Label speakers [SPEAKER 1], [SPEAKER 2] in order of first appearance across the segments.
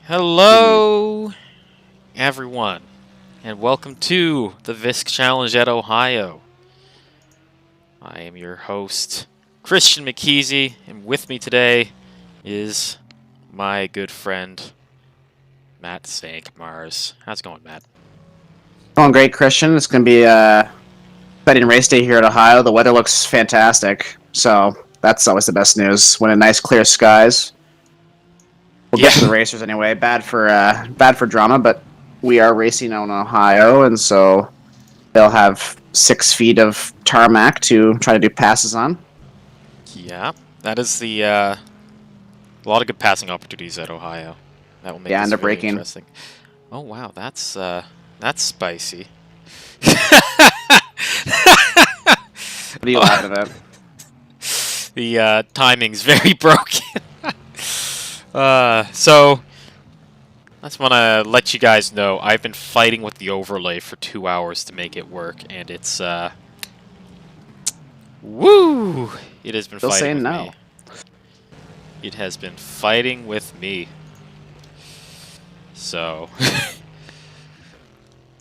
[SPEAKER 1] Hello, everyone, and welcome to the VISC Challenge at Ohio. I am your host, Christian McKeezy, and with me today is my good friend, Matt St. Mars. How's it going, Matt?
[SPEAKER 2] Going great, Christian. It's going to be a exciting race day here at Ohio. The weather looks fantastic, so that's always the best news. When a nice clear skies, we'll
[SPEAKER 1] Yeah.
[SPEAKER 2] get to the racers anyway. Bad for drama, but we are racing on Ohio, and so they'll have 6 feet of tarmac to try to do passes on.
[SPEAKER 1] Yeah, that is a lot of good passing opportunities at Ohio. That will make
[SPEAKER 2] Yeah,
[SPEAKER 1] this
[SPEAKER 2] and they're
[SPEAKER 1] very
[SPEAKER 2] braking.
[SPEAKER 1] interesting. Oh wow, that's spicy.
[SPEAKER 2] What are you laughing at?
[SPEAKER 1] The timing's very broken. So I just want to let you guys know I've been fighting with the overlay for 2 hours to make it work, and it's woo! It has been
[SPEAKER 2] Still
[SPEAKER 1] fighting
[SPEAKER 2] saying
[SPEAKER 1] with
[SPEAKER 2] no.
[SPEAKER 1] me. It has been fighting with me. So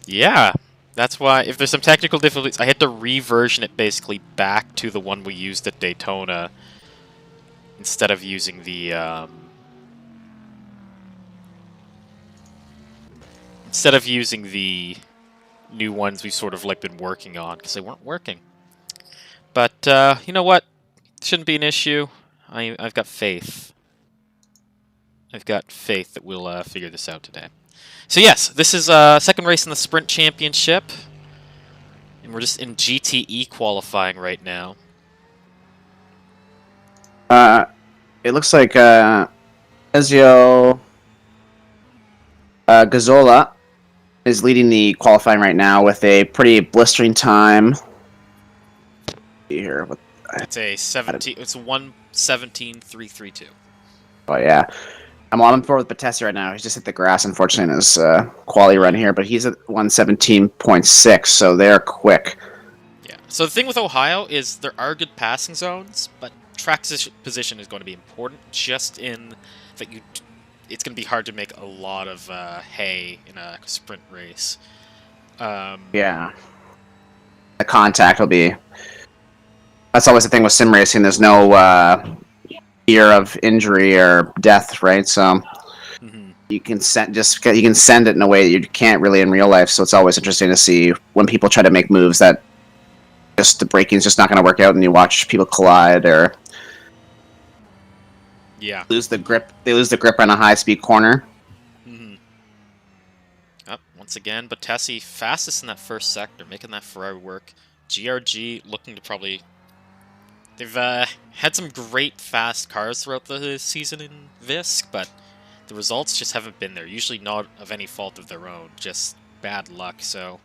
[SPEAKER 1] yeah, that's why if there's some technical difficulties, I had to reversion it basically back to the one we used at Daytona instead of using the new ones we've sort of like been working on because they weren't working. But you know what? It shouldn't be an issue. I've got faith. I've got faith that we'll figure this out today. So yes, this is second race in the Sprint Championship, and we're just in GTE qualifying right now.
[SPEAKER 2] It looks like Ezio Gazzola is leading the qualifying right now with a pretty blistering time. Here,
[SPEAKER 1] It's a 17. It's a 1:17.332.
[SPEAKER 2] oh yeah, I'm on forward with Batesi right now. He's just hit the grass, unfortunately, in his quality run here, but he's at 1:17.6, so they're quick.
[SPEAKER 1] Yeah. So the thing with Ohio is there are good passing zones, but track position is going to be important. Just in that it's going to be hard to make a lot of hay in a sprint race.
[SPEAKER 2] Yeah, the contact will be. That's always the thing with sim racing. There's no fear of injury or death, right? So you can send it in a way that you can't really in real life. So it's always interesting to see when people try to make moves that just the braking is just not going to work out, and you watch people collide or lose the grip. They lose the grip on a high speed corner.
[SPEAKER 1] Once again, Batesi fastest in that first sector, making that Ferrari work. GRG looking to probably. They've had some great fast cars throughout the season in VISC, but the results just haven't been there. Usually not of any fault of their own, just bad luck. So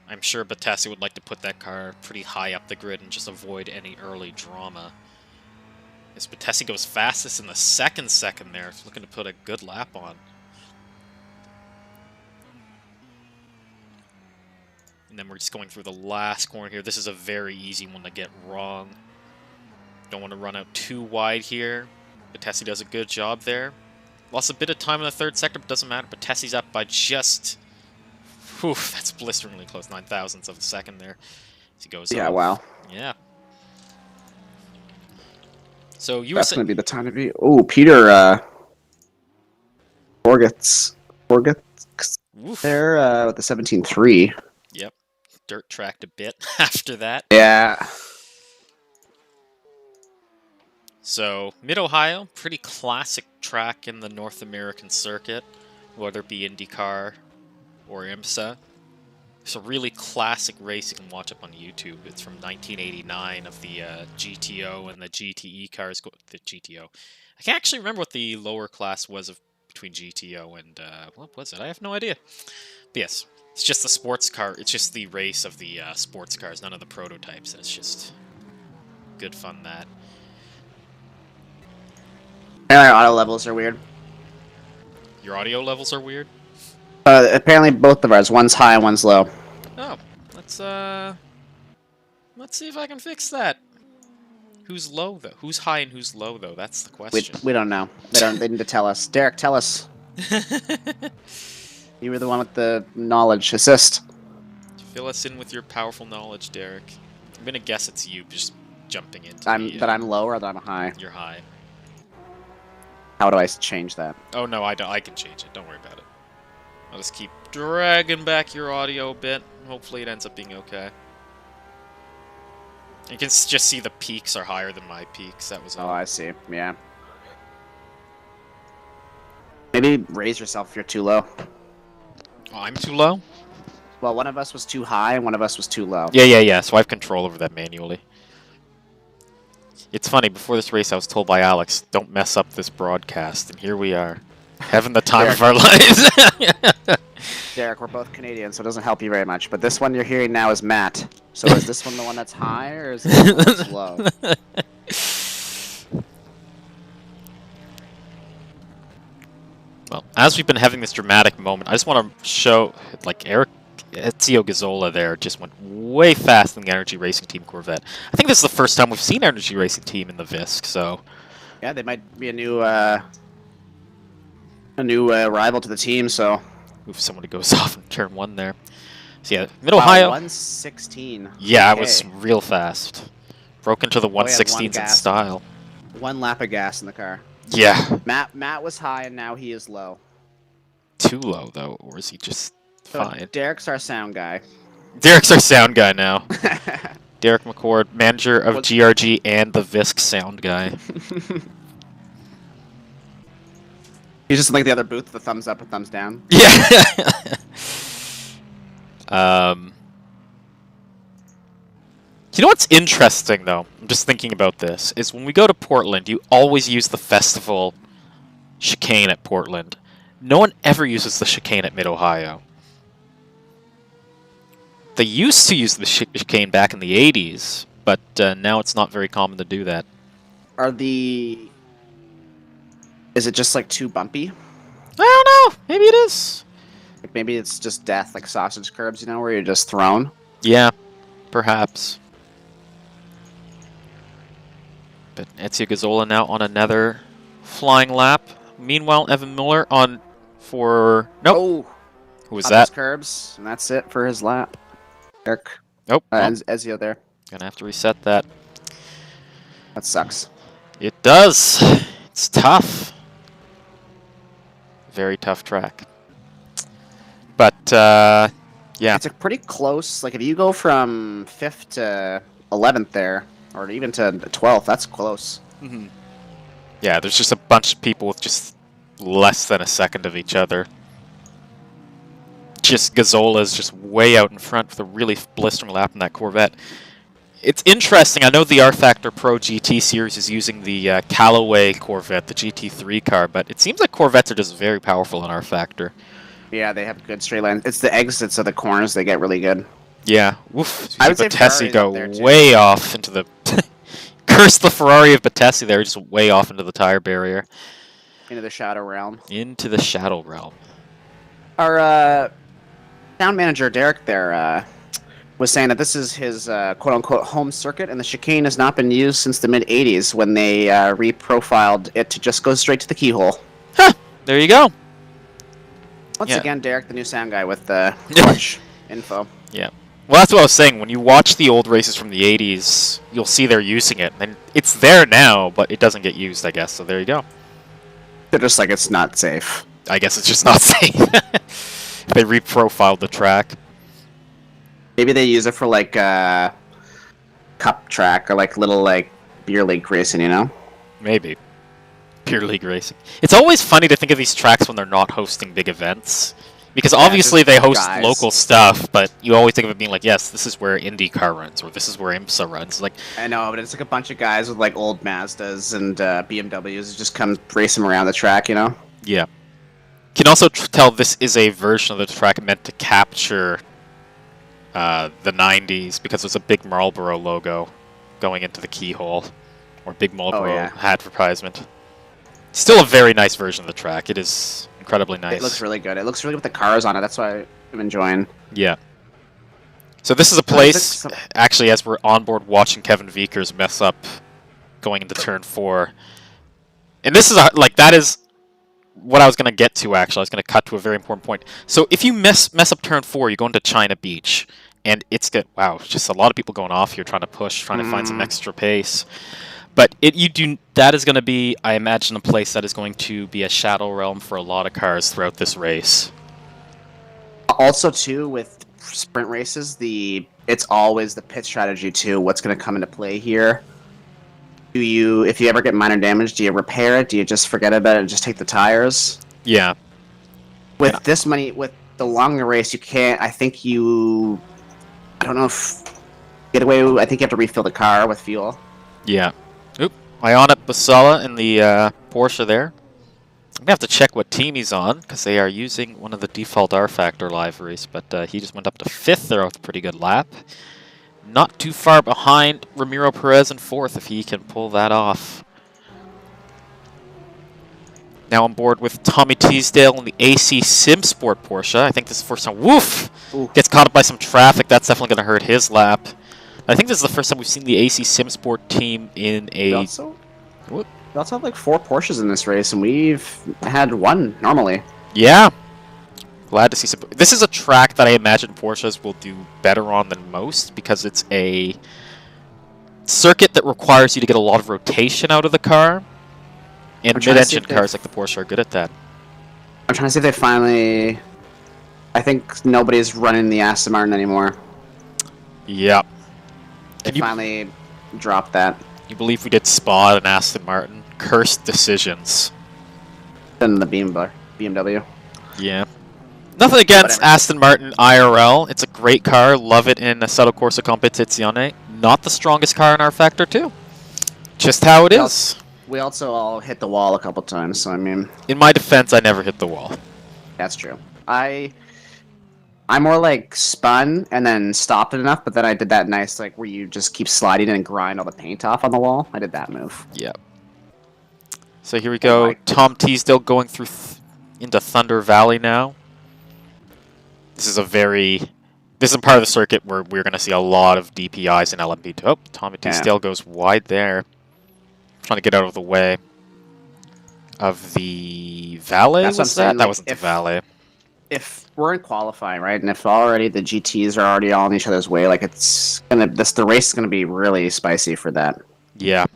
[SPEAKER 1] I'm sure Batesi would like to put that car pretty high up the grid and just avoid any early drama. As Batesi goes fastest in the second there, looking to put a good lap on. And then we're just going through the last corner here. This is a very easy one to get wrong. Don't want to run out too wide here. Batesi does a good job there. Lost a bit of time in the third sector, but doesn't matter. Batesi's up by just... Whew, that's blisteringly close. 9,000ths of a second there. As he goes
[SPEAKER 2] Yeah,
[SPEAKER 1] off.
[SPEAKER 2] wow.
[SPEAKER 1] Yeah. So you
[SPEAKER 2] That's going to be the time to be. Oh, Peter Borgets there with the 17.3.
[SPEAKER 1] Yep. Dirt tracked a bit after that.
[SPEAKER 2] Yeah.
[SPEAKER 1] So, Mid-Ohio, pretty classic track in the North American circuit, whether it be IndyCar or IMSA. It's a really classic race you can watch up on YouTube. It's from 1989 of the GTO and the GTE cars. The GTO. I can't actually remember what the lower class was between GTO and... what was it? I have no idea. But yes, it's just the sports car. It's just the race of the sports cars, none of the prototypes. And it's just good fun, that.
[SPEAKER 2] And our auto levels are weird.
[SPEAKER 1] Your audio levels are weird?
[SPEAKER 2] Apparently both of ours. One's high, one's low.
[SPEAKER 1] Oh, let's see if I can fix that. Who's low though? Who's high and who's low though? That's the question.
[SPEAKER 2] We don't know. They need to tell us. Derek, tell us. You were the one with the knowledge assist.
[SPEAKER 1] Fill us in with your powerful knowledge, Derek. I'm gonna guess it's you just jumping into
[SPEAKER 2] That I'm low or that I'm high?
[SPEAKER 1] You're high.
[SPEAKER 2] How do I change that?
[SPEAKER 1] Oh no, I don't. I can change it. Don't worry about it. I'll just keep dragging back your audio a bit. Hopefully it ends up being okay. You can just see the peaks are higher than my peaks. That was all.
[SPEAKER 2] Oh, I see. Yeah. Maybe raise yourself if you're too low.
[SPEAKER 1] Oh, I'm too low?
[SPEAKER 2] Well, one of us was too high and one of us was too low.
[SPEAKER 1] Yeah. So I have control over that manually. It's funny, before this race I was told by Alex, don't mess up this broadcast, and here we are. Having the time of our lives.
[SPEAKER 2] Derek, we're both Canadian, so it doesn't help you very much. But this one you're hearing now is Matt. So is this one the one that's high, or is this one that's low?
[SPEAKER 1] Well, as we've been having this dramatic moment, I just want to show, like, Ezio Gazzola there just went way fast in the Energy Racing Team Corvette. I think this is the first time we've seen Energy Racing Team in the VISC, so...
[SPEAKER 2] Yeah, they might be a new rival to the team, so...
[SPEAKER 1] Oof, somebody goes off in turn 1 there. So yeah, Mid-Ohio...
[SPEAKER 2] 116.
[SPEAKER 1] Yeah,
[SPEAKER 2] okay.
[SPEAKER 1] I was real fast. Broke into the 116s in style.
[SPEAKER 2] One lap of gas in the car.
[SPEAKER 1] Yeah.
[SPEAKER 2] Matt was high, and now he is low.
[SPEAKER 1] Too low, though, or is he just fine?
[SPEAKER 2] Derek's our sound guy.
[SPEAKER 1] Derek's our sound guy now. Derek McCord, manager of GRG and the VISC sound guy.
[SPEAKER 2] He's just like the other booth, the thumbs up and thumbs down.
[SPEAKER 1] Yeah. You know what's interesting, though? I'm just thinking about this. Is when we go to Portland, you always use the festival chicane at Portland. No one ever uses the chicane at Mid-Ohio. They used to use the chicane back in the 80s, but now it's not very common to do that.
[SPEAKER 2] Is it just like too bumpy?
[SPEAKER 1] I don't know. Maybe it is.
[SPEAKER 2] Like maybe it's just death, like sausage curbs, you know, where you're just thrown.
[SPEAKER 1] Yeah, perhaps. But Ezio Gazzola now on another flying lap. Meanwhile, Evan Miller on for... Nope.
[SPEAKER 2] Oh,
[SPEAKER 1] who was that?
[SPEAKER 2] Curbs, and that's it for his lap. Eric.
[SPEAKER 1] Nope.
[SPEAKER 2] Ezio there.
[SPEAKER 1] Gonna have to reset that.
[SPEAKER 2] That sucks.
[SPEAKER 1] It does. It's tough. Very tough track. But, yeah.
[SPEAKER 2] It's a pretty close, like if you go from 5th to 11th there, or even to 12th, that's close.
[SPEAKER 1] Mm-hmm. Yeah, there's just a bunch of people with just less than a second of each other. Just Gazzola's just way out in front with a really blistering lap in that Corvette. It's interesting, I know the R-Factor Pro GT series is using the Callaway Corvette, the GT3 car, but it seems like Corvettes are just very powerful in R-Factor.
[SPEAKER 2] Yeah, they have good straight lines. It's the exits of the corners they get really good.
[SPEAKER 1] Yeah. Woof.
[SPEAKER 2] I would say
[SPEAKER 1] Battesi go way off into the... Curse the Ferrari of Battesi there, just way off into the tire barrier.
[SPEAKER 2] Into the Shadow Realm.
[SPEAKER 1] Into the Shadow Realm.
[SPEAKER 2] Our sound manager, Derek, there, was saying that this is his quote-unquote home circuit, and the chicane has not been used since the mid-'80s when they reprofiled it to just go straight to the keyhole.
[SPEAKER 1] Huh! There you go.
[SPEAKER 2] Once again, Derek, the new sound guy with the clutch info.
[SPEAKER 1] Yeah. Well, that's what I was saying. When you watch the old races from the 80s, you'll see they're using it. And it's there now, but it doesn't get used, I guess. So there you go.
[SPEAKER 2] They're just like, it's not safe.
[SPEAKER 1] I guess it's just not safe. They reprofiled the track.
[SPEAKER 2] Maybe they use it for, like, cup track or, like, little, like, beer league racing, you know?
[SPEAKER 1] Maybe. Beer league racing. It's always funny to think of these tracks when they're not hosting big events. Because obviously they host local stuff, but you always think of it being like, yes, this is where IndyCar runs, or this is where IMSA runs. Like,
[SPEAKER 2] I know, but it's like a bunch of guys with like old Mazdas and BMWs who just come racing around the track, you know?
[SPEAKER 1] Yeah. You can also tell this is a version of the track meant to capture the 90s, because there's a big Marlboro logo going into the keyhole, or big Marlboro advertisement. Still a very nice version of the track. It is incredibly nice.
[SPEAKER 2] It looks really good. It looks really good with the cars on it. That's why I'm enjoying.
[SPEAKER 1] Yeah. So this is a place, actually, as we're on board watching Kevin Vickers mess up going into turn 4. And this is, like, that is what I was going to get to, actually. I was going to cut to a very important point. So if you mess up turn 4, you go into China Beach, and it's good. Wow, just a lot of people going off here, trying to push, trying to find some extra pace. But that is going to be, I imagine, a place that is going to be a shadow realm for a lot of cars throughout this race.
[SPEAKER 2] Also, too, with sprint races, it's always the pit strategy too. What's going to come into play here? If you ever get minor damage, do you repair it? Do you just forget about it and just take the tires?
[SPEAKER 1] Yeah.
[SPEAKER 2] With with the longer race, you can't. I think I don't know if get away. I think you have to refill the car with fuel.
[SPEAKER 1] Yeah. Oop. Ionic Basala in the Porsche there. I'm going to have to check what team he's on, because they are using one of the default R-Factor liveries, but he just went up to 5th there with a pretty good lap. Not too far behind Ramiro Perez in 4th, if he can pull that off. Now on board with Tommy Teasdale in the AC Sim Sport Porsche. I think this is the first time. Woof! Ooh. Gets caught up by some traffic. That's definitely going to hurt his lap. I think this is the first time we've seen the AC Sim Sport team in a...
[SPEAKER 2] We also have like 4 Porsches in this race, and we've had 1 normally.
[SPEAKER 1] Yeah. Glad to see some... This is a track that I imagine Porsches will do better on than most, because it's a circuit that requires you to get a lot of rotation out of the car. And mid-engine cars like the Porsche are good at that.
[SPEAKER 2] I'm trying to see if they finally... I think nobody's running the Aston Martin anymore.
[SPEAKER 1] Yep.
[SPEAKER 2] They finally dropped that.
[SPEAKER 1] You believe we did spot an Aston Martin? Cursed decisions.
[SPEAKER 2] Than the BMW.
[SPEAKER 1] Yeah. Nothing against Aston Martin IRL. It's a great car. Love it in Assetto Corsa Competizione. Not the strongest car in R-Factor 2. Just how it is.
[SPEAKER 2] We also all hit the wall a couple times, so I mean...
[SPEAKER 1] In my defense, I never hit the wall.
[SPEAKER 2] That's true. I more like spun and then stopped it enough, but then I did that nice, like, where you just keep sliding and grind all the paint off on the wall. I did that move.
[SPEAKER 1] Yep. So here we go. Tom Teasdale going through into Thunder Valley now. This is a part of the circuit where we're going to see a lot of DPIs and LMP2. Oh, Tommy Teasdale goes wide there. Trying to get out of the way of the Valet. That wasn't the Valet.
[SPEAKER 2] If we're in qualifying, right, and if already the GTs are already all in each other's way, like the race is gonna be really spicy for that.
[SPEAKER 1] Yeah.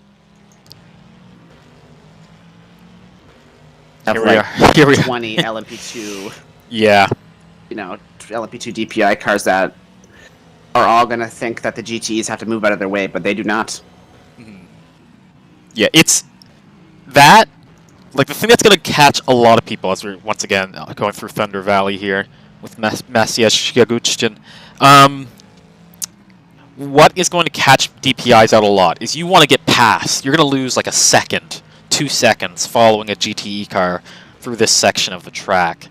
[SPEAKER 2] Here we are. 20 LMP2.
[SPEAKER 1] Yeah.
[SPEAKER 2] LMP2 DPI cars that are all gonna think that the GTs have to move out of their way, but they do not.
[SPEAKER 1] Yeah, it's that. Like, the thing that's going to catch a lot of people as we're, once again, going through Thunder Valley here with Maciej Jaguczyn. What is going to catch DPIs out a lot is you want to get past. You're going to lose like a second, 2 seconds following a GTE car through this section of the track.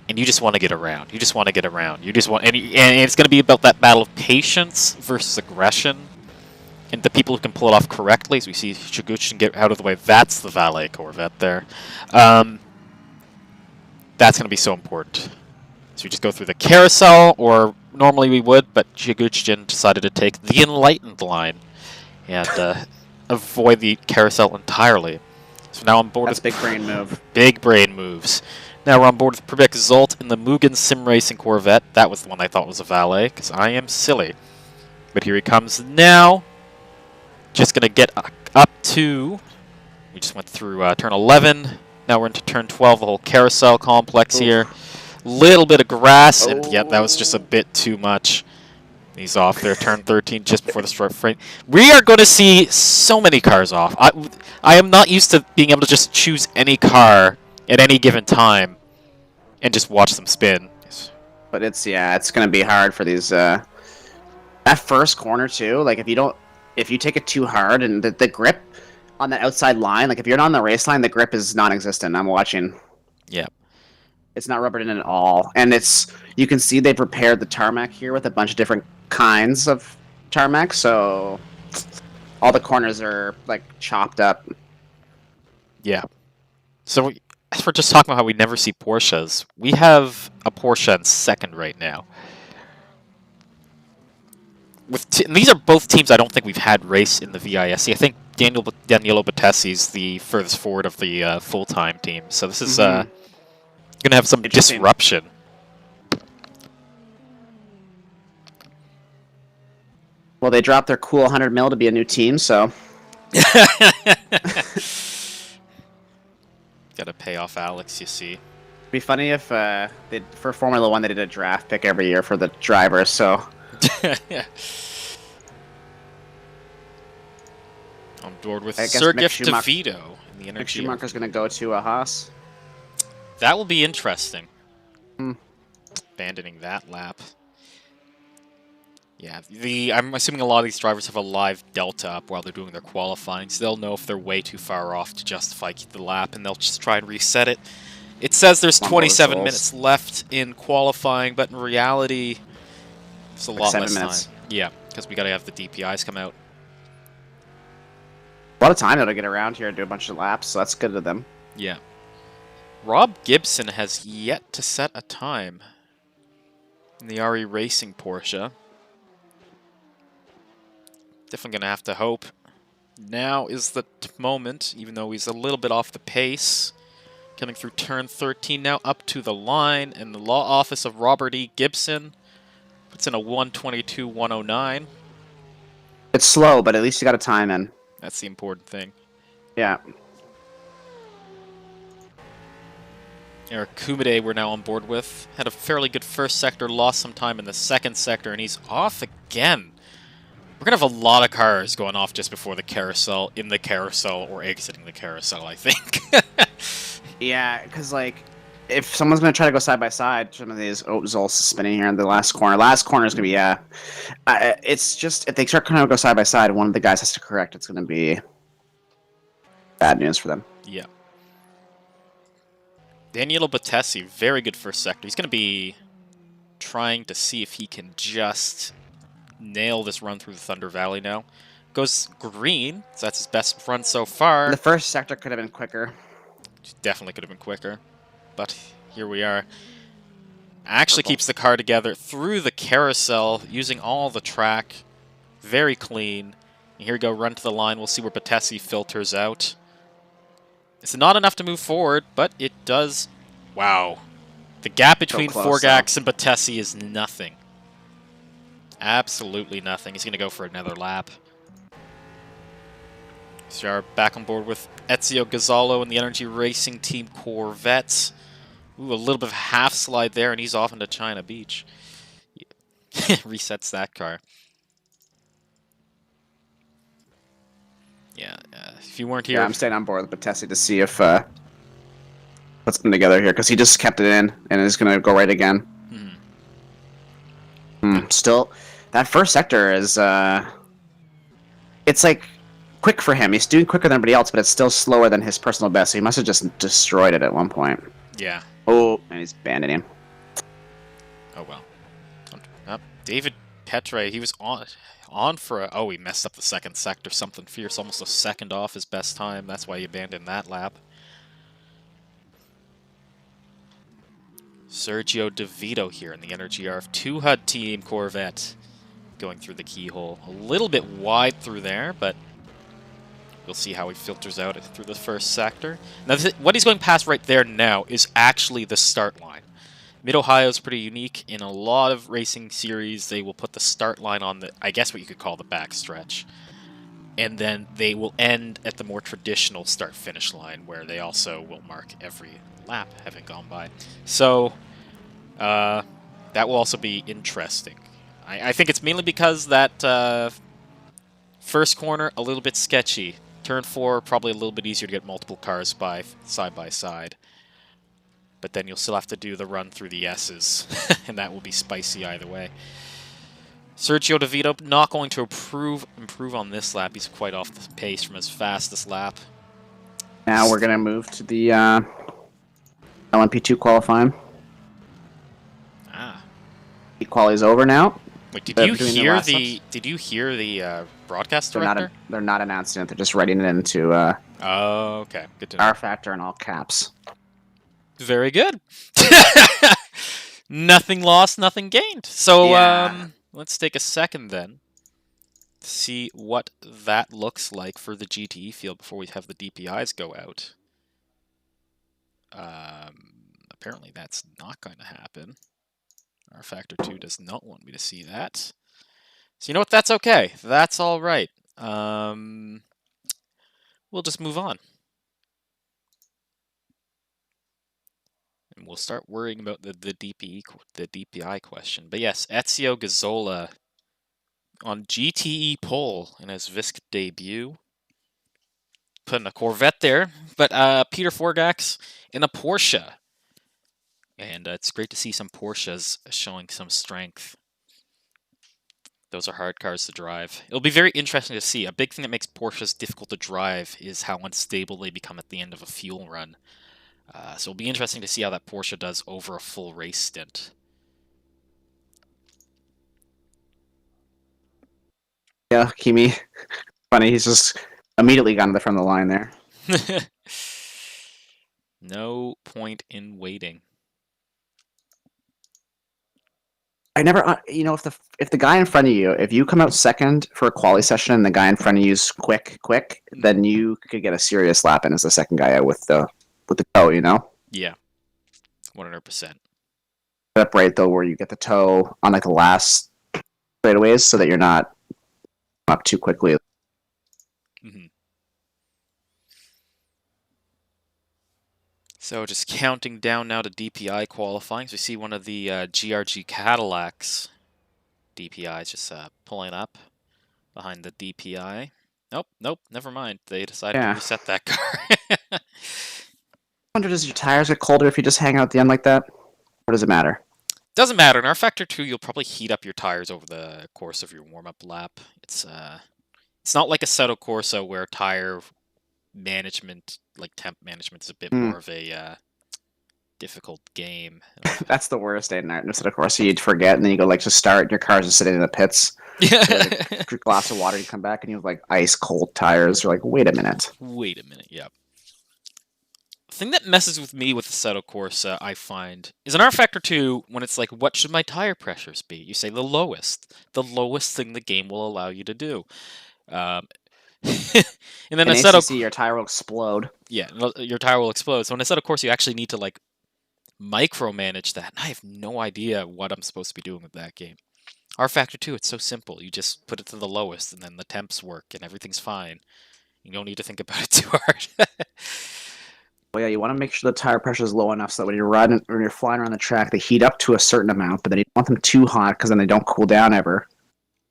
[SPEAKER 1] And you just want to get around. And it's going to be about that battle of patience versus aggression. And the people who can pull it off correctly, as we see Jaguczyn get out of the way, that's the Valet Corvette there. That's going to be so important. So we just go through the carousel, or normally we would, but Jaguczyn decided to take the Enlightened line and avoid the carousel entirely. So now on board
[SPEAKER 2] with... That's big brain move.
[SPEAKER 1] Big brain moves. Now we're on board with Privek Zolt in the Mugen Sim Racing Corvette. That was the one I thought was a Valet, because I am silly. But here he comes now. Just going to get up to... We just went through turn 11. Now we're into turn 12, the whole carousel complex here. Little bit of grass, and yep, that was just a bit too much. He's off there, turn 13, just before the start frame. We are going to see so many cars off. I am not used to being able to just choose any car at any given time and just watch them spin.
[SPEAKER 2] But it's going to be hard for these... that first corner, too, like, if you take it too hard, and the grip on that outside line, like if you're not on the race line, the grip is non-existent. I'm watching.
[SPEAKER 1] Yeah.
[SPEAKER 2] It's not rubbered in at all. And you can see they've prepared the tarmac here with a bunch of different kinds of tarmac, so all the corners are like chopped up.
[SPEAKER 1] Yeah. So as we're just talking about how we never see Porsches, we have a Porsche in second right now. And these are both teams I don't think we've had race in the VISC. I think Daniele Battesi's the furthest forward of the full-time team. So this is Gonna have some disruption.
[SPEAKER 2] Well, they dropped their cool 100 mil to be a new team, so.
[SPEAKER 1] Gotta pay off Alex, you see.
[SPEAKER 2] It'd be funny if for Formula 1 they did a draft pick every year for the drivers, so.
[SPEAKER 1] On board with Circuit DeVito in the energy.
[SPEAKER 2] Mick Schumacher's going to go to a Haas.
[SPEAKER 1] That will be interesting. Abandoning that lap. Yeah, I'm assuming a lot of these drivers have a live delta up while they're doing their qualifying, so they'll know if they're way too far off to justify the lap, and they'll just try and reset it. It says there's 27 minutes left in qualifying, but in reality, it's a lot less time. Yeah, because we got to have the DPIs come out.
[SPEAKER 2] A lot of time to get around here and do a bunch of laps, so that's good to them.
[SPEAKER 1] Yeah. Rob Gibson has yet to set a time in the RE Racing Porsche. Definitely going to have to hope. Now is the moment, even though he's a little bit off the pace. Coming through turn 13 now, up to the line, and the law office of Robert E. Gibson puts in a 122.109.
[SPEAKER 2] It's slow, but at least you got a time in.
[SPEAKER 1] That's the important thing.
[SPEAKER 2] Yeah.
[SPEAKER 1] Eric Kumide we're now on board with. Had a fairly good first sector, lost some time in the second sector, and he's off again. We're going to have a lot of cars going off just before the carousel, in the carousel, or exiting the carousel, I think.
[SPEAKER 2] Yeah, because, like, if someone's going to try to go side-by-side, some of these... Oh, Zol's spinning here in the last corner. Last corner is going to be, yeah. It's just, if they start trying to go side-by-side, one of the guys has to correct. It's going to be bad news for them.
[SPEAKER 1] Yeah. Daniele Battesi, very good first sector. He's going to be trying to see if he can just nail this run through the Thunder Valley now. Goes green, so that's his best run so far.
[SPEAKER 2] The first sector could have been quicker.
[SPEAKER 1] Definitely could have been quicker, but here we are. Actually keeps the car together through the carousel, using all the track. Very clean. And here we go, run to the line. We'll see where Battesi filters out. It's not enough to move forward, but it does. Wow. The gap between Forgax and Battesi is nothing. Absolutely nothing. He's going to go for another lap. So we are back on board with Ezio Gonzalo and the Energy Racing Team Corvettes. Ooh, a little bit of half slide there, and he's off into China Beach. Yeah. Resets that car. Yeah, if you weren't here...
[SPEAKER 2] Yeah, I'm staying on board with Battesi to see if... puts them together here, because he just kept it in, and is going to go right again. Still, that first sector is... it's like... quick for him. He's doing quicker than everybody else, but it's still slower than his personal best, so he must have just destroyed it at one point.
[SPEAKER 1] Yeah.
[SPEAKER 2] Oh, and he's abandoning him.
[SPEAKER 1] Oh, well. David Petre, he was on for a... Oh, he messed up the second sector. Something fierce, almost a second off his best time. That's why he abandoned that lap. Sergio DeVito here in the Energy RF2 HUD Team Corvette. Going through the keyhole. A little bit wide through there, but... we'll see how he filters out through the first sector. Now, what he's going past right there now is actually the start line. Mid-Ohio is pretty unique. In a lot of racing series, they will put the start line on the, I guess what you could call the backstretch. And then they will end at the more traditional start-finish line, where they also will mark every lap having gone by. So, that will also be interesting. I think it's mainly because that first corner, a little bit sketchy. Turn 4, probably a little bit easier to get multiple cars by side. But then you'll still have to do the run through the S's, and that will be spicy either way. Sergio DeVito not going to improve on this lap. He's quite off the pace from his fastest lap.
[SPEAKER 2] Now we're going to move to the LMP2 qualifying. Quali's over now.
[SPEAKER 1] Wait, did you hear the broadcast director?
[SPEAKER 2] They're not announcing it. They're just writing it into
[SPEAKER 1] oh, okay. Good to know.
[SPEAKER 2] R Factor in all caps.
[SPEAKER 1] Very good. Nothing lost, nothing gained. So
[SPEAKER 2] yeah.
[SPEAKER 1] Let's take a second then to see what that looks like for the GTE field before we have the DPIs go out. apparently that's not going to happen. Our Factor 2 does not want me to see that. So you know what? That's okay. That's all right. We'll just move on. And we'll start worrying about the DPI question. But yes, Ezio Gazzola on GTE pole in his VISC debut. Putting a Corvette there. But Peter Forgax in a Porsche. And it's great to see some Porsches showing some strength. Those are hard cars to drive. It'll be very interesting to see. A big thing that makes Porsches difficult to drive is how unstable they become at the end of a fuel run. So it'll be interesting to see how that Porsche does over a full race stint.
[SPEAKER 2] Yeah, Kimi. Funny, he's just immediately gone to the front of the line there.
[SPEAKER 1] No point in waiting.
[SPEAKER 2] I never, you know, if the guy in front of you, if you come out second for a quali session and the guy in front of you's quick, then you could get a serious lap in as the second guy out with the toe, you know?
[SPEAKER 1] Yeah, 100%.
[SPEAKER 2] Up right though, where you get the toe on like the last straightaways, so that you're not up too quickly.
[SPEAKER 1] Mm-hmm. So just counting down now to DPI qualifying. So we see one of the GRG Cadillacs DPIs just pulling up behind the DPI. Nope, never mind. They decided to reset that car.
[SPEAKER 2] I wonder, does your tires get colder if you just hang out at the end like that? Or does it matter?
[SPEAKER 1] Doesn't matter. In our Factor 2, you'll probably heat up your tires over the course of your warm-up lap. It's not like Assetto Corsa where tire management, like temp management, is a bit more of a difficult game.
[SPEAKER 2] That's the worst, ain't it? Assetto Corsa, you'd forget, and then you go like to start, and your car's just sitting in the pits.
[SPEAKER 1] Yeah.
[SPEAKER 2] Like a glass of water, you come back, and you have like ice cold tires. You're like, wait a minute.
[SPEAKER 1] Yeah. The thing that messes with me with Assetto Corsa, I find, is in our Factor 2, when it's like, what should my tire pressures be? You say the lowest. The lowest thing the game will allow you to do. And then
[SPEAKER 2] in
[SPEAKER 1] Assetto...
[SPEAKER 2] ACC, your tire will explode.
[SPEAKER 1] Yeah, your tire will explode. So in Assetto Corsa, you actually need to, like, micromanage that. And I have no idea what I'm supposed to be doing with that game. Our Factor 2, it's so simple. You just put it to the lowest, and then the temps work, and everything's fine. You don't need to think about it too hard.
[SPEAKER 2] Well, yeah, you want to make sure the tire pressure is low enough so that when you're flying around the track, they heat up to a certain amount, but then you don't want them too hot because then they don't cool down ever.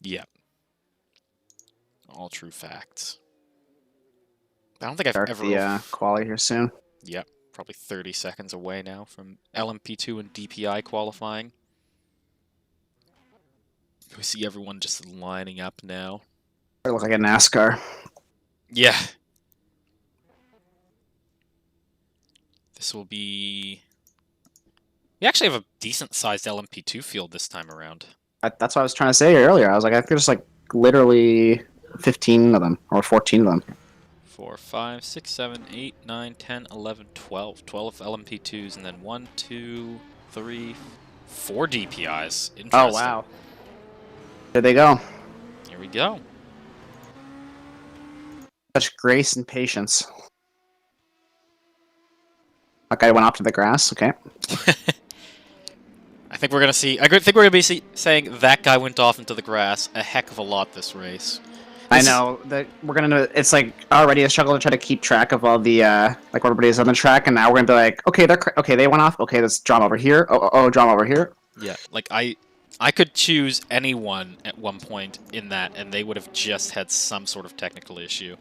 [SPEAKER 1] Yeah. All true facts. I don't think I've ever...
[SPEAKER 2] the quali here soon.
[SPEAKER 1] Yep, probably 30 seconds away now from LMP2 and DPI qualifying. We see everyone just lining up now.
[SPEAKER 2] It looks like a NASCAR.
[SPEAKER 1] Yeah. This will be... We actually have a decent-sized LMP2 field this time around.
[SPEAKER 2] That's what I was trying to say earlier. I was like, I think there's like literally 15 of them, or 14 of them.
[SPEAKER 1] 4, 5, 6, 7, 8, 9, 10, 11, 12. 12 LMP2s, and then 1, 2, 3, 4 DPIs. Interesting.
[SPEAKER 2] Oh, wow. There they go.
[SPEAKER 1] Here we go.
[SPEAKER 2] Such grace and patience. That guy went off to the grass, okay.
[SPEAKER 1] I think we're gonna see. I think we're gonna be saying that guy went off into the grass a heck of a lot this race.
[SPEAKER 2] I know that we're gonna know. It's like already a struggle to try to keep track of all the like everybody's on the track, and now we're gonna be like, okay, they went off. Okay, there's drama over here. Oh, drama over here.
[SPEAKER 1] Yeah, like I could choose anyone at one point in that, and they would have just had some sort of technical issue.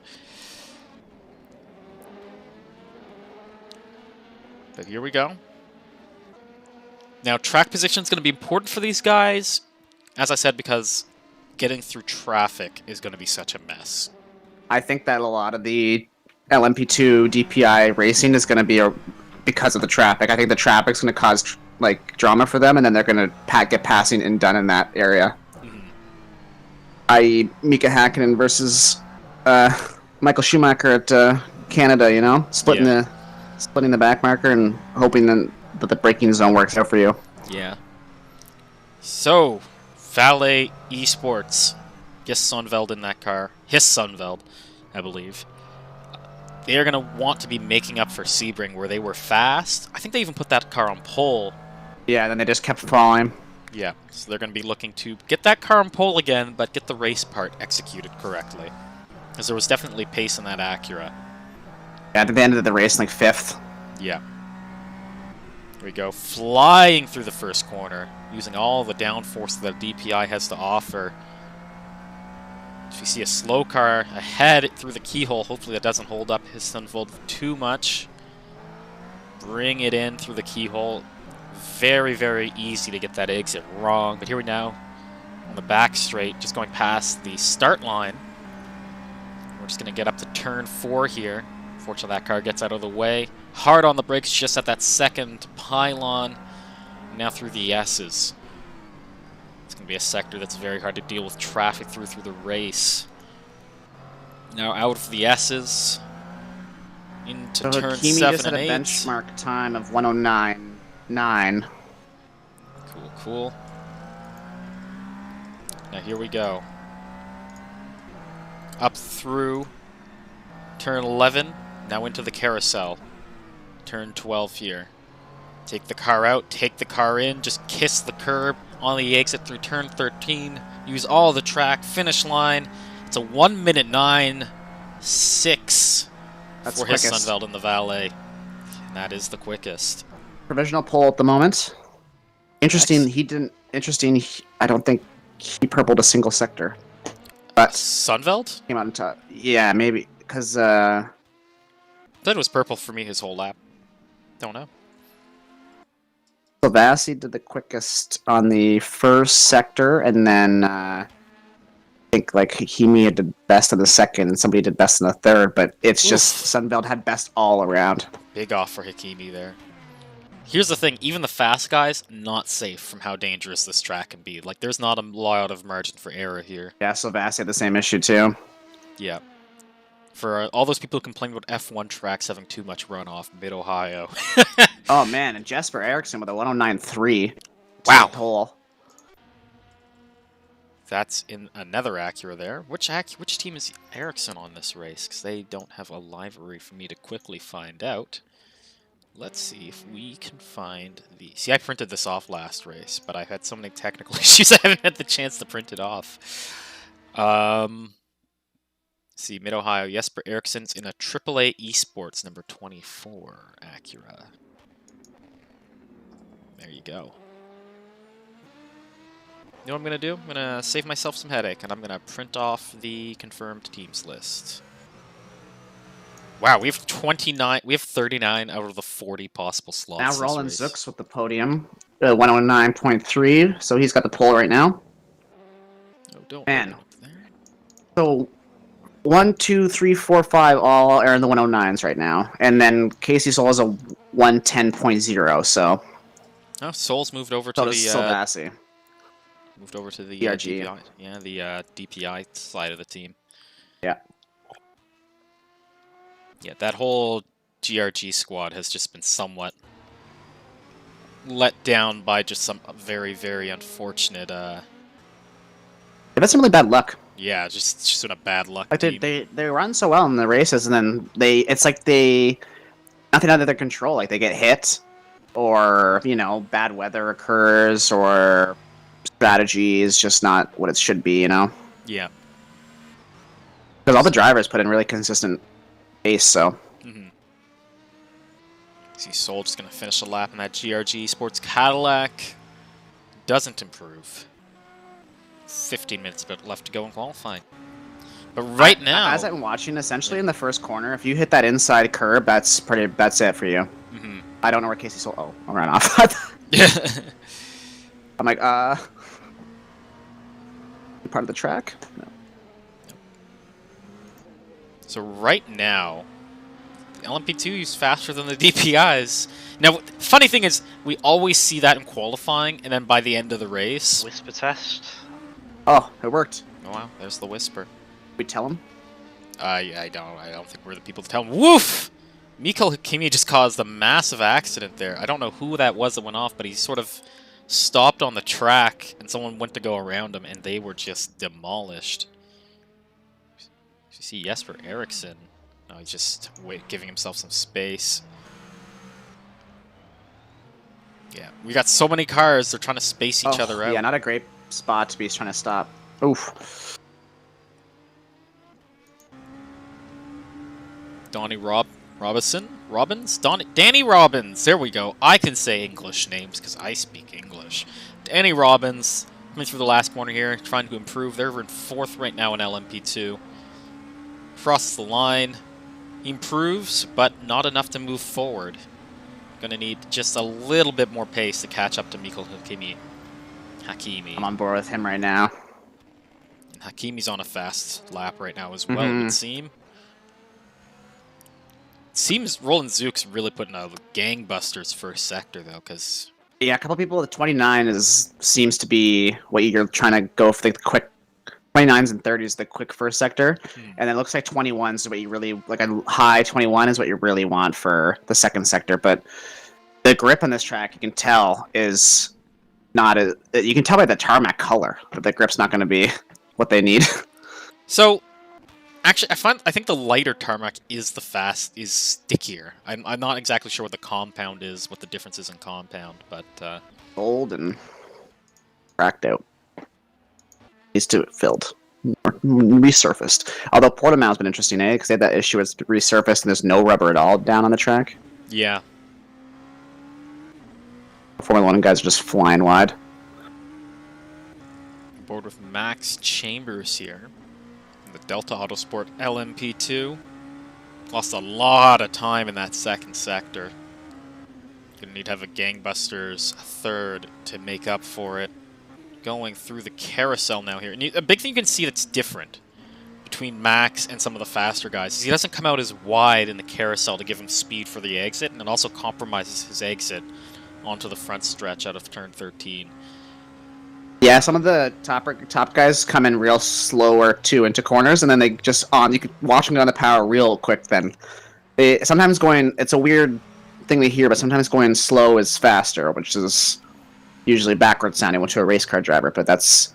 [SPEAKER 1] But here we go. Now, track position is going to be important for these guys, as I said, because getting through traffic is going to be such a mess.
[SPEAKER 2] I think that a lot of the LMP2 DPI racing is going to be because of the traffic. I think the traffic's going to cause like drama for them, and then they're going to get passing and done in that area. Mm-hmm. I.e., Mika Hakkinen versus Michael Schumacher at Canada. You know, splitting the back marker and hoping that the braking zone works out for you.
[SPEAKER 1] Yeah. So, Valet Esports. Yes, Sonneveld in that car. His Sonneveld, I believe. they're going to want to be making up for Sebring, where they were fast. I think they even put that car on pole.
[SPEAKER 2] Yeah, then they just kept falling.
[SPEAKER 1] Yeah, so they're going to be looking to get that car on pole again, but get the race part executed correctly. Because there was definitely pace in that Acura.
[SPEAKER 2] Yeah, at the end of the race, like 5th.
[SPEAKER 1] Yeah. Here we go, flying through the first corner, using all the downforce that DPI has to offer. If you see a slow car ahead through the keyhole, hopefully that doesn't hold up his Sunvolt too much. Bring it in through the keyhole. Very, very easy to get that exit wrong. But here we now on the back straight, just going past the start line. We're just going to get up to turn 4 here. Fortunately, that car gets out of the way. Hard on the brakes just at that second pylon. Now through the S's. It's going to be a sector that's very hard to deal with traffic through the race. Now out of the S's. Into
[SPEAKER 2] so
[SPEAKER 1] turn
[SPEAKER 2] Hakimi
[SPEAKER 1] 7
[SPEAKER 2] just had
[SPEAKER 1] and
[SPEAKER 2] a
[SPEAKER 1] 8.
[SPEAKER 2] benchmark time of 109.9.
[SPEAKER 1] Cool, cool. Now here we go. Up through turn 11, now into the carousel. Turn 12 here. Take the car out, take the car in, just kiss the curb on the exit through turn 13. Use all the track, finish line. It's a 1:09.6 for his Sunveld in the Valet. And that is the quickest.
[SPEAKER 2] Provisional pole at the moment. Interesting,
[SPEAKER 1] Nice.
[SPEAKER 2] he didn't... Interesting, I don't think he purpled a single sector. But...
[SPEAKER 1] Sunveld?
[SPEAKER 2] Came out on top. Yeah, maybe, because...
[SPEAKER 1] That was purple for me his whole lap. Don't know.
[SPEAKER 2] Savassi did the quickest on the first sector, and then I think like Hakimi did best on the second, and somebody did best in the third, but it's just Sunveld had best all around.
[SPEAKER 1] Big off for Hakimi there. Here's the thing, even the fast guys, not safe from how dangerous this track can be. Like, there's not a lot of margin for error here.
[SPEAKER 2] Yeah, Savassi had the same issue too.
[SPEAKER 1] Yeah. For all those people who complain about F1 tracks having too much runoff, Mid-Ohio.
[SPEAKER 2] Oh man, and Jesper Eriksson with a 109.3.
[SPEAKER 1] Wow.
[SPEAKER 2] Pole.
[SPEAKER 1] That's in another Acura there. Which team is Ericsson on this race? Because they don't have a livery for me to quickly find out. Let's see if we can find the... See, I printed this off last race, but I had so many technical issues I haven't had the chance to print it off. See, Mid-Ohio, Jesper Eriksson's in a AAA Esports number 24 Acura. There you go. You know what I'm going to do? I'm going to save myself some headache, and I'm going to print off the confirmed teams list. Wow, we have 29. We have 39 out of the 40 possible slots.
[SPEAKER 2] Now Roland Zooks with the podium, 109.3. So he's got the pole right now.
[SPEAKER 1] Oh, don't
[SPEAKER 2] man.
[SPEAKER 1] up there.
[SPEAKER 2] So 1, 2, 3, 4, 5 all are in the 109s right now, and then Casey Soul is a 110.0. So.
[SPEAKER 1] Oh, Soul's moved over to the
[SPEAKER 2] Savassi.
[SPEAKER 1] Moved over to the
[SPEAKER 2] DRG.
[SPEAKER 1] DPI. Yeah, the DPI side of the team.
[SPEAKER 2] Yeah.
[SPEAKER 1] Yeah, that whole GRG squad has just been somewhat let down by just some very, very unfortunate.
[SPEAKER 2] They've had some really bad luck.
[SPEAKER 1] Yeah, just been a bad luck.
[SPEAKER 2] Like
[SPEAKER 1] team.
[SPEAKER 2] they run so well in the races, and then it's like nothing out of their control. Like they get hit, or bad weather occurs, or strategy is just not what it should be.
[SPEAKER 1] Yeah.
[SPEAKER 2] Because all the drivers put in really consistent pace, so.
[SPEAKER 1] See, Soul just going to finish a lap in that GRG Sports Cadillac. Doesn't improve. 15 minutes left to go in qualifying. But right now...
[SPEAKER 2] As I'm watching, essentially in the first corner, if you hit that inside curb, that's it for you. I don't know where Casey Soul... Oh, I ran off. I'm like, part of the track? No.
[SPEAKER 1] So right now, the LMP2 is faster than the DPIs. Now, funny thing is, we always see that in qualifying, and then by the end of the race...
[SPEAKER 3] Whisper test.
[SPEAKER 2] Oh, it worked.
[SPEAKER 1] Oh wow, there's the whisper.
[SPEAKER 2] We tell him?
[SPEAKER 1] I don't think we're the people to tell him. Woof! Mikhail Hakimi just caused a massive accident there. I don't know who that was that went off, but he sort of stopped on the track, and someone went to go around him, and they were just demolished. You see Jesper Eriksson No, he's just giving himself some space. Yeah, we got so many cars. They're trying to space each other out.
[SPEAKER 2] Yeah, not a great spot to be trying to stop. Oof.
[SPEAKER 1] Danny Danny Robbins. There we go. I can say English names because I speak English. Danny Robbins coming through the last corner here, trying to improve. They're in 4th right now in LMP2. Crosses the line. He improves, but not enough to move forward. Going to need just a little bit more pace to catch up to Mikhail Hakimi.
[SPEAKER 2] I'm on board with him right now.
[SPEAKER 1] And Hakimi's on a fast lap right now as well, it would seem. Seems Roland Zuk's really putting a gangbusters first sector, though, because...
[SPEAKER 2] Yeah, a couple people at 29 seems to be what you're trying to go for the quick... 29s and 30s, the quick first sector, and it looks like 21s is what you really... Like a high 21 is what you really want for the second sector, but the grip on this track, you can tell, is not... You can tell by the tarmac color that the grip's not going to be what they need.
[SPEAKER 1] So... Actually, I think the lighter tarmac is stickier. I'm not exactly sure what the compound is, what the difference is in compound, but
[SPEAKER 2] Old and cracked out. Needs to be filled, resurfaced. Although Portimao's been interesting, because they had that issue with resurfaced and there's no rubber at all down on the track.
[SPEAKER 1] Yeah.
[SPEAKER 2] Formula 1 guys are just flying wide.
[SPEAKER 1] On board with Max Chambers here. The Delta Autosport LMP2. Lost a lot of time in that second sector. Gonna need to have a gangbusters third to make up for it. Going through the carousel now here. And a big thing you can see that's different between Max and some of the faster guys is he doesn't come out as wide in the carousel to give him speed for the exit, and it also compromises his exit onto the front stretch out of turn 13.
[SPEAKER 2] Yeah, some of the top guys come in real slower too into corners, and then they just you can watch them get on the power real quick. Then sometimes it's a weird thing to hear, but sometimes going slow is faster, which is usually backwards sounding to a race car driver. But that's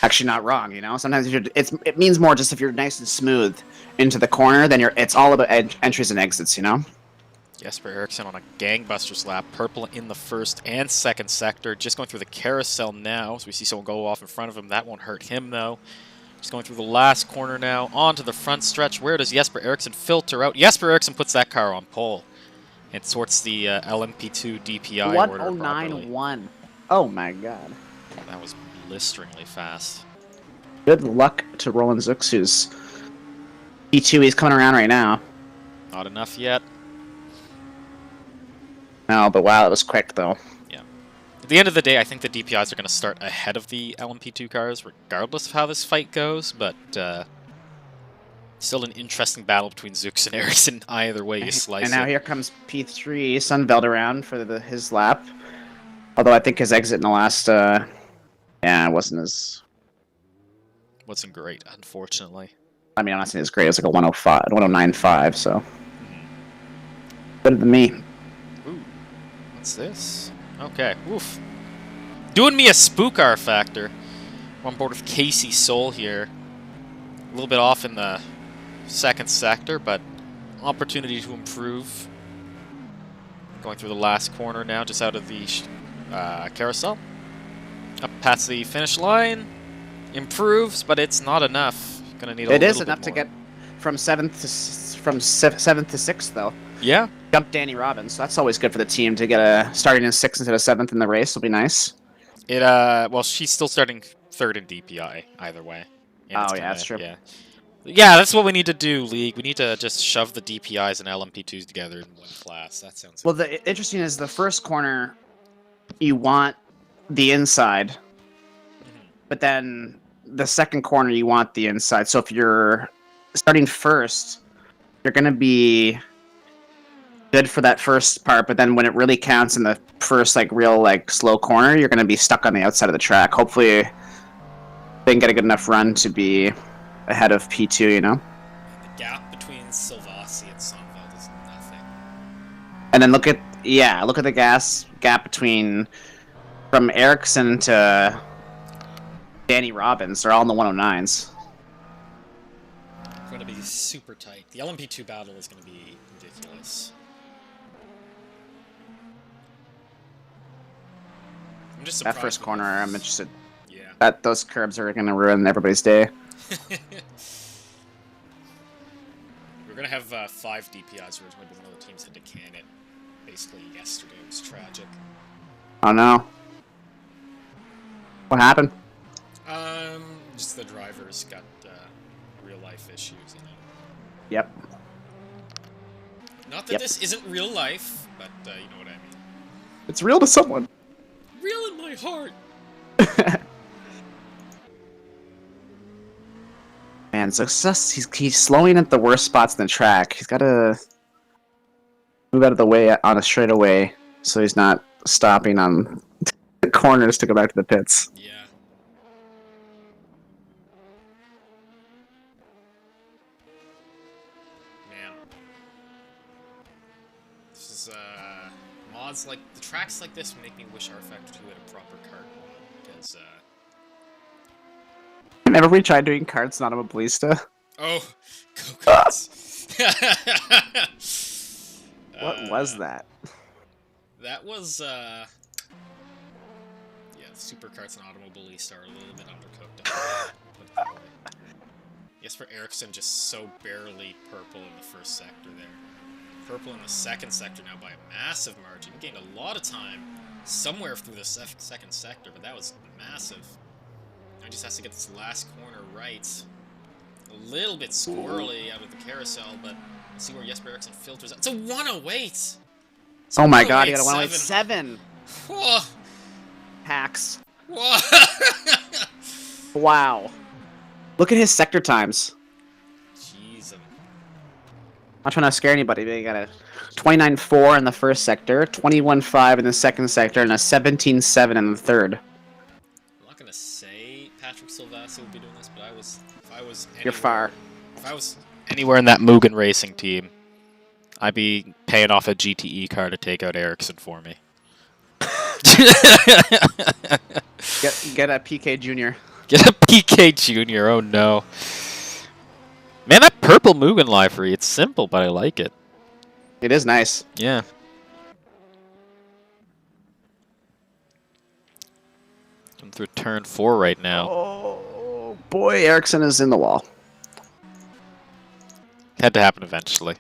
[SPEAKER 2] actually not wrong, you know. Sometimes it means more just if you're nice and smooth into the corner, then it's all about entries and exits, you know.
[SPEAKER 1] Jesper Eriksson on a gangbusters lap, purple in the first and second sector, just going through the carousel now, so we see someone go off in front of him. That won't hurt him, though. Just going through the last corner now, onto the front stretch. Where does Jesper Eriksson filter out? Jesper Eriksson puts that car on pole and sorts the LMP2 DPI order properly.
[SPEAKER 2] 109.1. Oh my god.
[SPEAKER 1] That was blisteringly fast.
[SPEAKER 2] Good luck to Roland Zux, who's P2. He's coming around right now.
[SPEAKER 1] Not enough yet.
[SPEAKER 2] No, but wow, it was quick, though.
[SPEAKER 1] Yeah. At the end of the day, I think the DPIs are going to start ahead of the LMP2 cars, regardless of how this fight goes, but still an interesting battle between Zux and Eriksson, either way you slice it.
[SPEAKER 2] And now here comes P3, Sunbelt around for his lap. Although I think his exit in the last, yeah, wasn't great,
[SPEAKER 1] unfortunately.
[SPEAKER 2] I mean, honestly, it was great. It was like a 109.5, so. Better than me.
[SPEAKER 1] What's this? Okay, oof. Doing me a spookar factor. I'm on board with Casey Soul here. A little bit off in the second sector, but opportunity to improve. Going through the last corner now, just out of the carousel. Up past the finish line. Improves, but it's not enough. Gonna need a little bit more.
[SPEAKER 2] It is enough to get from seventh to sixth, though.
[SPEAKER 1] Yeah.
[SPEAKER 2] Jump Danny Robbins. So that's always good for the team to get starting in 6th instead of 7th in the race. Will be nice.
[SPEAKER 1] Well, she's still starting 3rd in DPI either way.
[SPEAKER 2] Oh yeah, that's true.
[SPEAKER 1] Yeah, that's what we need to do, League. We need to just shove the DPIs and LMP2s together in one class. That sounds
[SPEAKER 2] well. The interesting is the first corner, you want the inside, but then the second corner you want the inside. So if you're starting first, you're going to be good for that first part, but then when it really counts in the first real slow corner, you're going to be stuck on the outside of the track. Hopefully they can get a good enough run to be ahead of P2, you know?
[SPEAKER 1] The gap between Silvassi and Sunveld is nothing.
[SPEAKER 2] And then look at the gap between from Eriksson to Danny Robbins. They're all in the 109s.
[SPEAKER 1] going to be super tight. The LMP2 battle is going to be ridiculous. I'm just surprised.
[SPEAKER 2] That first corner, I'm interested.
[SPEAKER 1] Yeah.
[SPEAKER 2] That those curbs are going to ruin everybody's day.
[SPEAKER 1] We're going to have 5 DPIs originally, but one of the teams had to can it basically yesterday. It was tragic.
[SPEAKER 2] Oh no. What happened?
[SPEAKER 1] Just the drivers got real life issues, you know.
[SPEAKER 2] Yep.
[SPEAKER 1] Not that this isn't real life, but you know what I mean.
[SPEAKER 2] It's real to someone.
[SPEAKER 1] Real in my heart.
[SPEAKER 2] Man, success. He's slowing at the worst spots in the track. He's got to move out of the way on a straightaway, so he's not stopping on the corners to go back to the pits.
[SPEAKER 1] Yeah. Man. This is, mods like, the tracks like this make me wish R-Factor 2 had a proper kart mod, because,
[SPEAKER 2] Remember we tried doing karts in Automobilista?
[SPEAKER 1] Oh, go-karts.
[SPEAKER 2] What was that?
[SPEAKER 1] That was, yeah, supercarts and Automobilista are a little bit undercooked. Jesper Eriksson just so barely purple in the first sector there. Purple in the second sector now by a massive margin. He gained a lot of time somewhere through the second sector, but that was massive. Now he just has to get this last corner right. A little bit squirrely out of the carousel, but let's see where Jesper Eriksson filters out. It's a 108!
[SPEAKER 2] Oh my god, he got a 107!
[SPEAKER 1] Whoa!
[SPEAKER 2] Hacks.
[SPEAKER 1] Whoa!
[SPEAKER 2] Wow. Look at his sector times.
[SPEAKER 1] Jeez.
[SPEAKER 2] I'm not trying to scare anybody, but he got a 29.4 in the first sector, 21.5 in the second sector, and a 17.7 in the third.
[SPEAKER 1] I'm not gonna say Patrick Silvassi would be doing this, but if I was anywhere,
[SPEAKER 2] You're far.
[SPEAKER 1] If I was anywhere in that Mugen Racing team, I'd be paying off a GTE car to take out Ericsson for me.
[SPEAKER 2] Get a PK Junior.
[SPEAKER 1] Get a PK Junior. Oh no, man! That purple Mugen livery. It's simple, but I like it.
[SPEAKER 2] It is nice.
[SPEAKER 1] Yeah. Come through turn 4 right now.
[SPEAKER 2] Oh boy, Ericsson is in the wall.
[SPEAKER 1] Had to happen eventually.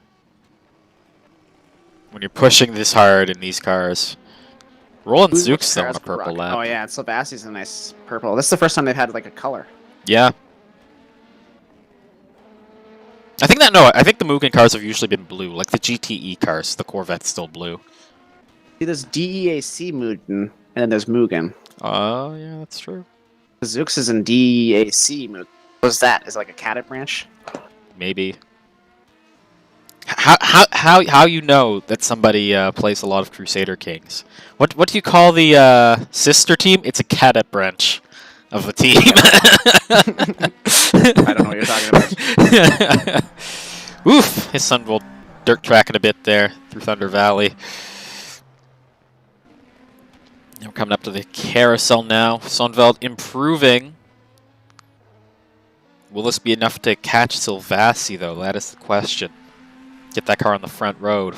[SPEAKER 1] When you're pushing this hard in these cars. Roland Zook's still on a purple lap.
[SPEAKER 2] Oh yeah, Silvassi's a nice purple. This is the first time they've had like a color.
[SPEAKER 1] Yeah. I think the Mugen cars have usually been blue. Like the GTE cars, the Corvette's still blue.
[SPEAKER 2] See, there's DEAC Mugen, and then there's Mugen.
[SPEAKER 1] Oh, yeah, that's true.
[SPEAKER 2] Zooks is in DEAC Mugen. What's that? Is it like a cadet branch?
[SPEAKER 1] Maybe. How you know that somebody plays a lot of Crusader Kings? What do you call the sister team? It's a cadet branch of the team.
[SPEAKER 2] I don't know what you're talking about.
[SPEAKER 1] Oof! His son will dirt tracking a bit there through Thunder Valley. Now we're coming up to the carousel now. Sundveld improving. Will this be enough to catch Silvassi, though? That is the question. Get that car on the front road.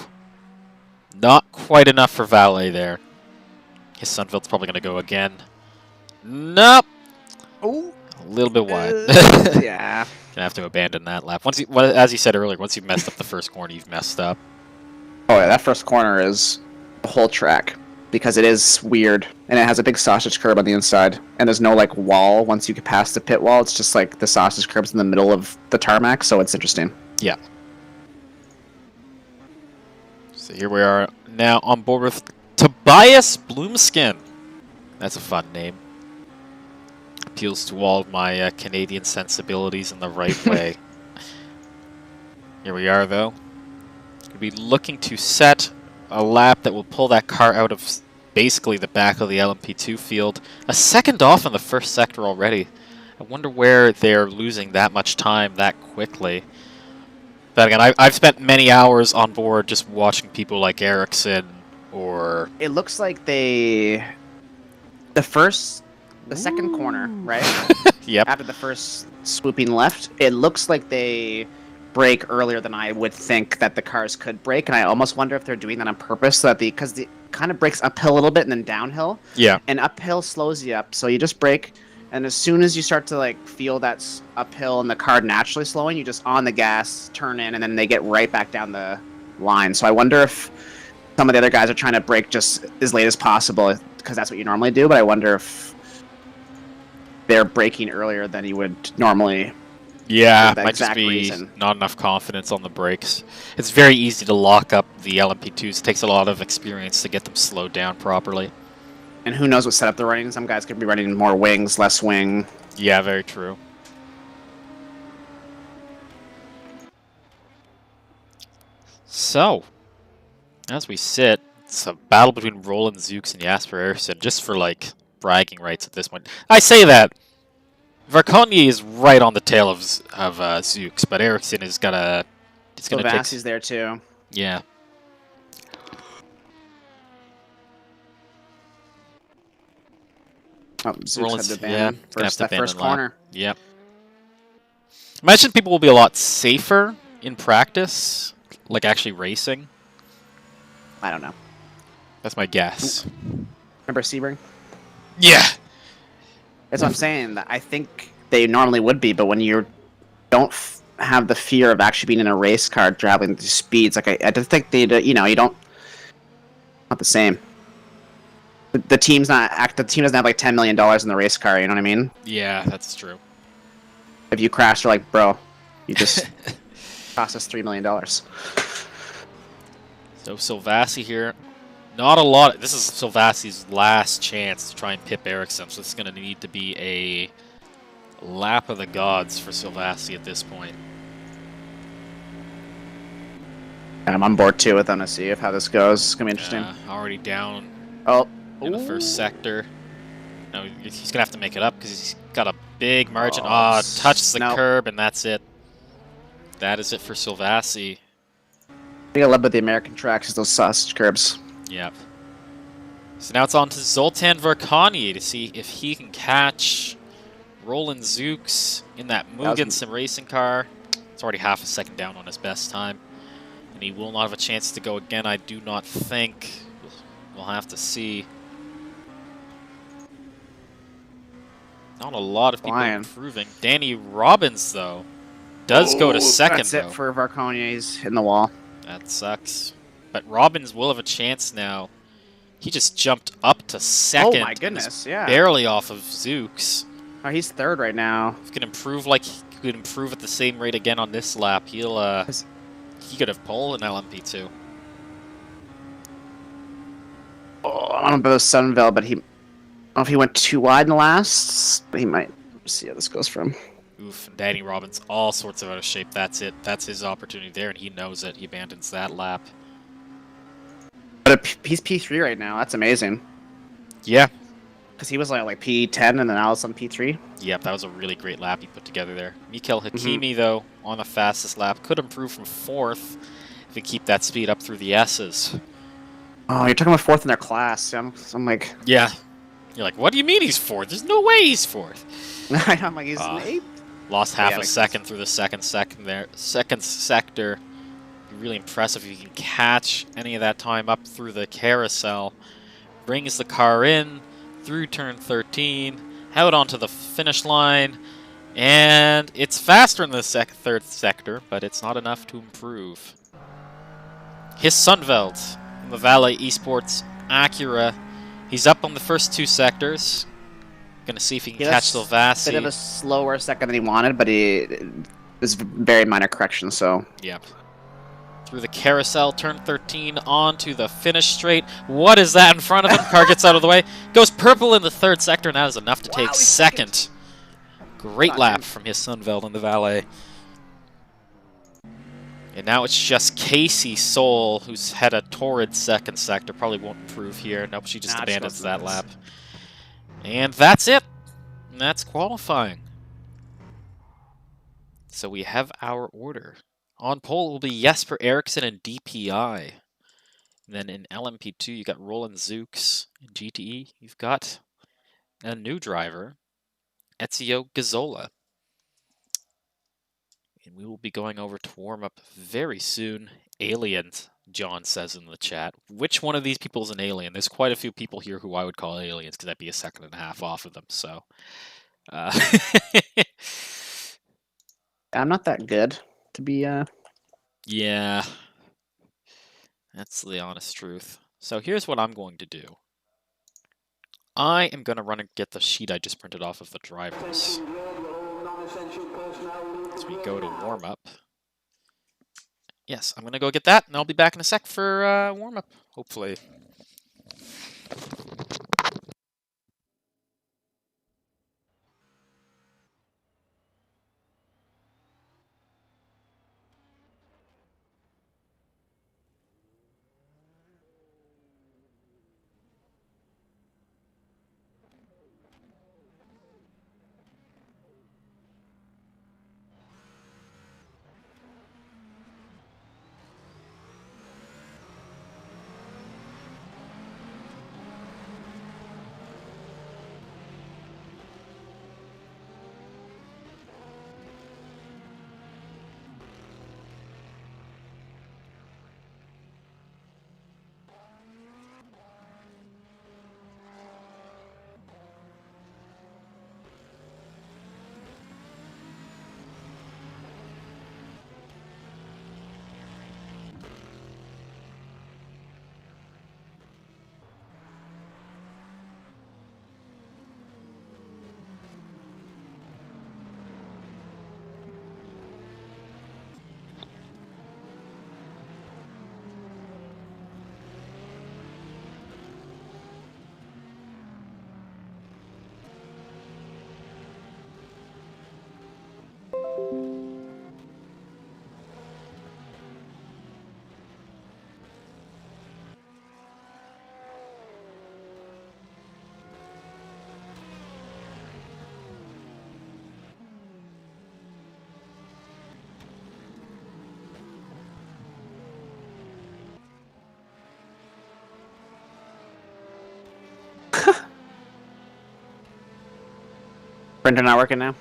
[SPEAKER 1] Not quite enough for Valet there. His Sunfeld's probably going to go again. Nope.
[SPEAKER 2] Oh.
[SPEAKER 1] A little bit wide.
[SPEAKER 2] Yeah.
[SPEAKER 1] Gonna have to abandon that lap. As you said earlier, once you've messed up the first corner, you've messed up.
[SPEAKER 2] Oh yeah, that first corner is the whole track because it is weird and it has a big sausage curb on the inside and there's no like wall once you get past the pit wall. It's just like the sausage curb's in the middle of the tarmac, so it's interesting.
[SPEAKER 1] Yeah. So here we are now on board with Tobias Bloomskin. That's a fun name. Appeals to all of my Canadian sensibilities in the right way. Here we are, though. Going to be looking to set a lap that will pull that car out of basically the back of the LMP2 field. A second off in the first sector already. I wonder where they're losing that much time that quickly. But again, I've spent many hours on board just watching people like Ericsson or...
[SPEAKER 2] It looks like the second corner, right?
[SPEAKER 1] Yep.
[SPEAKER 2] After the first swooping left, it looks like they brake earlier than I would think that the cars could brake, and I almost wonder if they're doing that on purpose, so that because the kind of brakes uphill a little bit and then downhill.
[SPEAKER 1] Yeah.
[SPEAKER 2] And uphill slows you up, so you just brake, and as soon as you start to like feel that uphill and the car naturally slowing, you just on the gas, turn in, and then they get right back down the line. So I wonder if some of the other guys are trying to brake just as late as possible because that's what you normally do. But I wonder if they're braking earlier than you would normally.
[SPEAKER 1] Yeah, might just be not enough confidence on the brakes. It's very easy to lock up the LMP2s. It takes a lot of experience to get them slowed down properly.
[SPEAKER 2] And who knows what setup they're running. Some guys could be running more wings, less wing.
[SPEAKER 1] Yeah, very true. So, as we sit, it's a battle between Roland Zooks and Jasper Eriksson, just for, like, bragging rights at this point. I say that! Varkonyi is right on the tail of Zooks, but Eriksson is gonna...
[SPEAKER 2] Vassi's there, too.
[SPEAKER 1] Yeah.
[SPEAKER 2] Oh, Zooks had to ban that first corner.
[SPEAKER 1] Yep. Imagine people will be a lot safer in practice, like actually racing.
[SPEAKER 2] I don't know.
[SPEAKER 1] That's my guess.
[SPEAKER 2] Remember Sebring?
[SPEAKER 1] Yeah.
[SPEAKER 2] That's what I'm saying. I think they normally would be, but when you don't have the fear of actually being in a race car traveling these speeds, like I just think they, you don't. Not the same. The team doesn't have like $10 million in the race car. You know what I mean?
[SPEAKER 1] Yeah, that's true.
[SPEAKER 2] If you crash, you're like, bro, you just cost us $3 million.
[SPEAKER 1] So Silvassi here. Not a lot. This is Silvassi's last chance to try and pip Eriksson, so it's going to need to be a lap of the gods for Silvassi at this point.
[SPEAKER 2] I'm on board too with them to see how this goes. It's going to be interesting.
[SPEAKER 1] Already down
[SPEAKER 2] in
[SPEAKER 1] the first sector. No, he's going to have to make it up because he's got a big margin. Touches the curb, and that's it. That is it for Silvassi.
[SPEAKER 2] I think I love about the American tracks is those sausage curbs.
[SPEAKER 1] Yep. So now it's on to Zoltan Varkonyi to see if he can catch Roland Zooks in that Mugen Sim racing car. It's already half a second down on his best time. And he will not have a chance to go again, I do not think. We'll have to see. Not a lot of people improving. Danny Robbins, though, does go to second,
[SPEAKER 2] That's it for Varkonyi. He's in the wall.
[SPEAKER 1] That sucks. But Robbins will have a chance now. He just jumped up to second.
[SPEAKER 2] Oh my goodness, yeah.
[SPEAKER 1] Barely off of Zooks.
[SPEAKER 2] Oh, he's third right now.
[SPEAKER 1] If he can improve like he could improve at the same rate again on this lap, he could have pulled an LMP2.
[SPEAKER 2] Oh, I don't know about Sunville, but I don't know if he went too wide in the last, but he might. See how this goes for him.
[SPEAKER 1] Oof, and Danny Robbins all sorts of out of shape. That's it. That's his opportunity there, and he knows it. He abandons that lap.
[SPEAKER 2] But he's P3 right now. That's amazing.
[SPEAKER 1] Yeah.
[SPEAKER 2] Because he was like P10 and then now it's on P3.
[SPEAKER 1] Yep, that was a really great lap he put together there. Mikhail Hakimi, though, on the fastest lap, could improve from 4th if he keep that speed up through the S's.
[SPEAKER 2] Oh, you're talking about 4th in their class. I'm like...
[SPEAKER 1] Yeah. You're like, what do you mean he's 4th? There's no way he's 4th.
[SPEAKER 2] I'm like, he's 8th?
[SPEAKER 1] Lost half a second through the second sector. Be really impressive if you can catch any of that time up through the carousel. Brings the car in through turn 13, out onto the finish line, and it's faster in the third sector, but it's not enough to improve. His Sunveld in the Valet Esports Acura. He's up on the first 2 sectors. Gonna see if he can catch Silvassi.
[SPEAKER 2] Bit of a slower second than he wanted, but it was very minor correction, so...
[SPEAKER 1] Yep. Through the carousel, turn 13, onto the finish straight. What is that in front of him? Car gets out of the way. Goes purple in the 3rd sector, and that is enough to take second. Great lap from his Sunveld in the Valet. And now it's just Casey Soul, who's had a torrid 2nd sector. Probably won't improve here. Nope, she just abandons that lap. And that's it. And that's qualifying. So we have our order. On pole will be Jesper Eriksson and DPI. And then in LMP2, you got Roland Zooks. In GTE, you've got a new driver, Ezio Gazzola. And we will be going over to warm up very soon. Aliens, John says in the chat. Which one of these people is an alien? There's quite a few people here who I would call aliens because that'd be a second and a half off of them. So,
[SPEAKER 2] I'm not that good to be.
[SPEAKER 1] Yeah, that's the honest truth. So here's what I'm going to do. I am going to run and get the sheet I just printed off of the drivers. As we go to warm up. Yes, I'm going to go get that, and I'll be back in a sec for warm up, hopefully.
[SPEAKER 2] Printer not working now.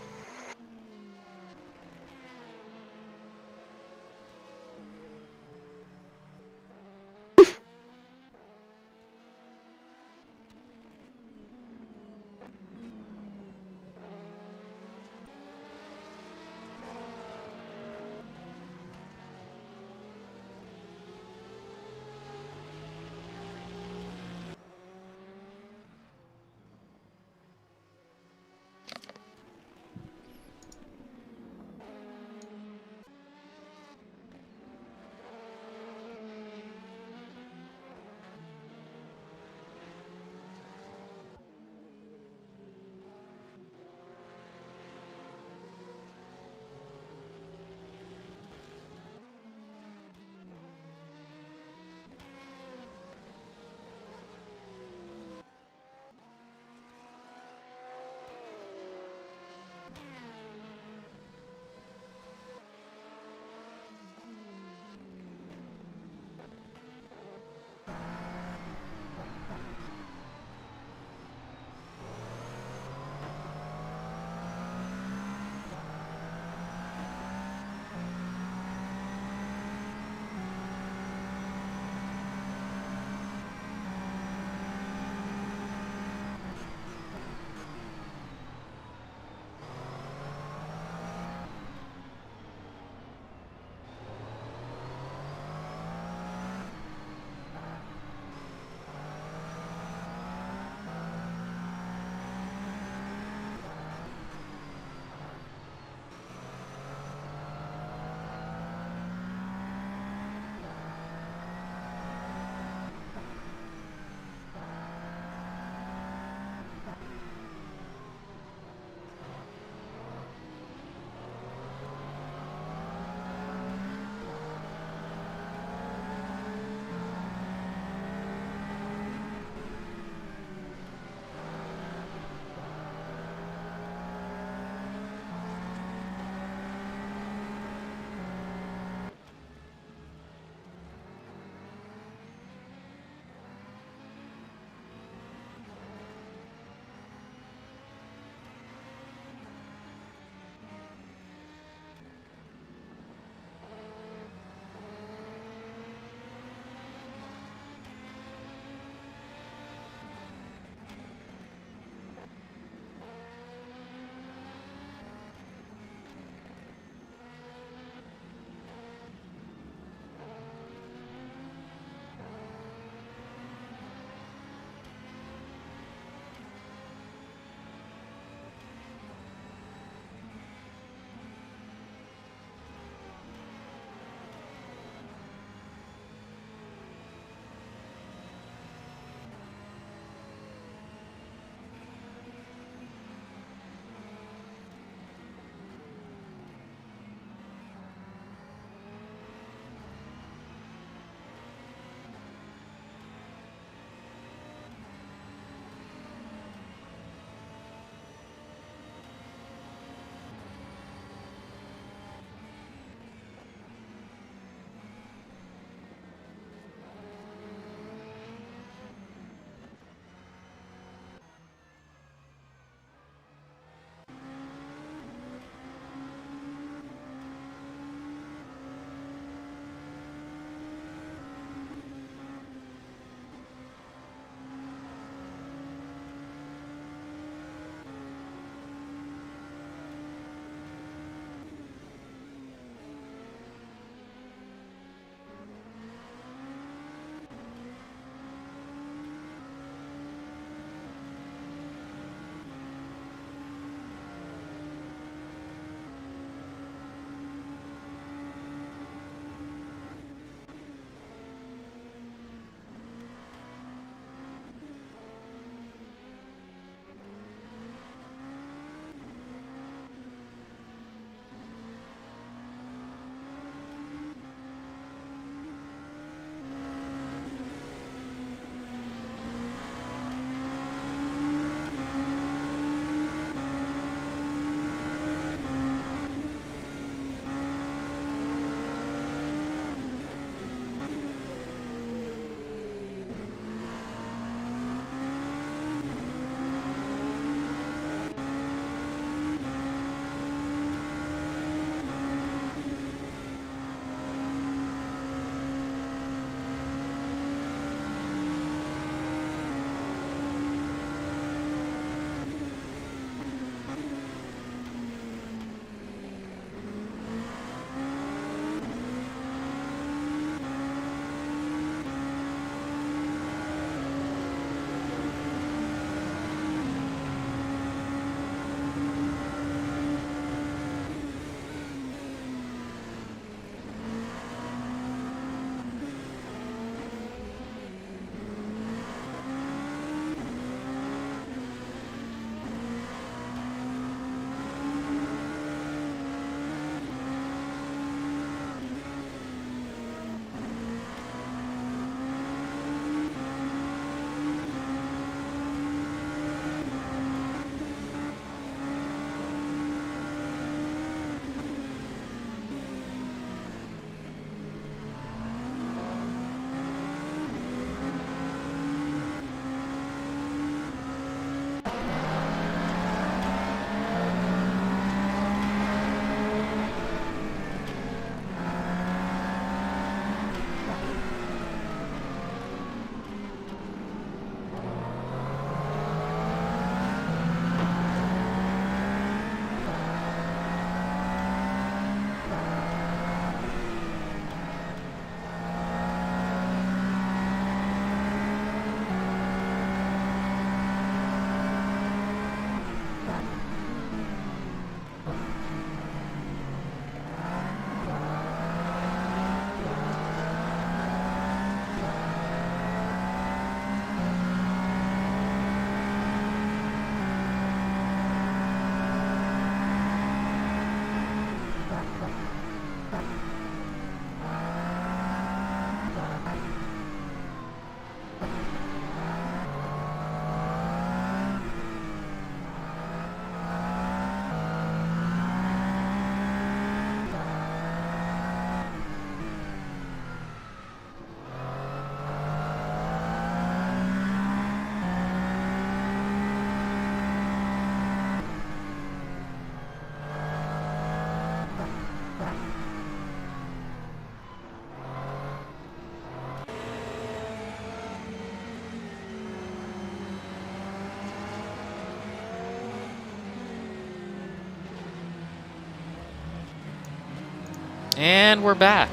[SPEAKER 1] And we're back.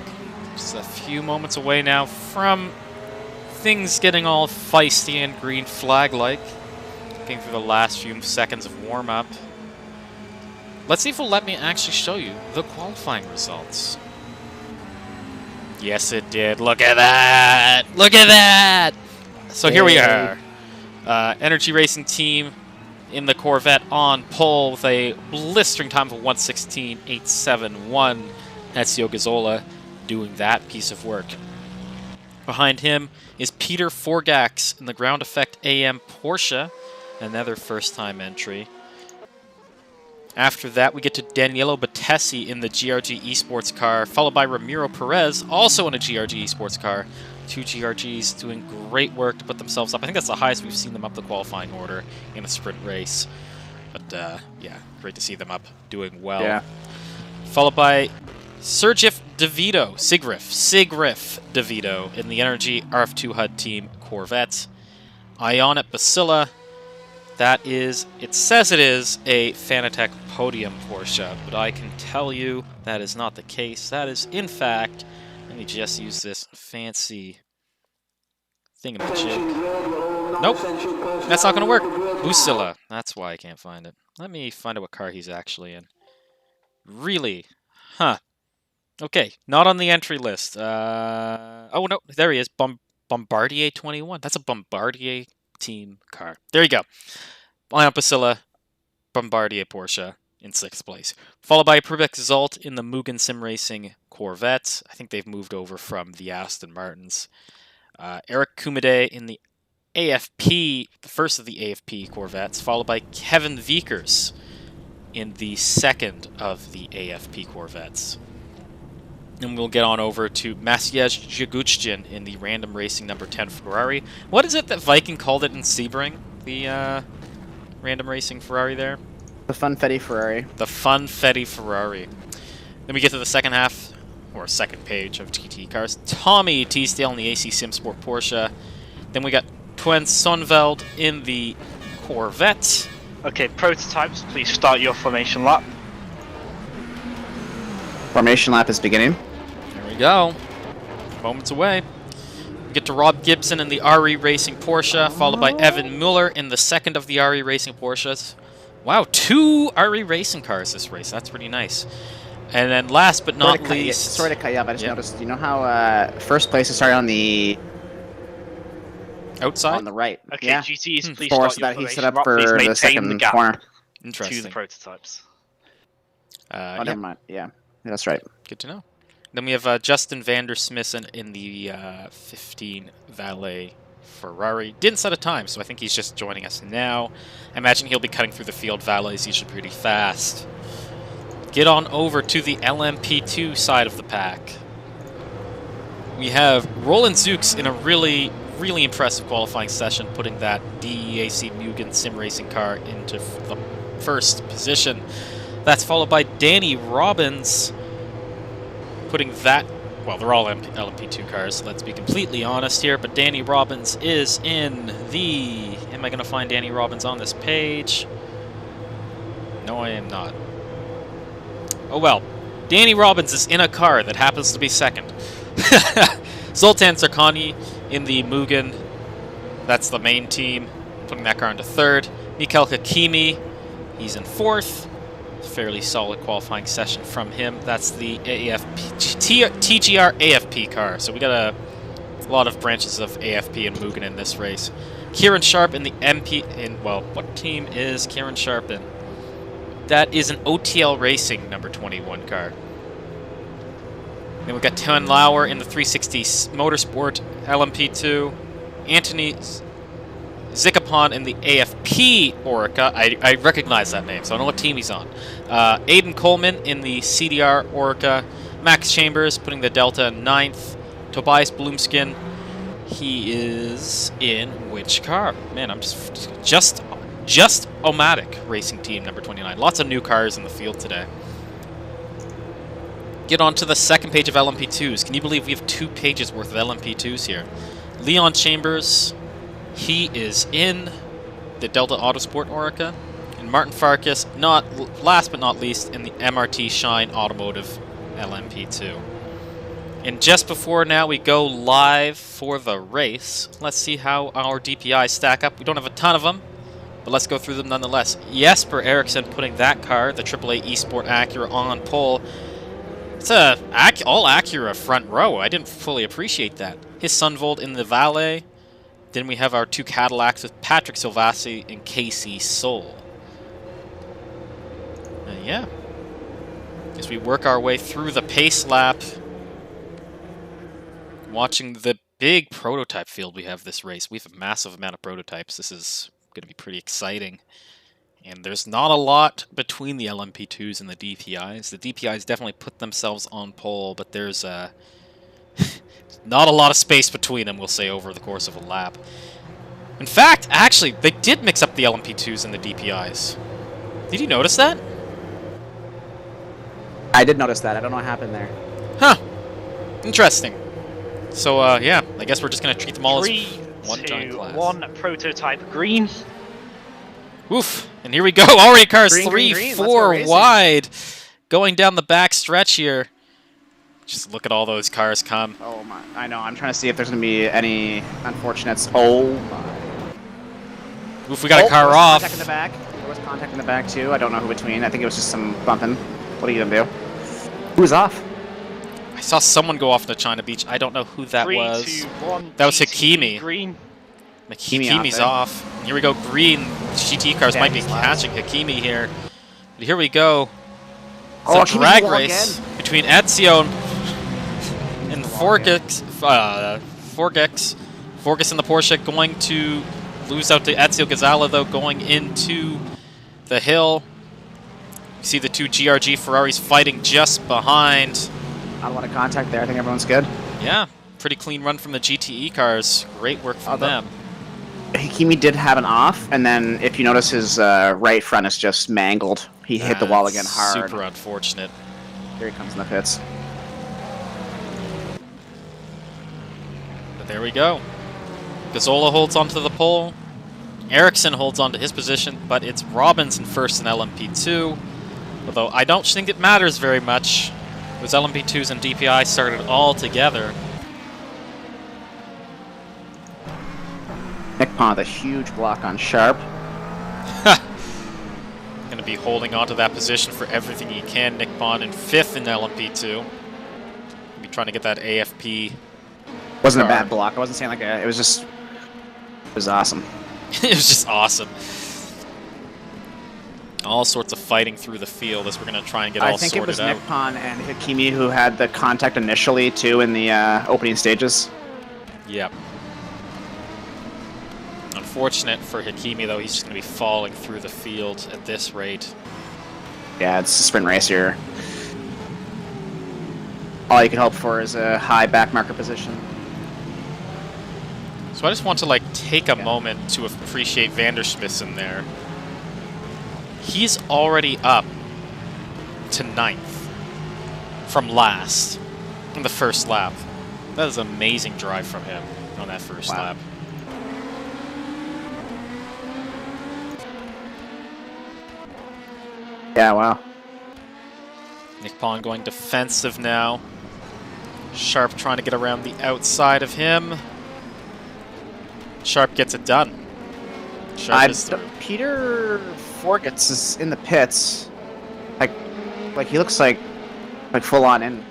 [SPEAKER 1] Just a few moments away now from things getting all feisty and green flag-like. Getting through the last few seconds of warm-up. Let's see if it'll let me actually show you the qualifying results. Yes, it did. Look at that! Look at that! So here we are. Energy Racing Team in the Corvette on pole with a blistering time of 1:16.871. Ezio Gazzola doing that piece of work. Behind him is Peter Forgax in the Ground Effect AM Porsche, another first-time entry. After that, we get to Danielo Battesi in the GRG Esports car, followed by Ramiro Perez, also in a GRG Esports car. Two GRGs doing great work to put themselves up. I think that's the highest we've seen them up the qualifying order in a sprint race. But, yeah, great to see them up doing well.
[SPEAKER 2] Yeah.
[SPEAKER 1] Followed by Sigrif DeVito in the Energy RF2 HUD Team Corvette. Ionet Basila, that is, it says it is a Fanatec Podium Porsche, but I can tell you that is not the case. That is, in fact, let me just use this fancy thingamajig. Nope, that's not going to work. Busila, that's why I can't find it. Let me find out what car he's actually in. Really? Huh. Okay, not on the entry list. Oh, no, there he is. Bombardier 21. That's a Bombardier team car. There you go. Ion Basila, Bombardier Porsche in 6th place. Followed by Prubek Zalt in the Mugen Sim Racing Corvette. I think they've moved over from the Aston Martins. Eric Kumide in the AFP, the first of the AFP Corvettes. Followed by Kevin Viekers in the second of the AFP Corvettes. And we'll get on over to Maciej Jaguchjin in the Random Racing number 10 Ferrari. What is it that Viking called it in Sebring? The Random Racing Ferrari there?
[SPEAKER 2] The Funfetti Ferrari.
[SPEAKER 1] The Funfetti Ferrari. Then we get to the second half, or second page of GT cars. Tommy Teasdale in the AC Sim Sport Porsche. Then we got Twen Sonveld in the Corvette.
[SPEAKER 3] Okay, prototypes, please start your formation lap.
[SPEAKER 2] Formation lap is beginning.
[SPEAKER 1] There we go. Moments away. We get to Rob Gibson in the RE Racing Porsche, followed by Evan Mueller in the second of the RE Racing Porsches. Wow, 2 RE Racing cars this race. That's pretty nice. And then last but not least...
[SPEAKER 2] Sorry to cut you up, I just noticed, you know how first place is started on the...
[SPEAKER 1] outside?
[SPEAKER 2] On the right.
[SPEAKER 3] Okay,
[SPEAKER 2] yeah.
[SPEAKER 3] GTs, please
[SPEAKER 2] Force
[SPEAKER 3] start
[SPEAKER 2] that
[SPEAKER 3] your
[SPEAKER 2] he
[SPEAKER 3] formation
[SPEAKER 2] set up
[SPEAKER 3] lap.
[SPEAKER 2] for
[SPEAKER 3] Please
[SPEAKER 2] the
[SPEAKER 3] maintain
[SPEAKER 2] second
[SPEAKER 3] the gap
[SPEAKER 2] corner.
[SPEAKER 1] Interesting.
[SPEAKER 3] to the prototypes.
[SPEAKER 2] Oh, never mind. Yeah, that's right.
[SPEAKER 1] Good to know. Then we have Justin Vandersmissen in the 15 Valet Ferrari. Didn't set a time, so I think he's just joining us now. I imagine he'll be cutting through the field. Valets usually pretty fast. Get on over to the LMP2 side of the pack. We have Roland Zooks in a really impressive qualifying session, putting that DEAC Mugen Sim Racing car into the first position. That's followed by Danny Robbins, putting that... Well, they're all LMP2 cars, let's be completely honest here, but Danny Robbins is in the... Am I going to find Danny Robbins on this page? No, I am not. Oh well. Danny Robbins is in a car that happens to be second. Zoltan Zarkani in the Mugen. That's the main team, putting that car into third. Mikhail Hakimi, he's in fourth. Fairly solid qualifying session from him. That's the TGR AFP car. So we got a lot of branches of AFP and Mugen in this race. Kieran Sharp in the MP... Well, what team is Kieran Sharp in? That is an OTL Racing number 21 car. Then we got Ten Lauer in the 360 Motorsport LMP2. Anthony Zikapon in the AFP Orica. I recognize that name, so I know what team he's on. Aiden Coleman in the CDR Orica. Max Chambers putting the Delta in 9th. Tobias Bloomskin, he is in which car? Man, I'm just Omatic Racing Team number 29. Lots of new cars in the field today. Get on to the second page of LMP2s. Can you believe we have 2 pages worth of LMP2s here? Leon Chambers, he is in the Delta Autosport Orica. And Martin Farkas, last but not least, in the MRT Shine Automotive LMP2. And just before now we go live for the race, let's see how our DPIs stack up. We don't have a ton of them, but let's go through them nonetheless. Jesper Eriksson putting that car, the AAA Esport Acura, on pole. It's a all Acura front row. I didn't fully appreciate that. His Sunvolt in the valet. Then we have our two Cadillacs with Patrick Silvassi and Casey Soul. And yeah, as we work our way through the pace lap, watching the big prototype field we have this race. We have a massive amount of prototypes. This is going to be pretty exciting. And there's not a lot between the LMP2s and the DPIs. The DPIs definitely put themselves on pole, but there's not a lot of space between them, we'll say, over the course of a lap. In fact, actually, they did mix up the LMP2s and the DPIs. Did you notice that?
[SPEAKER 2] I did notice that. I don't know what happened there.
[SPEAKER 1] Huh. Interesting. So, yeah, I guess we're just going to treat them all as one
[SPEAKER 3] 3,
[SPEAKER 1] giant
[SPEAKER 3] 2,
[SPEAKER 1] class.
[SPEAKER 3] 1, prototype green.
[SPEAKER 1] Oof. And here we go. Already cars
[SPEAKER 2] Green,
[SPEAKER 1] 3,
[SPEAKER 2] green, green.
[SPEAKER 1] 4 wide. Going down the back stretch here. Just look at all those cars come.
[SPEAKER 2] Oh my! I know. I'm trying to see if there's gonna be any unfortunates. Oh my!
[SPEAKER 1] Oof, we got a car
[SPEAKER 2] there was
[SPEAKER 1] off.
[SPEAKER 2] Contact in the back. There was contact in the back too. I don't know who between. I think it was just some bumping. What are you gonna do? Who's off?
[SPEAKER 1] I saw someone go off to China Beach. I don't know who that
[SPEAKER 3] 3,
[SPEAKER 1] was.
[SPEAKER 3] 2, 1,
[SPEAKER 1] That was
[SPEAKER 3] GT
[SPEAKER 1] Hakimi.
[SPEAKER 3] Green.
[SPEAKER 1] Hakimi's off. Here we go. Green GT cars might be
[SPEAKER 2] Danny's last.
[SPEAKER 1] catching Hakimi here. But here we go. It's
[SPEAKER 2] Oh,
[SPEAKER 1] a
[SPEAKER 2] Hakimi's
[SPEAKER 1] drag
[SPEAKER 2] wall
[SPEAKER 1] race
[SPEAKER 2] again.
[SPEAKER 1] between Ezio and Forgex. Forgex in the Porsche going to lose out to Ezio Gazzala, though, going into the hill. You see the two GRG Ferraris fighting just behind.
[SPEAKER 2] Not a lot of contact there. I think everyone's good.
[SPEAKER 1] Yeah, pretty clean run from the GTE cars. Great work from them.
[SPEAKER 2] Hakimi did have an off, and then if you notice, his right front is just mangled. He hit the wall again hard.
[SPEAKER 1] Super unfortunate.
[SPEAKER 2] Here he comes in the pits.
[SPEAKER 1] But there we go. Gazzola holds onto the pole. Ericsson holds onto his position, but it's Robinson first in LMP2. Although I don't think it matters very much. Those LMP2s and DPI started all together.
[SPEAKER 2] Nick Pond, a huge block on Sharp.
[SPEAKER 1] Going to be holding onto that position for everything he can. Nick Bond in 5th in LMP2. Be trying to get that AFP.
[SPEAKER 2] Wasn't a
[SPEAKER 1] car.
[SPEAKER 2] bad block. I wasn't saying like it was just. It was awesome.
[SPEAKER 1] It was just awesome. All sorts of fighting through the field as we're going to try and get all
[SPEAKER 2] I think it was
[SPEAKER 1] sorted out.
[SPEAKER 2] Nick Pond and Hakimi who had the contact initially too in the opening stages.
[SPEAKER 1] Yep. Unfortunate for Hakimi, though, he's just going to be falling through the field at this rate.
[SPEAKER 2] Yeah, it's a sprint race here. All you can hope for is a high back marker position.
[SPEAKER 1] So I just want to like take a moment to appreciate Vandersmith's in there. He's already up to 9th from last in the first lap. That is an amazing drive from him on that first lap.
[SPEAKER 2] Yeah, wow.
[SPEAKER 1] Nick Pond going defensive now. Sharp trying to get around the outside of him. Sharp gets it done. Sharp is through.
[SPEAKER 2] Peter Forgets is in the pits. Like he looks like full on in.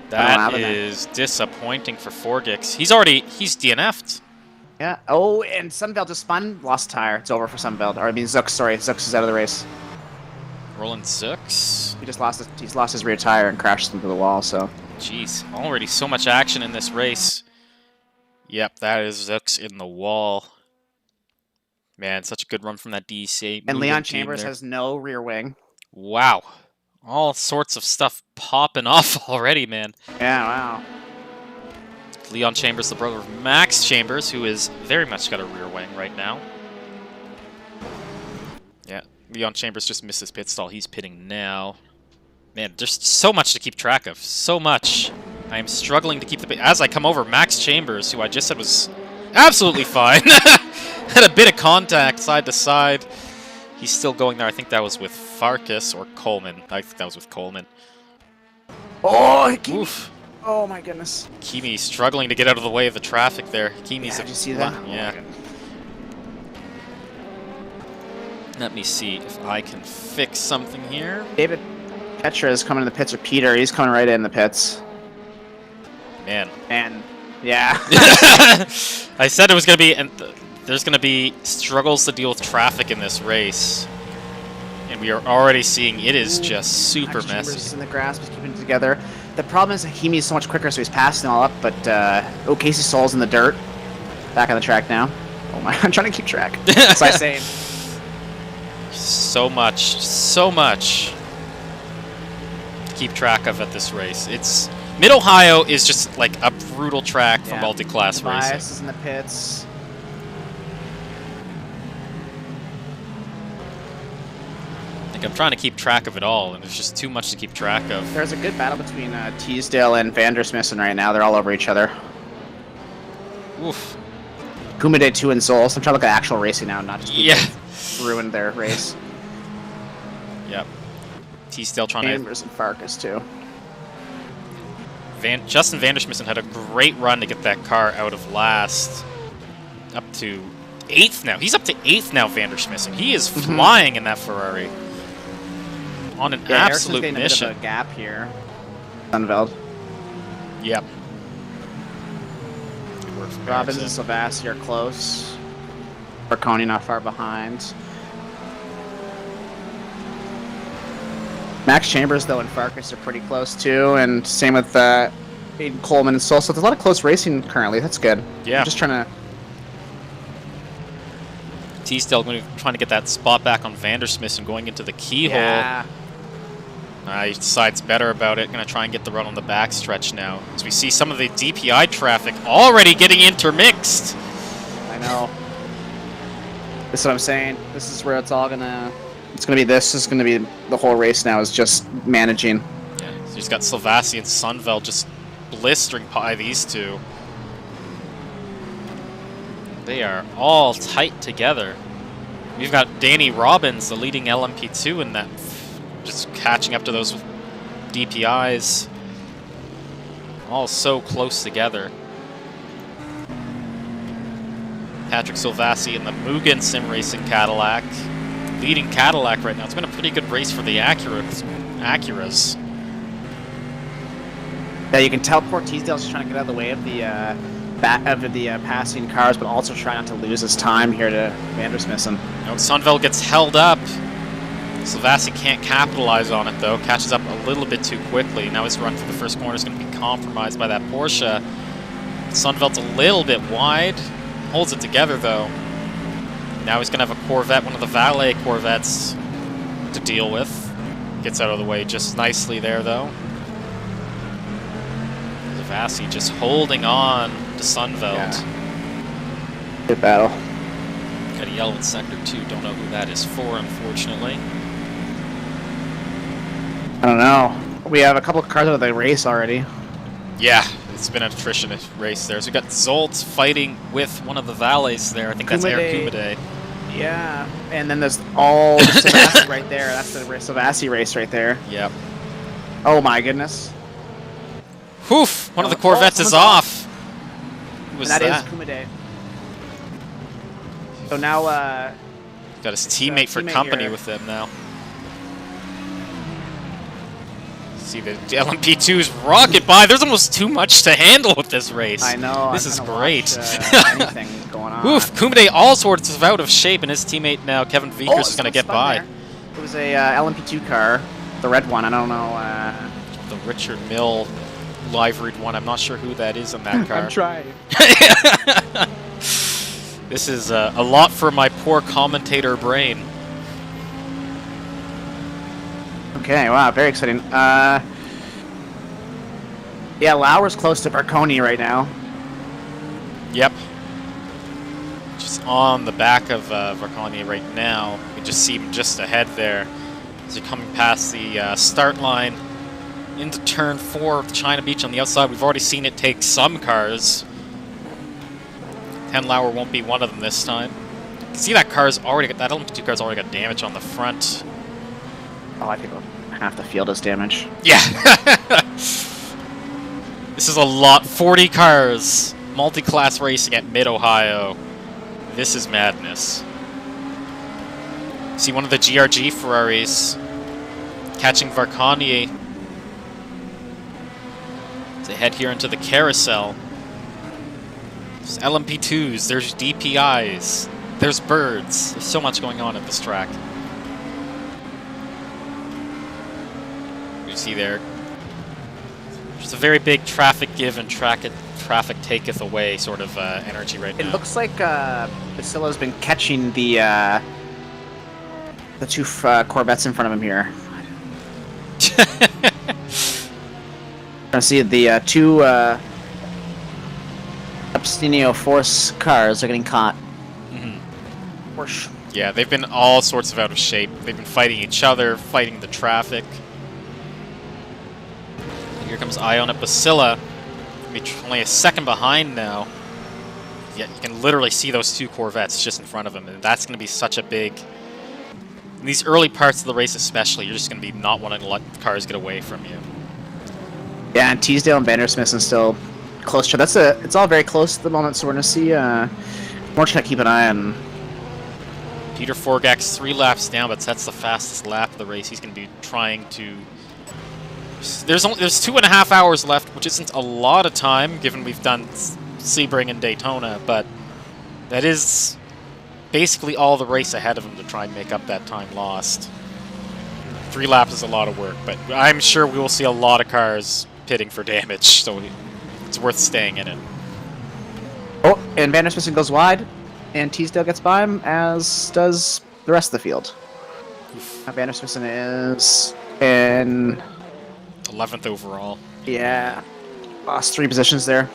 [SPEAKER 1] That is disappointing for Forgex. He's DNF'd.
[SPEAKER 2] Yeah. Oh, and Sunbelt just spun, lost a tire. It's over for Sunbelt. Or I mean Zux. Sorry, Zux is out of the race.
[SPEAKER 1] Roland Zux.
[SPEAKER 2] He's lost his rear tire and crashed into the wall. So.
[SPEAKER 1] Jeez, already so much action in this race. Yep, that is Zux in the wall. Man, such a good run from that DC.
[SPEAKER 2] And Leon Chambers has no rear wing.
[SPEAKER 1] Wow. All sorts of stuff popping off already, man.
[SPEAKER 2] Yeah, wow.
[SPEAKER 1] Leon Chambers, the brother of Max Chambers, who is very much got a rear wing right now. Yeah, Leon Chambers just missed his pit stall. He's pitting now. Man, there's so much to keep track of. So much. I am struggling to keep the... As I come over, Max Chambers, who I just said was absolutely fine. Had a bit of contact side to side. He's still going there. I think that was with Farkas or Coleman. I think that was with Coleman.
[SPEAKER 2] Oh, Kimi.
[SPEAKER 1] Oof.
[SPEAKER 2] Oh my goodness.
[SPEAKER 1] Kimi struggling to get out of the way of the traffic there. Kimi's
[SPEAKER 2] Did you see that?
[SPEAKER 1] Yeah. Let me see if I can fix something here.
[SPEAKER 2] David Petra is coming in the pits, or Peter. He's coming right in the pits.
[SPEAKER 1] Man.
[SPEAKER 2] And yeah.
[SPEAKER 1] I said it was going to be, and there's going to be struggles to deal with traffic in this race. And we are already seeing it is just super messy.
[SPEAKER 2] In the grass, but keeping it together. The problem is Hakimi is so much quicker, so he's passing all up. But Casey Soul's in the dirt, back on the track now. Oh my! I'm trying to keep track. That's what I say.
[SPEAKER 1] So much to keep track of at this race. Mid-Ohio is just like a brutal track for multi-class racing.
[SPEAKER 2] Bias is in the pits.
[SPEAKER 1] I'm trying to keep track of it all, and there's just too much to keep track of.
[SPEAKER 2] There's a good battle between Teasdale and Vandersmissen right now. They're all over each other.
[SPEAKER 1] Oof.
[SPEAKER 2] Kumide 2 and Souls. I'm trying to look at actual racing now, not just ruined their race.
[SPEAKER 1] Yep. Teasdale trying
[SPEAKER 2] Chambers and Farkas too.
[SPEAKER 1] Justin Vandersmissen had a great run to get that car out of last. Up to 8th now. He's up to 8th now, Vandersmissen. He is flying in that Ferrari. On an absolute mission.
[SPEAKER 2] A bit of a gap here. Sunveld.
[SPEAKER 1] Yep.
[SPEAKER 2] Robbins and Savassi are close. Marconi not far behind. Max Chambers, though, and Farkas are pretty close, too. And same with Aiden Coleman and Soul. So there's a lot of close racing currently. That's good.
[SPEAKER 1] Yeah.
[SPEAKER 2] I'm just trying to...
[SPEAKER 1] Teasdale trying to get that spot back on Vandersmissen going into the keyhole.
[SPEAKER 2] Yeah.
[SPEAKER 1] He decides better about it. Going to try and get the run on the backstretch now. As we see some of the DPI traffic already getting intermixed.
[SPEAKER 2] I know. That's what I'm saying. This is where it's all gonna... It's gonna be this. This is gonna be the whole race now. Is just managing.
[SPEAKER 1] Yeah. So he's got Silvassi and Sunveld just blistering by these two. They are all tight together. We've got Danny Robbins, the leading LMP2 in that, just catching up to those DPIs. All so close together. Patrick Silvassi in the Mugen Sim Racing Cadillac. Leading Cadillac right now. It's been a pretty good race for the Acuras.
[SPEAKER 2] Yeah, you can tell poor Teasdale's just trying to get out of the way of the passing cars, but also try not to lose his time here to Vandersmissen.
[SPEAKER 1] Sunveld gets held up. Silvassi can't capitalize on it, though. Catches up a little bit too quickly. Now his run for the first corner is going to be compromised by that Porsche. Sunveld's a little bit wide. Holds it together, though. Now he's going to have a Corvette, one of the Valet Corvettes, to deal with. Gets out of the way just nicely there, though. Silvassi just holding on to Sunveld.
[SPEAKER 2] Yeah. Good battle.
[SPEAKER 1] Got a yellow in Sector 2. Don't know who that is for, unfortunately.
[SPEAKER 2] I don't know. We have a couple of cars out of the race already.
[SPEAKER 1] Yeah, it's been an attrition race there. So we got Zolt fighting with one of the valets there. I think that's Eric Kumide.
[SPEAKER 2] Yeah, and then there's all the Silvassi right there. That's the Silvassi race right there.
[SPEAKER 1] Yep.
[SPEAKER 2] Oh my goodness.
[SPEAKER 1] Woof! One of the Corvettes is off. Who was
[SPEAKER 2] that? Is Kumide. So now,
[SPEAKER 1] got his teammate for company
[SPEAKER 2] here
[SPEAKER 1] with them now. See the LMP2s rocket by. There's almost too much to handle with this race.
[SPEAKER 2] I know.
[SPEAKER 1] This is great.
[SPEAKER 2] Anything going on.
[SPEAKER 1] Oof! Kumide all sorts of out of shape, and his teammate now, Kevin Vickers, is going to get by.
[SPEAKER 2] There. It was a LMP2 car, the red one. I don't know.
[SPEAKER 1] The Richard Mill liveried one. I'm not sure who that is in that car.
[SPEAKER 2] I'm trying.
[SPEAKER 1] This is a lot for my poor commentator brain.
[SPEAKER 2] Okay, wow, very exciting. Yeah, Lauer's close to Marconi right now.
[SPEAKER 1] Yep. Just on the back of Marconi right now. You can just see him just ahead there. As you're coming past the start line into turn 4 of China Beach on the outside. We've already seen it take some cars. Ken Lauer won't be one of them this time. You can see that LMP2 car's already got damage on the front.
[SPEAKER 2] Oh, I think Half the field is damaged.
[SPEAKER 1] Yeah. This is a lot. 40 cars. Multi-class racing at Mid-Ohio. This is madness. See one of the GRG Ferraris catching Varconier. They head here into the carousel. There's LMP2s, there's DPIs, there's birds. There's so much going on at this track. You see there, there's a very big traffic give and traffic taketh away sort of energy right now.
[SPEAKER 2] It looks like Basilla's been catching the two Corvettes in front of him here. Trying to see the two Abstinio Force cars are getting caught. Porsche.
[SPEAKER 1] Yeah, they've been all sorts of out of shape. They've been fighting each other, fighting the traffic. Here comes Iona Basilla. Only a second behind now. Yet you can literally see those two Corvettes just in front of him, and that's going to be such a big... In these early parts of the race especially, you're just going to be not wanting to let cars get away from you.
[SPEAKER 2] Yeah, and Teasdale and Vandersmith is still close to... It's all very close at the moment, so we're going to see... more to keep an eye on.
[SPEAKER 1] Peter Forgak's 3 laps down, but that's the fastest lap of the race. He's going to be trying to... There's 2.5 hours left, which isn't a lot of time, given we've done Sebring and Daytona, but that is basically all the race ahead of him to try and make up that time lost. 3 laps is a lot of work, but I'm sure we will see a lot of cars pitting for damage, so it's worth staying in it.
[SPEAKER 2] Oh, and Vandersmith goes wide, and Teasdale gets by him, as does the rest of the field. Vandersmith is in...
[SPEAKER 1] 11th overall.
[SPEAKER 2] Yeah. Lost 3 positions there.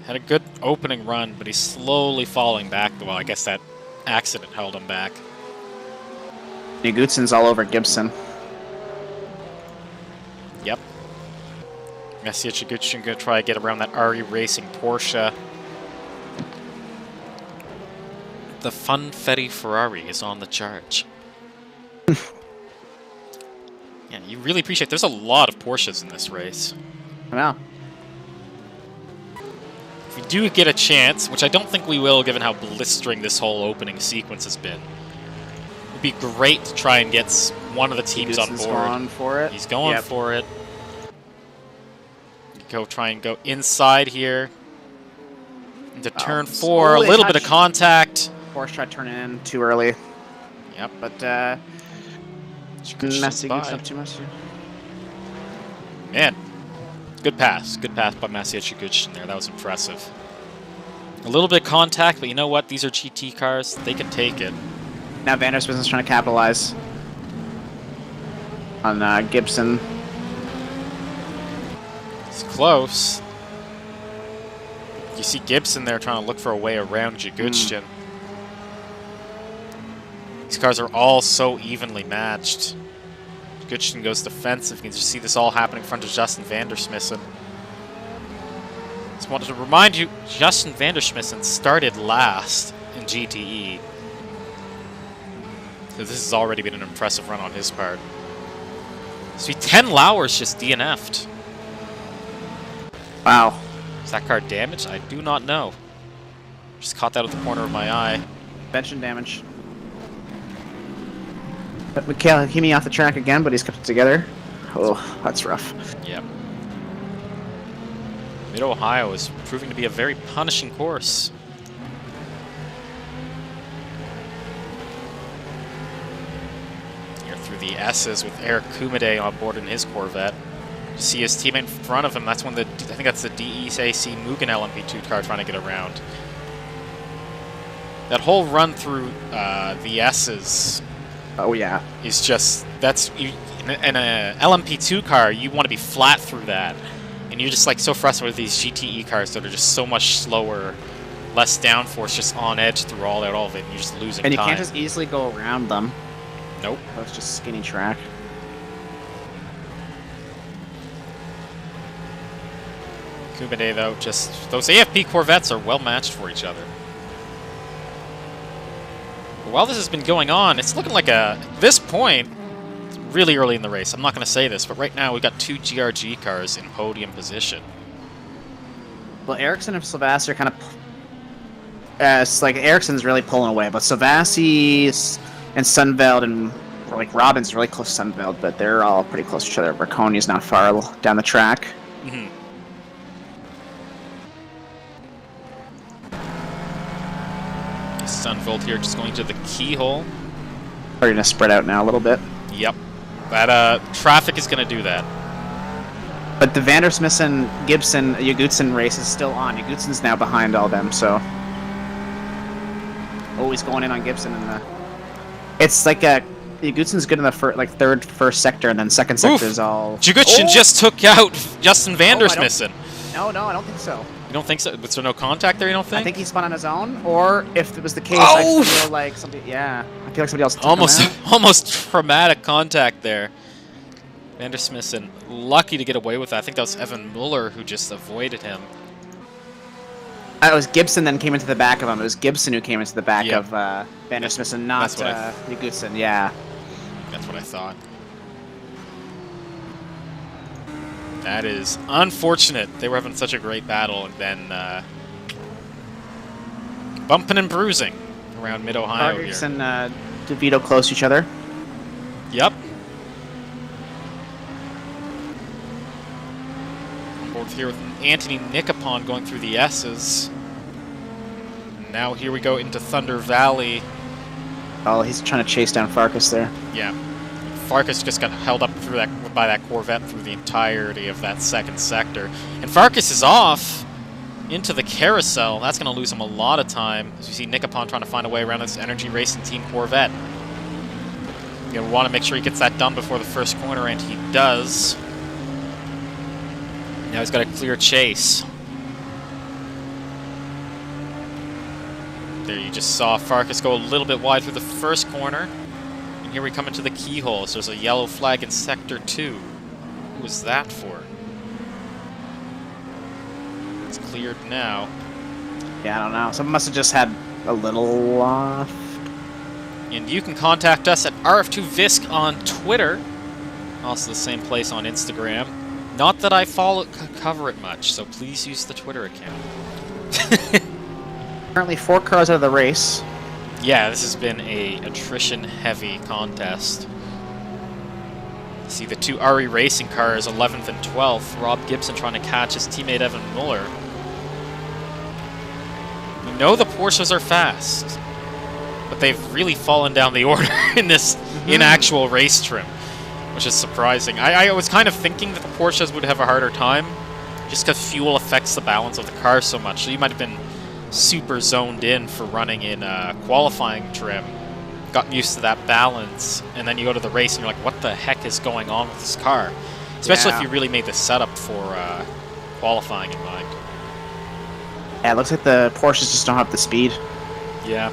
[SPEAKER 1] Had a good opening run, but he's slowly falling back. Well, I guess that accident held him back.
[SPEAKER 2] Gutsen's all over Gibson.
[SPEAKER 1] Yep. Messi Chiguchin going to try to get around that RE Racing Porsche. The Funfetti Ferrari is on the charge. Yeah, you really appreciate... There's a lot of Porsches in this race.
[SPEAKER 2] I know.
[SPEAKER 1] If we do get a chance, which I don't think we will given how blistering this whole opening sequence has been, it would be great to try and get one of the teams on board.
[SPEAKER 2] Going for it.
[SPEAKER 1] He's going for it. Try and go inside here. Into turn 4, a little bit of contact.
[SPEAKER 2] Porsche tried turning in too early.
[SPEAKER 1] Yep.
[SPEAKER 2] But, Messi gets up too much.
[SPEAKER 1] Man, good pass. Good pass by Messi Chiguchin there. That was impressive. A little bit of contact, but you know what? These are GT cars. They can take it.
[SPEAKER 2] Now Vandersmith is trying to capitalize on Gibson.
[SPEAKER 1] It's close. You see Gibson there trying to look for a way around Chiguchin. These cars are all so evenly matched. Chiguchin goes defensive. You can just see this all happening in front of Justin Vandersmissen. Just wanted to remind you, Justin Vandersmissen started last in GTE. So this has already been an impressive run on his part. So 10 Lauers just DNF'd.
[SPEAKER 2] Wow.
[SPEAKER 1] Is that car damaged? I do not know. Just caught that at the corner of my eye.
[SPEAKER 2] Suspension damage. But Mikhail Hakimi off the track again, but he's kept it together. Oh, that's rough.
[SPEAKER 1] Yep. Mid-Ohio is proving to be a very punishing course. Here through the S's with Eric Kumide on board in his Corvette. You see his teammate in front of him. That's one of the, I think that's the DEAC Mugen LMP2 car trying to get around. That whole run through the S's.
[SPEAKER 2] Oh yeah.
[SPEAKER 1] Is just, that's, in a LMP2 car, you want to be flat through that. And you're just like so frustrated with these GTE cars that are just so much slower, less downforce, just on edge through all of it, and you're just losing time.
[SPEAKER 2] And you can't just easily go around them.
[SPEAKER 1] Nope.
[SPEAKER 2] That's just skinny track.
[SPEAKER 1] Kumide, though, just, those AFP Corvettes are well matched for each other. But while this has been going on, it's looking like at this point, really early in the race. I'm not going to say this, but right now we've got 2 GRG cars in podium position.
[SPEAKER 2] Well, Ericsson and Savassi are kind of... it's like Ericsson's really pulling away, but Savassi and Sunveld and like Robin's really close to Sunveld, but they're all pretty close to each other. Marconi's not far down the track.
[SPEAKER 1] Mm-hmm. Sunveld here just going to the keyhole.
[SPEAKER 2] Starting to spread out now a little bit.
[SPEAKER 1] Yep. That traffic is going to do that.
[SPEAKER 2] But the Vandersmissen, Gibson, Yagutsen race is still on. Yagutsen's now behind all them, so always going in on Gibson in the. It's like Yagutsen's good in the first sector, and then second sector is all.
[SPEAKER 1] Yagutsen just took out Justin Vandersmissen.
[SPEAKER 2] No, I don't think so.
[SPEAKER 1] You don't think so? Was there no contact there? You don't think?
[SPEAKER 2] I think he spun on his own, or if it was the case,
[SPEAKER 1] Oh!
[SPEAKER 2] I feel like somebody. Yeah, I feel like somebody else. Took him out.
[SPEAKER 1] Almost traumatic contact there. Vandersmissen lucky to get away with that. I think that was Evan Muller who just avoided him.
[SPEAKER 2] It was Gibson then came into the back of him. It was Gibson who came into the back of Vandersmissen, not Yagutsen. Yeah.
[SPEAKER 1] That's what I thought. That is unfortunate. They were having such a great battle, and then bumping and bruising around Mid-Ohio here.
[SPEAKER 2] Rodriguez and DeVito close to each other.
[SPEAKER 1] Yep. Both here with Anthony Nikopon going through the S's. And now here we go into Thunder Valley.
[SPEAKER 2] Oh, he's trying to chase down Farkas there.
[SPEAKER 1] Yeah. Farkas just got held up through by that Corvette through the entirety of that second sector. And Farkas is off into the carousel. That's going to lose him a lot of time. As you see Nikopon trying to find a way around this Energy Racing Team Corvette. You want to make sure he gets that done before the first corner, and he does. Now he's got a clear chase. There you just saw Farkas go a little bit wide through the first corner. And here we come into the keyhole. So there's a yellow flag in Sector 2. Who was that for? It's cleared now.
[SPEAKER 2] Yeah, I don't know. Someone must have just had a little off.
[SPEAKER 1] And you can contact us at RF2VISC on Twitter. Also the same place on Instagram. Not that I cover it much, so please use the Twitter account.
[SPEAKER 2] Currently 4 cars out of the race.
[SPEAKER 1] Yeah, this has been a attrition-heavy contest. See the 2 RE Racing cars, 11th and 12th. Rob Gibson trying to catch his teammate Evan Muller. We know the Porsches are fast, but they've really fallen down the order in this in-actual race trim, which is surprising. I was kind of thinking that the Porsches would have a harder time, just because fuel affects the balance of the car so much. So you might have been super zoned in for running in qualifying trim, gotten used to that balance, and then you go to the race and you're like, what the heck is going on with this car? Especially if you really made the setup for qualifying in mind.
[SPEAKER 2] Yeah, it looks like the Porsches just don't have the speed.
[SPEAKER 1] Yeah.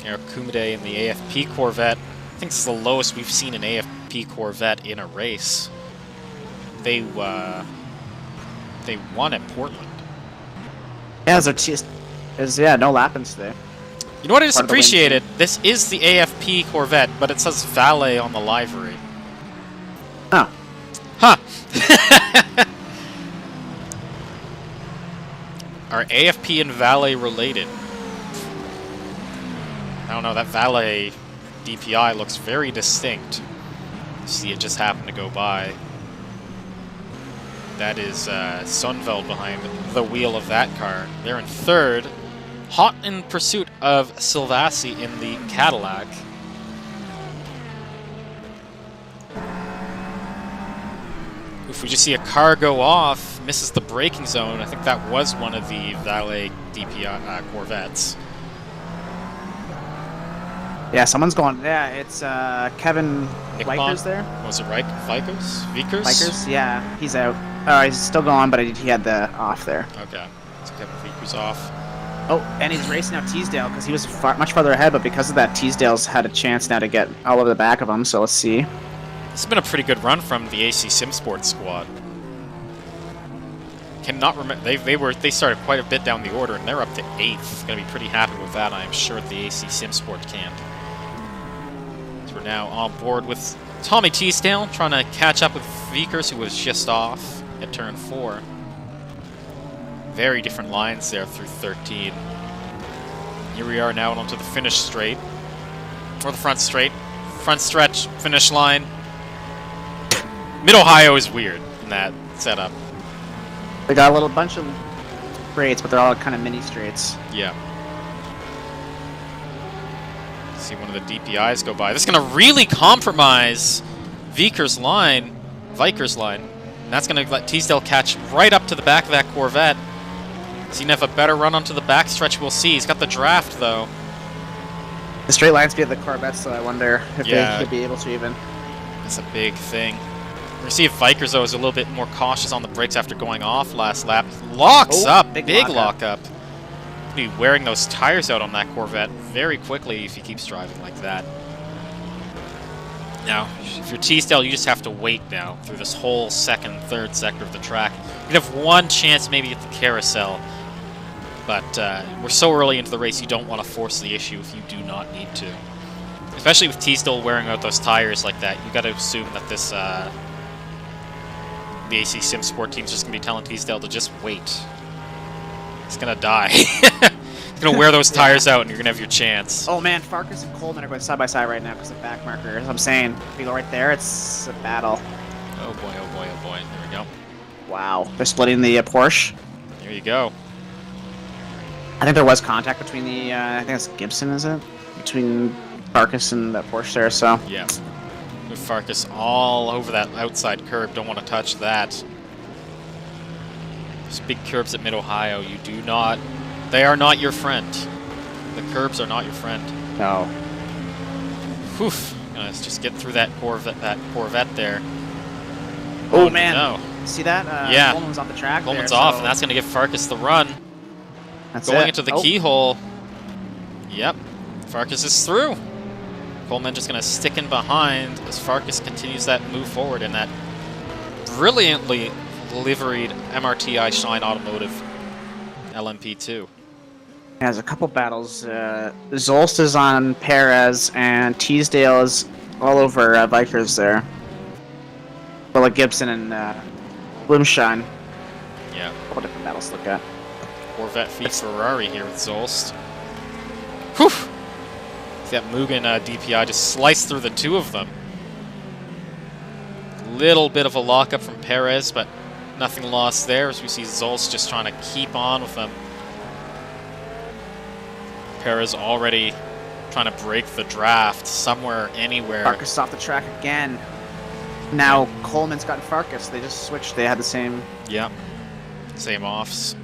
[SPEAKER 1] Eric Kumade in the AFP Corvette. I think this is the lowest we've seen an AFP Corvette in a race. They won at Portland.
[SPEAKER 2] Yeah, there's no lap-ins today.
[SPEAKER 1] You know what I just appreciated? This is the AFP Corvette, but it says Valet on the livery.
[SPEAKER 2] Oh.
[SPEAKER 1] Huh. Are AFP and Valet related? I don't know, that Valet DPI looks very distinct. See, it just happened to go by. That is Sunveld behind the wheel of that car. They're in third. Hot in pursuit of Silvassi in the Cadillac. If we just see a car go off, misses the braking zone, I think that was one of the Valet DPI Corvettes.
[SPEAKER 2] Yeah, someone's going. Yeah, it's Kevin Vikers there.
[SPEAKER 1] Was it right? Vikers?
[SPEAKER 2] Vikers? Yeah, he's out. He's still going, but he had the off there.
[SPEAKER 1] Okay, so Kevin Vikers off.
[SPEAKER 2] Oh, and he's racing out Teasdale because he was much farther ahead, but because of that, Teasdale's had a chance now to get all over the back of him. So let's see.
[SPEAKER 1] This has been a pretty good run from the AC Sim Sports squad. Cannot remember. They started quite a bit down the order, and they're up to 8th. Going to be pretty happy with Corvette, I am sure, at the AC Simsport camp. So we're now on board with Tommy Teasdale, trying to catch up with Vickers, who was just off at turn 4. Very different lines there through 13. Here we are now onto the finish straight. Or the front straight. Front stretch, finish line. Mid-Ohio is weird in that setup.
[SPEAKER 2] They got a little bunch of straights, but they're all kind of mini straights.
[SPEAKER 1] Yeah. See one of the DPIs go by. This is going to really compromise Vickers' line. And that's going to let Teasdale catch right up to the back of that Corvette. Is he going to have a better run onto the backstretch? We'll see. He's got the draft, though.
[SPEAKER 2] The straight lines beat the Corvettes, so I wonder if they could be able to even.
[SPEAKER 1] That's a big thing. We're going to see if Vickers, though, is a little bit more cautious on the brakes after going off last lap. Locks up. Big lockup. Be wearing those tires out on that Corvette very quickly if he keeps driving like that. Now, if you're Teasdale, you just have to wait now through this whole second, third sector of the track. You'd have one chance maybe at the carousel, but we're so early into the race, you don't want to force the issue if you do not need to. Especially with Teasdale wearing out those tires like that, you got to assume that this the AC Simsport team's just going to be telling Teasdale to just wait. He's going to die. He's going to wear those tires out and you're going to have your chance.
[SPEAKER 2] Oh man, Farkas and Coleman are going side by side right now because of back markers. I'm saying, if you go right there, it's a battle.
[SPEAKER 1] Oh boy, oh boy, oh boy. There we go.
[SPEAKER 2] Wow. They're splitting the Porsche.
[SPEAKER 1] There you go.
[SPEAKER 2] I think there was contact between the, I think it's Gibson, is it? Between Farkas and the Porsche there, so.
[SPEAKER 1] Yeah. With Farkas all over that outside curb, don't want to touch that. Those big curbs at Mid-Ohio, you do not... They are not your friend. The curbs are not your friend.
[SPEAKER 2] No.
[SPEAKER 1] Whew. Let's just get through that Corvette there.
[SPEAKER 2] Oh man.
[SPEAKER 1] No.
[SPEAKER 2] See that?
[SPEAKER 1] Yeah.
[SPEAKER 2] Coleman's off the track
[SPEAKER 1] Coleman's
[SPEAKER 2] there,
[SPEAKER 1] off,
[SPEAKER 2] so
[SPEAKER 1] and that's going to give Farkas the run.
[SPEAKER 2] that's
[SPEAKER 1] Going
[SPEAKER 2] it.
[SPEAKER 1] into the keyhole. Yep. Farkas is through. Coleman just going to stick in behind as Farkas continues that move forward in that brilliantly liveried MRTI Shine Automotive LMP2.
[SPEAKER 2] Has a couple battles. Zolst is on Perez, and Teasdale is all over Vickers there. Well, like Gibson and Bloomshine.
[SPEAKER 1] Yeah.
[SPEAKER 2] A couple different battles to look at.
[SPEAKER 1] Corvette v Ferrari here with Zolst. Whew! That Mugen DPI just sliced through the two of them. Little bit of a lockup from Perez, but nothing lost there as we see Zolst just trying to keep on with them. Perez already trying to break the draft somewhere, anywhere.
[SPEAKER 2] Farkas off the track again. Now Coleman's gotten Farkas. They just switched. They had the same.
[SPEAKER 1] Yep. Same offs.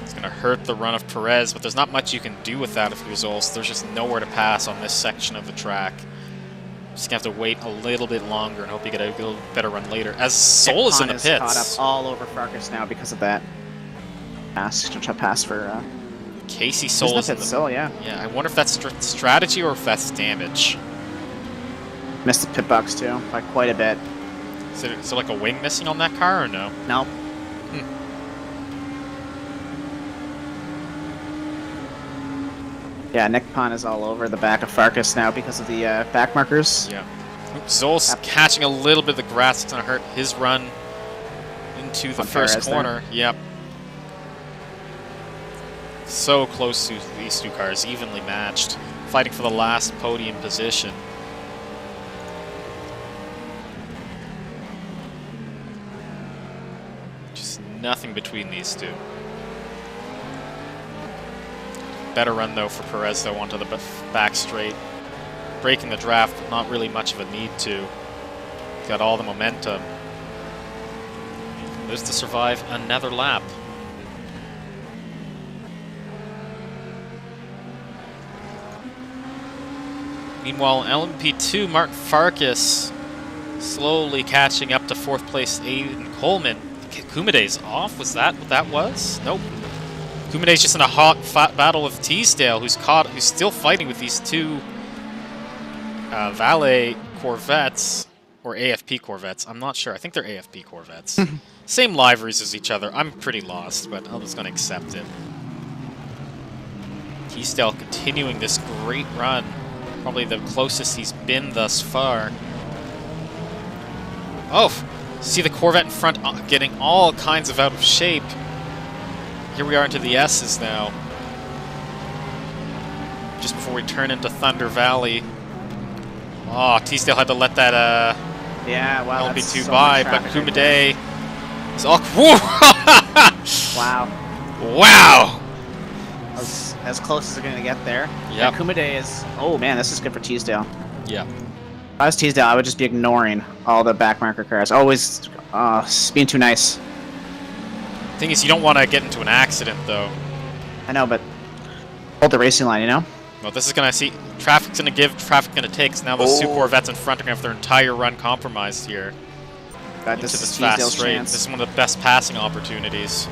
[SPEAKER 1] It's going to hurt the run of Perez, but there's not much you can do with that if you're Zolst. There's just nowhere to pass on this section of the track. Just going to have to wait a little bit longer and hope you get a little better run later. As Sol is in the pits.
[SPEAKER 2] Caught up all over Farkas now because of that pass. Pass for
[SPEAKER 1] Casey Sol is in the pits.
[SPEAKER 2] Yeah.
[SPEAKER 1] Yeah, I wonder if that's strategy or if that's damage.
[SPEAKER 2] Missed the pit box too by quite a bit.
[SPEAKER 1] Is there like a wing missing on that car or no?
[SPEAKER 2] Nope. Yeah, Nick Pon is all over the back of Farkas now because of the back markers.
[SPEAKER 1] Yeah. Zol's catching a little bit of the grass. It's going to hurt his run into the first corner. There. Yep. So close to these two cars, evenly matched, fighting for the last podium position. Just nothing between these two. Better run, though, for Perez, though, onto the back straight. Breaking the draft, but not really much of a need to. Got all the momentum. Lives to survive another lap. Meanwhile, LMP2, Mark Farkas slowly catching up to 4th place Aiden Coleman. Kumide's off? Was that what that was? Nope. Kumide's just in a hot battle with Teasdale, who's still fighting with these two Valet Corvettes. Or AFP Corvettes. I'm not sure. I think they're AFP Corvettes. Same liveries as each other. I'm pretty lost, but I'm just going to accept it. Teasdale continuing this great run. Probably the closest he's been thus far. Oh, see the Corvette in front getting all kinds of out of shape. Here we are into the S's now. Just before we turn into Thunder Valley. Oh, Teasdale had to let that
[SPEAKER 2] yeah, wow,
[SPEAKER 1] LMP2 by, but Kumade is all... Whoa!
[SPEAKER 2] Wow.
[SPEAKER 1] Wow!
[SPEAKER 2] As close as they're going to get there.
[SPEAKER 1] Yeah.
[SPEAKER 2] Kumade is... Oh, man, this is good for Teasdale.
[SPEAKER 1] Yeah.
[SPEAKER 2] If I was Teasdale, I would just be ignoring all the backmarker cars. Always being too nice.
[SPEAKER 1] Thing is, you don't want to get into an accident, though.
[SPEAKER 2] I know, but hold the racing line, you know?
[SPEAKER 1] Well, this is going to see... Traffic's going to give, traffic going to take, so now those two Corvettes in front are going to have their entire run compromised here.
[SPEAKER 2] God,
[SPEAKER 1] Into
[SPEAKER 2] this
[SPEAKER 1] this
[SPEAKER 2] is
[SPEAKER 1] fast
[SPEAKER 2] Teasdale's
[SPEAKER 1] straight.
[SPEAKER 2] chance.
[SPEAKER 1] This is one of the best passing opportunities.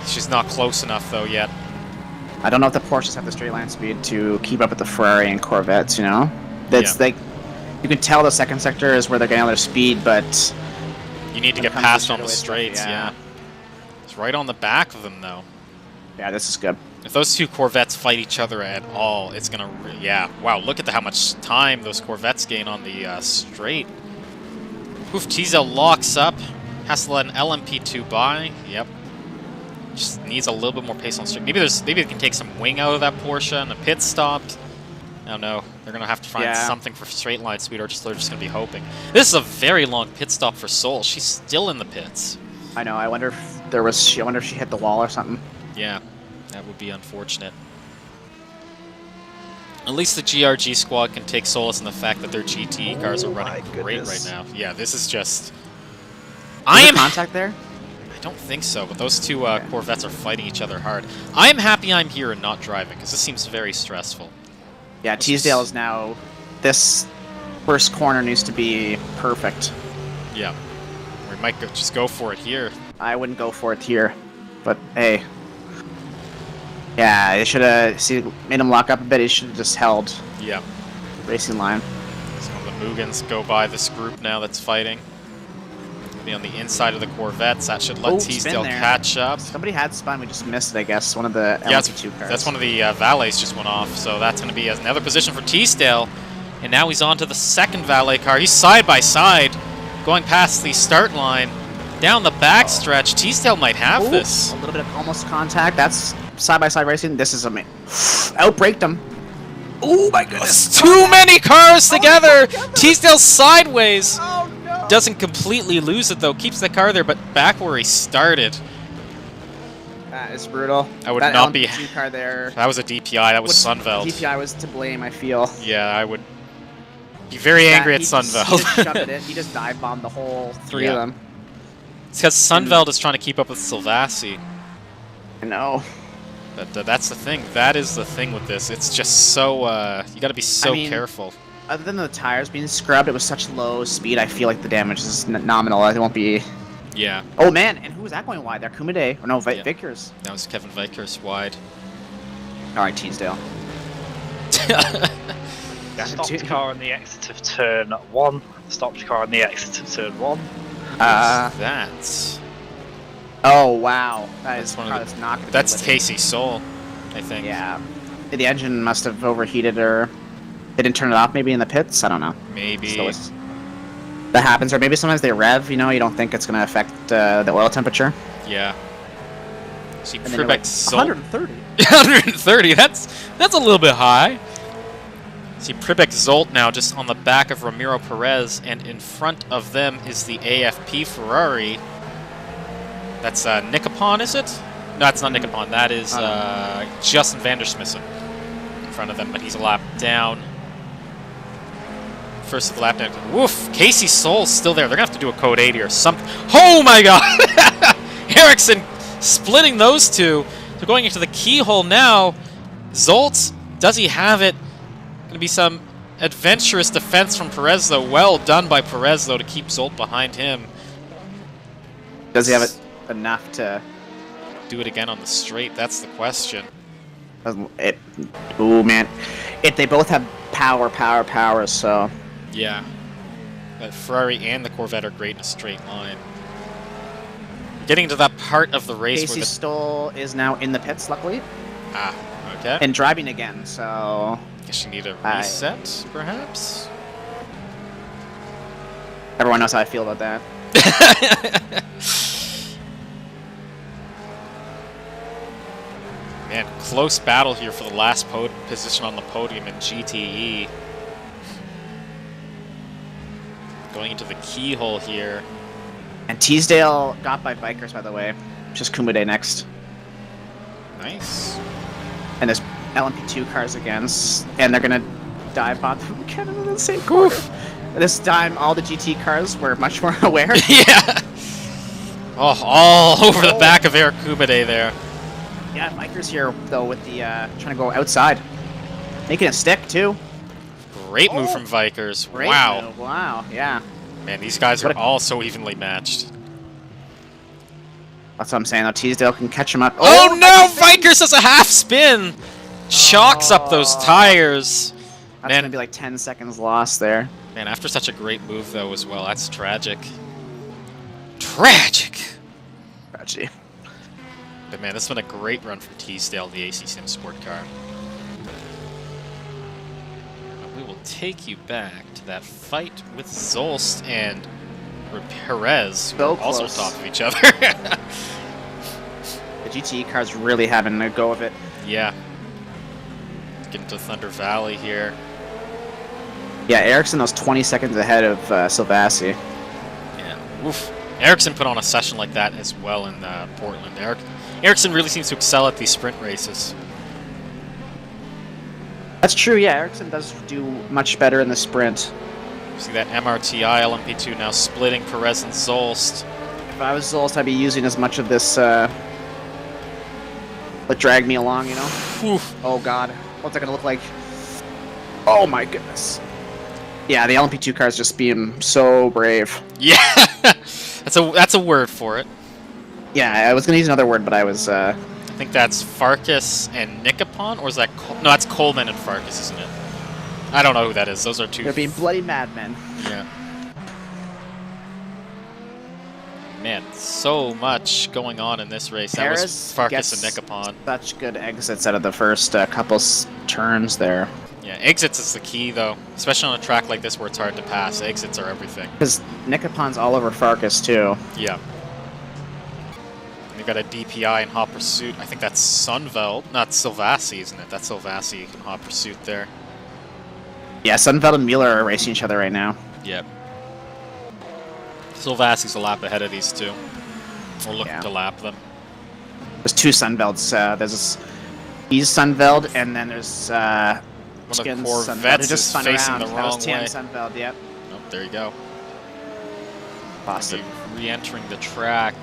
[SPEAKER 1] She's not close enough, though, yet.
[SPEAKER 2] I don't know if the Porsches have the straight line speed to keep up with the Ferrari and Corvettes, you know? That's like... You can tell the second sector is where they're getting all their speed, but...
[SPEAKER 1] You need to get past on the straights, yeah. It's right on the back of them, though.
[SPEAKER 2] Yeah, this is good.
[SPEAKER 1] If those two Corvettes fight each other at all, it's gonna... Yeah, wow, look at how much time those Corvettes gain on the straight. Oof, Teasdale locks up. Has to let an LMP2 by. Yep. Just needs a little bit more pace on straight. Maybe they can take some wing out of that Porsche and the pit stopped. I don't know. They're gonna have to find something for straight line speed, or they're just gonna be hoping. This is a very long pit stop for Sol. She's still in the pits.
[SPEAKER 2] I know. I wonder if there was... I wonder if she hit the wall or something.
[SPEAKER 1] Yeah, that would be unfortunate. At least the GRG squad can take solace in the fact that their GT cars are running great right now. Yeah, this is just...
[SPEAKER 2] I am contact there?
[SPEAKER 1] I don't think so, but those two Corvettes are fighting each other hard. I am happy I'm here and not driving, because this seems very stressful.
[SPEAKER 2] Yeah, Teasdale is now... This first corner needs to be perfect.
[SPEAKER 1] Yeah. We might just go for it here.
[SPEAKER 2] I wouldn't go for it here, but hey. Yeah, you should have made him lock up a bit. He should have just held
[SPEAKER 1] the
[SPEAKER 2] racing line.
[SPEAKER 1] Some of the Mugens go by this group now that's fighting. Be on the inside of the Corvettes. That should let Teasdale catch up.
[SPEAKER 2] Somebody had spun. We just missed it, I guess. One of the LMP2 cars.
[SPEAKER 1] That's one of the valets just went off. So that's going to be another position for Teasdale. And now he's on to the second valet car. He's side by side, going past the start line. Down the backstretch, Teasdale might have this.
[SPEAKER 2] A little bit of almost contact. That's side-by-side racing. This is amazing. Outbraked him. Oh my goodness.
[SPEAKER 1] Too many cars together. Teasdale sideways. Oh, no. Doesn't completely lose it, though. Keeps the car there, but back where he started.
[SPEAKER 2] That is brutal.
[SPEAKER 1] I would not be...
[SPEAKER 2] car there.
[SPEAKER 1] That was a DPI. That was Sunveld.
[SPEAKER 2] DPI was to blame, I feel.
[SPEAKER 1] Yeah, I would be very angry at Sunveld.
[SPEAKER 2] He just shoved it in. He just dive-bombed the whole three of them.
[SPEAKER 1] It's because Sunveld is trying to keep up with Silvassi.
[SPEAKER 2] I know.
[SPEAKER 1] But that's the thing. That is the thing with this. It's just so... you got to be so careful.
[SPEAKER 2] Other than the tires being scrubbed, it was such low speed, I feel like the damage is nominal. It won't be...
[SPEAKER 1] Yeah.
[SPEAKER 2] Oh, man. And who was that going wide there? Kumade? Or no, Vickers.
[SPEAKER 1] That was Kevin Vickers wide.
[SPEAKER 2] All right, Teasdale.
[SPEAKER 3] Stopped car on the exit of turn 1. Stopped car on the exit of turn 1.
[SPEAKER 1] That's...
[SPEAKER 2] Oh, wow. That is
[SPEAKER 1] one of
[SPEAKER 2] the, not
[SPEAKER 1] that's Casey Soul, I think.
[SPEAKER 2] Yeah. The engine must have overheated, or they didn't turn it off maybe in the pits? I don't know.
[SPEAKER 1] Maybe.
[SPEAKER 2] That happens, or maybe sometimes they rev, you know, you don't think it's going to affect the oil temperature.
[SPEAKER 1] Yeah. See,
[SPEAKER 2] like, 130?
[SPEAKER 1] 130, that's a little bit high. See, Pribek Zolt now just on the back of Ramiro Perez, and in front of them is the AFP Ferrari. That's Nikopon, is it? No, it's not Nikopon. That is Justin Vandersmissen in front of them, but he's a lap down. First of the lap down. Woof! Casey Soul's still there. They're going to have to do a code 80 or something. Oh my god! Ericsson splitting those two. They're going into the keyhole now. Zolt, does he have it? Going to be some adventurous defense from Perez, though. Well done by Perez, though, to keep Zolt behind him.
[SPEAKER 2] Does he have it enough to
[SPEAKER 1] do it again on the straight? That's the question.
[SPEAKER 2] Oh man, they both have power, so
[SPEAKER 1] yeah. The Ferrari and the Corvette are great in a straight line. Getting to that part of the race
[SPEAKER 2] Casey
[SPEAKER 1] where the...
[SPEAKER 2] Stoll is now in the pits, luckily.
[SPEAKER 1] Ah, okay.
[SPEAKER 2] And driving again, so...
[SPEAKER 1] Guess you need a reset, perhaps?
[SPEAKER 2] Everyone knows how I feel about that.
[SPEAKER 1] Man, close battle here for the last position on the podium in GTE. Going into the keyhole here.
[SPEAKER 2] And Teasdale got by bikers, by the way. Just Kumade next.
[SPEAKER 1] Nice.
[SPEAKER 2] And there's LMP2 cars again, and they're gonna dive on kind of in the same corner. This time, all the GT cars were much more aware.
[SPEAKER 1] Yeah. Oh, all over the back of Eric Kumade there.
[SPEAKER 2] Yeah, bikers here though with the trying to go outside, making it stick too.
[SPEAKER 1] Great move from Vikers.
[SPEAKER 2] Great
[SPEAKER 1] Wow.
[SPEAKER 2] move. Wow. Yeah.
[SPEAKER 1] Man, these guys are all so evenly matched.
[SPEAKER 2] That's what I'm saying. Though Teasdale can catch him up.
[SPEAKER 1] Oh no! Vikers has a half spin. Chalks up those tires.
[SPEAKER 2] That's gonna be like 10 seconds lost there.
[SPEAKER 1] Man, after such a great move though as well, that's tragic. Tragic.
[SPEAKER 2] Tragedy.
[SPEAKER 1] But man, this has been a great run from Teasdale, the AC Sim Sport Car. We will take you back to that fight with Zolst and Perez, who are also on top of each other.
[SPEAKER 2] The GTE car's really having a go of it.
[SPEAKER 1] Yeah. Get into Thunder Valley here.
[SPEAKER 2] Yeah, Ericsson was 20 seconds ahead of Silvassi.
[SPEAKER 1] Yeah. Oof. Ericsson put on a session like that as well in Portland. Ericsson really seems to excel at these sprint races.
[SPEAKER 2] That's true, yeah. Ericsson does do much better in the sprint.
[SPEAKER 1] See that MRTI LMP2 now splitting Perez and Zolst.
[SPEAKER 2] If I was Zolst, I'd be using as much of this what drag me along, you know?
[SPEAKER 1] Oof.
[SPEAKER 2] Oh god. What's that gonna look like? Oh my goodness. Yeah, the LMP2 car is just being so brave.
[SPEAKER 1] Yeah, that's a word for it.
[SPEAKER 2] Yeah, I was gonna use another word, but I was.
[SPEAKER 1] I think that's Farkas and Nikopon, or is that no? That's Coleman and Farkas, isn't it? I don't know who that is. Those are two.
[SPEAKER 2] They're being bloody madmen.
[SPEAKER 1] Yeah. Man, so much going on in this race. That was Farkas and Nikopon.
[SPEAKER 2] Such good exits out of the first couple turns there.
[SPEAKER 1] Yeah, exits is the key, though. Especially on a track like this where it's hard to pass. Exits are everything.
[SPEAKER 2] Because Nikopon's all over Farkas, too.
[SPEAKER 1] Yeah. We've got a DPI in hot pursuit. I think that's Sunveld. Not Silvassi, isn't it? That's Silvassi in hot pursuit there.
[SPEAKER 2] Yeah, Sunveld and Mueller are racing each other right now.
[SPEAKER 1] Yep. Silvassi's a lap ahead of these two. We're looking to lap them.
[SPEAKER 2] There's two Sunvelds. There's he's Sunveld, and then there's
[SPEAKER 1] one of the Corvettes is facing the wrong way.
[SPEAKER 2] Sunveld, yep.
[SPEAKER 1] Oh, there you go.
[SPEAKER 2] Boston.
[SPEAKER 1] Re-entering the track.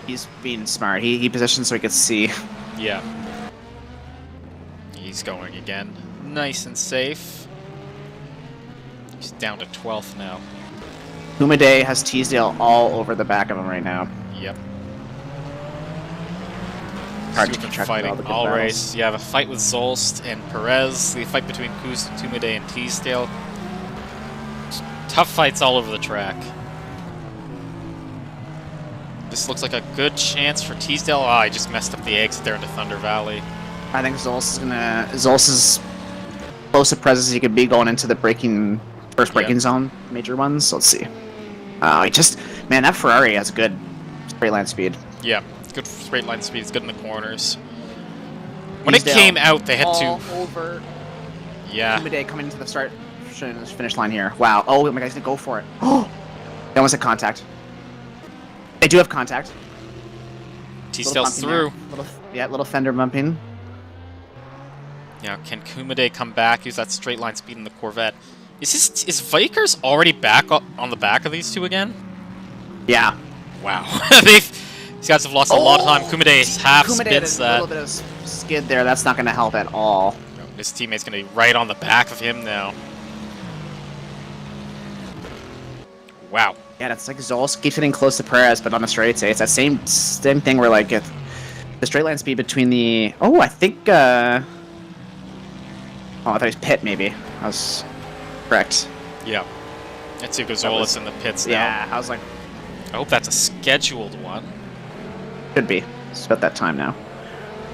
[SPEAKER 2] He's being smart. He positions so he can see.
[SPEAKER 1] Yeah. He's going again. Nice and safe. He's down to 12th now.
[SPEAKER 2] Kumade has Teasdale all over the back of him right now.
[SPEAKER 1] Yep.
[SPEAKER 2] Hard to contract
[SPEAKER 1] fighting all race. You have a fight with Zolst and Perez. The fight between Kumade and Teasdale. Tough fights all over the track. This looks like a good chance for Teasdale. Ah, I just messed up the exit there into Thunder Valley.
[SPEAKER 2] I think Zolst is close to Perez as he could be going into the first braking zone, major ones. So let's see. Man, that Ferrari has good straight line speed.
[SPEAKER 1] Yeah, good straight line speed. It's good in the corners. When it came out, they had to.
[SPEAKER 2] Over.
[SPEAKER 1] Yeah.
[SPEAKER 2] Kumade coming into the finish line here. Wow. Oh, my guy's gonna go for it. Oh, they almost had contact. They do have contact.
[SPEAKER 1] T-Steal's through.
[SPEAKER 2] Little fender bumping.
[SPEAKER 1] Yeah, can Kumade come back, use that straight line speed in the Corvette? Is Vikers already back up on the back of these two again?
[SPEAKER 2] Yeah.
[SPEAKER 1] Wow. These guys have lost a lot of time. Kumade half spits that.
[SPEAKER 2] A little bit of skid there. That's not going to help at all.
[SPEAKER 1] His teammate's going to be right on the back of him now. Wow.
[SPEAKER 2] Yeah, that's like Zolsk keeps getting close to Perez, but on the straights, it's that same thing where like the straight line speed between the. Oh, I think. Oh, I thought he was Pitt maybe. I was correct.
[SPEAKER 1] Yeah. That's Gonzalez in the pits now.
[SPEAKER 2] Yeah, I was like,
[SPEAKER 1] I hope that's a scheduled one.
[SPEAKER 2] could be. It's about that time now.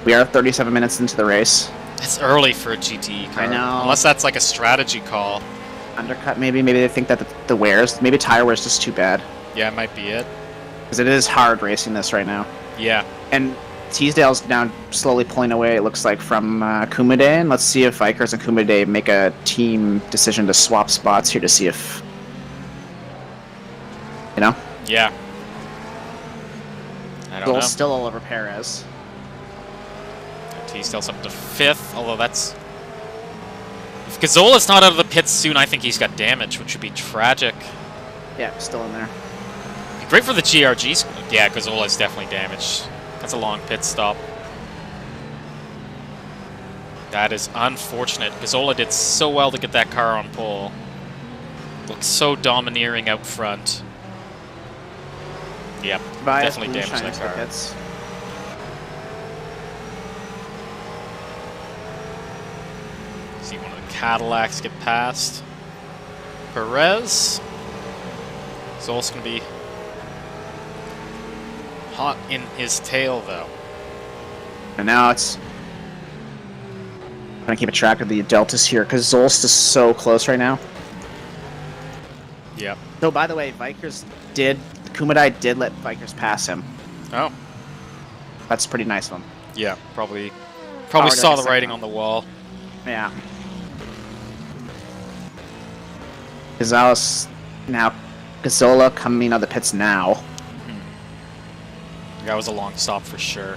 [SPEAKER 2] We are 37 minutes into the race.
[SPEAKER 1] It's early for a GTE car.
[SPEAKER 2] I know.
[SPEAKER 1] Unless that's like a strategy call.
[SPEAKER 2] Undercut, maybe. Maybe they think that the wears, maybe tire wear's just too bad.
[SPEAKER 1] Yeah, it might be it.
[SPEAKER 2] Because it is hard racing this right now.
[SPEAKER 1] Yeah.
[SPEAKER 2] And Teasdale's now slowly pulling away, it looks like, from Kumade. And let's see if Vikers and Kumade make a team decision to swap spots here to see if... You know?
[SPEAKER 1] Yeah. I don't know.
[SPEAKER 2] Still all over Perez.
[SPEAKER 1] Teasdale's up to 5th, although that's... If Gazzola's not out of the pits soon, I think he's got damage, which would be tragic.
[SPEAKER 2] Yeah, still in there.
[SPEAKER 1] Great for the GRG squad. Yeah, Gazzola's definitely damaged. That's a long pit stop. That is unfortunate. Gazzola did so well to get that car on pole. Looked so domineering out front. Yep, definitely damaged that car.
[SPEAKER 2] Pits.
[SPEAKER 1] See one of the Cadillacs get past. Perez. It's also going to be hot in his tail, though.
[SPEAKER 2] And now it's... I'm trying to keep a track of the deltas here, because Zolst is so close right now.
[SPEAKER 1] Yep.
[SPEAKER 2] So, by the way, Kumadai did let Vikers pass him.
[SPEAKER 1] Oh.
[SPEAKER 2] That's pretty nice of him.
[SPEAKER 1] Yeah, probably
[SPEAKER 2] Powered
[SPEAKER 1] saw
[SPEAKER 2] like
[SPEAKER 1] the
[SPEAKER 2] a
[SPEAKER 1] writing
[SPEAKER 2] second.
[SPEAKER 1] on the wall.
[SPEAKER 2] Yeah. Gonzalez now, Gazzola coming out of the pits now.
[SPEAKER 1] That was a long stop for sure.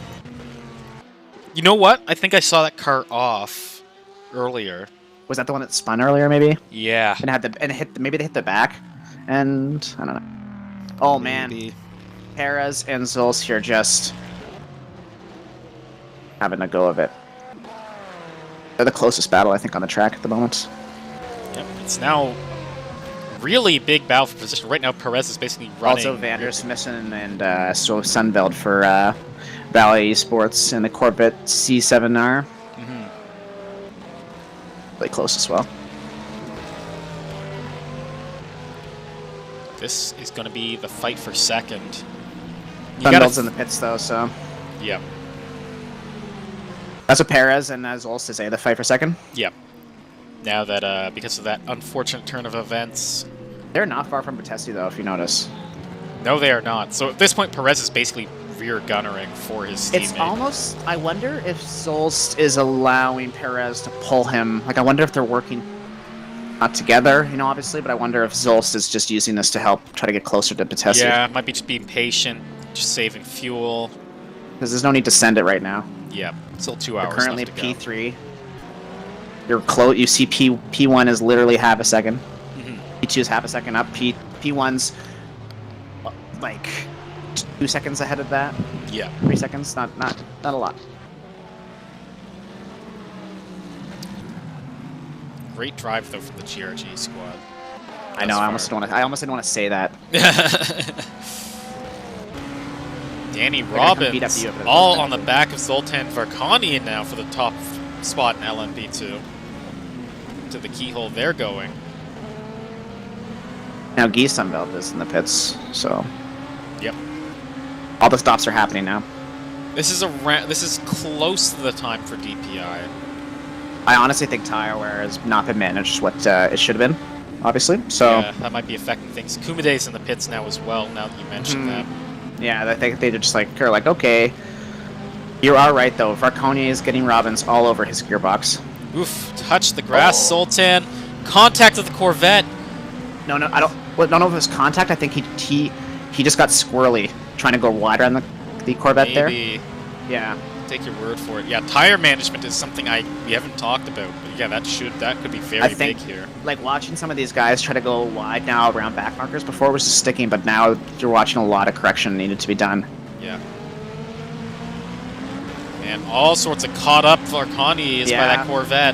[SPEAKER 1] You know what? I think I saw that car off earlier.
[SPEAKER 2] Was that the one that spun earlier, maybe?
[SPEAKER 1] Yeah.
[SPEAKER 2] Maybe they hit the back, and I don't know. Oh man,
[SPEAKER 1] Maybe.
[SPEAKER 2] Perez and Zolst here just having a go of it. They're the closest battle, I think, on the track at the moment.
[SPEAKER 1] Yep. It's now really big battle for position. Right now, Perez is basically running.
[SPEAKER 2] Also, Vandersmissen and so Sunbelt for Valley Esports and the Corvette C7R. Really close as well.
[SPEAKER 1] This is going to be the fight for second.
[SPEAKER 2] Sunbelt's in the pits, though, so...
[SPEAKER 1] Yep.
[SPEAKER 2] That's what Perez and Zolst say, the fight for second?
[SPEAKER 1] Yep. Now that, because of that unfortunate turn of events...
[SPEAKER 2] They're not far from Batesti, though, if you notice.
[SPEAKER 1] No, they are not. So at this point, Perez is basically rear gunnering for his teammate.
[SPEAKER 2] It's almost... I wonder if Zolst is allowing Perez to pull him. Like, I wonder if they're working not together, you know, obviously, but I wonder if Zolst is just using this to help try to get closer to Batesti.
[SPEAKER 1] Yeah, might be just being patient, just saving fuel.
[SPEAKER 2] Because there's no need to send it right now.
[SPEAKER 1] Yeah, still 2 hours
[SPEAKER 2] You're currently
[SPEAKER 1] left
[SPEAKER 2] at
[SPEAKER 1] to go.
[SPEAKER 2] P3. You're close. You see P1 is literally half a second. P2 is half a second up. P1's like 2 seconds ahead of that.
[SPEAKER 1] Yeah.
[SPEAKER 2] 3 seconds. Not a lot.
[SPEAKER 1] Great drive though from the GRG squad.
[SPEAKER 2] I know. I almost didn't want to say that.
[SPEAKER 1] Danny
[SPEAKER 2] come beat up
[SPEAKER 1] Robbins,
[SPEAKER 2] you over the
[SPEAKER 1] all
[SPEAKER 2] top.
[SPEAKER 1] on the back of Zoltan Varkanian now for the top spot in LMP2. To the keyhole they're going.
[SPEAKER 2] Now Guy Sunbelt is in the pits, so
[SPEAKER 1] Yep.
[SPEAKER 2] all the stops are happening now.
[SPEAKER 1] This is close to the time for DPI.
[SPEAKER 2] I honestly think tire wear has not been managed what it should have been, obviously. So
[SPEAKER 1] Yeah, that might be affecting things. Kumade's in the pits now as well, now that you mentioned that.
[SPEAKER 2] yeah, I think they just are like, okay, you are right though. Varkonian is getting Robbins all over his gearbox.
[SPEAKER 1] Oof, touch the grass, Sultan. Contact with the Corvette.
[SPEAKER 2] No, I don't know if it was contact. I think he just got squirrely trying to go wider on the Corvette
[SPEAKER 1] Maybe.
[SPEAKER 2] there. Yeah.
[SPEAKER 1] Take your word for it. Yeah, tire management is something we haven't talked about. But yeah, that could be very
[SPEAKER 2] I think,
[SPEAKER 1] big here.
[SPEAKER 2] like, watching some of these guys try to go wide now around back markers. Before it was just sticking, but now you're watching a lot of correction needed to be done.
[SPEAKER 1] Yeah. And all sorts of caught up Varkani is by that Corvette.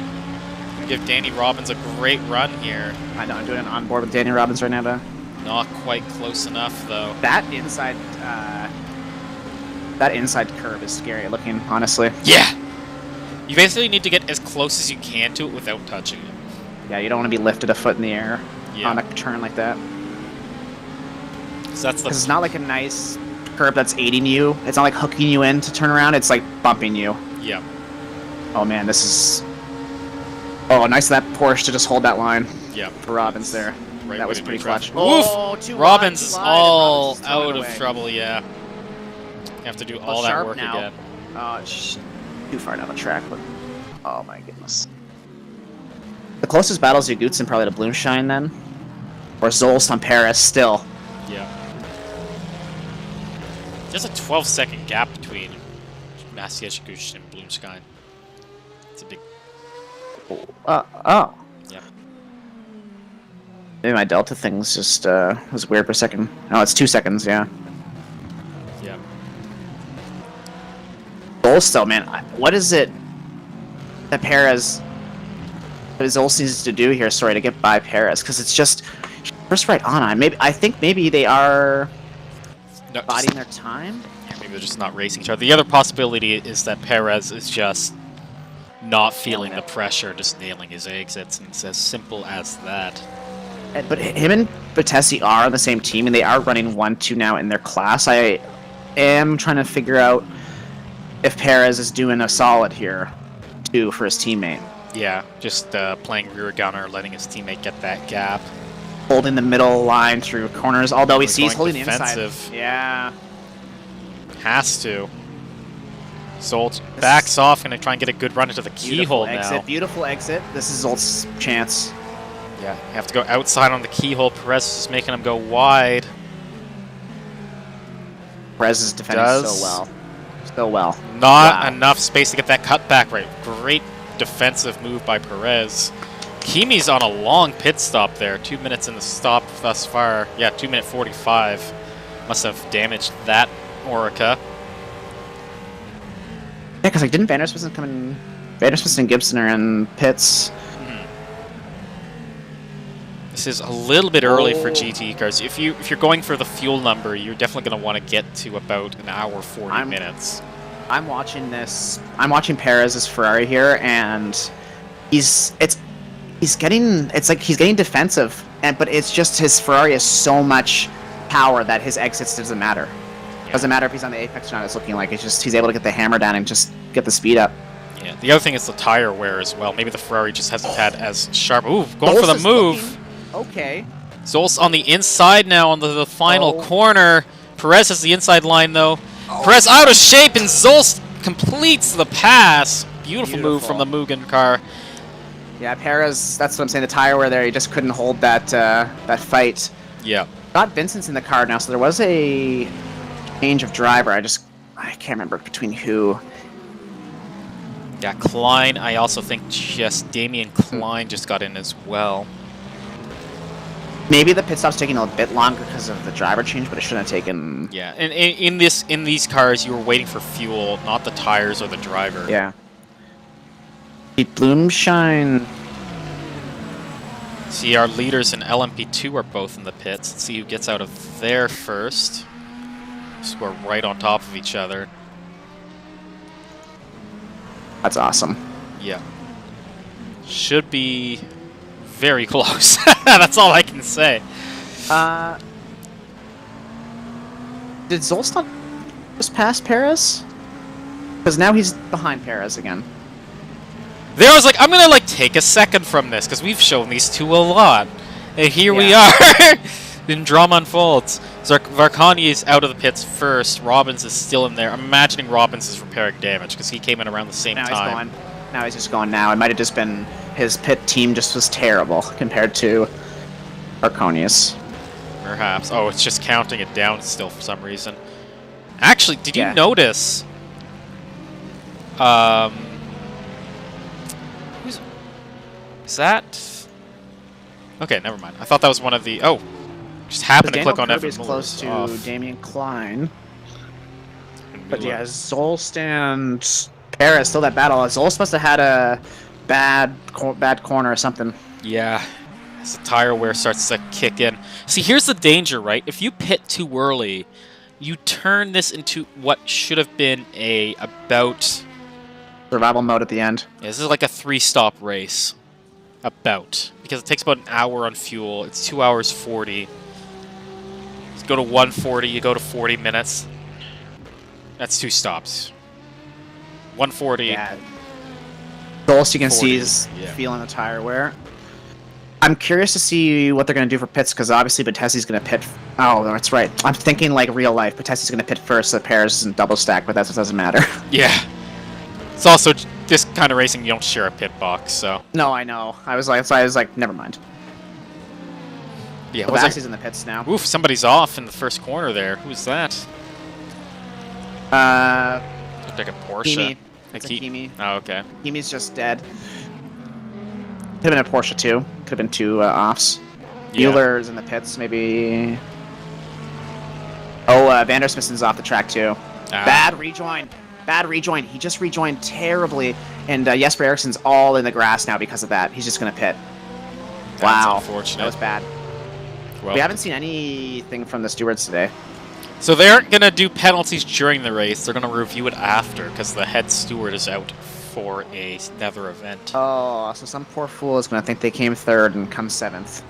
[SPEAKER 1] Give Danny Robbins a great run here.
[SPEAKER 2] I know, I'm doing an onboard with Danny Robbins right now, though.
[SPEAKER 1] Not quite close enough, though.
[SPEAKER 2] That inside curve is scary looking, honestly.
[SPEAKER 1] Yeah! You basically need to get as close as you can to it without touching it.
[SPEAKER 2] Yeah, you don't want to be lifted a foot in the air. on a turn like that.
[SPEAKER 1] So that's the.
[SPEAKER 2] It's not like a nice curve that's aiding you. It's not like hooking you in to turn around. It's like bumping you.
[SPEAKER 1] Yeah.
[SPEAKER 2] Oh man, this is. Oh, nice of that Porsche to just hold that line.
[SPEAKER 1] Yeah.
[SPEAKER 2] For Robbins there.
[SPEAKER 1] Right,
[SPEAKER 2] that was pretty clutch.
[SPEAKER 1] Oh,
[SPEAKER 2] too
[SPEAKER 1] Robbins
[SPEAKER 2] wide,
[SPEAKER 1] is
[SPEAKER 2] too wide,
[SPEAKER 1] all
[SPEAKER 2] and Robbins is
[SPEAKER 1] out of
[SPEAKER 2] away.
[SPEAKER 1] trouble. Yeah. You have to do all that
[SPEAKER 2] sharp
[SPEAKER 1] work
[SPEAKER 2] now.
[SPEAKER 1] again.
[SPEAKER 2] Oh, it's too far down the track. But, oh my goodness. The closest battle is Yagutsin probably to Bloomshine then, or Zolst on Paris still.
[SPEAKER 1] Yeah. There's a 12-second gap between Maciej and Bloomsky. It's a big.
[SPEAKER 2] Oh.
[SPEAKER 1] Yeah.
[SPEAKER 2] Maybe my Delta thing's just was weird for a second. Oh, it's 2 seconds. Yeah.
[SPEAKER 1] Yeah.
[SPEAKER 2] Zolst though, man, what is it that Perez? What Zolst needs to do here, sorry, to get by Perez? Because it's just first right on him. I think maybe they are biding their time.
[SPEAKER 1] Yeah, maybe they're just not racing each other. The other possibility is that Perez is just not feeling the pressure, just nailing his exits, and it's as simple as that.
[SPEAKER 2] But him and Batesi are on the same team, and they are running 1-2 now in their class. I am trying to figure out if Perez is doing a solid here, too, for his teammate.
[SPEAKER 1] Yeah, just playing rear gunner, letting his teammate get that gap.
[SPEAKER 2] Holding the middle line through corners, although he sees holding
[SPEAKER 1] defensive.
[SPEAKER 2] the inside. Yeah.
[SPEAKER 1] Has to. Zolt backs off, gonna try and get a good run into the keyhole now.
[SPEAKER 2] Beautiful exit. This is Zolt's chance.
[SPEAKER 1] Yeah, you have to go outside on the keyhole. Perez is making him go wide.
[SPEAKER 2] Perez is defending so well. So well.
[SPEAKER 1] Not enough space to get that cutback right. Great defensive move by Perez. Kimi's on a long pit stop there. 2 minutes in the stop thus far. Yeah, 2 minute 45. Must have damaged that Orica.
[SPEAKER 2] Yeah, because like didn't Vandersmith come in? Vandersmith and Gibson are in pits.
[SPEAKER 1] This is a little bit early for GT cars. If you're going for the fuel number, you're definitely going to want to get to about an hour 40 minutes.
[SPEAKER 2] I'm watching this. I'm watching Perez's Ferrari here, and he's getting defensive, but it's just his Ferrari has so much power that his exits doesn't matter. Yeah. Doesn't matter if he's on the apex or not. It's looking like it's just he's able to get the hammer down and just get the speed up.
[SPEAKER 1] Yeah. The other thing is the tire wear as well. Maybe the Ferrari just hasn't had as sharp. Ooh, going for the move.
[SPEAKER 2] Okay.
[SPEAKER 1] Zolt's on the inside now on the final corner. Perez has the inside line though. Perez out of shape and Zolt's completes the pass. Beautiful move from the Mugen car.
[SPEAKER 2] Yeah, Perez, that's what I'm saying, the tire wear there, he just couldn't hold that that fight.
[SPEAKER 1] Yeah.
[SPEAKER 2] Got Vincent's in the car now, so there was a change of driver. I can't remember between who.
[SPEAKER 1] Yeah, Klein, I also think just Damian Klein just got in as well.
[SPEAKER 2] Maybe the pit stop's taking a bit longer because of the driver change, but it shouldn't have taken.
[SPEAKER 1] Yeah, and in these cars, you were waiting for fuel, not the tires or the driver.
[SPEAKER 2] Yeah. The Bloomshine.
[SPEAKER 1] See, our leaders in LMP2 are both in the pits. Let's see who gets out of there first. So we're right on top of each other.
[SPEAKER 2] That's awesome.
[SPEAKER 1] Yeah. Should be very close. That's all I can say.
[SPEAKER 2] Did Zolst not just pass Perez? Because now he's behind Perez again.
[SPEAKER 1] There I was like, I'm gonna like take a second from this because we've shown these two a lot, and here we are. Then drama unfolds. Varkani is out of the pits first. Robbins is still in there. I'm imagining Robbins is repairing damage because he came in around the same time.
[SPEAKER 2] Now he's just going now. It might have just been his pit team just was terrible compared to Arconius.
[SPEAKER 1] Perhaps. Oh, it's just counting it down still for some reason. Actually, did you notice? Is that? Okay, never mind. I thought that was one of the. Oh, just happened to click on Evan.
[SPEAKER 2] Is close to Damian Klein. But yeah, Zolst and Perez still that battle. Zolst must have had a bad corner or something.
[SPEAKER 1] Yeah, as the tire wear starts to kick in. See, here's the danger, right? If you pit too early, you turn this into what should have been about
[SPEAKER 2] survival mode at the end.
[SPEAKER 1] Yeah, this is like a 3-stop race. About. Because it takes about an hour on fuel. It's 2 hours 40. You go to 140, you go to 40 minutes. That's 2 stops. 140.
[SPEAKER 2] Yeah. The most you can
[SPEAKER 1] 40,
[SPEAKER 2] see is
[SPEAKER 1] yeah.
[SPEAKER 2] feeling the tire wear. I'm curious to see what they're going to do for pits, because obviously Batesi's going to pit... Oh, that's right. I'm thinking like real life. Batesi's going to pit first, so Perez isn't double stack, but that doesn't matter.
[SPEAKER 1] Yeah. It's also this kind of racing, you don't share a pit box, so...
[SPEAKER 2] No, I know. I was like, never mind.
[SPEAKER 1] Yeah,
[SPEAKER 2] Batesi's in the pits now.
[SPEAKER 1] Oof, somebody's off in the first corner there. Who's that? Looked like a Porsche.
[SPEAKER 2] Kimi.
[SPEAKER 1] Like
[SPEAKER 2] It's a Kimi.
[SPEAKER 1] Oh, okay.
[SPEAKER 2] Kimi's just dead. Could have been a Porsche too. Could have been 2 offs.
[SPEAKER 1] Yeah.
[SPEAKER 2] Bueller's in the pits, maybe. Oh, Vandersmithson's off the track too. Bad rejoin. Bad rejoin. He just rejoined terribly, and Jesper Eriksson's all in the grass now because of that. He's just gonna pit.
[SPEAKER 1] That's
[SPEAKER 2] Wow,
[SPEAKER 1] unfortunate.
[SPEAKER 2] that was bad.
[SPEAKER 1] Well,
[SPEAKER 2] We haven't seen anything from the stewards today.
[SPEAKER 1] so they aren't gonna do penalties during the race. They're gonna review it after because the head steward is out for another event.
[SPEAKER 2] Oh, so some poor fool is gonna think they came 3rd and come 7th.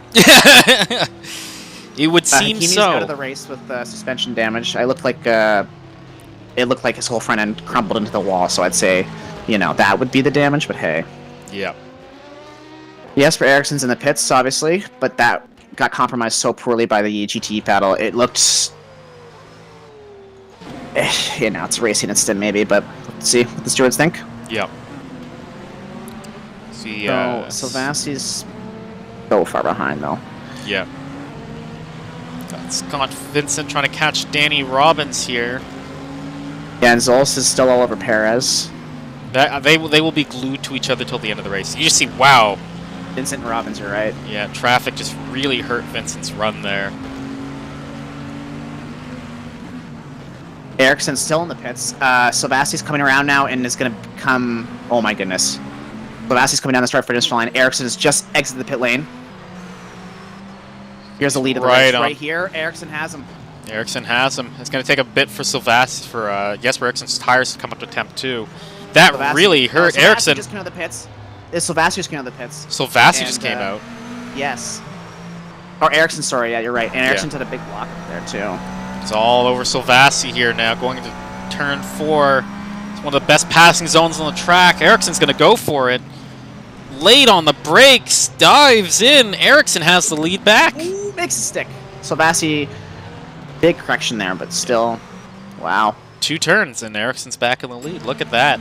[SPEAKER 1] It would seem
[SPEAKER 2] Hakimi's
[SPEAKER 1] so.
[SPEAKER 2] out of the race with suspension damage. It looked like his whole front end crumbled into the wall. So I'd say, that would be the damage. But hey,
[SPEAKER 1] Yeah.
[SPEAKER 2] Jesper Eriksson's in the pits, obviously, but that got compromised so poorly by the GTE paddle. It looked, it's a racing incident maybe, but let's see what the stewards think.
[SPEAKER 1] Yep. See,
[SPEAKER 2] So Vassi's so far behind though.
[SPEAKER 1] Yeah. Got Scott Vincent trying to catch Danny Robbins here.
[SPEAKER 2] Yeah, and Zolz is still all over Perez.
[SPEAKER 1] They will be glued to each other till the end of the race. You just see, wow.
[SPEAKER 2] Vincent and Robbins are right.
[SPEAKER 1] Yeah, traffic just really hurt Vincent's run there.
[SPEAKER 2] Eriksson's still in the pits. Silvassi's coming around now and is going to come... Oh my goodness. Silvassi's coming down the start-finish line. Eriksson has just exited the pit lane. Here's the lead of the race. Right here, Eriksson has him.
[SPEAKER 1] Eriksson has him. It's going to take a bit for Jesper Eriksson's tires to come up to temp 2. That
[SPEAKER 2] Silvassi,
[SPEAKER 1] really hurt Eriksson.
[SPEAKER 2] just came out of the pits. Silvassi just came out of the pits.
[SPEAKER 1] Silvassi just came out.
[SPEAKER 2] Yes. Or Eriksson, sorry. Yeah, you're right. And Eriksson's had a big block up there, too.
[SPEAKER 1] It's all over Silvassi here now, going into turn 4. It's one of the best passing zones on the track. Eriksson's going to go for it. Late on the brakes, dives in. Eriksson has the lead back.
[SPEAKER 2] Ooh, makes a stick. Silvassi, big correction there, but still, wow.
[SPEAKER 1] 2 turns, and Eriksson's back in the lead. Look at that.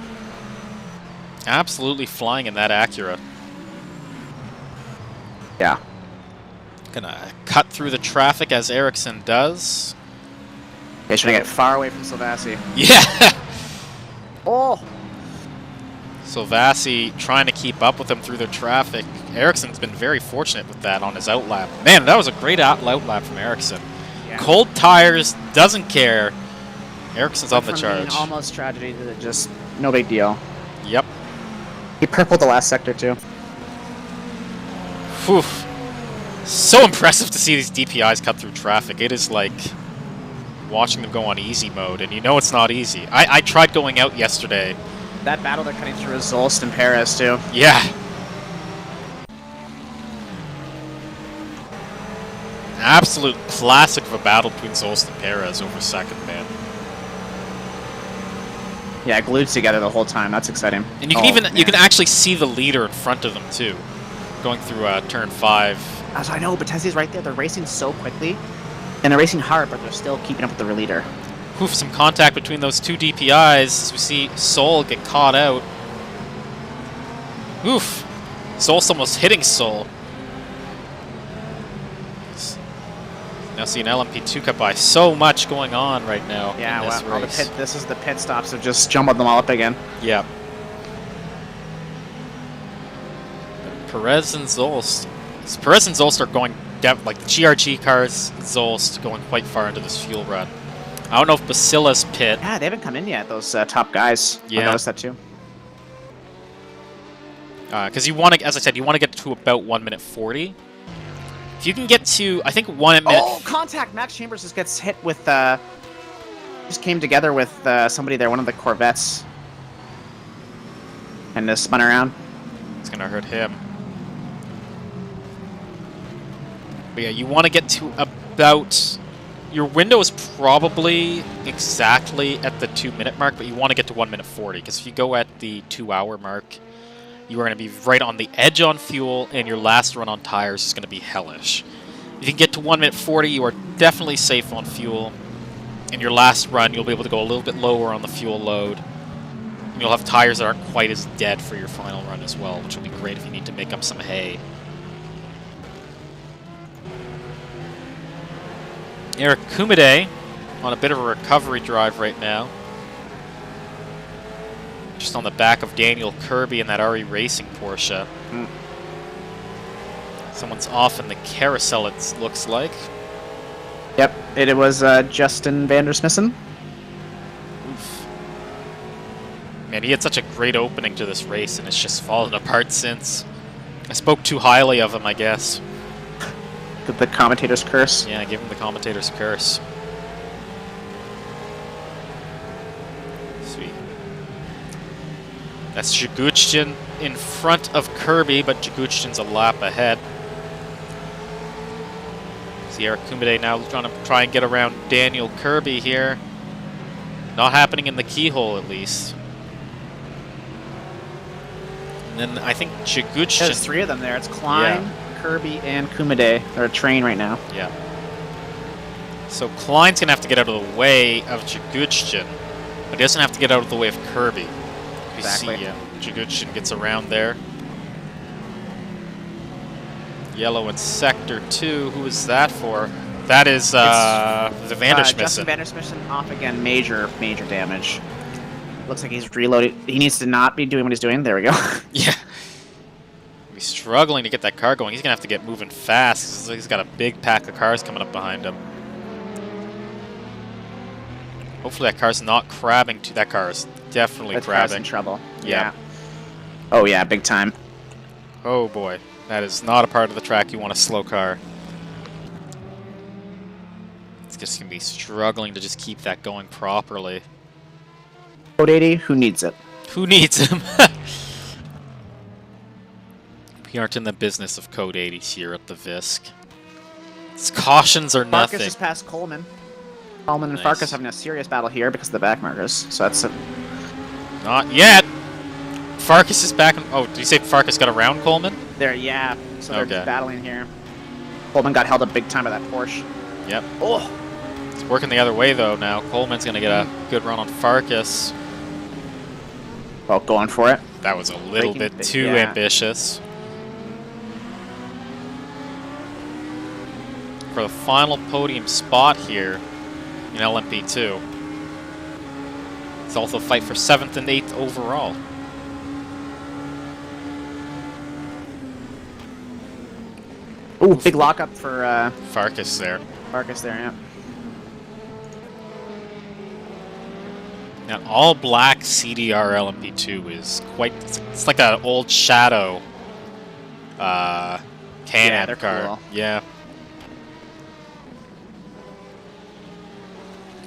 [SPEAKER 1] Absolutely flying in that Acura.
[SPEAKER 2] Yeah.
[SPEAKER 1] Gonna cut through the traffic as Eriksson does.
[SPEAKER 2] Okay, trying to get far away from Silvassi.
[SPEAKER 1] Yeah!
[SPEAKER 2] Oh!
[SPEAKER 1] Silvassi trying to keep up with him through the traffic. Eriksson's been very fortunate with that on his outlap. Man, that was a great outlap from Eriksson.
[SPEAKER 2] Yeah.
[SPEAKER 1] Cold tires, doesn't care. Eriksson's on the
[SPEAKER 2] From
[SPEAKER 1] charge.
[SPEAKER 2] being almost tragedy to just no big deal.
[SPEAKER 1] Yep.
[SPEAKER 2] He purpled the last sector too.
[SPEAKER 1] Whew. So impressive to see these DPIs cut through traffic. It is like watching them go on easy mode, and you know it's not easy. I tried going out yesterday.
[SPEAKER 2] That battle they're cutting through is Zolst and Perez too.
[SPEAKER 1] Yeah. Absolute classic of a battle between Zolst and Perez over second, man.
[SPEAKER 2] Yeah, glued together the whole time. That's exciting.
[SPEAKER 1] And you can you can actually see the leader in front of them too, going through turn 5.
[SPEAKER 2] As I know, Batesi's right there. They're racing so quickly, and they're racing hard, but they're still keeping up with their leader.
[SPEAKER 1] Oof, some contact between those 2 DPIs as we see Sol get caught out. Oof. Sol's almost hitting Sol. Now see an LMP2 cut by. So much going on right now.
[SPEAKER 2] Yeah,
[SPEAKER 1] in this
[SPEAKER 2] well,
[SPEAKER 1] race.
[SPEAKER 2] this is the pit stops have just jumbled them all up again.
[SPEAKER 1] Yeah. Perez and Zolst. Perez and Zolst are going down, like the GRG cars, Zolst going quite far into this fuel run. I don't know if Basila's pit.
[SPEAKER 2] Yeah, they haven't come in yet, those top guys.
[SPEAKER 1] Yeah.
[SPEAKER 2] I noticed that too.
[SPEAKER 1] Because you want to, as I said, you want to get to about 1 minute 40. If you can get to, I think 1 minute.
[SPEAKER 2] Oh, contact! Max Chambers just gets hit with, just came together with somebody there, one of the Corvettes. And just spun around.
[SPEAKER 1] It's going to hurt him. But yeah, you want to get to about... Your window is probably exactly at the 2-minute mark, but you want to get to 1 minute 40, because if you go at the 2-hour mark, you are going to be right on the edge on fuel, and your last run on tires is going to be hellish. If you can get to 1 minute 40, you are definitely safe on fuel. In your last run, you'll be able to go a little bit lower on the fuel load. And you'll have tires that aren't quite as dead for your final run as well, which will be great if you need to make up some hay. Eric Kumide on a bit of a recovery drive right now. Just on the back of Daniel Kirby in that RE Racing Porsche. Someone's off in the carousel, it looks like.
[SPEAKER 2] Yep, it was Justin Vandersmissen.
[SPEAKER 1] Oof. Man, he had such a great opening to this race, and it's just fallen apart since. I spoke too highly of him, I guess.
[SPEAKER 2] The commentator's curse.
[SPEAKER 1] Yeah, give him the commentator's curse. Sweet. That's Jaguchtin in front of Kirby, but Jaguchtin's a lap ahead. See Eric Kumide now trying to try and get around Daniel Kirby here. Not happening in the keyhole, at least. And then I think Jaguchtin...
[SPEAKER 2] There's 3 of them there. It's Klein, Kirby, and Kumide. They're a train right now.
[SPEAKER 1] Yeah. So Klein's going to have to get out of the way of Jaguchtin, but he doesn't have to get out of the way of Kirby.
[SPEAKER 2] Exactly.
[SPEAKER 1] See, Jaguchtin gets around there. Yellow in Sector 2. Who is that for? That is the Vandersmissen.
[SPEAKER 2] Justin Vandersmissen off again. Major damage. Looks like he's reloaded. He needs to not be doing what he's doing. There we go.
[SPEAKER 1] Yeah. He's struggling to get that car going. He's going to have to get moving fast. He's got a big pack of cars coming up behind him. Hopefully that car's not crabbing. That car is definitely
[SPEAKER 2] That
[SPEAKER 1] crabbing.
[SPEAKER 2] car's in trouble.
[SPEAKER 1] Yeah.
[SPEAKER 2] Oh yeah, big time.
[SPEAKER 1] Oh boy. That is not a part of the track you want a slow car. It's just going to be struggling to just keep that going properly.
[SPEAKER 2] Code 80, who needs it?
[SPEAKER 1] Who needs him? We aren't in the business of Code 80s here at the VISC. Its cautions are nothing.
[SPEAKER 2] Farkas just passed Coleman. Coleman and
[SPEAKER 1] Nice.
[SPEAKER 2] Farkas having a serious battle here because of the back markers. So that's
[SPEAKER 1] Not yet. Farkas is back. Oh, did you say Farkas got around Coleman?
[SPEAKER 2] there. Yeah. So they're
[SPEAKER 1] Okay.
[SPEAKER 2] just battling here. Coleman got held up big time by that Porsche.
[SPEAKER 1] Yep.
[SPEAKER 2] Oh.
[SPEAKER 1] It's working the other way though now. Coleman's going to get a good run on Farkas.
[SPEAKER 2] Well, going for it.
[SPEAKER 1] That was a little
[SPEAKER 2] Breaking
[SPEAKER 1] bit too ambitious. For the final podium spot here in LMP2. It's also a fight for 7th and 8th overall.
[SPEAKER 2] Ooh, big lockup for
[SPEAKER 1] Farkas there.
[SPEAKER 2] Farkas there, yeah.
[SPEAKER 1] Now, all black CDR LMP2 is quite. It's like an old Shadow Can-Am
[SPEAKER 2] they're
[SPEAKER 1] car.
[SPEAKER 2] cool.
[SPEAKER 1] Yeah.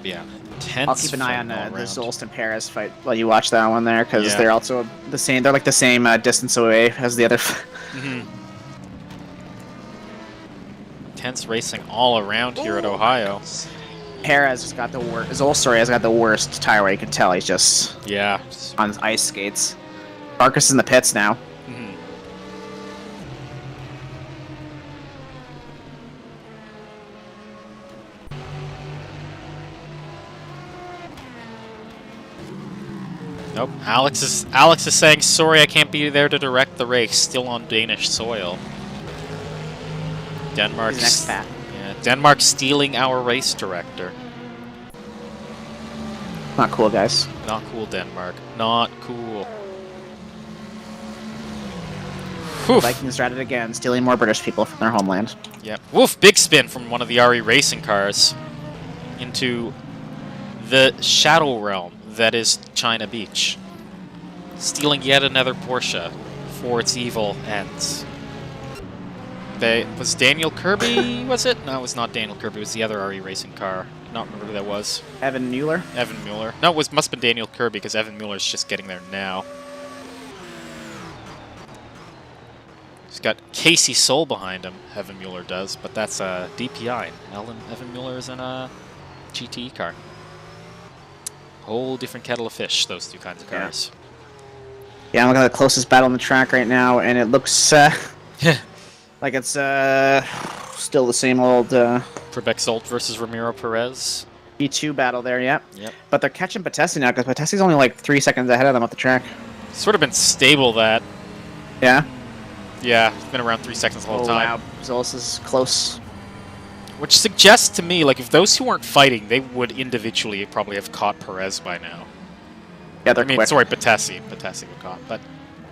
[SPEAKER 1] Yeah. Tense.
[SPEAKER 2] I'll keep an eye on
[SPEAKER 1] all
[SPEAKER 2] the
[SPEAKER 1] around.
[SPEAKER 2] Zolst and Perez fight while you watch that one there, because
[SPEAKER 1] Yeah.
[SPEAKER 2] they're also the same. They're like the same distance away as the other.
[SPEAKER 1] Tense racing all around here at Ohio.
[SPEAKER 2] Perez has got the worst. Zolst has got the worst tire wear. You can tell he's just
[SPEAKER 1] Yeah.
[SPEAKER 2] on ice skates. Farkas in the pits now.
[SPEAKER 1] Mhm. Nope. Alex is saying sorry I can't be there to direct the race. Still on Danish soil. Denmark's
[SPEAKER 2] He's next
[SPEAKER 1] Denmark stealing our race director.
[SPEAKER 2] Not cool, guys.
[SPEAKER 1] Not cool, Denmark. Not cool. Whew.
[SPEAKER 2] Vikings tried it again, stealing more British people from their homeland.
[SPEAKER 1] Yep. Woof! Big spin from one of the RE racing cars into the Shadow Realm that is China Beach. Stealing yet another Porsche for its evil ends. Was Daniel Kirby, was it? No, it was not Daniel Kirby. It was the other RE racing car. I don't remember who that was.
[SPEAKER 2] Evan Mueller.
[SPEAKER 1] Evan Mueller. No, it must have been Daniel Kirby because Evan Mueller's just getting there now. He's got Casey Soul behind him, Evan Mueller does, but that's a DPI. Evan Mueller is in a GTE car. Whole different kettle of fish, those two kinds of cars.
[SPEAKER 2] Yeah, I'm looking at the closest battle on the track right now, and it looks like it's still the same old
[SPEAKER 1] Trebek Zolt versus Ramiro Perez.
[SPEAKER 2] E2 battle there, yep.
[SPEAKER 1] Yep.
[SPEAKER 2] But they're catching Patesi now, because Patesi's only like 3 seconds ahead of them off the track.
[SPEAKER 1] Sort of been stable, that.
[SPEAKER 2] Yeah?
[SPEAKER 1] Yeah, it's been around 3 seconds the whole time.
[SPEAKER 2] Wow, Zolis is close.
[SPEAKER 1] Which suggests to me, like, if those two weren't fighting, they would individually probably have caught Perez by now.
[SPEAKER 2] Yeah, they're quick.
[SPEAKER 1] Sorry, Patesi. Patesi would caught, but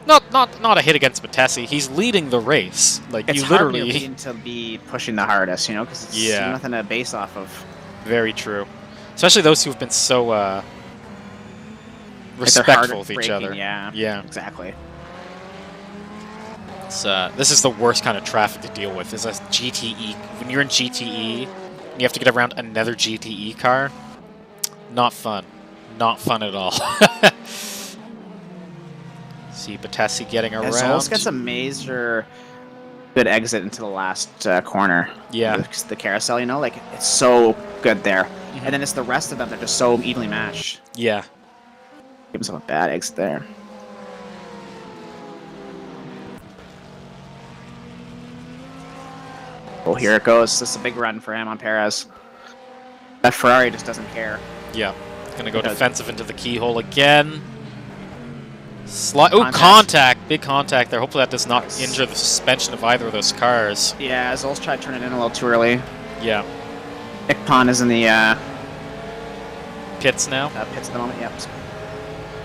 [SPEAKER 1] not a hit against Patesi. He's leading the race. Like,
[SPEAKER 2] it's
[SPEAKER 1] you literally
[SPEAKER 2] hard for to be pushing the hardest, you know, because it's nothing to base off of.
[SPEAKER 1] Very true. Especially those who have been so respectful of each other.
[SPEAKER 2] Yeah, exactly.
[SPEAKER 1] It's, this is the worst kind of traffic to deal with. Is a GTE. When you're in GTE, and you have to get around another GTE car. Not fun. Not fun at all. See Patesi getting around.
[SPEAKER 2] Zolis gets a major good exit into the last corner.
[SPEAKER 1] Yeah.
[SPEAKER 2] The carousel, you know, like, it's so good there. And then it's the rest of them that are just so evenly matched.
[SPEAKER 1] Yeah.
[SPEAKER 2] Give himself a bad exit there. Oh, here it goes. This is a big run for him on Perez. That Ferrari just doesn't care.
[SPEAKER 1] Yeah. Gonna go defensive into the keyhole again. Contact! Big contact there. Hopefully that does not injure the suspension of either of those cars.
[SPEAKER 2] Yeah, Zolis tried to turn it in a little too early.
[SPEAKER 1] Yeah.
[SPEAKER 2] Nick Pon is in the
[SPEAKER 1] pits now?
[SPEAKER 2] Pits at the moment, yep.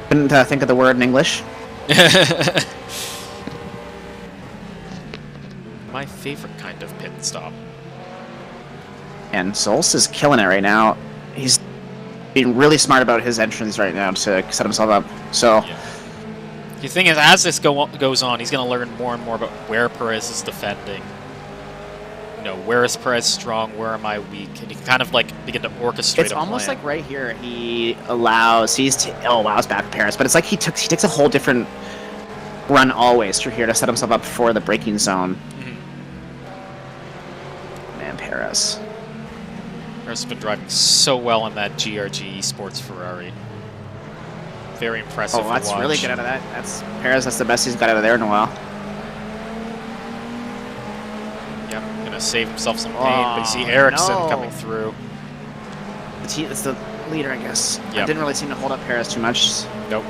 [SPEAKER 2] Couldn't think of the word in English.
[SPEAKER 1] My favorite kind of pit stop.
[SPEAKER 2] And Zolis is killing it right now. He's being really smart about his entrance right now to set himself up. So,
[SPEAKER 1] the thing is, as this goes on, he's going to learn more and more about where Perez is defending. You know, where is Perez strong? Where am I weak? And he can kind of like begin to orchestrate.
[SPEAKER 2] It's almost like right here he allows. Oh wow, it's bad for Perez, but it's like he takes a whole different run always through here to set himself up for the braking zone. Man, Perez.
[SPEAKER 1] Perez has been driving so well in that GRG Esports Ferrari. Very impressive.
[SPEAKER 2] Oh, that's really good out of that. That's Perez. That's the best he's got out of there in a while.
[SPEAKER 1] Yep, gonna save himself some pain, but you see Ericsson coming through.
[SPEAKER 2] It's the leader, I guess.
[SPEAKER 1] Yep.
[SPEAKER 2] I didn't really seem to hold up Perez too much.
[SPEAKER 1] Nope.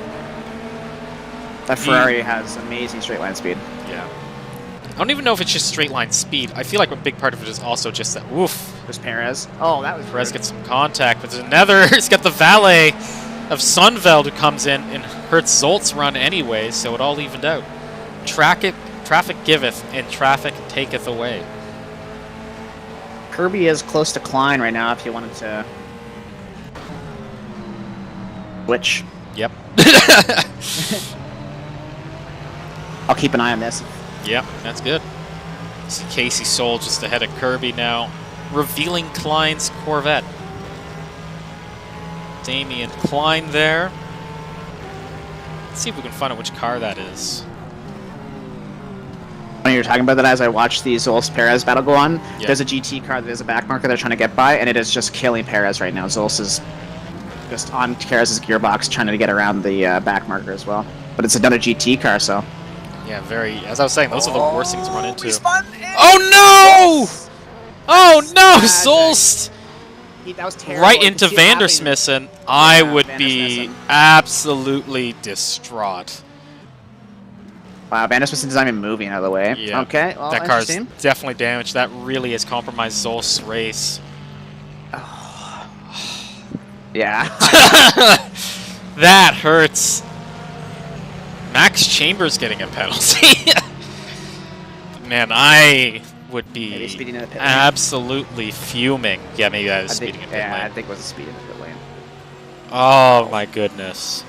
[SPEAKER 2] That Ferrari has amazing straight line speed.
[SPEAKER 1] Yeah. I don't even know if it's just straight line speed. I feel like a big part of it is also just that woof.
[SPEAKER 2] There's Perez. Oh, that was
[SPEAKER 1] Perez gets some contact, but there's another. He's got the valet of Sunveld who comes in and hurts Zolt's run anyway, so it all evened out. Traffic giveth and traffic taketh away.
[SPEAKER 2] Kirby is close to Klein right now if you wanted to switch.
[SPEAKER 1] Yep.
[SPEAKER 2] I'll keep an eye on this.
[SPEAKER 1] Yep, that's good. See Casey Soul just ahead of Kirby now, revealing Klein's Corvette. Damian Klein there. Let's see if we can find out which car that is.
[SPEAKER 2] When you're talking about that, as I watch the Zolis Perez battle go on, there's a GT car that is a backmarker they're trying to get by, and it is just killing Perez right now. Zolis is just on Perez's gearbox trying to get around the backmarker as well. But it's another GT car, so.
[SPEAKER 1] Yeah, as I was saying, those are the worst things to run into.
[SPEAKER 2] Oh
[SPEAKER 1] no! Oh no! Zols!
[SPEAKER 2] That was terrible.
[SPEAKER 1] Right into Vandersmissen. I would be absolutely distraught.
[SPEAKER 2] Wow, Vandersmissen is not even moving out of the way.
[SPEAKER 1] Yeah.
[SPEAKER 2] Okay, well,
[SPEAKER 1] that car's definitely damaged. That really has compromised Zol's race.
[SPEAKER 2] Oh. Yeah.
[SPEAKER 1] That hurts. Max Chambers getting a penalty. Man, I would be absolutely fuming. Yeah, maybe that is speeding in pit lane.
[SPEAKER 2] Yeah, I think it was a speed in the pit lane.
[SPEAKER 1] Oh my goodness.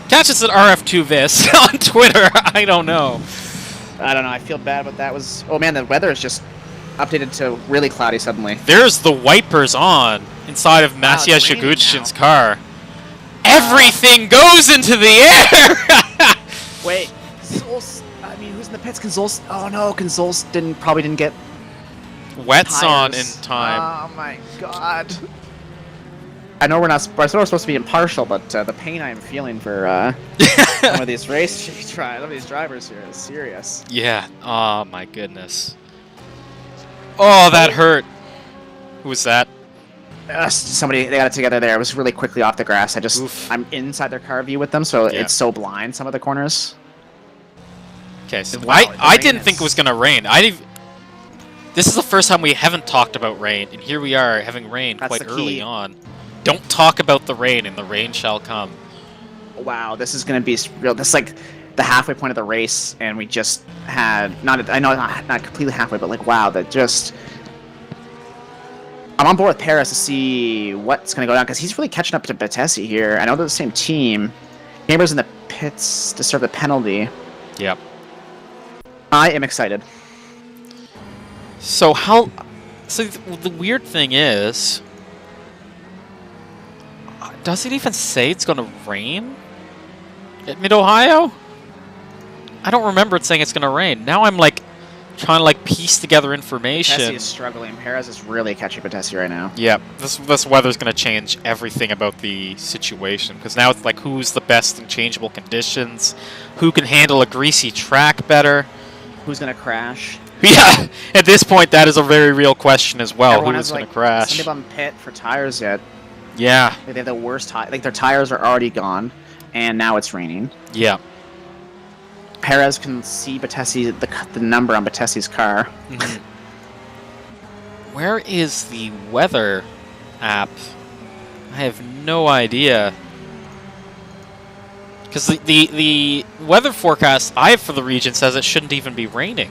[SPEAKER 1] Catch us at RF2 VISC on Twitter. I don't know.
[SPEAKER 2] I feel bad, but that was... Oh man, the weather is just updated to really cloudy suddenly.
[SPEAKER 1] There's the wipers on inside of Matija Shagutshin's car. Everything goes into the air!
[SPEAKER 2] Wait. Zols, I mean, who's in the pits? Can Zols... Oh no, can Zols probably didn't get
[SPEAKER 1] Wets on in
[SPEAKER 2] tires.
[SPEAKER 1] time.
[SPEAKER 2] Oh my god. I know we're supposed to be impartial, but the pain I'm feeling for some of these some of these drivers here is serious.
[SPEAKER 1] Yeah. Oh my goodness. Oh, that hurt. Who was that?
[SPEAKER 2] Somebody, they got it together there. It was really quickly off the grass.
[SPEAKER 1] Oof.
[SPEAKER 2] I'm inside their car view with them, so
[SPEAKER 1] Yeah.
[SPEAKER 2] it's so blind, some of the corners.
[SPEAKER 1] Okay, so
[SPEAKER 2] Wow,
[SPEAKER 1] I
[SPEAKER 2] the
[SPEAKER 1] didn't
[SPEAKER 2] rain
[SPEAKER 1] think
[SPEAKER 2] is-
[SPEAKER 1] it was gonna rain. This is the first time we haven't talked about rain, and here we are having rain
[SPEAKER 2] That's
[SPEAKER 1] quite
[SPEAKER 2] the
[SPEAKER 1] early
[SPEAKER 2] key.
[SPEAKER 1] on. Don't talk about the rain, and the rain shall come.
[SPEAKER 2] Wow, this is going to be real. This is like the halfway point of the race, and we just had I know not completely halfway, but like wow, that just. I'm on board with Perez to see what's going to go down because he's really catching up to Bettesi here. I know they're the same team. Chambers in the pits to serve the penalty.
[SPEAKER 1] Yep.
[SPEAKER 2] I am excited.
[SPEAKER 1] So the weird thing is, does it even say it's gonna rain at Mid-Ohio? I don't remember it saying it's gonna rain. Now I'm like trying to like piece together information.
[SPEAKER 2] Bettesi is struggling. Perez is really catching Bettesi right now.
[SPEAKER 1] Yeah, this weather's gonna change everything about the situation because now it's like who's the best in changeable conditions, who can handle a greasy track better.
[SPEAKER 2] Who's going to crash?
[SPEAKER 1] Yeah, at this point that is a very real question as well.
[SPEAKER 2] Everyone
[SPEAKER 1] Who's
[SPEAKER 2] has,
[SPEAKER 1] gonna
[SPEAKER 2] like,
[SPEAKER 1] crash?
[SPEAKER 2] Some people haven't pit for tires yet.
[SPEAKER 1] Yeah,
[SPEAKER 2] Like, they have the worst tire. Like their tires are already gone, and now it's raining.
[SPEAKER 1] yeah.
[SPEAKER 2] Perez can see Bettesi, the number on Bettesi's car.
[SPEAKER 1] Where is the weather app? I have no idea. Because the weather forecast I have for the region says it shouldn't even be raining.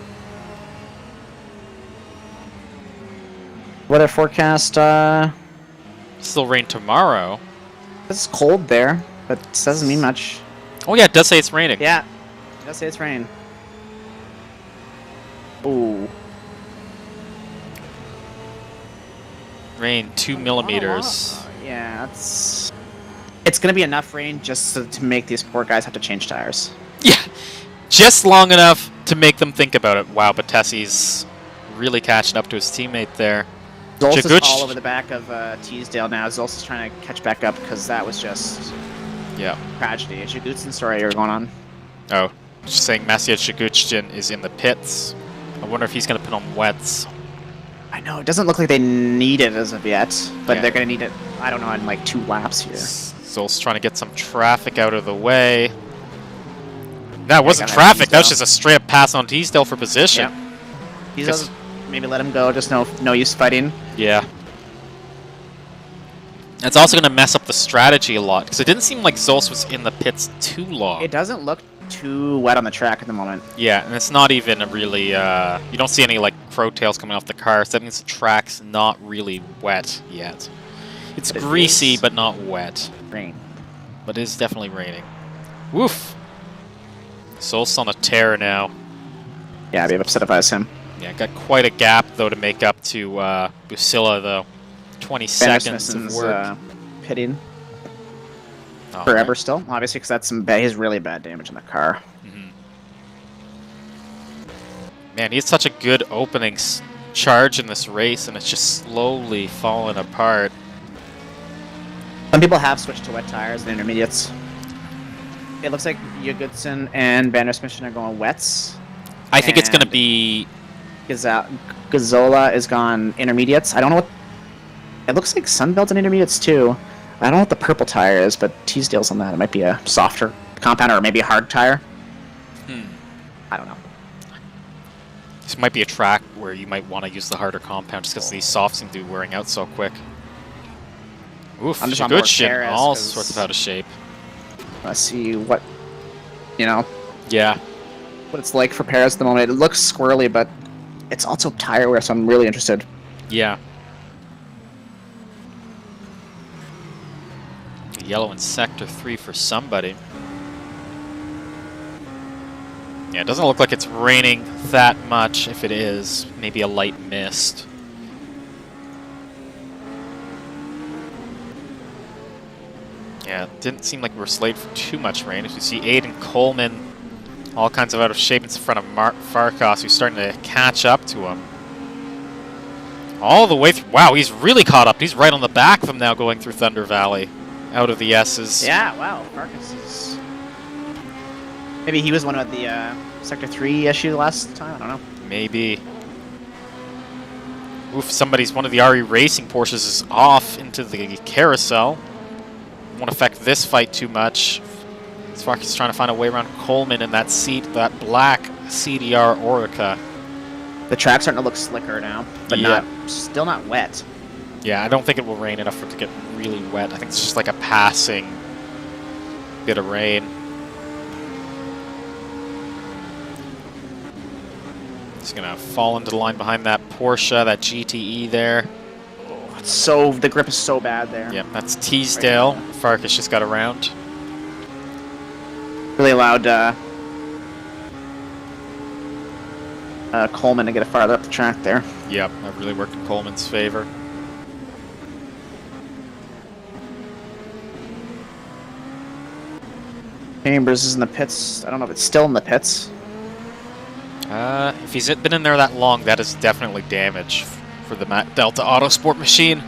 [SPEAKER 2] Weather forecast.
[SPEAKER 1] Still rain tomorrow.
[SPEAKER 2] It's cold there, but it doesn't mean much.
[SPEAKER 1] Oh yeah, it does say it's raining.
[SPEAKER 2] Yeah, it does say it's rain. Ooh.
[SPEAKER 1] Rain 2 millimeters.
[SPEAKER 2] Yeah, it's gonna be enough rain just to make these poor guys have to change tires.
[SPEAKER 1] Yeah, just long enough to make them think about it. Wow, Bettesi's really catching up to his teammate there.
[SPEAKER 2] Zolz is
[SPEAKER 1] Jaguch-
[SPEAKER 2] all over the back of Teasdale now. Zolz is trying to catch back up because that was just
[SPEAKER 1] Yeah.
[SPEAKER 2] tragedy. A Jagutin story you're going on.
[SPEAKER 1] Oh, just saying Maciej Jaguchtin is in the pits. I wonder if he's going to put on wets.
[SPEAKER 2] I know, it doesn't look like they need it as of yet, but
[SPEAKER 1] Yeah.
[SPEAKER 2] they're going to need it, I don't know, in like 2 laps here.
[SPEAKER 1] Zol's trying to get some traffic out of the way. That wasn't
[SPEAKER 2] got that
[SPEAKER 1] traffic, that was
[SPEAKER 2] Teasdale.
[SPEAKER 1] just a straight up pass on Teasdale for position.
[SPEAKER 2] Yeah. He does maybe let him go, just no use fighting.
[SPEAKER 1] Yeah. It's also going to mess up the strategy a lot, because it didn't seem like Zols was in the pits too long.
[SPEAKER 2] It doesn't look too wet on the track at the moment.
[SPEAKER 1] Yeah, and it's not even a really, you don't see any, like, crow tails coming off the car, so that means the track's not really wet yet. It's
[SPEAKER 2] But it
[SPEAKER 1] greasy,
[SPEAKER 2] is.
[SPEAKER 1] but not wet.
[SPEAKER 2] Rain.
[SPEAKER 1] But it is definitely raining. Woof! Zols on a tear now.
[SPEAKER 2] Yeah, I'd be upset if I was him.
[SPEAKER 1] Yeah, got quite a gap, though, to make up to Busilla, though. 20 seconds of
[SPEAKER 2] Vandersmithson's,
[SPEAKER 1] work.
[SPEAKER 2] pitting
[SPEAKER 1] Oh,
[SPEAKER 2] forever
[SPEAKER 1] okay.
[SPEAKER 2] still, obviously, because that's some he's really bad damage in the car.
[SPEAKER 1] Mhm. Man, he had such a good opening charge in this race, and it's just slowly falling apart.
[SPEAKER 2] Some people have switched to wet tires and intermediates. It looks like Jurgensen and Vandersmithson are going wets.
[SPEAKER 1] I think it's going to
[SPEAKER 2] And-
[SPEAKER 1] be...
[SPEAKER 2] Gazzola is gone intermediates. I don't know what... It looks like Sunbelt's in intermediates too. I don't know what the purple tire is, but Teasdale's on that. It might be a softer compound or maybe a hard tire. I don't know.
[SPEAKER 1] This might be a track where you might want to use the harder compound just because these softs seem to be wearing out so quick. Oof,
[SPEAKER 2] I'm just on board with
[SPEAKER 1] Jaguchtin,
[SPEAKER 2] Perez,
[SPEAKER 1] all
[SPEAKER 2] 'cause-
[SPEAKER 1] sorts of out of shape.
[SPEAKER 2] Let's see what, what
[SPEAKER 1] Yeah.
[SPEAKER 2] it's like for Perez at the moment. It looks squirrely, but it's also tire wear, so I'm really interested.
[SPEAKER 1] Yeah. Yellow in Sector 3 for somebody. Yeah, it doesn't look like it's raining that much. If it is, maybe a light mist. Yeah, it didn't seem like we were slated for too much rain. As you see, Aiden Coleman All kinds of out of shape in front of Farkas, who's starting to catch up to him. All the way through. Wow, he's really caught up. He's right on the back of him now going through Thunder Valley. Out of the S's.
[SPEAKER 2] Yeah, wow. Farkas is... Maybe he was one of the Sector 3 issue last time? I don't know.
[SPEAKER 1] Maybe. Oof, one of the RE Racing Porsches is off into the carousel. Won't affect this fight too much. Farkas is trying to find a way around Coleman in that seat, that black CDR Orica.
[SPEAKER 2] The track's starting to look slicker now, but still not wet.
[SPEAKER 1] Yeah, I don't think it will rain enough for it to get really wet. I think it's just like a passing bit of rain. He's gonna fall into the line behind that Porsche, that GTE there.
[SPEAKER 2] So the grip is so bad there.
[SPEAKER 1] Yep, that's Teasdale. Right, Farkas just got around.
[SPEAKER 2] Really allowed Coleman to get it farther up the track there.
[SPEAKER 1] Yep, that really worked in Coleman's favor.
[SPEAKER 2] Chambers is in the pits. I don't know if it's still in the pits.
[SPEAKER 1] If he's been in there that long, that is definitely damage for the Delta Autosport machine.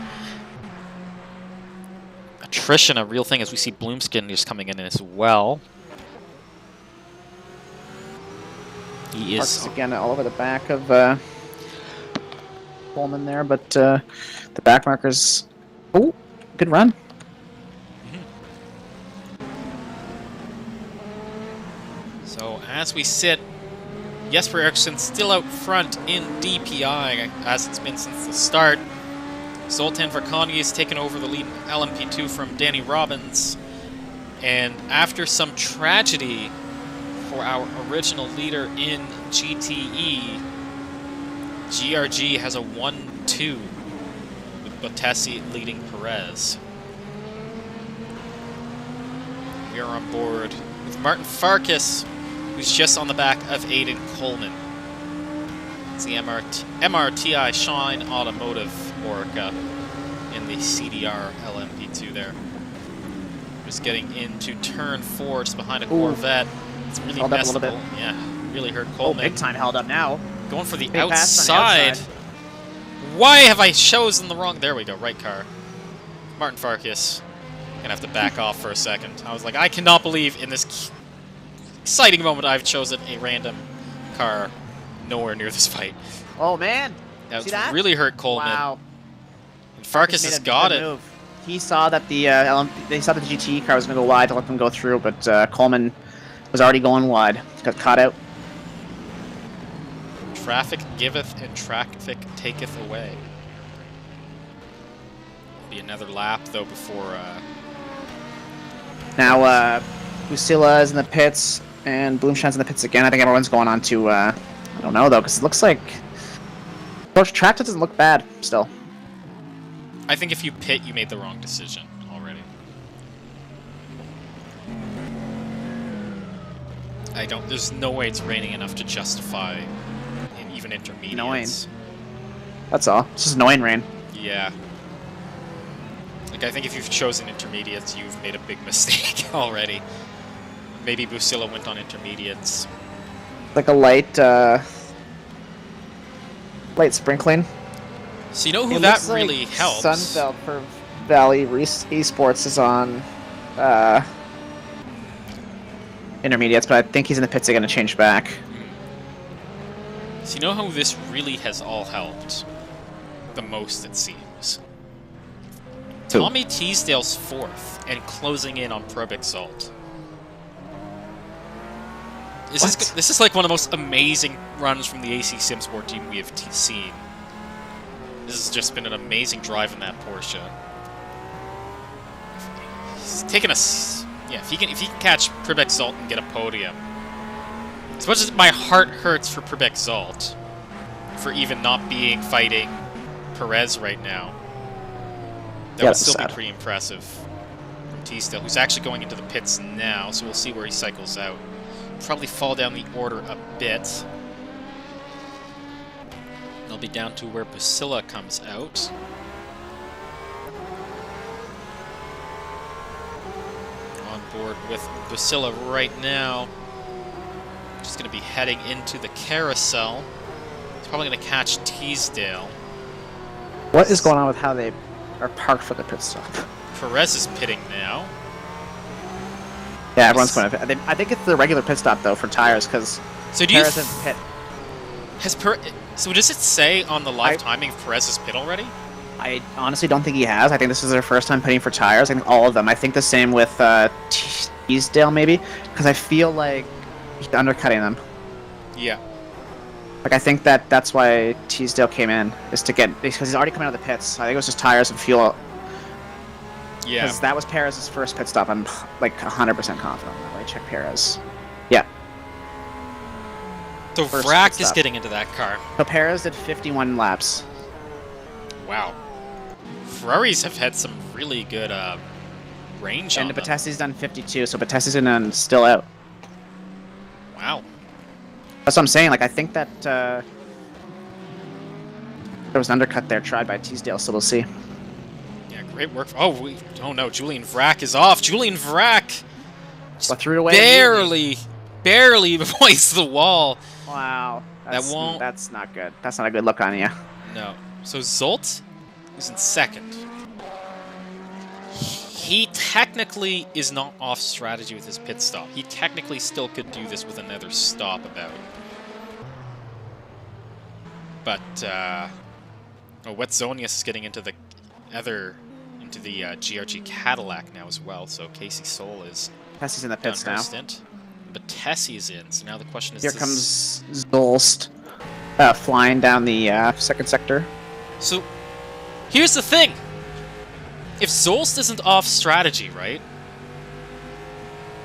[SPEAKER 1] Attrition, a real thing, as we see Bloomskin just coming in as well. He is
[SPEAKER 2] again all over the back of Coleman there, but the back markers. Oh, good run.
[SPEAKER 1] So as we sit, Jesper Eriksson still out front in DPI, as it's been since the start. Zoltan Verkani has taken over the lead in LMP2 from Danny Robbins. And after some tragedy for our original leader in GTE, GRG has a 1-2 with Bottesi leading Perez. We are on board with Martin Farkas, who's just on the back of Aiden Coleman. It's the MRTI Shine Automotive Orca in the CDR LMP2 there. Just getting into turn 4, just behind a Corvette. It's really messable. Yeah, really hurt Coleman.
[SPEAKER 2] Oh, big time held up now.
[SPEAKER 1] Going for the outside. Why have I chosen the wrong... There we go, right car. Martin Farkas. Gonna have to back off for a second. I was like, I cannot believe in this exciting moment I've chosen a random car nowhere near this fight.
[SPEAKER 2] Oh, man.
[SPEAKER 1] That really hurt Coleman.
[SPEAKER 2] Wow.
[SPEAKER 1] And Farkas has got it.
[SPEAKER 2] Move. He saw that the they saw that the GT car was going to go wide to let them go through, but Coleman was already going wide. Got caught out.
[SPEAKER 1] Traffic giveth and traffic taketh away. Be another lap though before.
[SPEAKER 2] Now Busilla is in the pits and Bloomshine's in the pits again. I think everyone's going on to. I don't know though, because it looks like the track doesn't look bad still.
[SPEAKER 1] I think if you pit, you made the wrong decision already. There's no way it's raining enough to justify in even intermediates.
[SPEAKER 2] Annoying. That's all. It's just annoying rain.
[SPEAKER 1] Yeah. Like, I think if you've chosen intermediates, you've made a big mistake already. Maybe Busilla went on intermediates.
[SPEAKER 2] Like a light sprinkling.
[SPEAKER 1] So you know who that really
[SPEAKER 2] like
[SPEAKER 1] helps?
[SPEAKER 2] Sunbelt for Valley Esports is on intermediates, but I think he's in the pits. They're going to change back.
[SPEAKER 1] So you know how this really has all helped? The most, it seems.
[SPEAKER 2] Who?
[SPEAKER 1] Tommy Teasdale's 4th and closing in on Probe Exalt. This is like one of the most amazing runs from the AC Simsport team we have seen. This has just been an amazing drive in that Porsche. He's taken yeah, if he can catch Probe Exalt and get a podium. As much as my heart hurts for Probe Exalt, for even not fighting Perez right now, that would still be pretty impressive from Teasdale, who's actually going into the pits now, so we'll see where he cycles out. Probably fall down the order a bit. They'll be down to where Busilla comes out. On board with Busilla right now. Just going to be heading into the carousel. He's probably going to catch Teasdale.
[SPEAKER 2] What is going on with how they are parked for the pit stop?
[SPEAKER 1] Perez is pitting now.
[SPEAKER 2] Yeah, everyone's going to. I think it's the regular pit stop though for tires because Perez is pit.
[SPEAKER 1] So does it say on the live timing if Perez is pit already?
[SPEAKER 2] I honestly don't think he has. I think this is their first time pitting for tires. I think all of them. I think the same with Teasdale maybe because I feel like he's undercutting them.
[SPEAKER 1] Yeah.
[SPEAKER 2] Like I think that's why Teasdale came in is to get because he's already coming out of the pits. I think it was just tires and fuel.
[SPEAKER 1] Yeah.
[SPEAKER 2] Because that was Perez's first pit stop. I'm like 100% confident. Let me check Perez. Yeah.
[SPEAKER 1] So Vrac is getting into that car.
[SPEAKER 2] So Perez did 51 laps.
[SPEAKER 1] Wow. Ferraris have had some really good range on them.
[SPEAKER 2] And Battessi's done 52, so Battessi's still out.
[SPEAKER 1] Wow.
[SPEAKER 2] That's what I'm saying. Like I think that there was an undercut there tried by Teasdale, so we'll see.
[SPEAKER 1] Yeah, great work. Oh no, Julian Vrac is off. Julian Vrac
[SPEAKER 2] threw it away.
[SPEAKER 1] Barely avoids the wall.
[SPEAKER 2] Wow. That's not good. That's not a good look on you.
[SPEAKER 1] No. So Zoldt is in second. He technically is not off strategy with his pit stop. He technically still could do this with another stop about. But Wetzonius is getting into the GRG Cadillac now as well. So Casey Soul is
[SPEAKER 2] Tessie's in the pits now.
[SPEAKER 1] But Tessie's in. So now the question is:
[SPEAKER 2] here comes Zolst flying down the second sector.
[SPEAKER 1] So here's the thing. If Zolst isn't off strategy, right?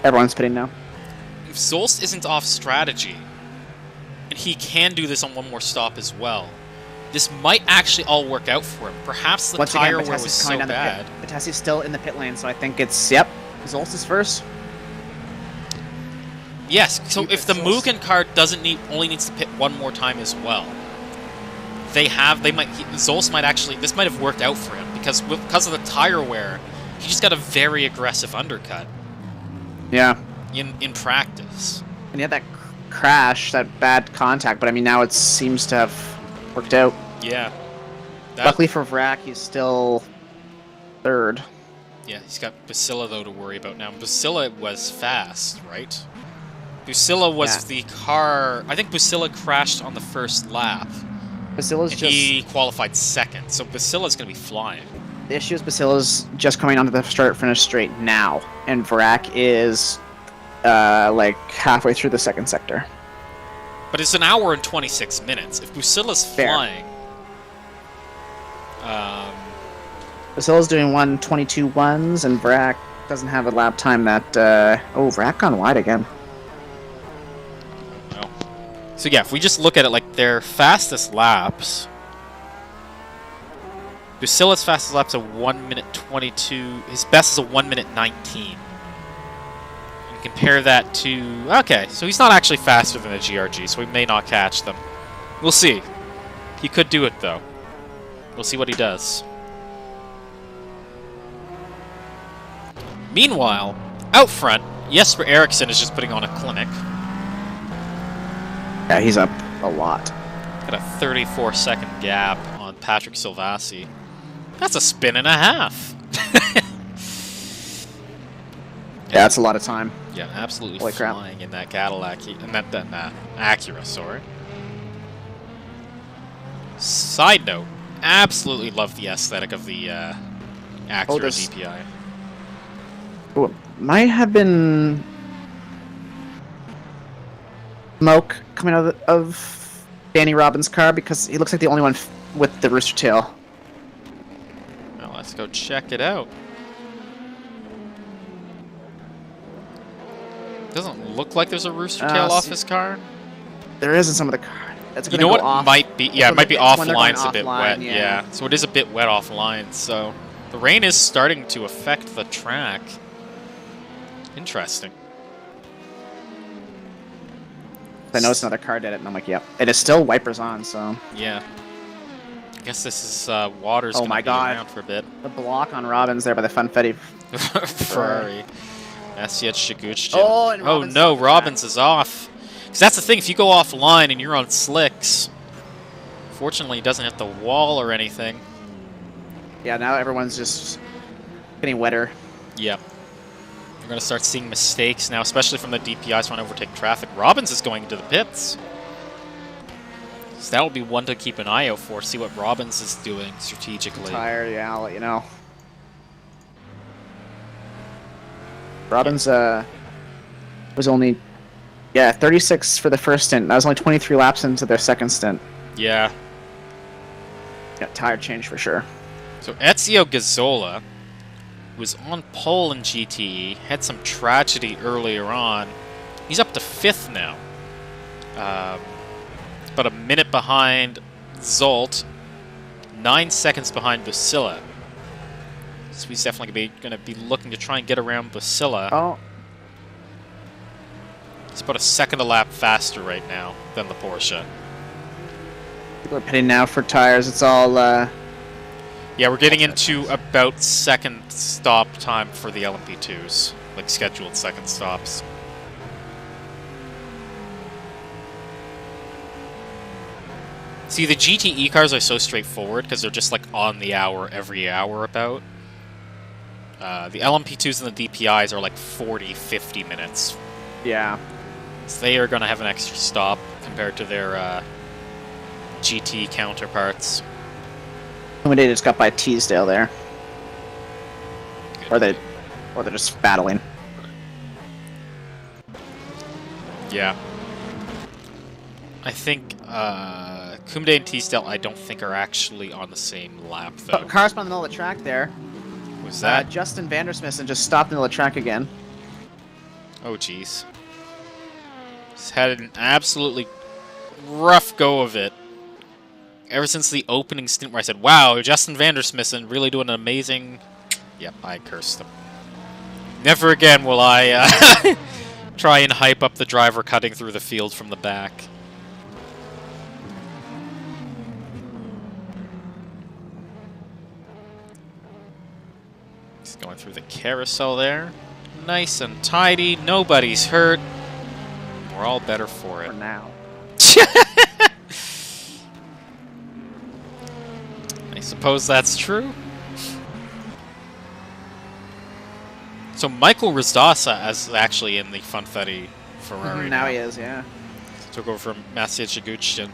[SPEAKER 2] Everyone's pitting now.
[SPEAKER 1] If Zolst isn't off strategy, and he can do this on one more stop as well, this might actually all work out for him. Perhaps the tire wear was so bad.
[SPEAKER 2] Battessi's still in the pit lane, so I think it's, yep, Zolst is first.
[SPEAKER 1] Yes, so if the Mugen car only needs to pit one more time as well, Zolst might actually, this might have worked out for him, because of the tire wear, he just got a very aggressive undercut.
[SPEAKER 2] Yeah.
[SPEAKER 1] In practice.
[SPEAKER 2] And he had that crash, that bad contact, but I mean now it seems to have worked out.
[SPEAKER 1] Yeah.
[SPEAKER 2] Luckily for Vrac, he's still third.
[SPEAKER 1] Yeah, he's got Basila though to worry about now. Basila was fast, right? Busilla was the car. I think Busilla crashed on the first lap. He qualified second, so Basila's going to be flying.
[SPEAKER 2] The issue is Basila's just coming onto the start-finish straight now, and Vrac is like halfway through the second sector.
[SPEAKER 1] But it's an hour and 26 minutes. If Busilla's flying,
[SPEAKER 2] Basila's doing 1:22.1s, and Vrac doesn't have a lap time that. Vrac gone wide again.
[SPEAKER 1] So yeah, if we just look at it like their fastest laps, Busilla's fastest laps are 1:22. His best is a 1:19. You compare that to... Okay, so he's not actually faster than a GRG, so we may not catch them. We'll see. He could do it, though. We'll see what he does. Meanwhile, out front, Jesper Eriksson is just putting on a clinic.
[SPEAKER 2] Yeah, he's up a lot.
[SPEAKER 1] Got a 34-second gap on Patrick Silvassi. That's a spin and a half.
[SPEAKER 2] Yeah, that's a lot of time.
[SPEAKER 1] Yeah, absolutely
[SPEAKER 2] Holy
[SPEAKER 1] flying in that Cadillac. And that Acura, sorry. Side note, absolutely love the aesthetic of the Acura DPI.
[SPEAKER 2] Oh, it might have been smoke coming out of Danny Robbins' car because he looks like the only one with the rooster tail.
[SPEAKER 1] Well, let's go check it out. Doesn't look like there's a rooster tail off his car.
[SPEAKER 2] There is in some of the car.
[SPEAKER 1] You know what might be? Yeah, it might be offline. It's a bit wet. Yeah, so it is a bit wet offline. So the rain is starting to affect the track. Interesting.
[SPEAKER 2] I noticed another car did it, and I'm like, yep. It is still wipers on, so...
[SPEAKER 1] Yeah. I guess this is water's going to be around for a bit.
[SPEAKER 2] The block on Robbins there by the Funfetti
[SPEAKER 1] Ferrari. Asiet Shiguchi.
[SPEAKER 2] Oh no,
[SPEAKER 1] Robbins is off. Because that's the thing, if you go offline and you're on slicks, fortunately it doesn't hit the wall or anything.
[SPEAKER 2] Yeah, now everyone's just getting wetter.
[SPEAKER 1] Yep. You're going to start seeing mistakes now, especially from the DPIs trying to overtake traffic. Robbins is going into the pits. So that will be one to keep an eye out for, see what Robbins is doing strategically.
[SPEAKER 2] Tired, yeah, I'll let you know. Robbins was only 36 for the first stint. That was only 23 laps into their second stint.
[SPEAKER 1] Yeah.
[SPEAKER 2] Got tire change for sure.
[SPEAKER 1] So Ezio Gazzola was on pole in GTE, had some tragedy earlier on. He's up to 5th now. About a minute behind Zolt, 9 seconds behind Basila. So he's definitely going to be looking to try and get around Basila.
[SPEAKER 2] Oh.
[SPEAKER 1] It's about a second a lap faster right now than the Porsche.
[SPEAKER 2] People are pitting now for tires. It's all...
[SPEAKER 1] Yeah, we're getting into about second stop time for the LMP2s. Like, scheduled second stops. See, the GTE cars are so straightforward because they're just, like, on the hour every hour about. The LMP2s and the DPIs are, like, 40, 50 minutes.
[SPEAKER 2] Yeah.
[SPEAKER 1] So they are going to have an extra stop compared to their GT counterparts.
[SPEAKER 2] Somebody just got by Teasdale there.
[SPEAKER 1] Good.
[SPEAKER 2] Or they're just battling.
[SPEAKER 1] Yeah. I think Kumde and Teasdale I don't think are actually on the same lap, though.
[SPEAKER 2] Cars in the middle of the track there.
[SPEAKER 1] Was that?
[SPEAKER 2] Justin Vandersmissen just stopped in the middle of the track again.
[SPEAKER 1] Oh, jeez. He's had an absolutely rough go of it. Ever since the opening stint where I said, wow, Justin Vandersmissen really doing an amazing... Yep, I cursed him. Never again will I try and hype up the driver cutting through the field from the back. He's going through the carousel there. Nice and tidy. Nobody's hurt. We're all better for it.
[SPEAKER 2] For now.
[SPEAKER 1] I suppose that's true. So Michael Rizdasa is actually in the Funfetti Ferrari
[SPEAKER 2] Now he is, yeah.
[SPEAKER 3] Took over from Maciej Jaguchin.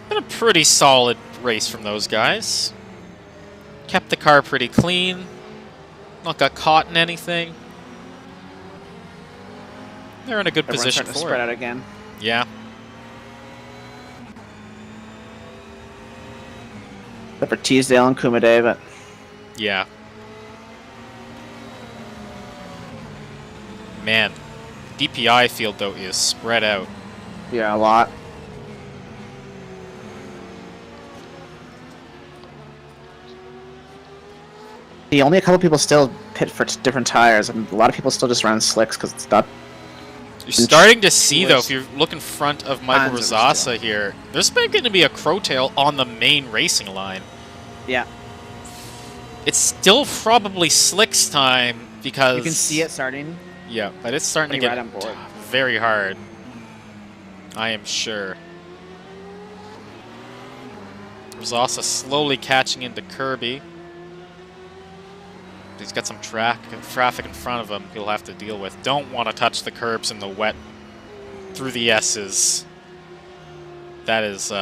[SPEAKER 3] Been a pretty solid race from those guys. Kept the car pretty clean. Not got caught in anything. They're in a good position for it.
[SPEAKER 2] Spread out again.
[SPEAKER 1] Yeah.
[SPEAKER 2] Except for Teasdale and Kumade, but...
[SPEAKER 1] Yeah. Man, DPI field, though, is spread out.
[SPEAKER 2] Yeah, a lot. Only a couple people still pit for different tires, and a lot of people still just run slicks because it's not...
[SPEAKER 1] You're starting to see, though, if you look in front of Michael Rizdasa here, there's going to be a crowtail on the main racing line.
[SPEAKER 2] Yeah.
[SPEAKER 1] It's still probably slicks time because...
[SPEAKER 2] You can see it starting.
[SPEAKER 1] Yeah, but it's starting to get
[SPEAKER 2] right on board.
[SPEAKER 1] Very hard. I am sure. Rizdasa slowly catching into Kirby. He's got some traffic in front of him he'll have to deal with. Don't want to touch the curbs in the wet through the S's. That is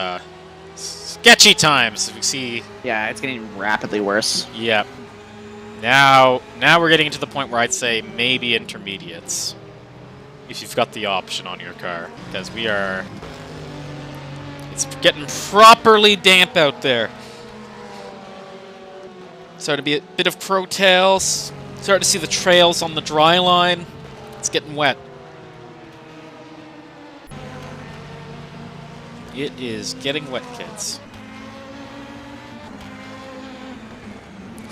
[SPEAKER 1] sketchy times. We see.
[SPEAKER 2] Yeah, it's getting rapidly worse.
[SPEAKER 1] Yep. Now we're getting to the point where I'd say maybe intermediates, if you've got the option on your car, because we are. It's getting properly damp out there. Starting to be a bit of crowtails. Starting to see the trails on the dry line. It's getting wet. It is getting wet, kids.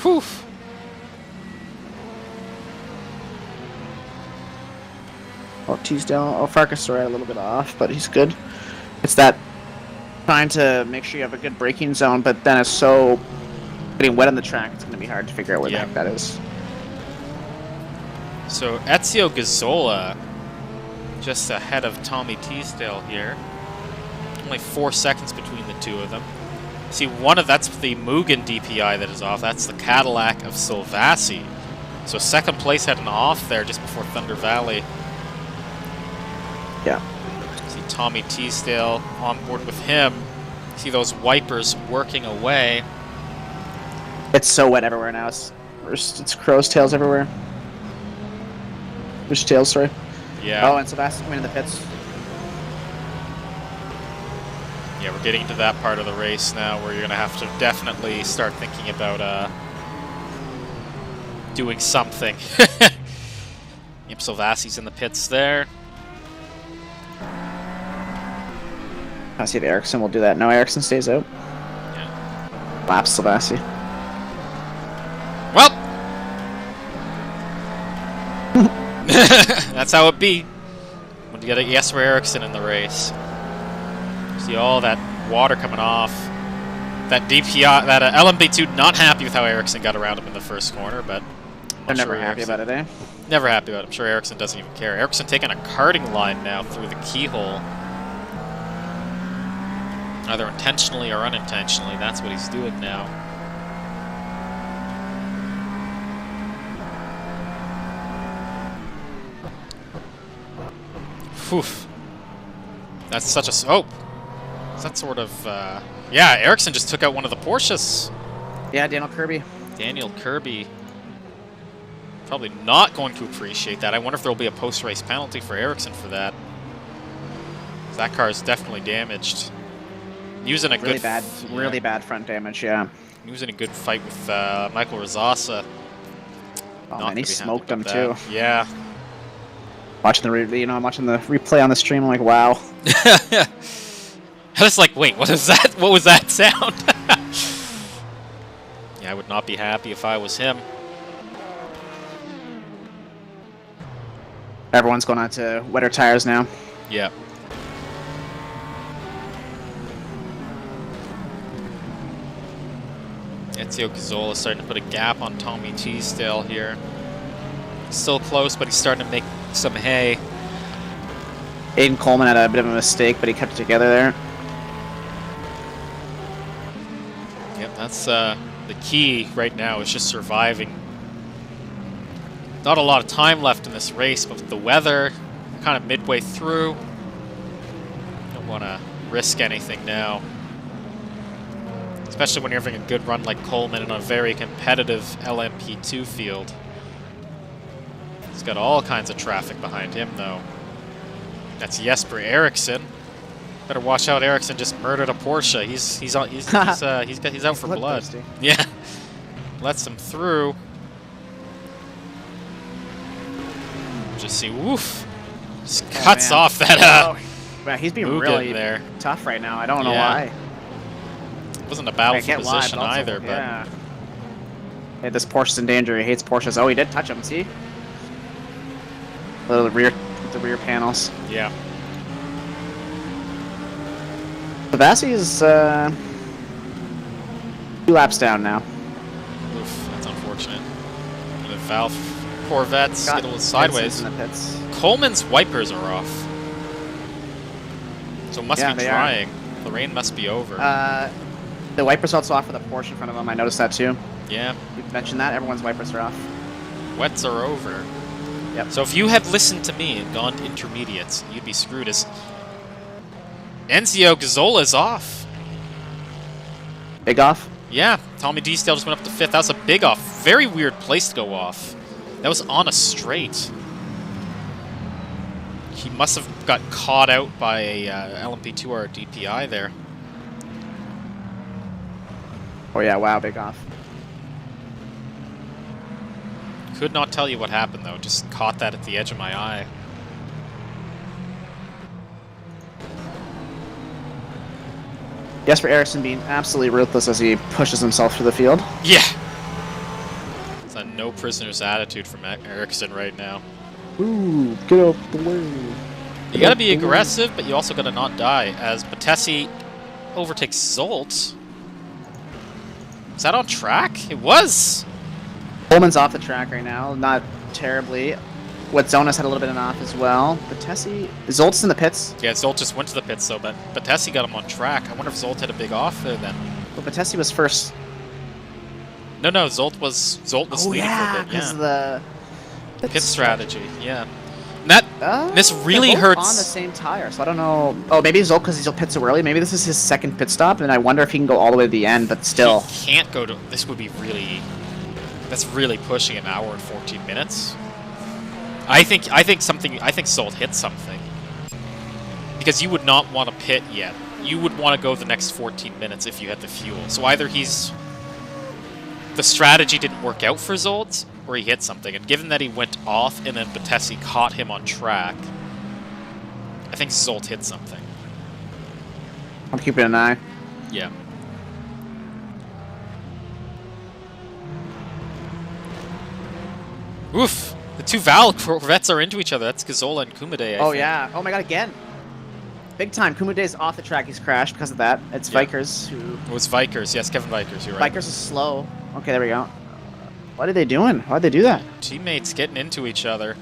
[SPEAKER 1] Whew.
[SPEAKER 2] Oh, Teasdale. Oh, Farkas are a little bit off, but he's good. It's that trying to make sure you have a good braking zone, but then it's so getting wet on the track, it's going to be hard to figure out where the heck that is.
[SPEAKER 1] So Ezio Gazzola
[SPEAKER 3] just ahead of Tommy Teasdale here. Only 4 seconds between the two of them. See, that's the Mugen DPI that is off. That's the Cadillac of Silvassi. So second place had an off there just before Thunder Valley.
[SPEAKER 2] Yeah.
[SPEAKER 3] See Tommy Teasdale on board with him. See those wipers working away.
[SPEAKER 2] It's so wet everywhere now. It's crow's tails everywhere. Fish tails, sorry.
[SPEAKER 3] Yeah.
[SPEAKER 2] Oh, and Sebastian coming in the pits.
[SPEAKER 3] Yeah, we're getting to that part of the race now where you're going to have to definitely start thinking about doing something. Yep, Silvassi's in the pits there.
[SPEAKER 2] I'll see if Ericsson will do that. No, Ericsson stays out.
[SPEAKER 3] Yeah.
[SPEAKER 2] Laps Silvassi.
[SPEAKER 3] Well, that's how it be when you get a Jesper Eriksson in the race. See all that water coming off. That DPI, that LMP2, not happy with how Eriksson got around him in the first corner, but
[SPEAKER 2] They're never happy about it, eh?
[SPEAKER 3] Never happy about it. I'm sure Eriksson doesn't even care. Eriksson taking a karting line now through the keyhole. Either intentionally or unintentionally, that's what he's doing now. Phew. That's such a... Oh! Is that sort of... Yeah, Eriksson just took out one of the Porsches.
[SPEAKER 2] Yeah, Daniel Kirby.
[SPEAKER 3] Daniel Kirby. Probably not going to appreciate that. I wonder if there will be a post-race penalty for Eriksson for that. That car is definitely damaged. Using a
[SPEAKER 2] really
[SPEAKER 3] good...
[SPEAKER 2] bad, really bad front damage, yeah.
[SPEAKER 3] Using a good fight with Michael Rosasa.
[SPEAKER 2] Oh, man, he smoked him,
[SPEAKER 3] that.
[SPEAKER 2] too.
[SPEAKER 3] Yeah.
[SPEAKER 2] Watching I'm watching the replay on the stream, I'm like, wow.
[SPEAKER 3] I was like, wait, what is that? What was that sound? Yeah, I would not be happy if I was him.
[SPEAKER 2] Everyone's going on to wetter tires now.
[SPEAKER 3] Yeah. Ezio Cazzola starting to put a gap on Tommy Teasdale here. Still close, but he's starting to make some hay.
[SPEAKER 2] Aiden Coleman had a bit of a mistake, but he kept it together there.
[SPEAKER 3] Yep, that's the key right now is just surviving. Not a lot of time left in this race, but with the weather kind of midway through, don't want to risk anything now. Especially when you're having a good run like Coleman in a very competitive LMP2 field. He's got all kinds of traffic behind him, though. That's Jesper Eriksson. Better watch out! Eriksson just murdered a Porsche. He's out for blood. Yeah, lets him through. Just see, woof, just cuts off that.
[SPEAKER 2] Man, he's being
[SPEAKER 3] Mugen
[SPEAKER 2] really
[SPEAKER 3] there.
[SPEAKER 2] tough right now. I don't know why.
[SPEAKER 3] It wasn't a battle for position either, but
[SPEAKER 2] yeah. Hey, this Porsche's in danger. He hates Porsches. Oh, he did touch him. See, the rear panels.
[SPEAKER 3] Yeah.
[SPEAKER 2] Savassi is 2 laps down now.
[SPEAKER 3] Oof, that's unfortunate. The Valve Corvettes get a little sideways.
[SPEAKER 2] In the pits.
[SPEAKER 3] Coleman's wipers are off, so it must be drying. The rain must be over.
[SPEAKER 2] The wipers also off for the Porsche in front of him. I noticed that too.
[SPEAKER 3] Yeah.
[SPEAKER 2] You mentioned that. Everyone's wipers are off.
[SPEAKER 3] Wets are over.
[SPEAKER 2] Yep.
[SPEAKER 3] So if you had listened to me and gone to intermediates, you'd be screwed. As Ezio Cazzola is off.
[SPEAKER 2] Big off?
[SPEAKER 3] Yeah. Tommy Teasdale just went up to 5th. That was a big off. Very weird place to go off. That was on a straight. He must have got caught out by a LMP2 or a DPI there.
[SPEAKER 2] Oh yeah, wow, big off.
[SPEAKER 3] Could not tell you what happened though, just caught that at the edge of my eye.
[SPEAKER 2] Jesper Eriksson being absolutely ruthless as he pushes himself through the field.
[SPEAKER 3] Yeah! It's a no prisoners attitude from Eriksson right now.
[SPEAKER 2] Ooh, get up the way.
[SPEAKER 3] You gotta be aggressive, but you also gotta not die, as Batesi overtakes Zolt. Is that on track? It was!
[SPEAKER 2] Coleman's off the track right now, not terribly. what Zonas had a little bit of an off as well. Batessi, Zolt's in the pits.
[SPEAKER 3] Yeah, Zolt just went to the pits, though, but Batessi got him on track. I wonder if Zolt had a big off there then.
[SPEAKER 2] Well, Batessi was first.
[SPEAKER 3] No, Zolt was leading for a bit.
[SPEAKER 2] Because of the
[SPEAKER 3] pit strategy. Yeah. And this really
[SPEAKER 2] they're both
[SPEAKER 3] hurts.
[SPEAKER 2] on the same tire, so I don't know. Oh, maybe Zolt because he'll pit so early. Maybe this is his second pit stop, and I wonder if he can go all the way to the end. But still,
[SPEAKER 3] He can't go to. This would be really. That's really pushing an hour and 14 minutes. I think Zolt hit something. Because you would not want to pit yet. You would want to go the next 14 minutes if you had the fuel. So either the strategy didn't work out for Zolt, or he hit something. And given that he went off and then Batessi caught him on track, I think Zolt hit something.
[SPEAKER 2] I'm keeping an eye.
[SPEAKER 3] Yeah. Oof! The two Val Corvettes are into each other. That's Gazola and Kumade, I think.
[SPEAKER 2] Yeah. Oh my god, again. Big time. Kumade's off the track. He's crashed because of that. It's Vikers who...
[SPEAKER 3] It was Vikers. Yes, Kevin Vikers. You're right.
[SPEAKER 2] Vikers is slow. Okay, there we go. What are they doing? Why'd they do that?
[SPEAKER 3] Teammates getting into each other.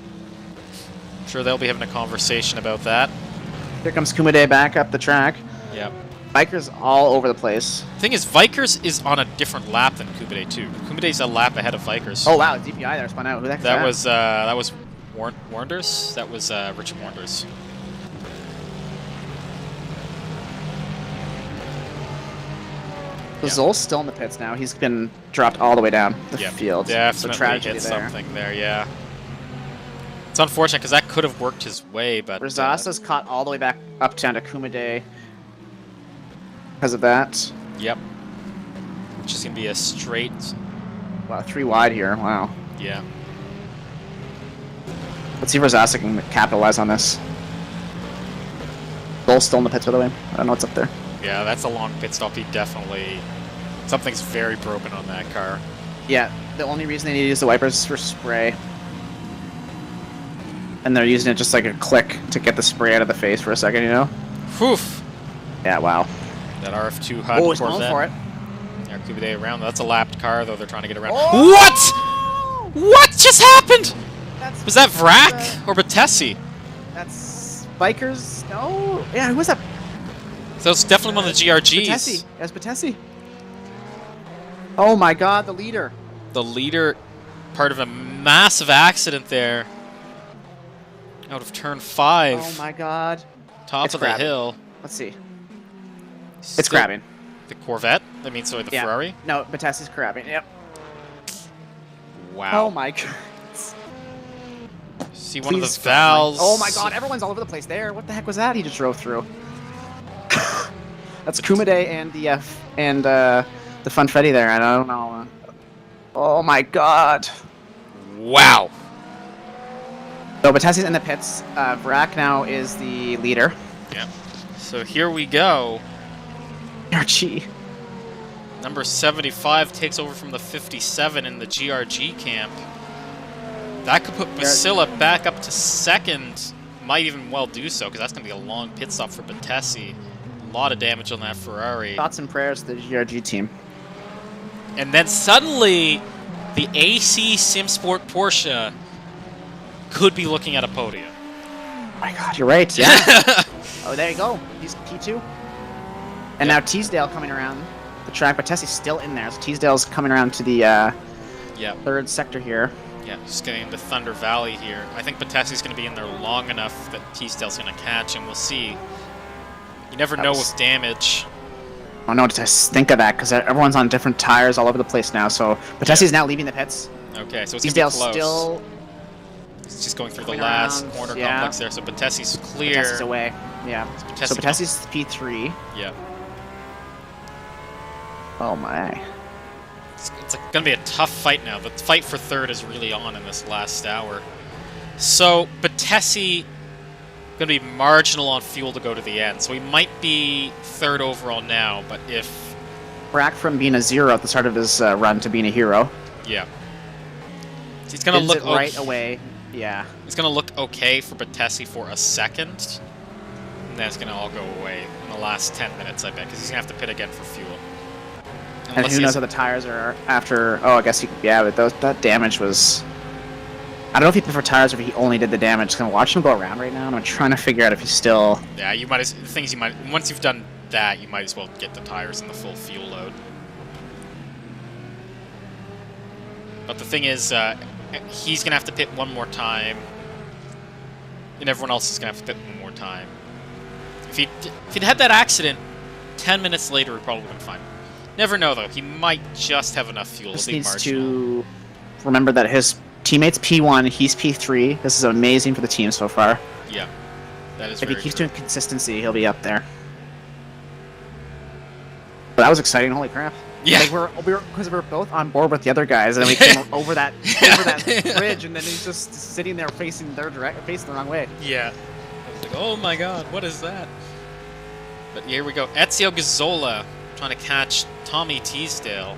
[SPEAKER 3] I'm sure they'll be having a conversation about that.
[SPEAKER 2] Here comes Kumade back up the track.
[SPEAKER 3] Yep.
[SPEAKER 2] Vikers all over the place.
[SPEAKER 3] The thing is, Vikers is on a different lap than Kumade too. Kumade's a lap ahead of Vikers.
[SPEAKER 2] Oh wow, DPI there spun out. Who the heck is that?
[SPEAKER 3] That was Warnders. That was Richard Warnders.
[SPEAKER 2] Zol's still in the pits now. He's been dropped all the way down the field.
[SPEAKER 3] Definitely
[SPEAKER 2] so tragedy
[SPEAKER 3] hit
[SPEAKER 2] there.
[SPEAKER 3] something there, yeah. It's unfortunate because that could have worked his way, but...
[SPEAKER 2] Razasa's caught all the way back up down to Kumade because of that.
[SPEAKER 3] Yep. It's just going to be a straight...
[SPEAKER 2] Wow, 3 wide here. Wow.
[SPEAKER 3] Yeah.
[SPEAKER 2] Let's see if Razasa can capitalize on this. Zol's still in the pits, by the way. I don't know what's up there.
[SPEAKER 3] Yeah, that's a long pit stop. He definitely... Something's very broken on that car.
[SPEAKER 2] Yeah, the only reason they need to use the wipers is for spray. And they're using it just like a click to get the spray out of the face for a second, you know?
[SPEAKER 3] Whew!
[SPEAKER 2] Yeah, wow.
[SPEAKER 3] That RF2 HUD
[SPEAKER 2] he's going for it.
[SPEAKER 3] Yeah, Kubide around. That's a lapped car, though. They're trying to get around.
[SPEAKER 2] Oh!
[SPEAKER 3] What?! What just happened?! Was that Vrak or Batessi?
[SPEAKER 2] That's Bikers. No? Yeah, who was that?
[SPEAKER 3] So it's definitely one of the GRGs.
[SPEAKER 2] Batessi. That's Batessi. Oh my god, the leader.
[SPEAKER 3] The leader, part of a massive accident there. Out of turn 5.
[SPEAKER 2] Oh my god.
[SPEAKER 3] Top of the hill.
[SPEAKER 2] Let's see. It's grabbing.
[SPEAKER 3] The Corvette? I mean, sorry, the Ferrari?
[SPEAKER 2] No, Batessi's grabbing. Yep.
[SPEAKER 3] Wow.
[SPEAKER 2] Oh my god.
[SPEAKER 3] See one of the Vals.
[SPEAKER 2] Oh my god, everyone's all over the place there. What the heck was that he just drove through? That's Kumade and the Funfetti there. I don't know. Oh my god.
[SPEAKER 3] Wow.
[SPEAKER 2] So Batessi's in the pits. Vrak now is the leader.
[SPEAKER 3] Yeah. So here we go.
[SPEAKER 2] GRG.
[SPEAKER 3] Number 75 takes over from the 57 in the GRG camp. That could put Basila back up to second. Might even well do so, because that's going to be a long pit stop for Batessi. A lot of damage on that Ferrari.
[SPEAKER 2] Thoughts and prayers to the GRG team.
[SPEAKER 3] And then suddenly, the AC SimSport Porsche could be looking at a podium.
[SPEAKER 2] Oh my god, you're right. Yeah. Oh, there you go. He's P2. And now Teasdale coming around the track, but Tessie's still in there. So Teasdale's coming around to the third sector here.
[SPEAKER 3] Yeah, just getting into Thunder Valley here. I think Batessi's going to be in there long enough that Teasdale's going to catch him. We'll see. You never know with damage.
[SPEAKER 2] I don't know what to think of that, because everyone's on different tires all over the place now. So Batessi's now leaving the pits.
[SPEAKER 3] Okay, so it's
[SPEAKER 2] Teasdale's
[SPEAKER 3] going to be close.
[SPEAKER 2] still...
[SPEAKER 3] It's just going through the last corner complex there, so Batessi's clear.
[SPEAKER 2] Batessi's away, yeah. So Batessi's P3.
[SPEAKER 3] Yeah.
[SPEAKER 2] Oh my.
[SPEAKER 3] It's going to be a tough fight now. The fight for third is really on in this last hour. So Batessi going to be marginal on fuel to go to the end. So he might be third overall now, but if...
[SPEAKER 2] Brack from being a 0 at the start of his run to being a hero.
[SPEAKER 3] Yeah. He's going to look...
[SPEAKER 2] right away. Yeah.
[SPEAKER 3] It's going to look okay for Batessi for a second. And then it's going to all go away in the last 10 minutes, I bet, because he's going to have to pit again for fuel.
[SPEAKER 2] And who knows how the tires are after... Oh, I guess yeah, but that damage was... I don't know if he preferred tires or if he only did the damage. Just gonna watch him go around right now, and I'm trying to figure out if he's still.
[SPEAKER 3] Yeah, you might. The things you might. Once you've done that, you might as well get the tires and the full fuel load. But the thing is, he's gonna have to pit one more time, and everyone else is gonna have to pit one more time. If he'd had that accident 10 minutes later, he probably would have been fine. Never know though. He might just have enough fuel.
[SPEAKER 2] Just
[SPEAKER 3] to be
[SPEAKER 2] needs
[SPEAKER 3] marginal.
[SPEAKER 2] to remember that his teammate's P1, he's P3. This is amazing for the team so far.
[SPEAKER 3] Yeah, that is.
[SPEAKER 2] If he
[SPEAKER 3] very
[SPEAKER 2] keeps
[SPEAKER 3] true.
[SPEAKER 2] doing consistency, he'll be up there. But that was exciting. Holy crap!
[SPEAKER 3] Yeah.
[SPEAKER 2] Like because we were both on board with the other guys, and then we came over that bridge, and then he's just sitting there facing the wrong way.
[SPEAKER 3] Yeah. I was like, oh my god, what is that? But here we go. Ezio Gazzola trying to catch Tommy Teasdale.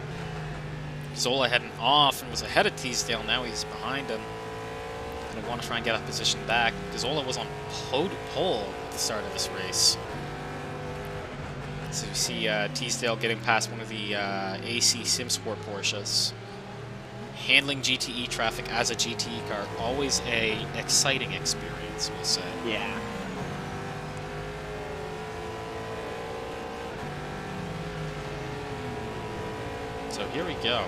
[SPEAKER 3] Gazzola heading off and was ahead of Teasdale. Now he's behind him. And I want to try and get a position back. Gazzola was on pole at the start of this race. So you see Teasdale getting past one of the AC SimSport Porsches. Handling GTE traffic as a GTE car, always a exciting experience, we'll say.
[SPEAKER 2] Yeah.
[SPEAKER 3] So here we go.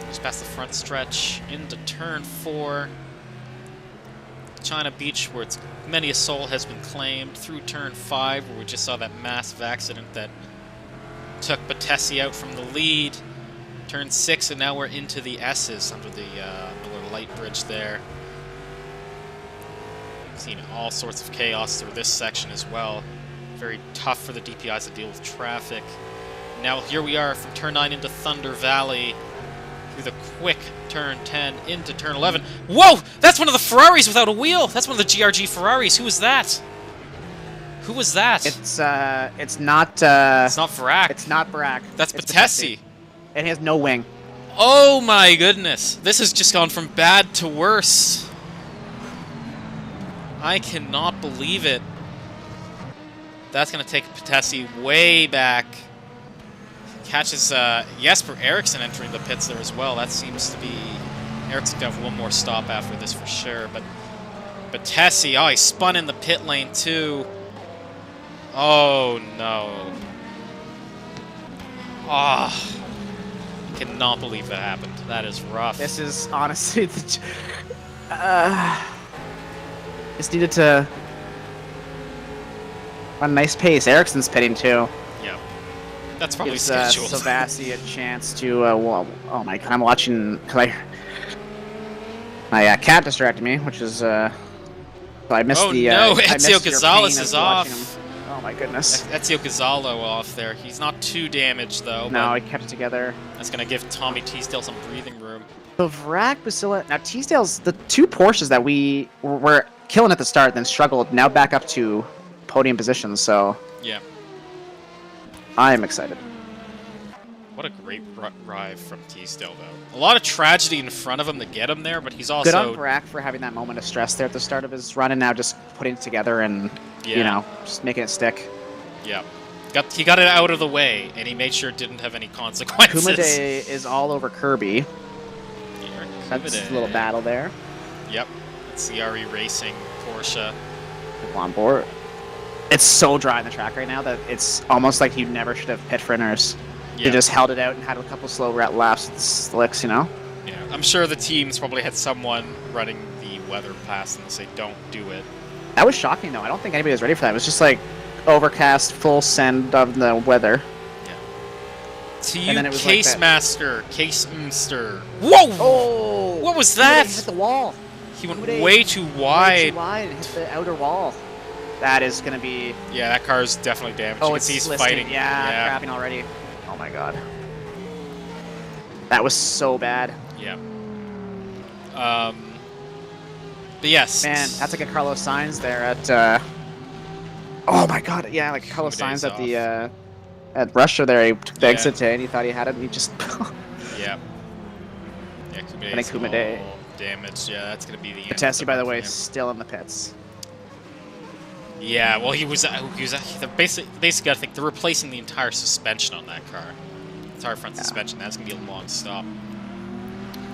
[SPEAKER 3] Just past the front stretch into turn 4. China Beach, where it's many a soul has been claimed, through turn 5, where we just saw that massive accident that took Batesi out from the lead. Turn 6, and now we're into the S's under the Miller Light Bridge there. Seen all sorts of chaos through this section as well. Very tough for the DPIs to deal with traffic. Now here we are from turn 9 into Thunder Valley, through the quick turn 10 into turn 11. Whoa! That's one of the Ferraris without a wheel! That's one of the GRG Ferraris. Who was that? Who was that?
[SPEAKER 2] It's not.
[SPEAKER 3] It's not Varak.
[SPEAKER 2] It's not Barak.
[SPEAKER 3] That's
[SPEAKER 2] It's
[SPEAKER 3] Batesi.
[SPEAKER 2] It has no wing.
[SPEAKER 3] Oh my goodness. This has just gone from bad to worse. I cannot believe it. That's going to take Batesi way back. Catches Jesper Eriksson entering the pits there as well. That seems to be... Eriksson to have one more stop after this for sure. But Batesi, oh, he spun in the pit lane too. Oh no. Ah. Cannot believe that happened. That is rough.
[SPEAKER 2] This is honestly just needed to run a nice pace. Ericsson's pitting too.
[SPEAKER 3] Yeah. That's probably
[SPEAKER 2] Gives
[SPEAKER 3] scheduled.
[SPEAKER 2] Savassi a chance to. Oh my god! I'm watching. My cat distracted me, which is. So I missed
[SPEAKER 3] Oh
[SPEAKER 2] the.
[SPEAKER 3] no!
[SPEAKER 2] I missed
[SPEAKER 3] Ezio
[SPEAKER 2] your
[SPEAKER 3] Gonzalez
[SPEAKER 2] pain
[SPEAKER 3] is
[SPEAKER 2] of watching
[SPEAKER 3] off.
[SPEAKER 2] him. Oh my goodness.
[SPEAKER 3] Ezio Gonzalo off there. He's not too damaged though.
[SPEAKER 2] No,
[SPEAKER 3] but
[SPEAKER 2] I kept it together.
[SPEAKER 3] that's gonna give Tommy Teasdale some breathing room.
[SPEAKER 2] So Vrak, Basila. Now Teasdale's the two Porsches that we were killing at the start, then struggled. Now back up to podium positions. So
[SPEAKER 3] Yeah.
[SPEAKER 2] I am excited.
[SPEAKER 3] What a great drive from Teasdale though. A lot of tragedy in front of him to get him there, but he's also
[SPEAKER 2] Good on Vrak for having that moment of stress there at the start of his run, and now just putting it together and you know just making it stick.
[SPEAKER 3] Yeah. He got it out of the way, and he made sure it didn't have any consequences.
[SPEAKER 2] Kumade is all over Kirby. That's a little battle there.
[SPEAKER 3] Yep. That's CRE Racing Porsche.
[SPEAKER 2] On board. It's so dry on the track right now that it's almost like you never should have pit for inners.
[SPEAKER 3] Yeah.
[SPEAKER 2] You just held it out and had a couple slow laps with the slicks, you know?
[SPEAKER 3] Yeah. I'm sure the teams probably had someone running the weather past them to say, don't do it.
[SPEAKER 2] That was shocking, though. I don't think anybody was ready for that. It was just like overcast, full send of the weather.
[SPEAKER 3] Yeah. To you,
[SPEAKER 2] And then it was
[SPEAKER 3] Case
[SPEAKER 2] like that.
[SPEAKER 3] Master, Case Mster. Whoa!
[SPEAKER 2] Oh!
[SPEAKER 3] What was that?
[SPEAKER 2] He hit the wall.
[SPEAKER 3] He went
[SPEAKER 2] Kumade
[SPEAKER 3] way too
[SPEAKER 2] Way
[SPEAKER 3] wide.
[SPEAKER 2] too wide and hit the outer wall. That is going to be...
[SPEAKER 3] Yeah, that car is definitely damaged.
[SPEAKER 2] Oh,
[SPEAKER 3] You can
[SPEAKER 2] it's
[SPEAKER 3] see he's
[SPEAKER 2] slisting.
[SPEAKER 3] fighting.
[SPEAKER 2] Yeah, crapping already. Oh my god. That was so bad.
[SPEAKER 3] Yeah. But yes.
[SPEAKER 2] Man, that's like a Carlos Sainz there at... Oh my god, yeah, like Carlos
[SPEAKER 3] Kumade's
[SPEAKER 2] Sainz at the... At Russia there, he took the
[SPEAKER 3] Yeah.
[SPEAKER 2] exit and he thought he had it and he just...
[SPEAKER 3] Yeah. Yeah,
[SPEAKER 2] I think
[SPEAKER 3] Kumade's
[SPEAKER 2] Kumade.
[SPEAKER 3] all damaged. Yeah, that's going to be the end.
[SPEAKER 2] Tessie,
[SPEAKER 3] of
[SPEAKER 2] by the
[SPEAKER 3] run
[SPEAKER 2] way,
[SPEAKER 3] for
[SPEAKER 2] is
[SPEAKER 3] him.
[SPEAKER 2] still in the pits.
[SPEAKER 3] Yeah, well, he was basically, I think they're replacing the entire suspension on that car. Entire front suspension. That's going to be a long stop.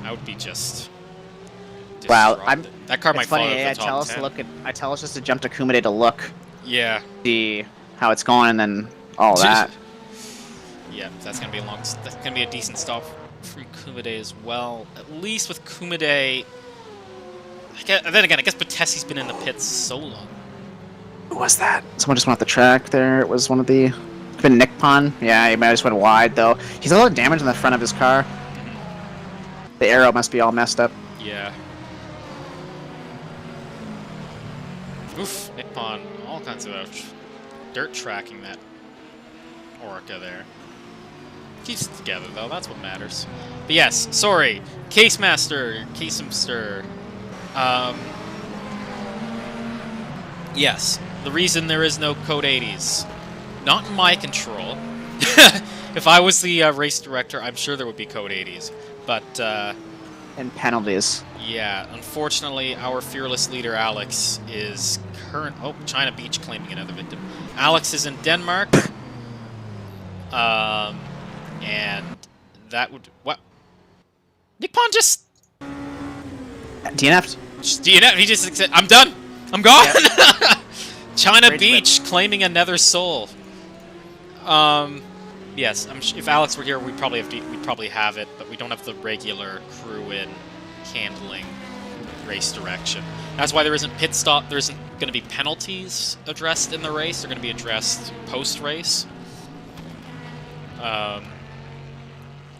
[SPEAKER 3] That would be just
[SPEAKER 2] Wow,
[SPEAKER 3] That car might
[SPEAKER 2] it's
[SPEAKER 3] fall
[SPEAKER 2] funny.
[SPEAKER 3] out of
[SPEAKER 2] I
[SPEAKER 3] the
[SPEAKER 2] tell
[SPEAKER 3] top
[SPEAKER 2] us
[SPEAKER 3] 10.
[SPEAKER 2] to look at. I tell us just to jump to Kumide to look,
[SPEAKER 3] Yeah.
[SPEAKER 2] see how it's going, and then all that.
[SPEAKER 3] Yeah, that's gonna be that's gonna be a decent stop from Kumide as well. At least with Kumide. Then again, I guess Batessi's been in the pits so long.
[SPEAKER 2] Who was that? Someone just went off the track there. It was one of the... Been Nick Pon. Yeah, he might have just went wide, though. He's a lot of damage on the front of his car. The arrow must be all messed up.
[SPEAKER 3] Yeah. Oof, Nick Pon, all kinds of dirt tracking that Orca there. Keeps it together, though. That's what matters. But yes, sorry. Case Master. Yes, the reason there is no Code 80s. Not in my control. If I was the race director, I'm sure there would be Code 80s. But,
[SPEAKER 2] And penalties.
[SPEAKER 3] yeah, unfortunately, our fearless leader, Alex, is Oh, China Beach claiming another victim. Alex is in Denmark. And that would... What? Nick Pon just...
[SPEAKER 2] DNF'd.
[SPEAKER 3] He just said, I'm done! I'm gone! Yep. China
[SPEAKER 2] Rage
[SPEAKER 3] Beach claiming another soul. Yes, if Alex were here, we'd probably have it, but we don't have the regular crew in handling race direction. That's why there isn't pit stop. There isn't going to be penalties addressed in the race. They're going to be addressed post-race.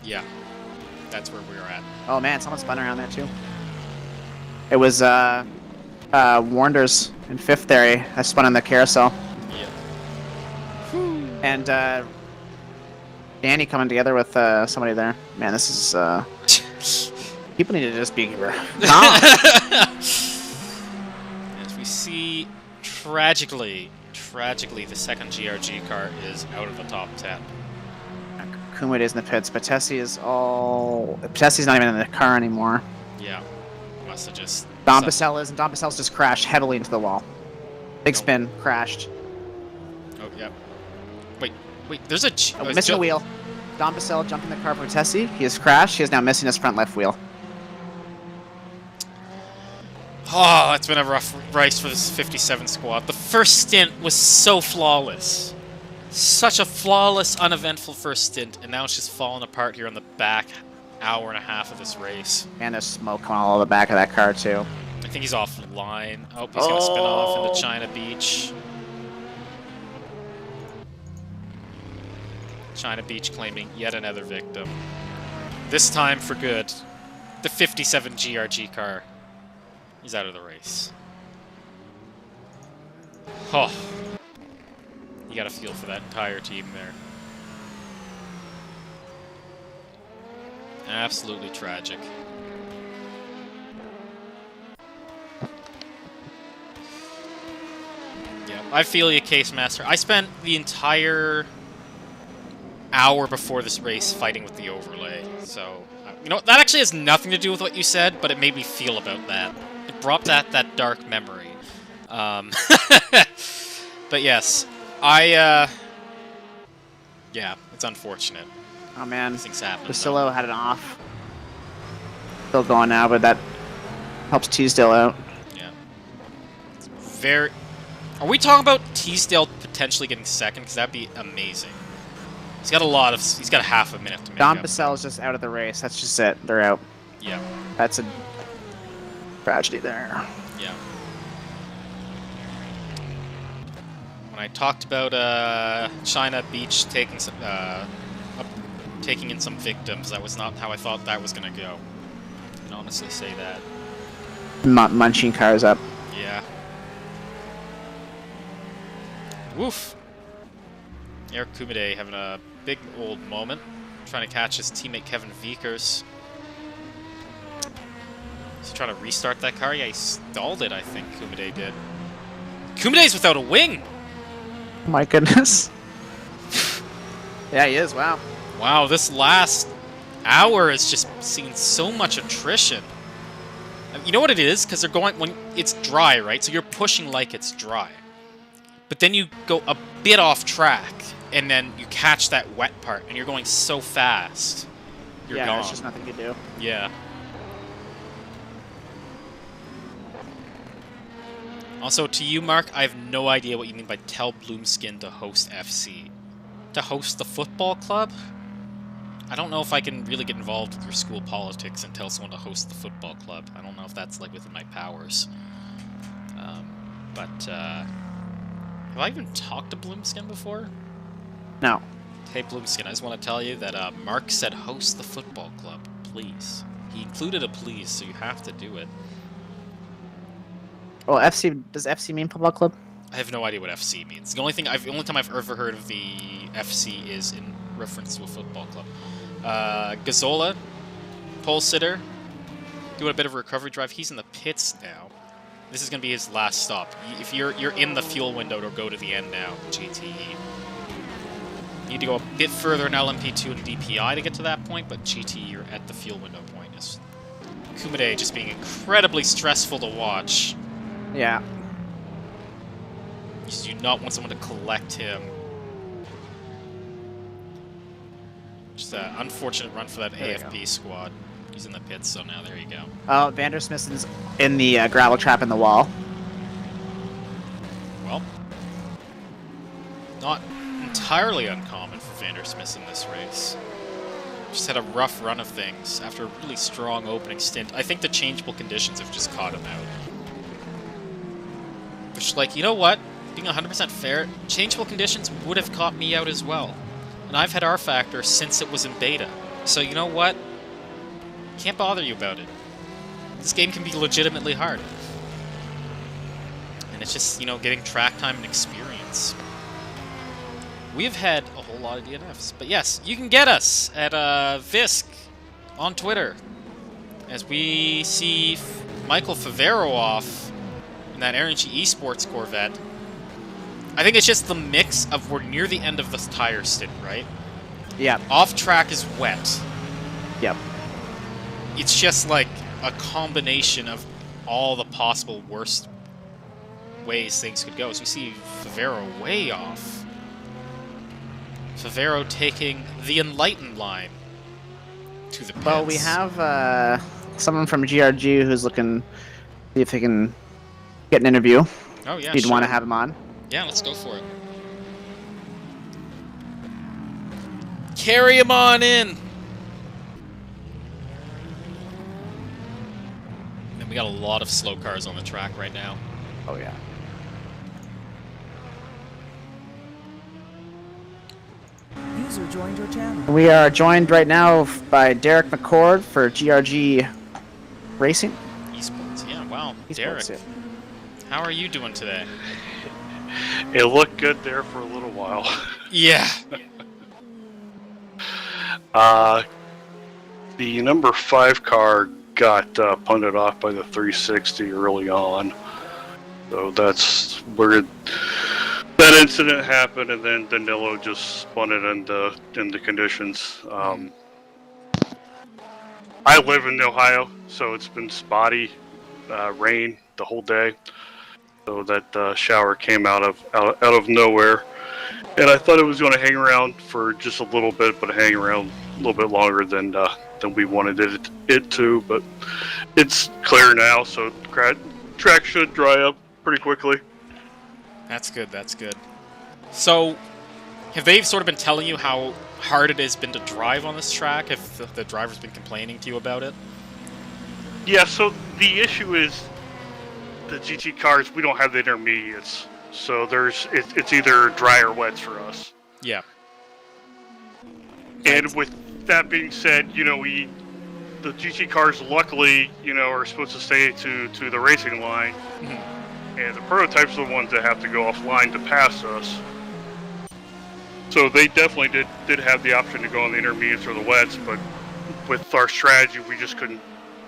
[SPEAKER 3] Yeah, that's where we're at.
[SPEAKER 2] Oh man, someone spun around there too. It was Warnders in 5th there. I spun on the carousel.
[SPEAKER 3] Yeah.
[SPEAKER 2] And Danny coming together with somebody there. Man, this is people need to just be calm.
[SPEAKER 3] As we see, tragically, the second GRG car is out of the top 10.
[SPEAKER 2] Kumide is in the pits, but Patessi's not even in the car anymore.
[SPEAKER 3] Yeah. Must have just...
[SPEAKER 2] Don Bassell is, and Don Bassell's just crashed heavily into the wall. Big spin, crashed.
[SPEAKER 3] Oh, yeah. Wait, there's a...
[SPEAKER 2] missing a wheel. Don Bassell jumping the car for Patessi. He has crashed. He is now missing his front left wheel.
[SPEAKER 3] Oh, it's been a rough race for this 57 squad. The first stint was so flawless. Such a flawless, uneventful first stint, and now it's just falling apart here on the back hour and a half of this race.
[SPEAKER 2] And there's smoke coming all over the back of that car, too.
[SPEAKER 3] I think he's offline. Oh, he's going to spin off into China Beach. China Beach claiming yet another victim. This time for good. The 57 GRG car. He's out of the race. Oh. You got a feel for that entire team there. Absolutely tragic. Yeah, I feel you, Case Master. I spent the entire hour before this race fighting with the overlay, so... You know, that actually has nothing to do with what you said, but it made me feel about that. It brought that dark memory. But yes, yeah, it's unfortunate.
[SPEAKER 2] Oh man,
[SPEAKER 3] These things happen.
[SPEAKER 2] Basillo had it off. Still going now, but that helps Teasdale out.
[SPEAKER 3] Yeah. It's very... Are we talking about Teasdale potentially getting second? Because that'd be amazing. He's got he's got a half a minute to make
[SPEAKER 2] Don
[SPEAKER 3] up.
[SPEAKER 2] Bassell is just out of the race. That's just it. They're out.
[SPEAKER 3] Yeah.
[SPEAKER 2] That's a tragedy there.
[SPEAKER 3] Yeah. When I talked about China Beach taking in some victims, that was not how I thought that was going to go. I can honestly say that.
[SPEAKER 2] Munching cars up.
[SPEAKER 3] Yeah. Woof. Eric Kumide having a big old moment, trying to catch his teammate Kevin Vickers. He's trying to restart that car. Yeah, he stalled it, I think Kumide did. Kumide's without a wing!
[SPEAKER 2] My goodness. Yeah, he is. Wow.
[SPEAKER 3] Wow, this last hour has just seen so much attrition. You know what it is? Because they're going... when it's dry, right? So you're pushing like it's dry. But then you go a bit off track, and then you catch that wet part, and you're going so fast. You're gone.
[SPEAKER 2] There's just nothing to do.
[SPEAKER 3] Yeah.
[SPEAKER 1] Also, to you, Mark, I have no idea what you mean by tell Bloomskin to host FC. To host the football club? I don't know if I can really get involved with your school politics and tell someone to host the football club. I don't know if that's, like, within my powers. Have I even talked to Bloomskin before?
[SPEAKER 2] No.
[SPEAKER 1] Hey, Bloomskin, I just want to tell you that Mark said host the football club, please. He included a please, so you have to do it.
[SPEAKER 2] Well, FC, does FC mean football club?
[SPEAKER 1] I have no idea what FC means. The only time I've ever heard of the FC is in reference to a football club. Gazzola, pole sitter, doing a bit of a recovery drive. He's in the pits now. This is going to be his last stop. If you're in the fuel window to go to the end now, GTE. You need to go a bit further in LMP2 and DPI to get to that point, but GTE, you're at the fuel window point. Kumade just being incredibly stressful to watch.
[SPEAKER 2] Yeah.
[SPEAKER 1] You do not want someone to collect him. Just an unfortunate run for that AFB squad. He's in the pits, so now there you go.
[SPEAKER 2] Oh, Vandersmith's in the gravel trap in the wall.
[SPEAKER 1] Well, not entirely uncommon for Vandersmith in this race. Just had a rough run of things after a really strong opening stint. I think the changeable conditions have just caught him out. Which, like, you know what? Being 100% fair, changeable conditions would have caught me out as well. And I've had R-Factor since it was in beta. So you know what? Can't bother you about it. This game can be legitimately hard. And it's just, you know, getting track time and experience. We have had a whole lot of DNFs. But yes, you can get us at VISC on Twitter. As we see Michael Favero off in that RNG Esports Corvette. I think it's just the mix of we're near the end of the tire stint, right?
[SPEAKER 2] Yeah.
[SPEAKER 1] Off track is wet.
[SPEAKER 2] Yep.
[SPEAKER 1] It's just like a combination of all the possible worst ways things could go. So we see Favero way off. Favero taking the Enlightened line to the pits.
[SPEAKER 2] Well, we have someone from GRG who's looking to see if they can get an interview.
[SPEAKER 1] Oh, yeah,
[SPEAKER 2] You'd want to have him on.
[SPEAKER 1] Yeah, let's go for it. Carry him on in! And we got a lot of slow cars on the track right now.
[SPEAKER 2] Oh, yeah.
[SPEAKER 4] User joined your channel.
[SPEAKER 2] We are joined right now by Derek McCord for GRG Racing.
[SPEAKER 1] Esports, yeah, wow.
[SPEAKER 2] Esports,
[SPEAKER 1] Derek,
[SPEAKER 2] yeah.
[SPEAKER 1] how are you doing today?
[SPEAKER 5] It looked good there for a little while.
[SPEAKER 1] Yeah.
[SPEAKER 5] The number 5 car got punted off by the 360 early on. So that's where that incident happened, and then Danilo just spun it into conditions. I live in Ohio, so it's been spotty rain the whole day. So that shower came out of nowhere, and I thought it was going to hang around for just a little bit, but hang around a little bit longer than we wanted it to. But it's clear now, so track should dry up pretty quickly.
[SPEAKER 1] That's good, that's good. So, have they sort of been telling you how hard it has been to drive on this track? Have the drivers been complaining to you about it?
[SPEAKER 5] Yeah, so the issue is the GT cars, we don't have the intermediates. So it's either dry or wet for us.
[SPEAKER 1] Yeah.
[SPEAKER 5] And with that being said, you know, the GT cars luckily, you know, are supposed to stay to the racing line. Mm-hmm. And the prototypes are the ones that have to go offline to pass us. So they definitely did have the option to go on the intermediates or the wets, but with our strategy, we just couldn't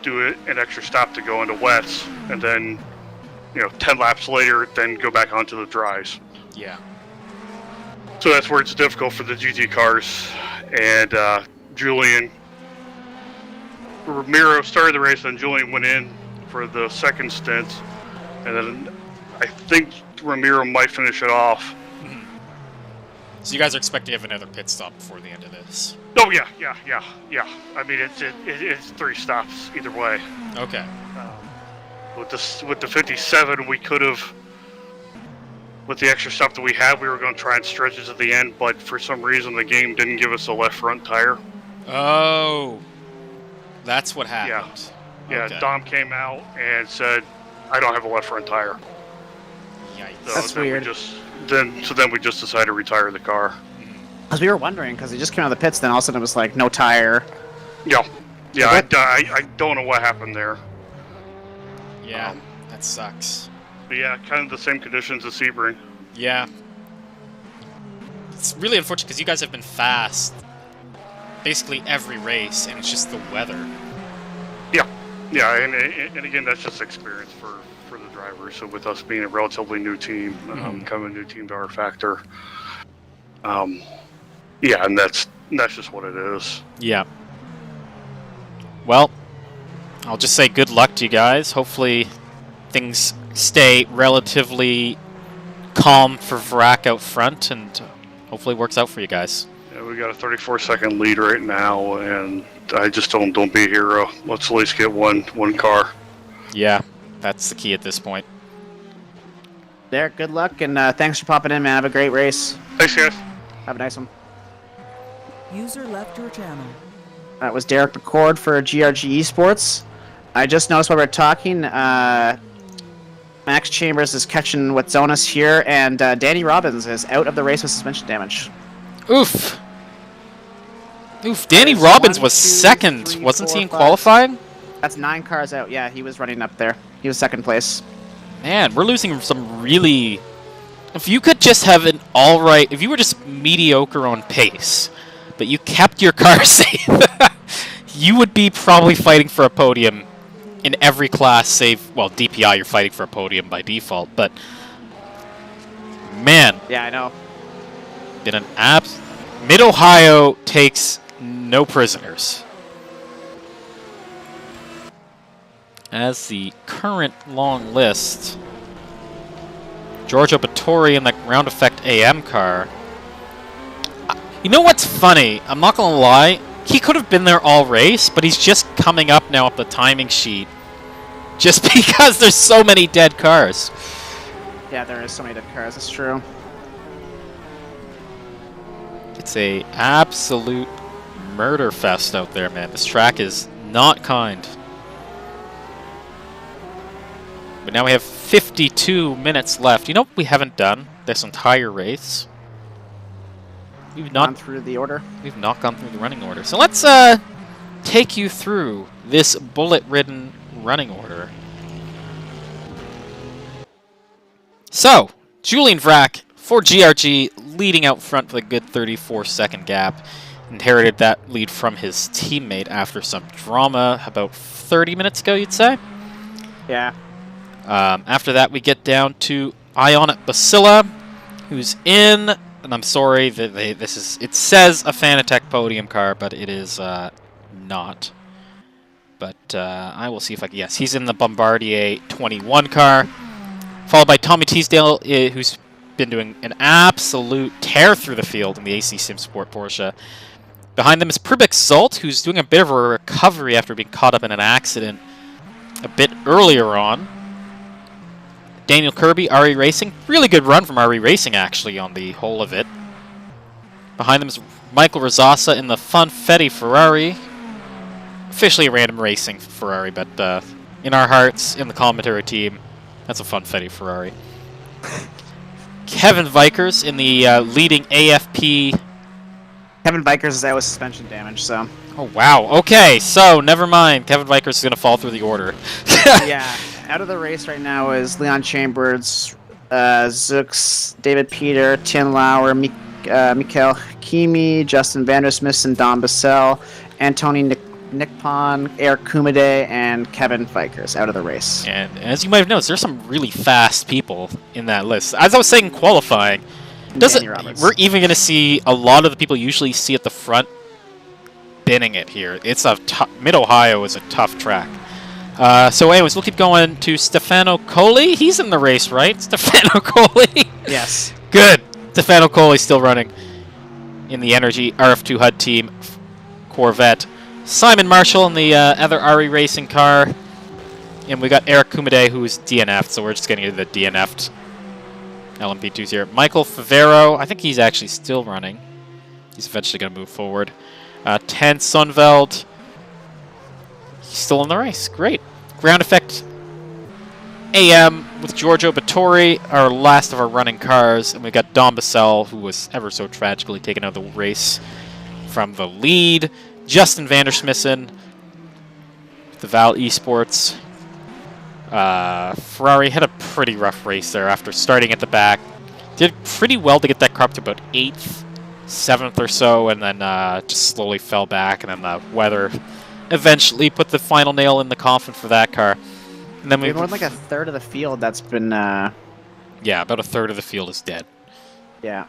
[SPEAKER 5] do an extra stop to go into wets, and then, you know, 10 laps later, then go back onto the dries.
[SPEAKER 1] Yeah.
[SPEAKER 5] So that's where it's difficult for the GT cars. And Ramiro started the race, and Julian went in for the second stint, and then I think Ramiro might finish it off.
[SPEAKER 1] Mm-hmm. So you guys are expecting to have another pit stop before the end of this?
[SPEAKER 5] Oh yeah. I mean, it's 3 stops either way.
[SPEAKER 1] Okay.
[SPEAKER 5] With the 57, we could have with the extra stuff that we had, we were going to try and stretch it to the end, but for some reason the game didn't give us a left front tire.
[SPEAKER 3] Oh, that's what happened.
[SPEAKER 5] Yeah,
[SPEAKER 3] Okay.
[SPEAKER 5] Dom came out and said, I don't have a left front tire.
[SPEAKER 3] Yikes.
[SPEAKER 5] So
[SPEAKER 2] That's
[SPEAKER 5] then
[SPEAKER 2] weird.
[SPEAKER 5] Then we just decided to retire the car.
[SPEAKER 2] Because we were wondering, because he just came out of the pits, then all of a sudden it was like, no tire.
[SPEAKER 5] Yeah. Yeah,
[SPEAKER 2] What?
[SPEAKER 5] I don't know what happened there.
[SPEAKER 3] Yeah, that sucks.
[SPEAKER 5] But yeah, kind of the same conditions as Sebring.
[SPEAKER 3] Yeah. It's really unfortunate because you guys have been fast basically every race, and it's just the weather.
[SPEAKER 5] Yeah, and again, that's just experience for the drivers. So with us being a relatively new team, kind of a new team to our factor. Yeah, and that's just what it is.
[SPEAKER 3] Yeah. Well, I'll just say good luck to you guys. Hopefully things stay relatively calm for Vrak out front, and hopefully it works out for you guys.
[SPEAKER 5] Yeah, we got a 34-second lead right now, and I just don't be a hero. Let's at least get one car.
[SPEAKER 3] Yeah, that's the key at this point.
[SPEAKER 2] Derek, good luck, and thanks for popping in, man. Have a great race.
[SPEAKER 5] Thanks, guys.
[SPEAKER 2] Have a nice one.
[SPEAKER 4] User left your channel.
[SPEAKER 2] That was Derek McCord for GRG Esports. I just noticed while we we're talking, Max Chambers is catching with Zonas here, and Danny Robbins is out of the race with suspension damage.
[SPEAKER 3] Oof. Oof, Danny Robbins was second. Wasn't he in qualifying?
[SPEAKER 2] That's 9 cars out. Yeah, he was running up there. He was second place.
[SPEAKER 3] Man, we're losing some really... If you could just have an alright... If you were just mediocre on pace, but you kept your car safe, you would be probably fighting for a podium in every class save... Well, DPI, you're fighting for a podium by default, but... Man,
[SPEAKER 2] Yeah, I know.
[SPEAKER 3] been an abs... Mid-Ohio takes no prisoners. As the current long list, Giorgio Battori in the ground effect AM car. You know what's funny? I'm not gonna lie. He could have been there all race, but he's just coming up now up the timing sheet. Just because there's so many dead cars.
[SPEAKER 2] Yeah, there is so many dead cars. That's true.
[SPEAKER 3] It's a absolute murder fest out there, man. This track is not kind. But now we have 52 minutes left. You know what we haven't done this entire race? We've
[SPEAKER 2] Gone
[SPEAKER 3] not
[SPEAKER 2] through the order.
[SPEAKER 3] we've not gone through the running order. So let's take you through this bullet-ridden running order. So, Julian Vrak for GRG leading out front with a good 34-second gap. Inherited that lead from his teammate after some drama about 30 minutes ago, you'd say?
[SPEAKER 2] Yeah.
[SPEAKER 3] After that, we get down to Ionic Basila, who's in, and I'm sorry that it says a Fanatec podium car, but it is not. But I will see if I can. Yes, he's in the Bombardier 21 car, followed by Tommy Teasdale, who's been doing an absolute tear through the field in the AC Sim Sport Porsche. Behind them is Pribek Zult, who's doing a bit of a recovery after being caught up in an accident a bit earlier on. Daniel Kirby, RE Racing. Really good run from RE Racing, actually, on the whole of it. Behind them is Michael Rosasa in the Funfetti Ferrari. Officially a random racing Ferrari, but in our hearts, in the commentary team, that's a Funfetti Ferrari. Kevin Vikers in the leading AFP.
[SPEAKER 2] Kevin Vikers is out with suspension damage, so...
[SPEAKER 3] Oh, wow. Okay, so never mind. Kevin Vikers is going to fall through the order.
[SPEAKER 2] Yeah. Out of the race right now is Leon Chambers, Zooks, David Peter, Tin Lauer, Mikhail Kimi, Justin Vandersmith, Don Bassell, Antoni Nickpon, Eric Kumade, and Kevin Vikers out of the race.
[SPEAKER 3] And as you might have noticed, there's some really fast people in that list. As I was saying, qualifying, we're even going to see a lot of the people you usually see at the front binning it here. It's a Mid-Ohio is a tough track. So anyways, we'll keep going to Stefano Colli. He's in the race, right? Stefano Colli?
[SPEAKER 2] Yes.
[SPEAKER 3] Good. Stefano Colli still running in the Energy RF2 HUD team Corvette. Simon Marshall in the other RE Racing car. And we got Eric Kumade, who's DNF'd, so we're just getting into the DNF'd LMP2's here. Michael Favero, I think he's actually still running. He's eventually going to move forward. 10 Sunveld. He's still in the race. Great. Ground Effect AM with Giorgio Battori, our last of our running cars. And we got Dom Bissell, who was ever so tragically taken out of the race from the lead. Justin Vandersmissen, the Val Esports. Ferrari had a pretty rough race there after starting at the back. Did pretty well to get that car up to about 8th, 7th or so, and then just slowly fell back, and then the weather eventually put the final nail in the coffin for that car. And then
[SPEAKER 2] we've more like a third of the field that's been...
[SPEAKER 3] Yeah, about a third of the field is dead.
[SPEAKER 2] Yeah.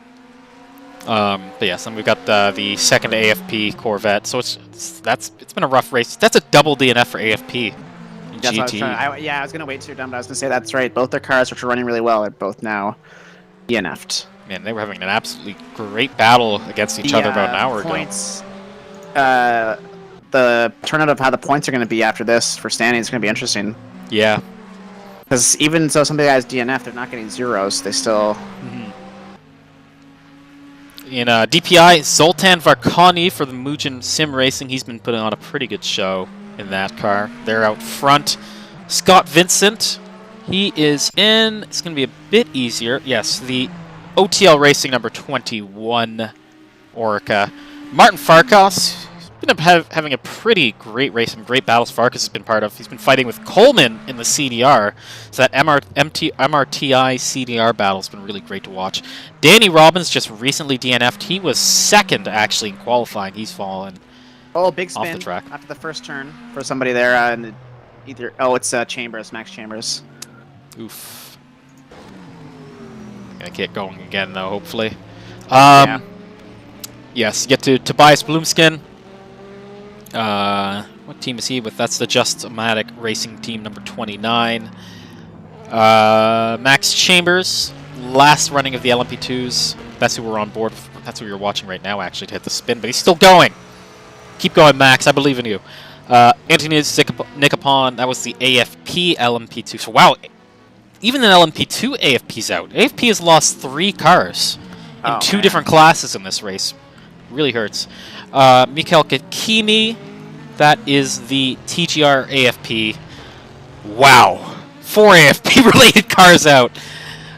[SPEAKER 3] But yes, and we've got the second AFP Corvette, so it's been a rough race. That's a double DNF for AFP.
[SPEAKER 2] That's
[SPEAKER 3] GT.
[SPEAKER 2] I was going to wait till you're done, but I was going to say that's right. Both their cars, which are running really well, are both now DNF'd.
[SPEAKER 3] Man, they were having an absolutely great battle against each other about an hour
[SPEAKER 2] points, ago. The turnout of how the points are going to be after this for standing is going to be interesting.
[SPEAKER 3] Yeah.
[SPEAKER 2] Because even though somebody has DNF, they're not getting zeros. They still...
[SPEAKER 3] In DPI, Zoltan Varkani for the Mugen Sim Racing. He's been putting on a pretty good show in that car. They're out front. Scott Vincent, he is in... It's going to be a bit easier. Yes, the OTL Racing number 21 Orica. Martin Farkas, he's been having a pretty great race. Some great battles Farkas has been part of. He's been fighting with Coleman in the CDR. So that MRTI CDR battle has been really great to watch. Danny Robbins just recently DNF'd. He was second, actually, in qualifying. He's fallen
[SPEAKER 2] big spin
[SPEAKER 3] off the track
[SPEAKER 2] after the first turn for somebody there. And it's Chambers, Max Chambers.
[SPEAKER 3] Oof. Gonna get going again, though, hopefully.
[SPEAKER 2] Yeah.
[SPEAKER 3] Yes, get to Tobias Bloomskin. What team is he with? That's the Just-O-Matic Racing team number 29. Max Chambers, last running of the LMP2s. That's who we're on board. That's who you're watching right now, actually, to hit the spin. But he's still going. Keep going, Max. I believe in you. Anthony Nikopon, that was the AFP LMP2. So, wow, even an LMP2 AFP's out. AFP has lost 3 cars in 2 different classes in this race. Really hurts. Mikhail Kakimi, that is the TGR AFP. Wow. 4 AFP-related cars out.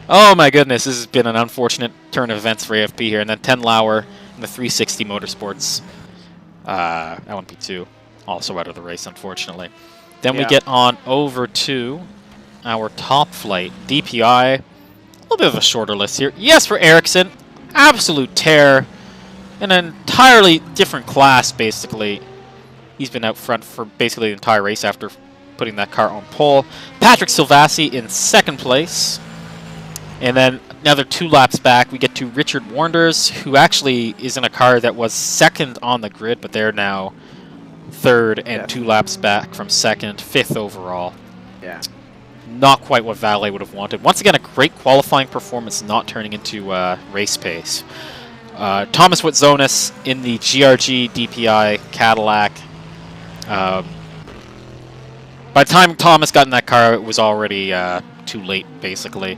[SPEAKER 3] Oh my goodness, this has been an unfortunate turn of events for AFP here. And then 10 Lauer in the 360 Motorsports LMP2, also out of the race, unfortunately. Then we get on over to our top flight, DPI. A little bit of a shorter list here. Yes, for Ericsson, absolute tear. In an entirely different class, basically. He's been out front for basically the entire race after putting that car on pole. Patrick Silvassi in second place. And then another 2 laps back, we get to Richard Warnders, who actually is in a car that was second on the grid, but they're now third and 2 laps back from second, 5th overall.
[SPEAKER 2] Yeah.
[SPEAKER 3] Not quite what Valet would have wanted. Once again, a great qualifying performance, not turning into race pace. Thomas Witzonis in the GRG DPI Cadillac. By the time Thomas got in that car, it was already too late, basically.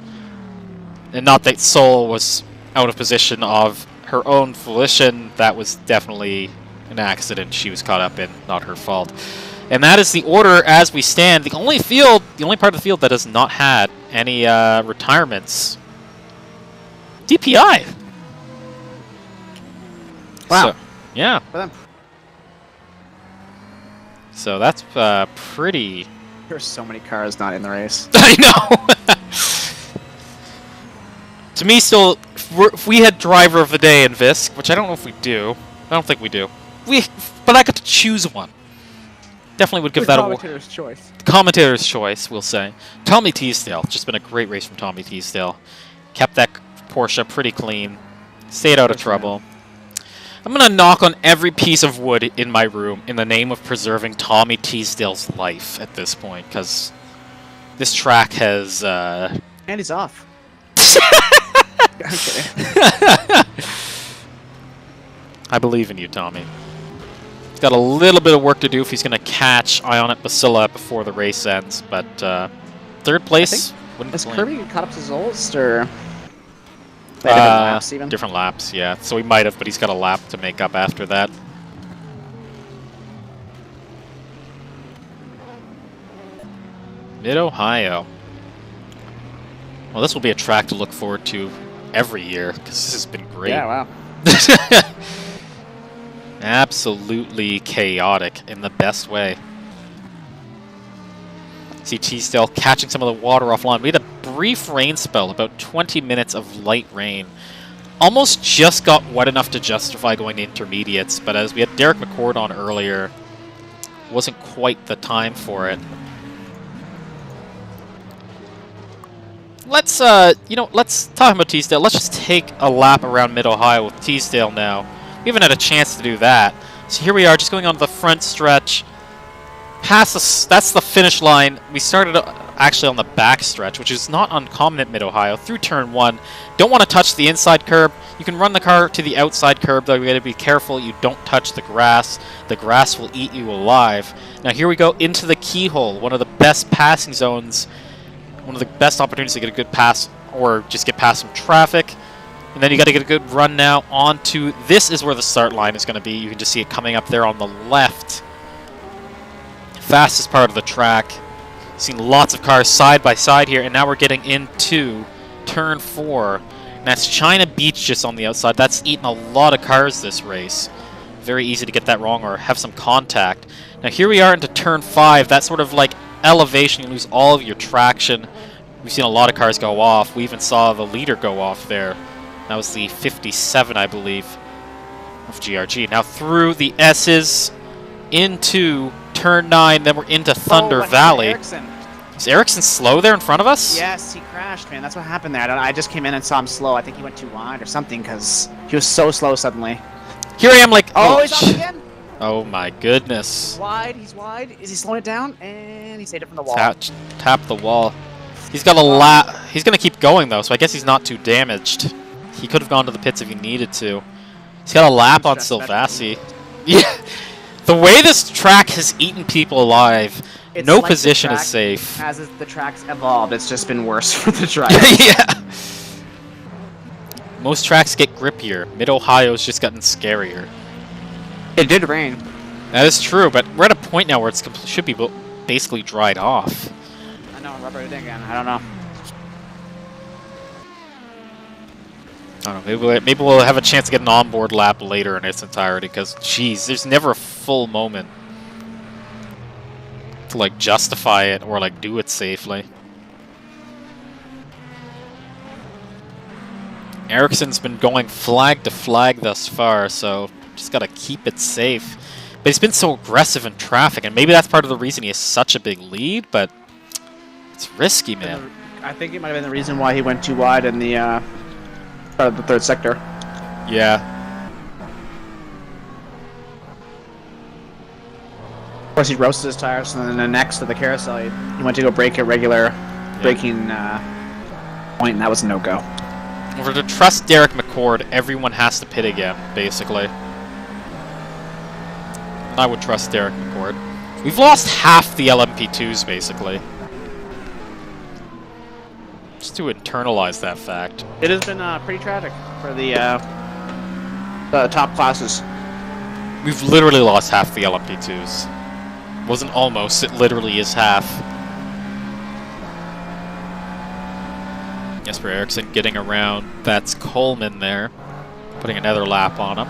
[SPEAKER 3] And not that Sol was out of position of her own volition. That was definitely an accident she was caught up in, not her fault. And that is the order as we stand. The only part of the field that has not had any retirements. DPI.
[SPEAKER 2] Wow.
[SPEAKER 3] So, yeah.
[SPEAKER 2] For them.
[SPEAKER 3] So that's pretty...
[SPEAKER 2] There's so many cars not in the race.
[SPEAKER 3] I know! To me, still, if we had driver of the day in VISC, which I don't know if we do. I don't think we do. But I got to choose one. Definitely would give that a
[SPEAKER 2] commentator's choice.
[SPEAKER 3] Commentator's choice, we'll say. Tommy Teasdale. Just been a great race from Tommy Teasdale. Kept that Porsche pretty clean. Stayed out of trouble. I'm going to knock on every piece of wood in my room in the name of preserving Tommy Teasdale's life at this point, because this track has...
[SPEAKER 2] And he's off. Okay.
[SPEAKER 3] I believe in you, Tommy. He's got a little bit of work to do if he's going to catch Ionet Basila before the race ends, but third place...
[SPEAKER 2] Has Kirby caught up to Zolst, or...? They had different laps even?
[SPEAKER 3] Different laps, yeah. So he might have, but he's got a lap to make up after that. Mid-Ohio. Well, this will be a track to look forward to every year, because this has been great.
[SPEAKER 2] Yeah, wow.
[SPEAKER 3] Absolutely chaotic in the best way. See Teasdale catching some of the water offline. We had a brief rain spell, about 20 minutes of light rain. Almost just got wet enough to justify going to intermediates, but as we had Derek McCord on earlier, wasn't quite the time for it. Let's, let's talk about Teasdale. Let's just take a lap around Mid-Ohio with Teasdale now. We haven't had a chance to do that. So here we are, just going on the front stretch. That's the finish line. We started actually on the back stretch, which is not uncommon at Mid-Ohio, through turn 1. Don't want to touch the inside curb. You can run the car to the outside curb, though you got to be careful you don't touch the grass. The grass will eat you alive. Now here we go into the keyhole, one of the best passing zones, one of the best opportunities to get a good pass or just get past some traffic. And then you got to get a good run now onto, this is where the start line is going to be. You can just see it coming up there on the left. Fastest part of the track. Seen lots of cars side by side here, and now we're getting into turn 4. And that's China Beach just on the outside. That's eaten a lot of cars this race. Very easy to get that wrong or have some contact. Now here we are into turn 5. That's sort of like elevation. You lose all of your traction. We've seen a lot of cars go off. We even saw the leader go off there. That was the 57, I believe, of GRG. Now through the S's into turn 9, then we're into Thunder Valley. Is Ericsson slow there in front of us?
[SPEAKER 2] Yes, he crashed, man. That's what happened there. I just came in and saw him slow. I think he went too wide or something because he was so slow suddenly.
[SPEAKER 3] Here I am like,
[SPEAKER 2] oh, he's off again?
[SPEAKER 3] Oh my goodness.
[SPEAKER 2] Wide, he's wide. Is he slowing it down? And he stayed up from the wall.
[SPEAKER 3] Tap the wall. He's got a lap. He's going to keep going though, so I guess he's not too damaged. He could have gone to the pits if he needed to. He's got a lap on Silvassi. Yeah. The way this track has eaten people alive, it's no like position is safe.
[SPEAKER 2] As the track's evolved, it's just been worse for the track.
[SPEAKER 3] Yeah. Most tracks get grippier. Mid-Ohio's just gotten scarier.
[SPEAKER 2] It did rain.
[SPEAKER 3] That is true, but we're at a point now where it should be basically dried off.
[SPEAKER 2] I know, rubber it again. I don't know.
[SPEAKER 3] I don't know, maybe we'll have a chance to get an onboard lap later in its entirety, because, geez, there's never a full moment to, like, justify it or, like, do it safely. Ericsson's been going flag to flag thus far, so just gotta keep it safe. But he's been so aggressive in traffic, and maybe that's part of the reason he has such a big lead, but it's risky, man.
[SPEAKER 2] I think it might have been the reason why he went too wide in the third sector.
[SPEAKER 3] Yeah.
[SPEAKER 2] Of course, he roasted his tires, and then next to the carousel, he went to go brake a regular braking point, and that was a no-go.
[SPEAKER 3] For to trust Derek McCord, everyone has to pit again, basically. I would trust Derek McCord. We've lost half the LMP2s, basically. Just to internalize that fact.
[SPEAKER 2] It has been pretty tragic for the top classes.
[SPEAKER 3] We've literally lost half the LMP2s. Wasn't almost, it literally is half. Jesper Eriksson getting around. That's Coleman there. Putting another lap on him.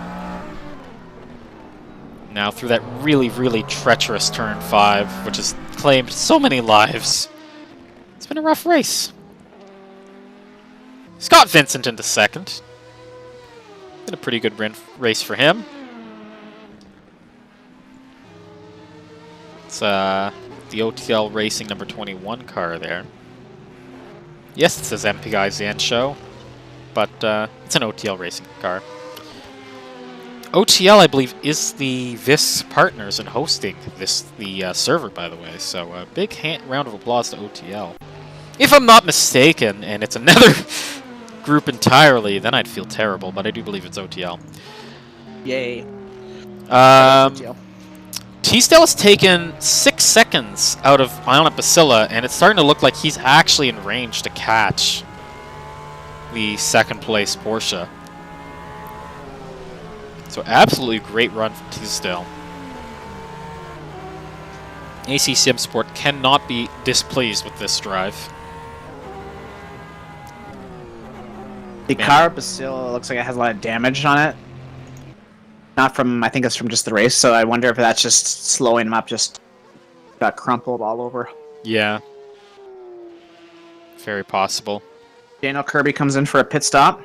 [SPEAKER 3] Now through that really, really treacherous turn 5, which has claimed so many lives. It's been a rough race. Scott Vincent into second. Been a pretty good race for him. It's the OTL Racing number 21 car there. Yes, it says MPI Zan Show, but it's an OTL Racing car. OTL, I believe, is the VISC partners in hosting the server, by the way. So a big round of applause to OTL. If I'm not mistaken, and it's another group entirely, then I'd feel terrible, but I do believe it's OTL.
[SPEAKER 2] Yay.
[SPEAKER 3] Teasdale has taken 6 seconds out of Ionic Basila, and it's starting to look like he's actually in range to catch the second place Porsche. So absolutely great run from Teasdale. AC Sim Sport cannot be displeased with this drive.
[SPEAKER 2] The car still looks like it has a lot of damage on it. Not from, I think it's from just the race, so I wonder if that's just slowing him up, just got crumpled all over.
[SPEAKER 3] Yeah. Very possible.
[SPEAKER 2] Daniel Kirby comes in for a pit stop.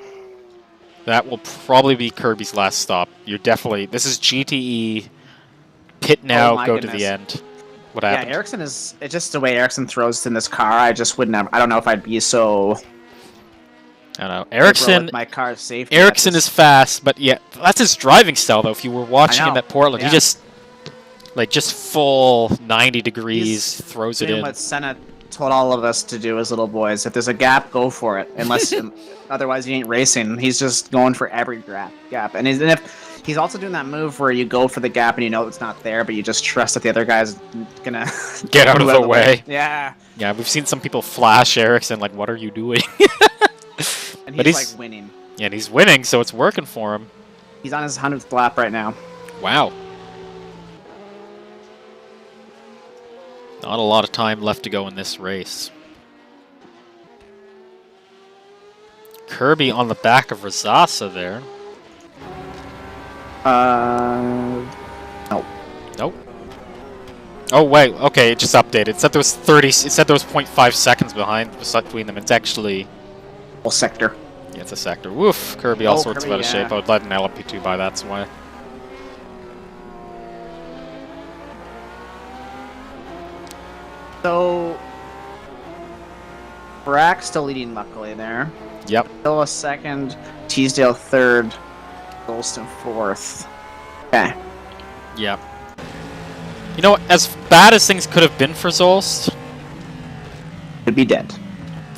[SPEAKER 3] That will probably be Kirby's last stop. You're definitely... This is GTE. Pit now,
[SPEAKER 2] my
[SPEAKER 3] go
[SPEAKER 2] goodness.
[SPEAKER 3] to the end. What
[SPEAKER 2] Yeah,
[SPEAKER 3] happened?
[SPEAKER 2] Ericsson is... It's just the way Ericsson throws in this car, I just wouldn't have... I don't know if I'd be so...
[SPEAKER 3] I don't know.
[SPEAKER 2] liberal
[SPEAKER 3] Ericsson...
[SPEAKER 2] with my car's safety.
[SPEAKER 3] Ericsson is fast, but yeah, that's his driving style, though. If you were watching him at Portland,
[SPEAKER 2] yeah.
[SPEAKER 3] he just... Like, just full 90 degrees, throws it
[SPEAKER 2] doing
[SPEAKER 3] in.
[SPEAKER 2] what Senna told all of us to do as little boys. If there's a gap, go for it. Unless... otherwise, you ain't racing. He's just going for every gap. And if he's also doing that move where you go for the gap and you know it's not there, but you just trust that the other guy's gonna...
[SPEAKER 3] Get out of the way.
[SPEAKER 2] Yeah.
[SPEAKER 3] Yeah, we've seen some people flash Ericsson, like, what are you doing?
[SPEAKER 2] And
[SPEAKER 3] But
[SPEAKER 2] he's
[SPEAKER 3] he's-
[SPEAKER 2] like winning.
[SPEAKER 3] Yeah, and he's winning, so it's working for him.
[SPEAKER 2] He's on his 100th lap right now.
[SPEAKER 3] Wow. Not a lot of time left to go in this race. Kirby on the back of Rosasa there.
[SPEAKER 2] No.
[SPEAKER 3] Nope. Oh wait, okay, it just updated. It said there was 30. It said there was 0.5 seconds between them. It's actually,
[SPEAKER 2] Whole sector.
[SPEAKER 3] yeah, it's a sector. Woof. Kirby all
[SPEAKER 2] Oh,
[SPEAKER 3] sorts
[SPEAKER 2] Kirby,
[SPEAKER 3] of out of
[SPEAKER 2] yeah.
[SPEAKER 3] shape. I would let an LMP2 by that's why.
[SPEAKER 2] So, Brack still leading luckily there.
[SPEAKER 3] Yep.
[SPEAKER 2] Still a second, Teasdale third, Golston fourth. Okay.
[SPEAKER 3] Yep. You know, as bad as things could have been for Zolst,
[SPEAKER 2] Could be dead.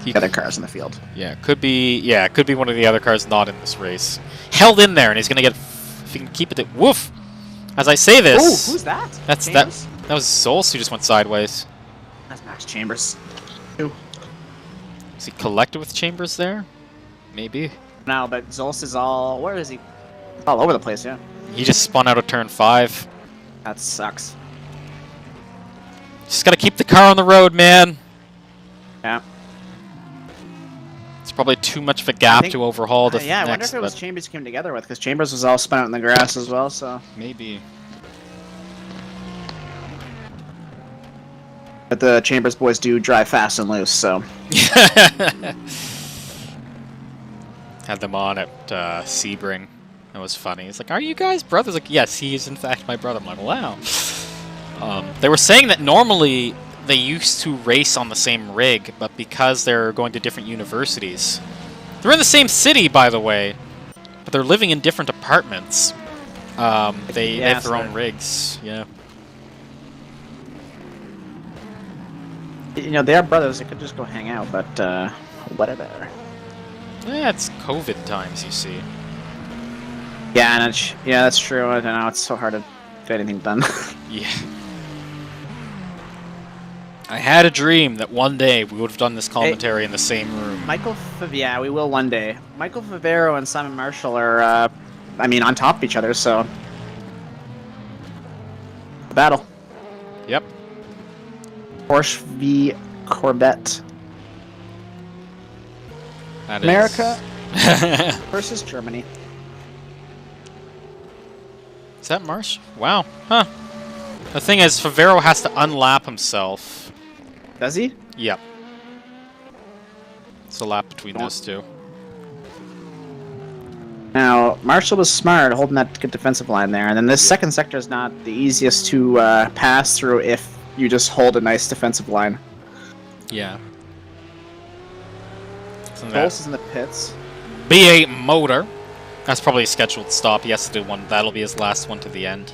[SPEAKER 3] he,
[SPEAKER 2] Other cars in the field.
[SPEAKER 3] yeah, could be one of the other cars not in this race. Held in there, and he's gonna get, if he can keep it, woof! As I say
[SPEAKER 2] Oh,
[SPEAKER 3] this,
[SPEAKER 2] who's that?
[SPEAKER 3] that's
[SPEAKER 2] Chambers?
[SPEAKER 3] that was Zolst who just went sideways.
[SPEAKER 2] That's Max Chambers.
[SPEAKER 3] Is he collected with Chambers there? Maybe.
[SPEAKER 2] No, but Zolst is all... Where is he? All over the place, yeah.
[SPEAKER 3] He just spun out of turn 5.
[SPEAKER 2] That sucks.
[SPEAKER 3] Just gotta keep the car on the road, man.
[SPEAKER 2] Yeah.
[SPEAKER 3] It's probably too much of a gap
[SPEAKER 2] think-
[SPEAKER 3] to overhaul the
[SPEAKER 2] Yeah, I wonder
[SPEAKER 3] next,
[SPEAKER 2] if it was
[SPEAKER 3] but
[SPEAKER 2] Chambers came together with, because Chambers was all spun out in the grass as well, so...
[SPEAKER 3] maybe.
[SPEAKER 2] But the Chambers boys do drive fast and loose, so...
[SPEAKER 3] Had them on at Sebring. That was funny. He's like, "Are you guys brothers?" Like, yes, he is in fact my brother. I'm like, wow. They were saying that normally they used to race on the same rig, but because they're going to different universities, they're in the same city, by the way, but they're living in different apartments. They
[SPEAKER 2] Yeah,
[SPEAKER 3] have their own
[SPEAKER 2] so-
[SPEAKER 3] rigs. Yeah.
[SPEAKER 2] You know, they are brothers, they could just go hang out, but, whatever.
[SPEAKER 3] Yeah, it's COVID times, you see.
[SPEAKER 2] Yeah, and yeah, that's true. I don't know, it's so hard to get anything done.
[SPEAKER 3] Yeah. I had a dream that one day we would have done this commentary in the same room.
[SPEAKER 2] Yeah, we will one day. Michael Favero and Simon Marshall are, on top of each other, so... Battle.
[SPEAKER 3] Yep.
[SPEAKER 2] Porsche v Corvette.
[SPEAKER 3] That
[SPEAKER 2] America
[SPEAKER 3] is-
[SPEAKER 2] versus Germany.
[SPEAKER 3] Is that Marsh? Wow. Huh. The thing is, Favero has to unlap himself.
[SPEAKER 2] Does he?
[SPEAKER 3] Yep. It's a lap between those two.
[SPEAKER 2] Now, Marshall was smart holding that good defensive line there, and then this second sector is not the easiest to pass through if you just hold a nice defensive line.
[SPEAKER 3] Yeah.
[SPEAKER 2] Bolts is in the pits.
[SPEAKER 3] B8 motor. That's probably a scheduled stop. He has to do one. That'll be his last one to the end.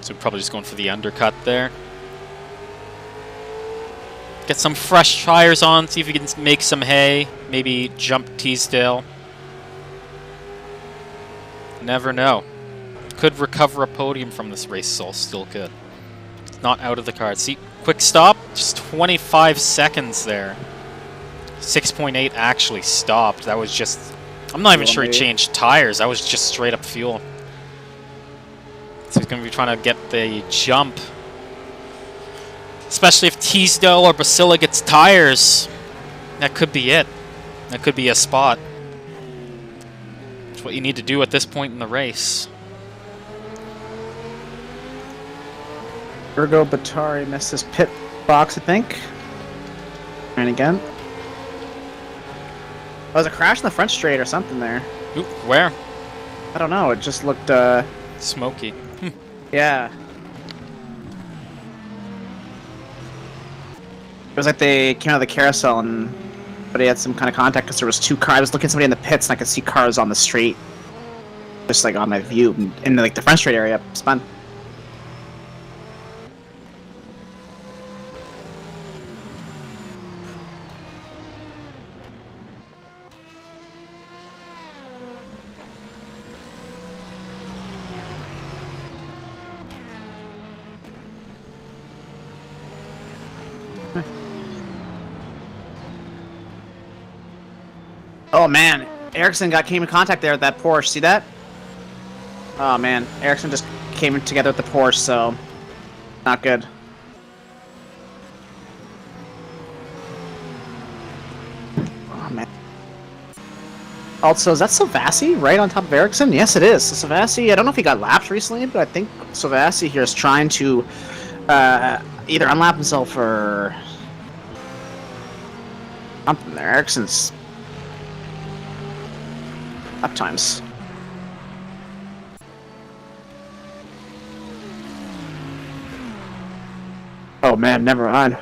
[SPEAKER 3] So probably just going for the undercut there. Get some fresh tires on, see if he can make some hay. Maybe jump Teasdale. Never know. Could recover a podium from this race, so still good. It's not out of the cards. See, quick stop. Just 25 seconds there. 6.8 actually stopped. That was just... I'm not even sure he changed tires. That was just straight up fuel. So he's going to be trying to get the jump. Especially if Teasdale or Basila gets tires. That could be it. That could be a spot. It's what you need to do at this point in the race.
[SPEAKER 2] Virgo Batari missed his pit box, I think. And again. Oh, was a crash in the front straight or something there.
[SPEAKER 3] Oop, where?
[SPEAKER 2] I don't know, it just looked,
[SPEAKER 3] smoky.
[SPEAKER 2] yeah. It was like they came out of the carousel but he had some kind of contact because there was 2 cars. I was looking at somebody in the pits and I could see cars on the street. Just like on my view in like the front straight area. Spun. Oh man, Ericsson came in contact there with that Porsche. See that? Oh man, Ericsson just came together with the Porsche, so not good. Oh man. Also, is that Silvassi right on top of Ericsson? Yes, it is. So Silvassi, I don't know if he got lapped recently, but I think Silvassi here is trying to either unlap himself or something there. Ericsson's up times. Oh man, never mind.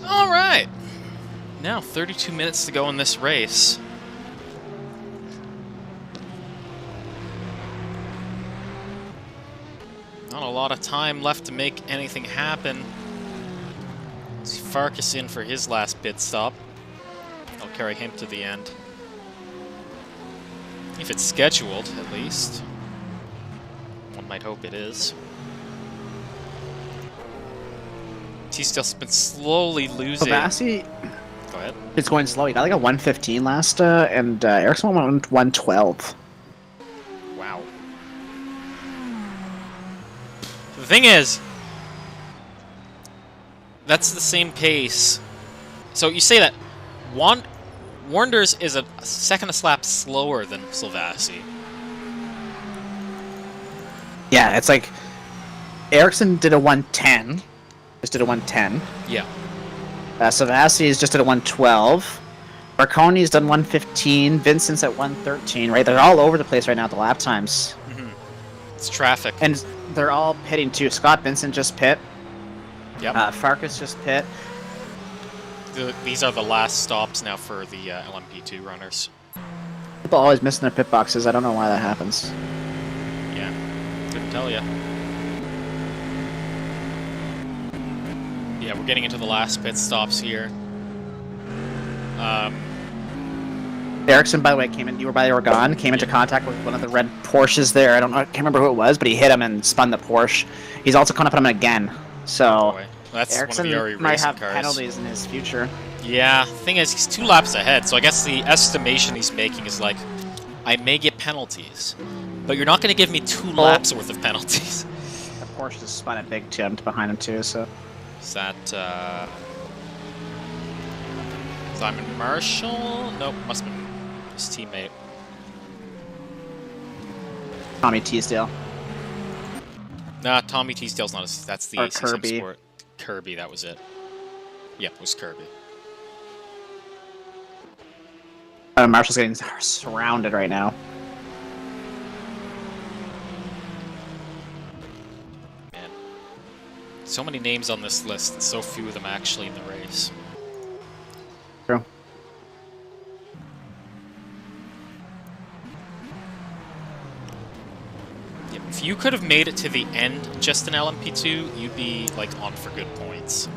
[SPEAKER 3] All right. Now 32 minutes to go in this race. Not a lot of time left to make anything happen. See Farkas in for his last pit stop. I'll carry him to the end. If it's scheduled, at least. One might hope it is. Teasdale's been slowly losing.
[SPEAKER 2] Silvassi,
[SPEAKER 3] Go ahead.
[SPEAKER 2] it's going slow. He got like a 115 last, and Ericsson went 112.
[SPEAKER 3] Wow. The thing is, that's the same pace. So you say that Warnders is a second a lap slower than Silvassi.
[SPEAKER 2] Yeah, it's like Ericsson did a 110. Just did a 110.
[SPEAKER 3] Yeah.
[SPEAKER 2] Silvassi's just did a 112. Marconi's done 115. Vincent's at 113. Right, they're all over the place right now at the lap times.
[SPEAKER 3] Mm-hmm. It's traffic.
[SPEAKER 2] And they're all pitting too. Scott Vincent just pit.
[SPEAKER 3] Yep.
[SPEAKER 2] Farkas just pit.
[SPEAKER 3] These are the last stops now for the LMP2 runners.
[SPEAKER 2] People always missing their pit boxes. I don't know why that happens.
[SPEAKER 3] Yeah, couldn't tell ya. Yeah, we're getting into the last pit stops here.
[SPEAKER 2] Ericsson, by the way, came in. You were gone. Came into contact with one of the red Porsches there. I can't remember who it was, but he hit him and spun the Porsche. He's also coming up on him again. So
[SPEAKER 3] that's
[SPEAKER 2] Ericsson
[SPEAKER 3] one of the
[SPEAKER 2] might have
[SPEAKER 3] cars.
[SPEAKER 2] penalties in his future.
[SPEAKER 3] Yeah, thing is, he's 2 laps ahead, so I guess the estimation he's making is like, I may get penalties, but you're not going to give me 2 laps worth of penalties.
[SPEAKER 2] The Porsche just spun it big too behind him too. So
[SPEAKER 3] is that Simon Marshall? Nope, must have been his teammate.
[SPEAKER 2] Tommy Teasdale.
[SPEAKER 3] Nah, Tommy Teasdale's not. That's the
[SPEAKER 2] Or
[SPEAKER 3] ACC
[SPEAKER 2] Kirby.
[SPEAKER 3] Sport. Kirby, that was it. Yep, it was Kirby.
[SPEAKER 2] Marshall's getting surrounded right now.
[SPEAKER 3] Man, so many names on this list, and so few of them actually in the race.
[SPEAKER 2] True.
[SPEAKER 3] Yeah, if you could have made it to the end just in LMP2, you'd be like on for good points.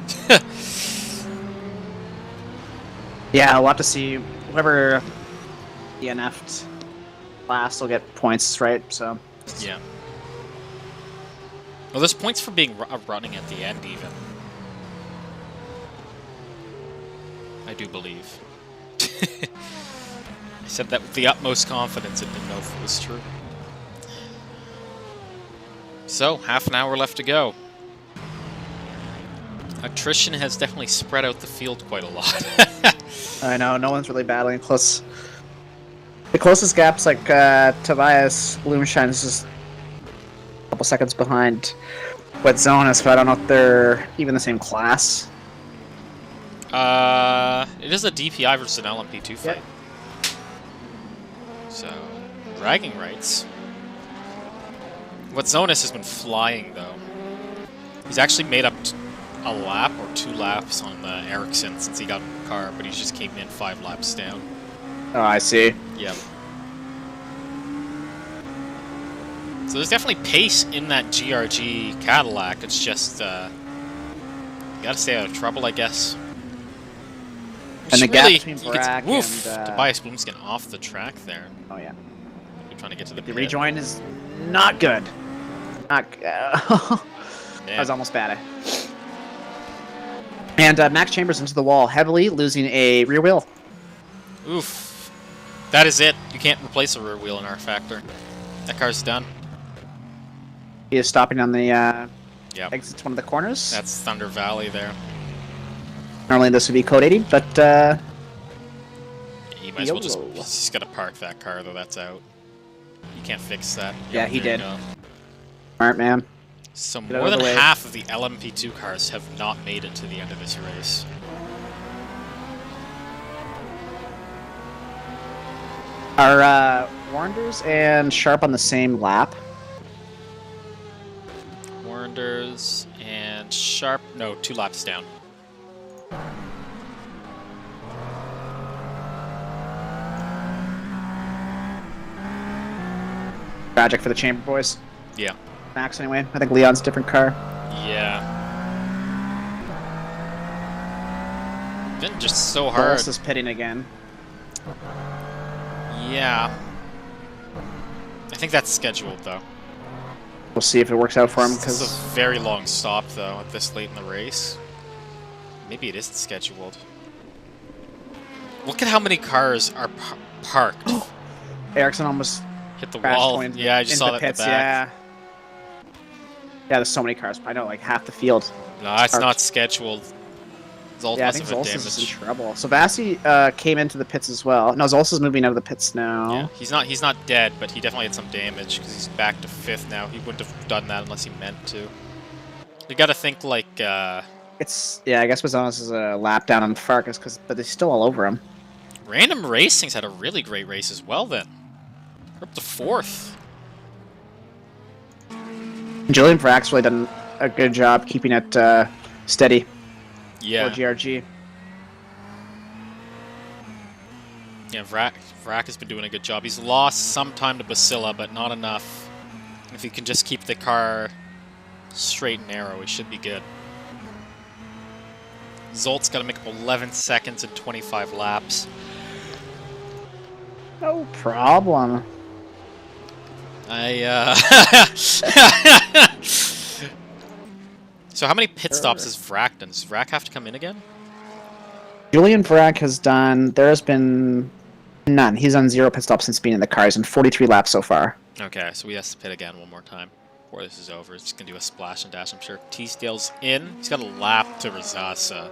[SPEAKER 2] Yeah, we'll have to see. Whoever DNF'd last will get points, right? So
[SPEAKER 3] Yeah. Well, there's points for being running at the end, even. I do believe. I said that with the utmost confidence and didn't know if it was true. So, half an hour left to go. Attrition has definitely spread out the field quite a lot.
[SPEAKER 2] I know, no one's really battling close. The closest gap's like Tobias Bloomshine is just a couple seconds behind Wet Zonus, but I don't know if they're even the same class.
[SPEAKER 3] It is a DPI versus an LMP2 fight.
[SPEAKER 2] Yep.
[SPEAKER 3] So, bragging rights. What Zonus has been flying, though. He's actually made up a lap or 2 laps on Ericsson since he got in the car, but he just came in 5 laps down.
[SPEAKER 2] Oh, I see.
[SPEAKER 3] Yep. So there's definitely pace in that GRG Cadillac. It's just, you gotta stay out of trouble, I guess.
[SPEAKER 2] And the gap between
[SPEAKER 3] you can,
[SPEAKER 2] Brack
[SPEAKER 3] woof,
[SPEAKER 2] and...
[SPEAKER 3] Tobias Bloom's getting off the track there.
[SPEAKER 2] Oh, yeah.
[SPEAKER 3] You're trying to get to the
[SPEAKER 2] The
[SPEAKER 3] pit.
[SPEAKER 2] rejoin is not good. Not that was almost bad. And Max Chambers into the wall, heavily losing a rear wheel.
[SPEAKER 3] Oof. That is it. You can't replace a rear wheel in R Factor. That car's done.
[SPEAKER 2] He is stopping on the
[SPEAKER 3] Yep.
[SPEAKER 2] exits one of the corners.
[SPEAKER 3] That's Thunder Valley there.
[SPEAKER 2] Normally this would be code 80, but
[SPEAKER 3] You might as well
[SPEAKER 2] YOLO.
[SPEAKER 3] just gotta park that car, though. That's out. You can't fix that.
[SPEAKER 2] Yeah,
[SPEAKER 3] Yep,
[SPEAKER 2] he
[SPEAKER 3] there you
[SPEAKER 2] did.
[SPEAKER 3] go.
[SPEAKER 2] smart man.
[SPEAKER 3] So
[SPEAKER 2] Get out
[SPEAKER 3] more
[SPEAKER 2] of the
[SPEAKER 3] than
[SPEAKER 2] way.
[SPEAKER 3] half of the LMP2 cars have not made it to the end of this race.
[SPEAKER 2] Are Warnders and Sharp on the same lap?
[SPEAKER 3] Warnders and Sharp, no, 2 laps down.
[SPEAKER 2] Tragic for the Chamber boys.
[SPEAKER 3] Yeah.
[SPEAKER 2] Max anyway. I think Leon's a different car.
[SPEAKER 3] Yeah. Been just so hard.
[SPEAKER 2] Bols is pitting again.
[SPEAKER 3] Yeah. I think that's scheduled, though.
[SPEAKER 2] We'll see if it works out for him
[SPEAKER 3] This is
[SPEAKER 2] because
[SPEAKER 3] a very long stop, though, at this late in the race. Maybe it isn't scheduled. Look at how many cars are parked.
[SPEAKER 2] Ericsson almost
[SPEAKER 3] Hit the
[SPEAKER 2] crashed
[SPEAKER 3] wall.
[SPEAKER 2] going
[SPEAKER 3] Yeah, I just
[SPEAKER 2] into
[SPEAKER 3] saw
[SPEAKER 2] the
[SPEAKER 3] that in
[SPEAKER 2] pits.
[SPEAKER 3] the back.
[SPEAKER 2] Yeah, there's so many cars. I know, like half the field.
[SPEAKER 3] No, it's
[SPEAKER 2] Parked.
[SPEAKER 3] not scheduled. Zolt
[SPEAKER 2] Yeah, I
[SPEAKER 3] must
[SPEAKER 2] think
[SPEAKER 3] have had
[SPEAKER 2] Zolcis is in
[SPEAKER 3] damage.
[SPEAKER 2] trouble. So Vassi came into the pits as well. No, Zolcis is moving out of the pits now.
[SPEAKER 3] Yeah, he's not dead, but he definitely had some damage because he's back to 5th now. He wouldn't have done that unless he meant to. You got to think like
[SPEAKER 2] It's I guess Bazonis is a lap down on Farkas, but they're still all over him.
[SPEAKER 3] Random Racing's had a really great race as well. Then we're up to 4th.
[SPEAKER 2] Julian Vrack's really done a good job keeping it steady
[SPEAKER 3] Yeah,
[SPEAKER 2] for GRG.
[SPEAKER 3] yeah. Vrack has been doing a good job. He's lost some time to Basila, but not enough. If he can just keep the car straight and narrow, he should be good. Zolt's got to make up 11 seconds in 25 laps.
[SPEAKER 2] No problem.
[SPEAKER 3] So how many pit stops has Vrack done? Does Vrack have to come in again?
[SPEAKER 2] Julian Vrack has done. There has been none. He's done 0 pit stops since being in the car. He's in 43 laps so far.
[SPEAKER 3] Okay, so he has to pit again one more time before this is over. He's just going to do a splash and dash, I'm sure. Teasdale's in. He's got a lap to Razasa.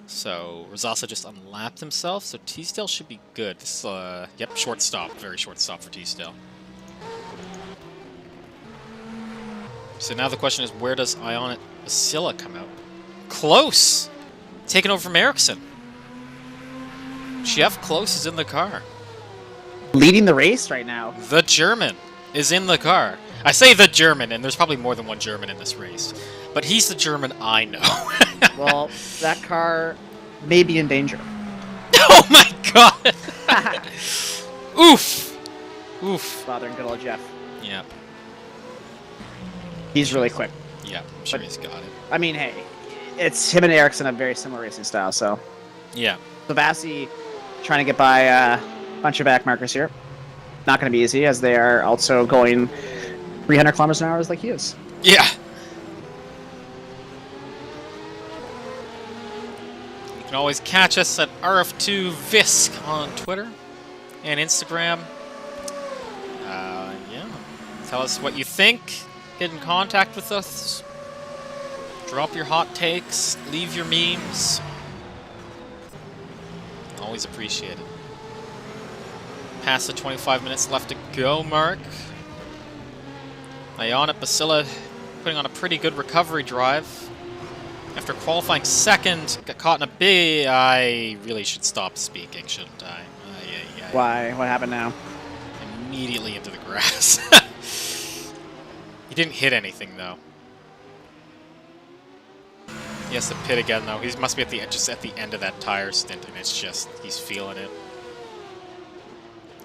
[SPEAKER 3] So Razasa just unlapped himself, so Teasdale should be good. This, yep, short stop. Very short stop for Teasdale. So now the question is, where does Ionic Basila come out? Close! Taken over from Ericsson. Jeff Close is in the car.
[SPEAKER 2] Leading the race right now.
[SPEAKER 3] The German is in the car. I say the German, and there's probably more than one German in this race. But he's the German I know.
[SPEAKER 2] Well, that car may be in danger.
[SPEAKER 3] Oh my god! Oof! Oof.
[SPEAKER 2] Bothering good old Jeff.
[SPEAKER 3] Yeah.
[SPEAKER 2] He's really quick.
[SPEAKER 3] Yeah, I'm sure
[SPEAKER 2] But-
[SPEAKER 3] he's got it.
[SPEAKER 2] I mean, hey, it's him and Ericsson have very similar racing style, so.
[SPEAKER 3] Yeah.
[SPEAKER 2] So Vassi trying to get by a bunch of back markers here. not going to be easy, as they are also going 300 kilometers an hour like he is.
[SPEAKER 3] Yeah. You can always catch us at RF2 VISC on Twitter and Instagram. Yeah. Tell us what you think. Get in contact with us. Drop your hot takes. Leave your memes. Always appreciate it. Past the 25 minutes left to go mark. Ion at Basila putting on a pretty good recovery drive. After qualifying second, got caught in a big... I really should stop speaking, shouldn't I?
[SPEAKER 2] Why? What happened now?
[SPEAKER 3] Immediately into the grass. He didn't hit anything, though. He has to pit again, though. He must be at the just at the end of that tire stint, and it's just... he's feeling it.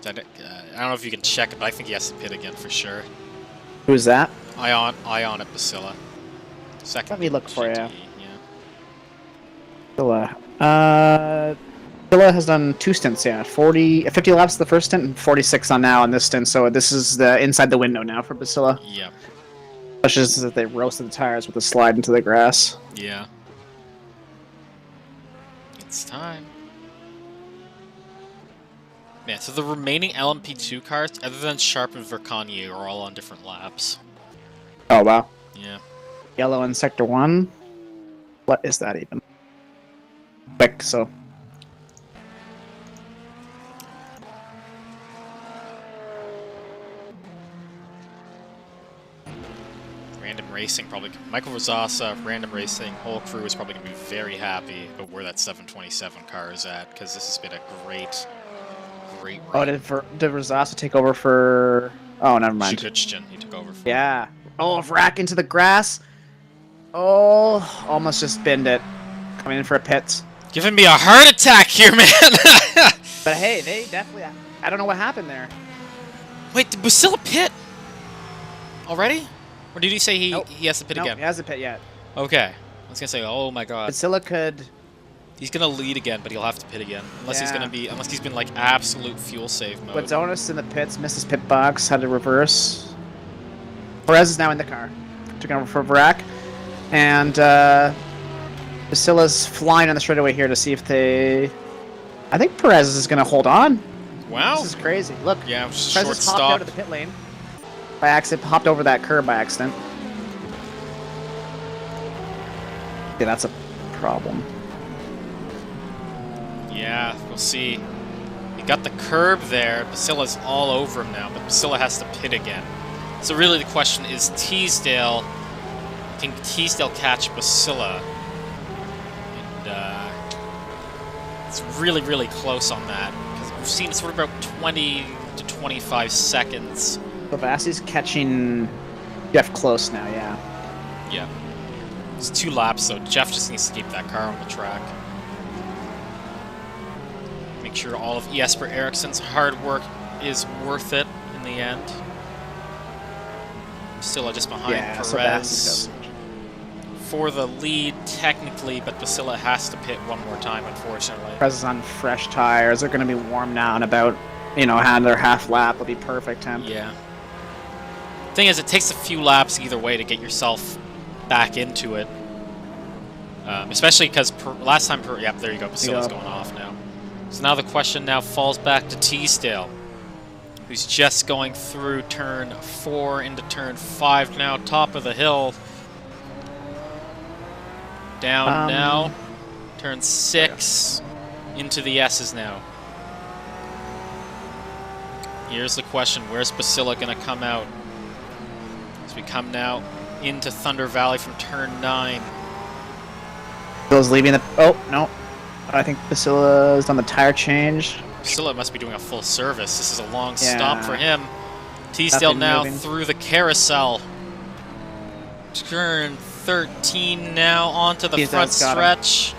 [SPEAKER 3] I don't know if you can check it, but I think he has to pit again for sure.
[SPEAKER 2] Who's that?
[SPEAKER 3] Ion at Basila. Second.
[SPEAKER 2] Let me look for you.
[SPEAKER 3] Yeah.
[SPEAKER 2] Basila. Basila has done 2 stints, yeah. 50 laps the first stint and 46 on now on this stint, so this is the inside the window now for Basila.
[SPEAKER 3] Yeah.
[SPEAKER 2] Especially since they roasted the tires with a slide into the grass.
[SPEAKER 3] Yeah. It's time. Man, so the remaining LMP2 cars, other than Sharp and Verkanye, are all on different laps.
[SPEAKER 2] Oh, wow.
[SPEAKER 3] Yeah.
[SPEAKER 2] Yellow in Sector 1. What is that even? Quick, so...
[SPEAKER 3] Random Racing probably... Michael Rosasa, Random Racing, whole crew is probably going to be very happy about where that 727 car is at, because this has been a great run.
[SPEAKER 2] Oh, did Rosasa take over for... Oh, never mind.
[SPEAKER 3] Shikuchjin, he took over for...
[SPEAKER 2] Yeah. Oh, Vrac into the grass. Oh, almost just binned it. Coming in for a pit.
[SPEAKER 3] Giving me a heart attack here, man!
[SPEAKER 2] But hey, they definitely... I don't know what happened there.
[SPEAKER 3] Wait, did Basila pit? Already? Or did he say he has to pit again?
[SPEAKER 2] He hasn't pit yet.
[SPEAKER 3] Okay. I was gonna say, oh my god.
[SPEAKER 2] Basila could...
[SPEAKER 3] He's gonna lead again, but he'll have to pit again. Unless he's gonna be... Unless he's been, like, absolute fuel save mode.
[SPEAKER 2] But Jonas in the pits, missed his pit box, had to reverse. Perez is now in the car. Took over for Vrac. And, Basila's flying on the straightaway here to see if they... I think Perez is gonna hold on.
[SPEAKER 3] Wow.
[SPEAKER 2] This is crazy. Look,
[SPEAKER 3] Yeah,
[SPEAKER 2] Perez
[SPEAKER 3] short
[SPEAKER 2] just hopped
[SPEAKER 3] stop.
[SPEAKER 2] out of the pit lane. By accident, hopped over that curb by accident. Yeah, that's a problem.
[SPEAKER 3] Yeah, we'll see. He got the curb there. Basila's all over him now, but Basila has to pit again. So really the question is Teasdale... Can Teasdale catch Basila? And it's really, really close on that. Because we've seen sort of about 20 to 25 seconds.
[SPEAKER 2] So Bassi's catching Jeff close now, yeah.
[SPEAKER 3] Yeah. It's 2 laps, so Jeff just needs to keep that car on the track. Make sure all of Jesper Eriksson's hard work is worth it in the end. Still just behind Perez for the lead, technically, but Basila has to pit one more time, unfortunately.
[SPEAKER 2] Perez is on fresh tires. They're going to be warm now in about, another half lap. It'll be perfect time.
[SPEAKER 3] Yeah. Thing is, it takes a few laps either way to get yourself back into it. Especially because last time... Yep, there you go. Basila's going off now. So now the question now falls back to Teasdale, who's just going through turn 4 into turn 5 now, top of the hill. Down now. Turn 6 into the S's now. Here's the question, where's Basila going to come out? As we come now into Thunder Valley from turn 9.
[SPEAKER 2] Basila's leaving the... Oh, no. I think Basila's done the tire change.
[SPEAKER 3] Basila must be doing a full service. This is a long stop for him. Teasdale now through the carousel. Turn 13 now onto the front stretch.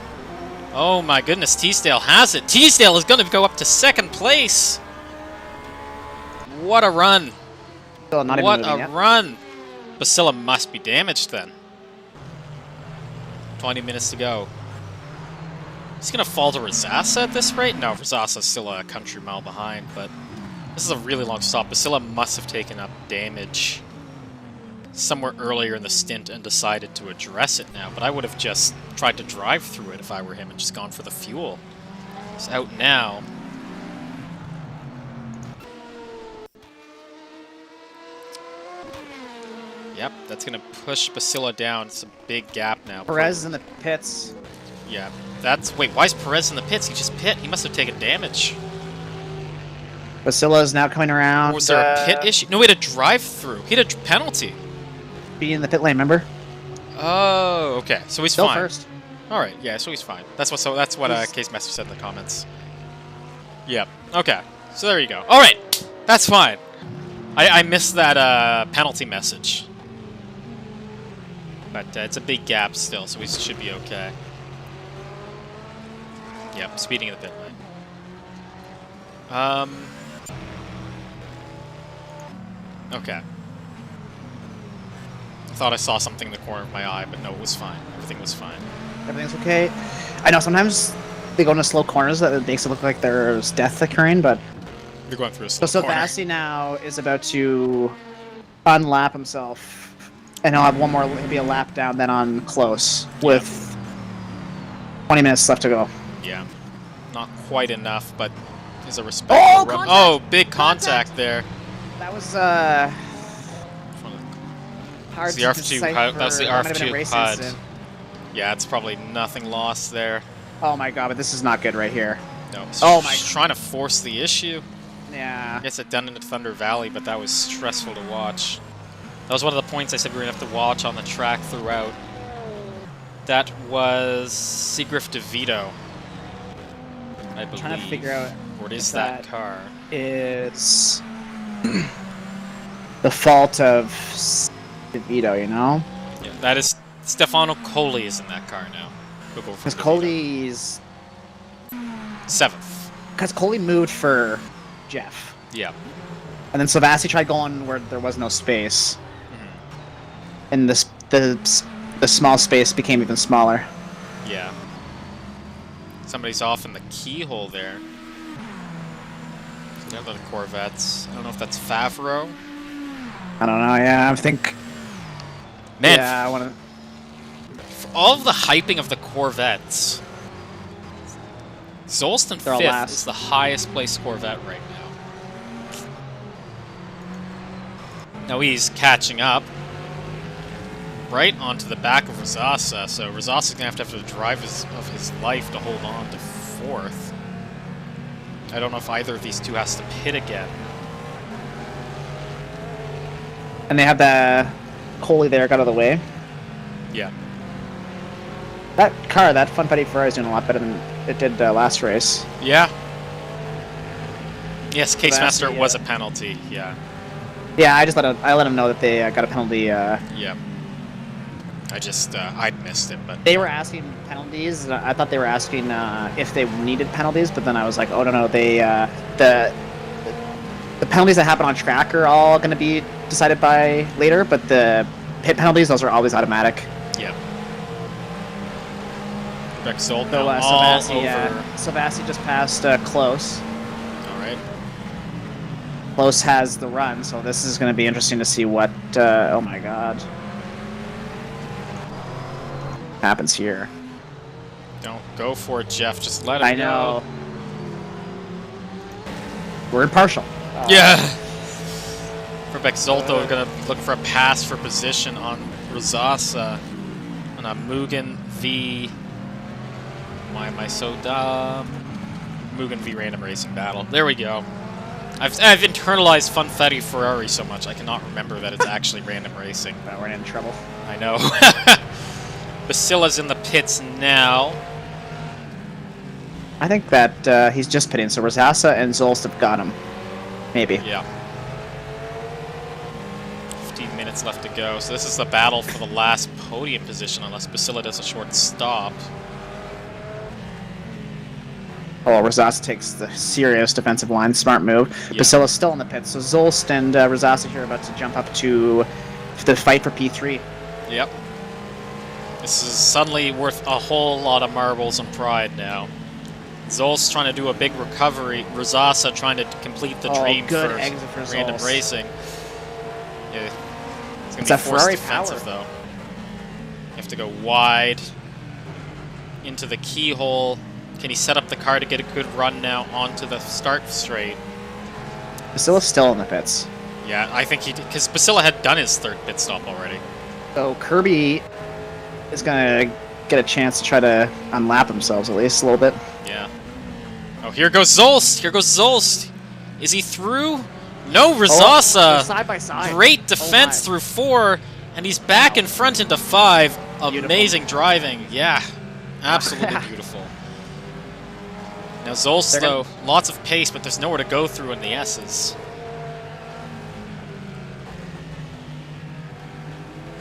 [SPEAKER 3] Oh my goodness, Teasdale has it. Teasdale is going to go up to 2nd place. What a run. What a run. Basila must be damaged then. 20 minutes to go. He's going to fall to Rosasa at this rate? No, Rosasa's still a country mile behind, but This is a really long stop. Basila must have taken up damage somewhere earlier in the stint and decided to address it now, but I would have just tried to drive through it if I were him and just gone for the fuel. It's out now. Yep, that's going to push Basila down. It's a big gap now.
[SPEAKER 2] Perez in the pits.
[SPEAKER 3] Yeah, that's... Wait, why is Perez in the pits? He just pit. He must have taken damage.
[SPEAKER 2] Basila is now coming around.
[SPEAKER 3] Or was there a pit issue? No, he had a drive-through. He had a penalty.
[SPEAKER 2] Be in the pit lane, remember?
[SPEAKER 3] Oh, okay. So he's
[SPEAKER 2] Still
[SPEAKER 3] fine.
[SPEAKER 2] first.
[SPEAKER 3] All right, yeah, so he's fine. That's what Case Master said in the comments. Yep. Okay. So there you go. All right, that's fine. I missed that penalty message, but it's a big gap still, so we should be okay. Yep, speeding in the pit lane. Okay. I thought I saw something in the corner of my eye, but no, it was fine. Everything was fine.
[SPEAKER 2] Everything's okay. I know sometimes they go into slow corners that makes it look like there's death occurring, but...
[SPEAKER 3] You're going through a slow
[SPEAKER 2] So
[SPEAKER 3] corner.
[SPEAKER 2] Vassi now is about to unlap himself, and he'll have one more, he'll be a lap down then on close, with 20 minutes left to go.
[SPEAKER 3] Yeah. Not quite enough, but is a respectable run.
[SPEAKER 2] Contact!
[SPEAKER 3] Oh, big contact there.
[SPEAKER 2] That was, hard
[SPEAKER 3] It's the
[SPEAKER 2] to
[SPEAKER 3] RF2
[SPEAKER 2] decipher.
[SPEAKER 3] HUD. That's the
[SPEAKER 2] That might have been a
[SPEAKER 3] RF2
[SPEAKER 2] race
[SPEAKER 3] HUD.
[SPEAKER 2] incident.
[SPEAKER 3] Yeah, it's probably nothing lost there.
[SPEAKER 2] Oh my god, but this is not good right here.
[SPEAKER 3] No.
[SPEAKER 2] Oh my-
[SPEAKER 3] Trying to force the issue.
[SPEAKER 2] Yeah.
[SPEAKER 3] Yes, it done in Thunder Valley, but that was stressful to watch. That was one of the points I said we were going to have to watch on the track throughout. That was Seagriff DeVito, I believe.
[SPEAKER 2] Trying to figure out
[SPEAKER 3] What is
[SPEAKER 2] if
[SPEAKER 3] that
[SPEAKER 2] that-
[SPEAKER 3] car?
[SPEAKER 2] It's the fault of DeVito, you know?
[SPEAKER 3] Yeah, that is... Stefano Colli is in that car now. We'll go for
[SPEAKER 2] Because
[SPEAKER 3] DeVito.
[SPEAKER 2] Coley's...
[SPEAKER 3] 7th.
[SPEAKER 2] Because Coley moved for Jeff.
[SPEAKER 3] Yeah.
[SPEAKER 2] And then Savassi tried going where there was no space. And the small space became even smaller.
[SPEAKER 3] Yeah. Somebody's off in the keyhole there. So the Corvettes. I don't know if that's Favreau.
[SPEAKER 2] I don't know, yeah, I think...
[SPEAKER 3] Man,
[SPEAKER 2] Yeah, I want to...
[SPEAKER 3] for all of the hyping of the Corvettes, Zolston
[SPEAKER 2] They're all
[SPEAKER 3] 5th
[SPEAKER 2] last.
[SPEAKER 3] is the highest placed Corvette right now. Now he's catching up right onto the back of Rosasa, so Rosasa's going to have to drive of his life to hold on to 4th. I don't know if either of these two has to pit again.
[SPEAKER 2] And they have the Coley there, got out of the way.
[SPEAKER 3] Yeah.
[SPEAKER 2] That car, that Funfetti Ferrari is doing a lot better than it did last race.
[SPEAKER 3] Yeah. Yes, Case
[SPEAKER 2] That's
[SPEAKER 3] Master
[SPEAKER 2] the,
[SPEAKER 3] was a penalty, yeah.
[SPEAKER 2] Yeah, I let him know that they got a penalty.
[SPEAKER 3] Yeah. I just, I'd missed it, but...
[SPEAKER 2] They were asking penalties. I thought they were asking if they needed penalties, but then I was like, oh no, they the penalties that happen on track are all going to be decided by later, but the pit penalties, those are always automatic.
[SPEAKER 3] Yeah. Rexold
[SPEAKER 2] So
[SPEAKER 3] now all
[SPEAKER 2] Savassi,
[SPEAKER 3] over.
[SPEAKER 2] Savassi just passed Close.
[SPEAKER 3] Alright.
[SPEAKER 2] Close has the run, so this is going to be interesting to see what. Oh my god. Happens here.
[SPEAKER 3] Don't go for it, Jeff. Just let him
[SPEAKER 2] I know.
[SPEAKER 3] go.
[SPEAKER 2] We're impartial.
[SPEAKER 3] Yeah. Rebecca Zolto are going to look for a pass for position on Rosasa on a Mugen v... Why am I so dumb? Mugen v Random Racing Battle. There we go. I've internalized Funfetti Ferrari so much I cannot remember that it's actually Random Racing.
[SPEAKER 2] But we're in trouble.
[SPEAKER 3] I know. Basila's in the pits now.
[SPEAKER 2] I think that he's just pitting, so Rosasa and Zolst have got him. Maybe.
[SPEAKER 3] Yeah. 15 minutes left to go. So this is the battle for the last podium position unless Basila does a short stop.
[SPEAKER 2] Oh, Rosasa takes the serious defensive line. Smart move.
[SPEAKER 3] Yeah.
[SPEAKER 2] Basila's still in the pits, so Zolst and Rosasa here are about to jump up to the fight for P3.
[SPEAKER 3] Yep. This is suddenly worth a whole lot of marbles and pride now. Zol's trying to do a big recovery. Rosasa trying to complete the dream
[SPEAKER 2] good
[SPEAKER 3] for
[SPEAKER 2] exit for
[SPEAKER 3] random
[SPEAKER 2] Zols.
[SPEAKER 3] racing. Yeah, it's
[SPEAKER 2] It's
[SPEAKER 3] gonna
[SPEAKER 2] a
[SPEAKER 3] be forced
[SPEAKER 2] Ferrari
[SPEAKER 3] defensive
[SPEAKER 2] power.
[SPEAKER 3] though. You have to go wide into the keyhole. Can he set up the car to get a good run now onto the start straight?
[SPEAKER 2] Basilla's still in the pits.
[SPEAKER 3] Yeah, I think he did, because Basila had done his third pit stop already.
[SPEAKER 2] So Kirby is going to get a chance to try to unlap themselves at least a little bit.
[SPEAKER 3] Yeah. Oh, here goes Zolst! Here goes Zolst! Is he through? No, Rosasa!
[SPEAKER 2] Side by side.
[SPEAKER 3] Great defense through 4, and he's back in front into 5.
[SPEAKER 2] Beautiful.
[SPEAKER 3] Amazing driving. Yeah, absolutely beautiful. Now Zolst, though, lots of pace, but there's nowhere to go through in the S's.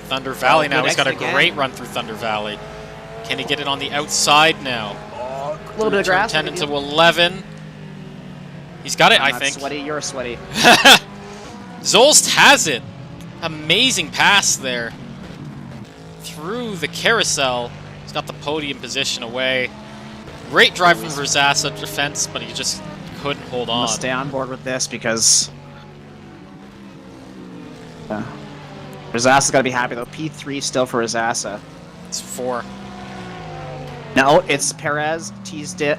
[SPEAKER 3] Thunder Valley now. He's got a great run through Thunder Valley. Can he get it on the outside now?
[SPEAKER 2] A little bit of grass.
[SPEAKER 3] 10 into 11. He's got it, I think.
[SPEAKER 2] Sweaty, you're sweaty.
[SPEAKER 3] Zolst has it. Amazing pass there. Through the carousel. He's got the podium position away. Great drive from Rosasa defense, but he just couldn't hold on.
[SPEAKER 2] Stay on board with this because Rosasa's got to be happy though. P3 still for Rosasa.
[SPEAKER 3] It's 4.
[SPEAKER 2] No, it's Perez.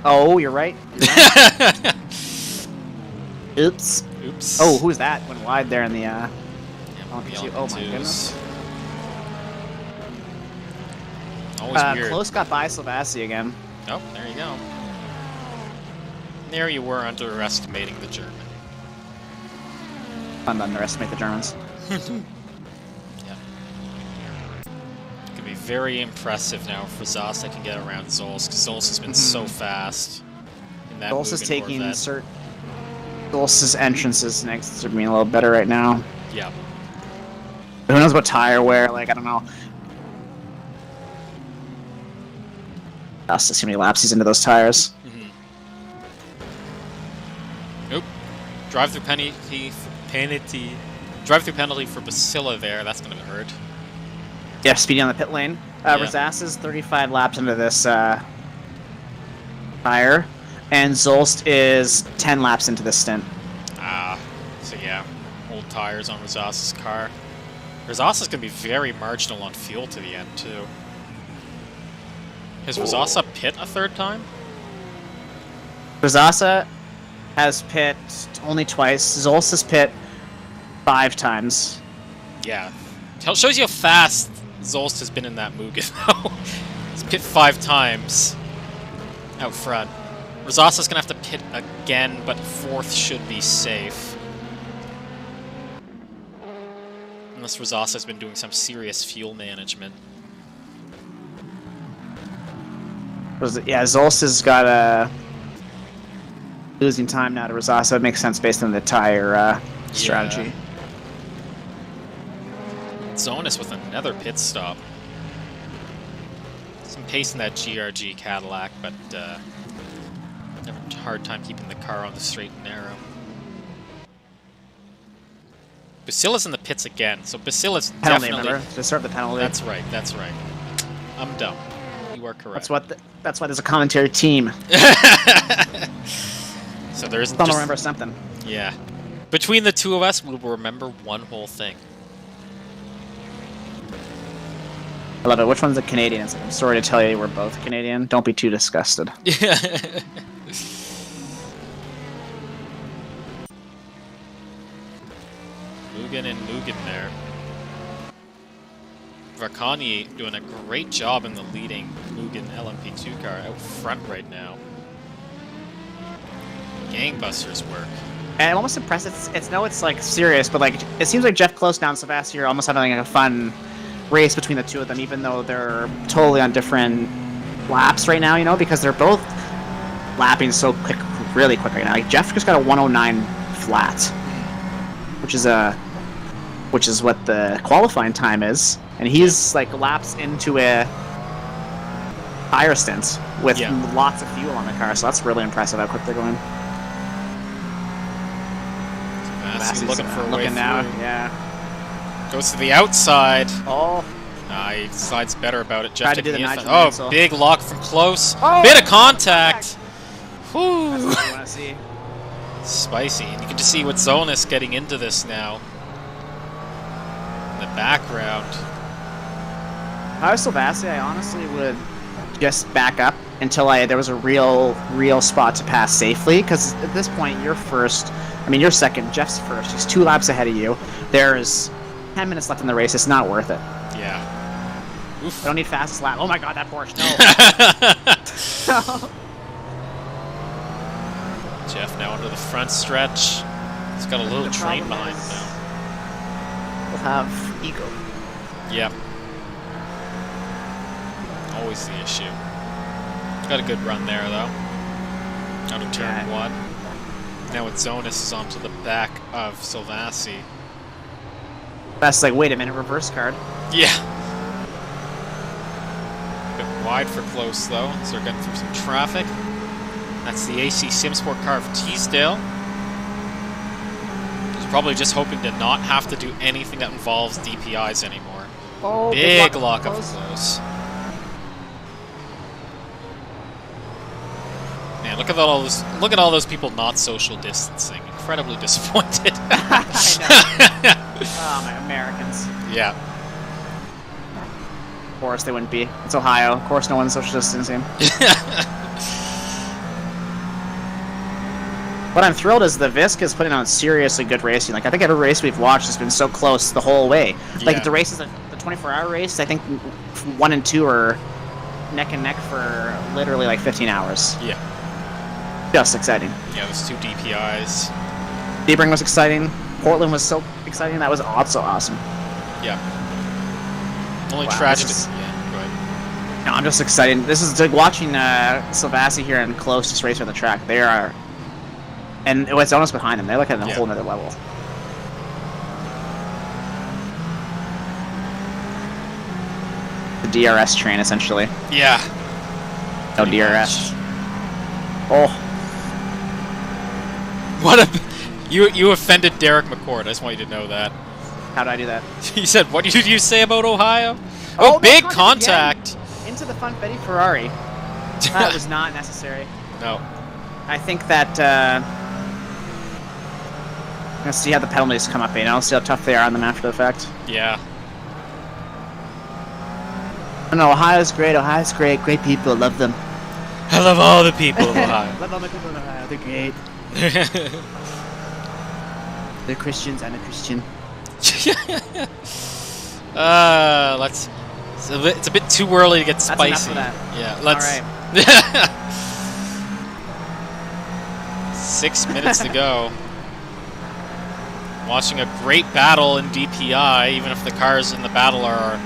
[SPEAKER 2] Oh, you're right. Oops.
[SPEAKER 3] Oops.
[SPEAKER 2] Oh, who's that? Went wide there in the.
[SPEAKER 3] Yeah,
[SPEAKER 2] Oh my goodness.
[SPEAKER 3] Always weird.
[SPEAKER 2] Close got by Silvassi again.
[SPEAKER 3] Oh, there you go. There you were underestimating the German.
[SPEAKER 2] Fun to underestimate the Germans.
[SPEAKER 3] Yeah. It could be very impressive now if Rosasa can get around Zolst, because Zolst has been so fast. In that
[SPEAKER 2] Zolst is
[SPEAKER 3] Mugen
[SPEAKER 2] taking
[SPEAKER 3] Corvette.
[SPEAKER 2] Zolst's entrances next to being a little better right now.
[SPEAKER 3] Yeah.
[SPEAKER 2] Who knows what tire wear? Like, I don't know. Us to see how many laps he's into those tires.
[SPEAKER 3] Nope. Drive-through penalty. Drive-through penalty for Basila there. That's going to hurt.
[SPEAKER 2] Yeah, speedy on the pit lane.
[SPEAKER 3] Yeah.
[SPEAKER 2] Rosasa's 35 laps into this tire. And Zolst is 10 laps into this stint.
[SPEAKER 3] So yeah. Old tires on Rosasa's car. Rosasa's going to be very marginal on fuel to the end, too. Has Rosasa pit a third time?
[SPEAKER 2] Rosasa has pit only twice. Zolst has pit 5 times.
[SPEAKER 3] Yeah. Shows you how fast Zolst has been in that Mugen, though. He's pit 5 times out front. Rosasa's going to have to pit again, but 4th should be safe. Unless Rosasa's been doing some serious fuel management.
[SPEAKER 2] Yeah, Zolst has got a losing time now to Rosasa. It makes sense based on the tire strategy.
[SPEAKER 3] Zonus with another pit stop. Some pace in that GRG Cadillac, but having a hard time keeping the car on the straight and narrow. Basila's in the pits again, so Basila's
[SPEAKER 2] Penalty,
[SPEAKER 3] definitely...
[SPEAKER 2] remember? To serve the penalty.
[SPEAKER 3] That's right, that's right. I'm dumb. You are correct.
[SPEAKER 2] That's why there's a commentary team.
[SPEAKER 3] So there isn't
[SPEAKER 2] Don't
[SPEAKER 3] just...
[SPEAKER 2] remember something.
[SPEAKER 3] Yeah. Between the two of us, we will remember one whole thing.
[SPEAKER 2] I love it. Which one's a Canadian? It's like, I'm sorry to tell you we're both Canadian. Don't be too disgusted.
[SPEAKER 3] Mugen and Mugen there. Vakani doing a great job in the leading Mugen LMP2 car out front right now. Gangbusters work.
[SPEAKER 2] And I'm almost impressed. It's like serious, but like it seems like Jeff Close now and Sebastian are almost having like a fun race between the two of them, even though they're totally on different laps right now. You know, because they're both lapping so quick, really quick right now. Like Jeff just got a 109 flat, which is what the qualifying time is, and he's like laps into a tire stint with lots of fuel on the car. So that's really impressive how quick they're going.
[SPEAKER 3] He's looking for a way through.
[SPEAKER 2] Now, yeah.
[SPEAKER 3] Goes to the outside.
[SPEAKER 2] Oh.
[SPEAKER 3] He decides better about it.
[SPEAKER 2] Tried
[SPEAKER 3] Jeff
[SPEAKER 2] to do the
[SPEAKER 3] taking
[SPEAKER 2] Nigel
[SPEAKER 3] oh,
[SPEAKER 2] Mansell.
[SPEAKER 3] big lock from close.
[SPEAKER 2] Oh,
[SPEAKER 3] Bit of contact.
[SPEAKER 1] Whew.
[SPEAKER 2] That's what you want to see.
[SPEAKER 1] Spicy. And you can just see what Zonas getting into this now. In the background.
[SPEAKER 2] If I was Silvassi, I honestly would just back up until there was a real spot to pass safely, because at this point you're first. I mean, you're second. Jeff's first. He's 2 laps ahead of you. There's 10 minutes left in the race. It's not worth it.
[SPEAKER 1] Yeah. Oof.
[SPEAKER 2] I don't need fastest lap. Oh my god, that Porsche! No.
[SPEAKER 1] Jeff now into the front stretch. He's got a little train behind him now.
[SPEAKER 2] We'll have ego.
[SPEAKER 1] Yep. Always the issue. Got a good run there, though. Out of turn 1. Now with Zonas is onto the back of Silvassi.
[SPEAKER 2] That's like, wait a minute, reverse card.
[SPEAKER 1] Yeah. A bit wide for close, though, so they're getting through some traffic. That's the AC Simsport car of Teasdale. He's probably just hoping to not have to do anything that involves DPIs anymore.
[SPEAKER 2] Oh,
[SPEAKER 1] big lock up close. Man, look at all those! Look at all those people not social distancing. Incredibly disappointed.
[SPEAKER 2] I know. Oh, my Americans.
[SPEAKER 1] Yeah.
[SPEAKER 2] Of course they wouldn't be. It's Ohio. Of course no one's social distancing. What I'm thrilled is the VISC is putting on seriously good racing. Like, I think every race we've watched has been so close the whole way. Like, the races, the 24-hour race, I think 1 and 2 are neck and neck for literally like 15 hours.
[SPEAKER 1] Yeah.
[SPEAKER 2] Just exciting.
[SPEAKER 1] Yeah, those 2 DPIs.
[SPEAKER 2] Sebring was exciting. Portland was so exciting. That was also awesome.
[SPEAKER 1] Yeah. Only
[SPEAKER 2] Wow,
[SPEAKER 1] tragedy.
[SPEAKER 2] this is-
[SPEAKER 1] Yeah, go ahead.
[SPEAKER 2] No, I'm just excited. This is like watching Silvassi here and close just race on the track. They are, and what's Zonas behind them. They're like at a whole nother level. The DRS train, essentially.
[SPEAKER 1] Yeah.
[SPEAKER 2] No
[SPEAKER 1] Pretty
[SPEAKER 2] DRS.
[SPEAKER 1] much.
[SPEAKER 2] Oh,
[SPEAKER 1] What a... You offended Derek McCord. I just want you to know that.
[SPEAKER 2] how did I do that?
[SPEAKER 1] He said, what did you say about Ohio?
[SPEAKER 2] Oh,
[SPEAKER 1] Oh, big
[SPEAKER 2] no
[SPEAKER 1] contact!
[SPEAKER 2] Into the Funfetti Ferrari. That was not necessary.
[SPEAKER 1] No.
[SPEAKER 2] I think that, let's see how the penalties come up, see how tough they are on them after the fact.
[SPEAKER 1] Yeah.
[SPEAKER 2] Oh, no, Ohio's great, great people, love them.
[SPEAKER 1] I love all the people of Ohio.
[SPEAKER 2] Love all the people in Ohio, they're great. They're Christians, I'm a Christian.
[SPEAKER 1] Let's... It's a bit too early to get
[SPEAKER 2] That's
[SPEAKER 1] spicy.
[SPEAKER 2] enough of that.
[SPEAKER 1] Yeah, let's...
[SPEAKER 2] Alright.
[SPEAKER 1] 6 minutes to go. Watching a great battle in DPI, even if the cars in the battle are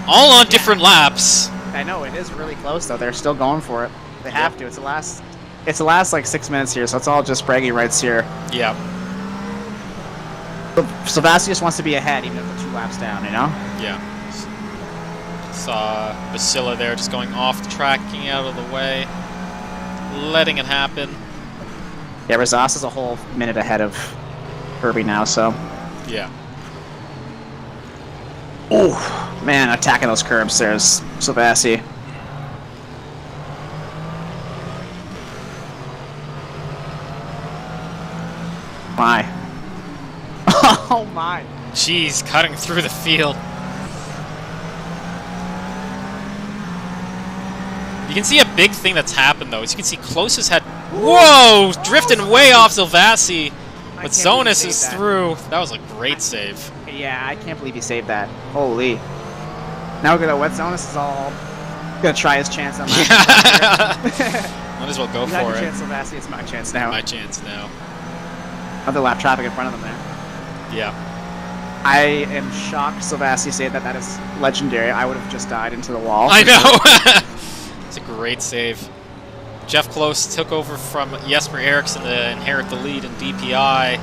[SPEAKER 1] all on different laps.
[SPEAKER 2] I know, it is really close though, they're still going for it. They have to, it's the last like 6 minutes here, so it's all just bragging rights here.
[SPEAKER 1] Yeah.
[SPEAKER 2] Silvassi just wants to be ahead, even if they're 2 laps down,
[SPEAKER 1] Yeah. Saw Basila there just going off the track, getting out of the way, letting it happen.
[SPEAKER 2] Yeah, Razas is a whole minute ahead of Kirby now, so.
[SPEAKER 1] Yeah.
[SPEAKER 2] Oh, man, attacking those curbs there's Silvassi. My. Oh my.
[SPEAKER 1] Jeez, cutting through the field. You can see a big thing that's happened, though. As you can see, Close had... Whoa! Drifting way off Silvassi. But Zonas is through. That was a great save.
[SPEAKER 2] Yeah, I can't believe he saved that. Holy. Now we're gonna wet Zonas is all gonna try his chance on that.
[SPEAKER 1] Might as well go
[SPEAKER 2] You got
[SPEAKER 1] for
[SPEAKER 2] your
[SPEAKER 1] it.
[SPEAKER 2] chance, Silvassi. It's my chance now.
[SPEAKER 1] My chance now.
[SPEAKER 2] Other lap traffic in front of them there.
[SPEAKER 1] Yeah.
[SPEAKER 2] I am shocked Silvassi said that is legendary. I would have just died into the wall.
[SPEAKER 1] I know! It's a great save. Jeff Close took over from Jesper Eriksson to inherit the lead in DPI.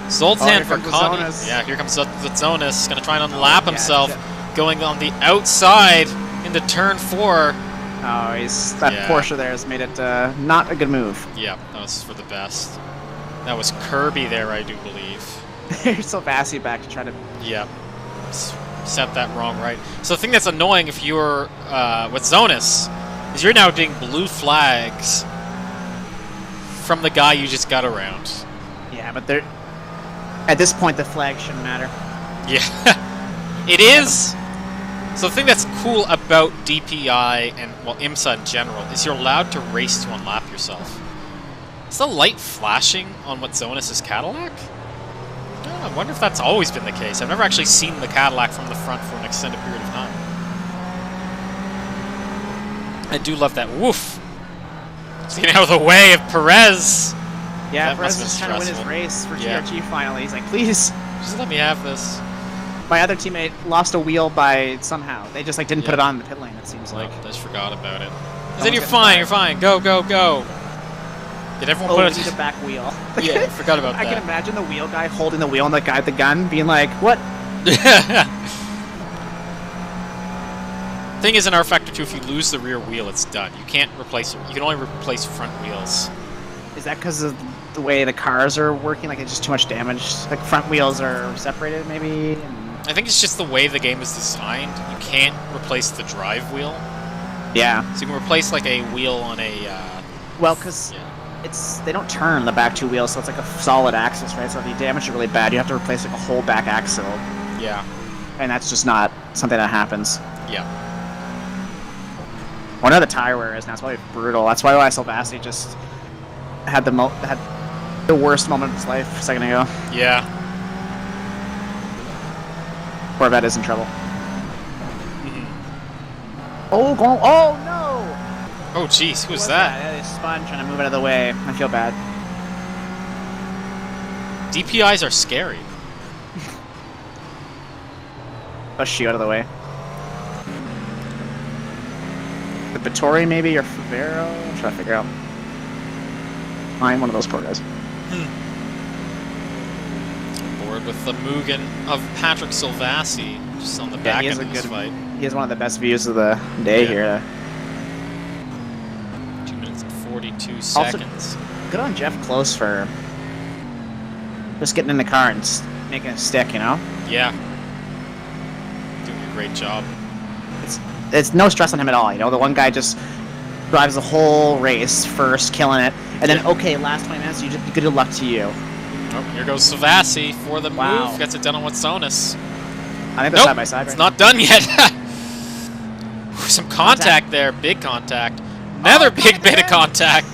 [SPEAKER 1] Zoltan Verkani. Yeah, here comes Zonas. Going to try and unlap himself. Going on the outside into turn 4.
[SPEAKER 2] Oh, that Porsche there has made it not a good move.
[SPEAKER 1] Yeah, that was for the best. That was Kirby there, I do believe.
[SPEAKER 2] Here's Silvassi back to try to...
[SPEAKER 1] Yeah. Set that wrong right. So the thing that's annoying if you're with Zonas is you're now getting blue flags
[SPEAKER 3] from the guy you just got around.
[SPEAKER 2] Yeah, but they're at this point the flag shouldn't matter.
[SPEAKER 3] Yeah, it is. So the thing that's cool about DPI and, well, IMSA in general is you're allowed to race to unlap yourself. Is the light flashing on what Zonas' Cadillac? I wonder if that's always been the case. I've never actually seen the Cadillac from the front for an extended period of time. I do love that. Woof! Getting out of the way of Perez!
[SPEAKER 2] Yeah,
[SPEAKER 3] That
[SPEAKER 2] Perez
[SPEAKER 3] must
[SPEAKER 2] is
[SPEAKER 3] have
[SPEAKER 2] trying
[SPEAKER 3] been
[SPEAKER 2] to win his race for
[SPEAKER 3] Yeah.
[SPEAKER 2] TRG finally. He's like, please.
[SPEAKER 3] Just let me have this.
[SPEAKER 2] My other teammate lost a wheel by somehow. They just like didn't put it on in the pit lane, it seems like.
[SPEAKER 3] I just forgot about it. He
[SPEAKER 2] Someone's
[SPEAKER 3] said, you're
[SPEAKER 2] getting
[SPEAKER 3] fine,
[SPEAKER 2] fired.
[SPEAKER 3] you're fine. Go, go, go. Did everyone
[SPEAKER 2] Oh, we
[SPEAKER 3] put
[SPEAKER 2] need
[SPEAKER 3] it?
[SPEAKER 2] a back wheel.
[SPEAKER 3] Yeah, I forgot about
[SPEAKER 2] I
[SPEAKER 3] that.
[SPEAKER 2] can imagine the wheel guy holding the wheel and the guy with the gun being like, what?
[SPEAKER 3] Thing is, in R-Factor 2, if you lose the rear wheel, it's done. You can't replace it. You can only replace front wheels.
[SPEAKER 2] Is that because of the way the cars are working? Like, it's just too much damage? Like, front wheels are separated, maybe?
[SPEAKER 3] I think it's just the way the game is designed. You can't replace the drive wheel.
[SPEAKER 2] Yeah.
[SPEAKER 3] So you can replace, like, a wheel on a,
[SPEAKER 2] Well, because they don't turn the back two wheels, so it's like a solid axis, right? So if you damage it really bad, you have to replace like a whole back axle,
[SPEAKER 3] Yeah.
[SPEAKER 2] and that's just not something that happens.
[SPEAKER 3] Yeah.
[SPEAKER 2] I wonder how the tire wear is now. It's probably brutal. That's why Silvassi just had the worst moment of his life a second ago.
[SPEAKER 3] Yeah.
[SPEAKER 2] Corvette is in trouble.
[SPEAKER 3] Mm-hmm.
[SPEAKER 2] Oh no!
[SPEAKER 3] Oh, jeez, who was
[SPEAKER 2] What's
[SPEAKER 3] that?
[SPEAKER 2] Yeah, it's Spun trying to move out of the way. I feel bad.
[SPEAKER 3] DPIs are scary.
[SPEAKER 2] Push you out of the way. The Vittori maybe, or Favero? I'm trying to figure out. I'm one of those poor guys.
[SPEAKER 3] Board with the Mugen of Patrick Silvassi, just on the back
[SPEAKER 2] he has
[SPEAKER 3] end of
[SPEAKER 2] a
[SPEAKER 3] this
[SPEAKER 2] good
[SPEAKER 3] fight.
[SPEAKER 2] He has one of the best views of the day
[SPEAKER 3] Yeah.
[SPEAKER 2] here.
[SPEAKER 3] 2 minutes and 42 seconds.
[SPEAKER 2] Good on Jeff Close for just getting in the car and making it stick, you know?
[SPEAKER 3] Yeah. Doing a great job.
[SPEAKER 2] It's no stress on him at all, you know? The one guy just drives the whole race first, killing it, and then, okay, last 20 minutes, good luck to you.
[SPEAKER 3] Oh, here goes Silvassi for the
[SPEAKER 2] Wow.
[SPEAKER 3] move. Gets it done on Watsonis.
[SPEAKER 2] I think they're
[SPEAKER 3] Nope,
[SPEAKER 2] side by side
[SPEAKER 3] it's
[SPEAKER 2] right
[SPEAKER 3] not done yet. Some contact there, big contact. Another big bit of contact.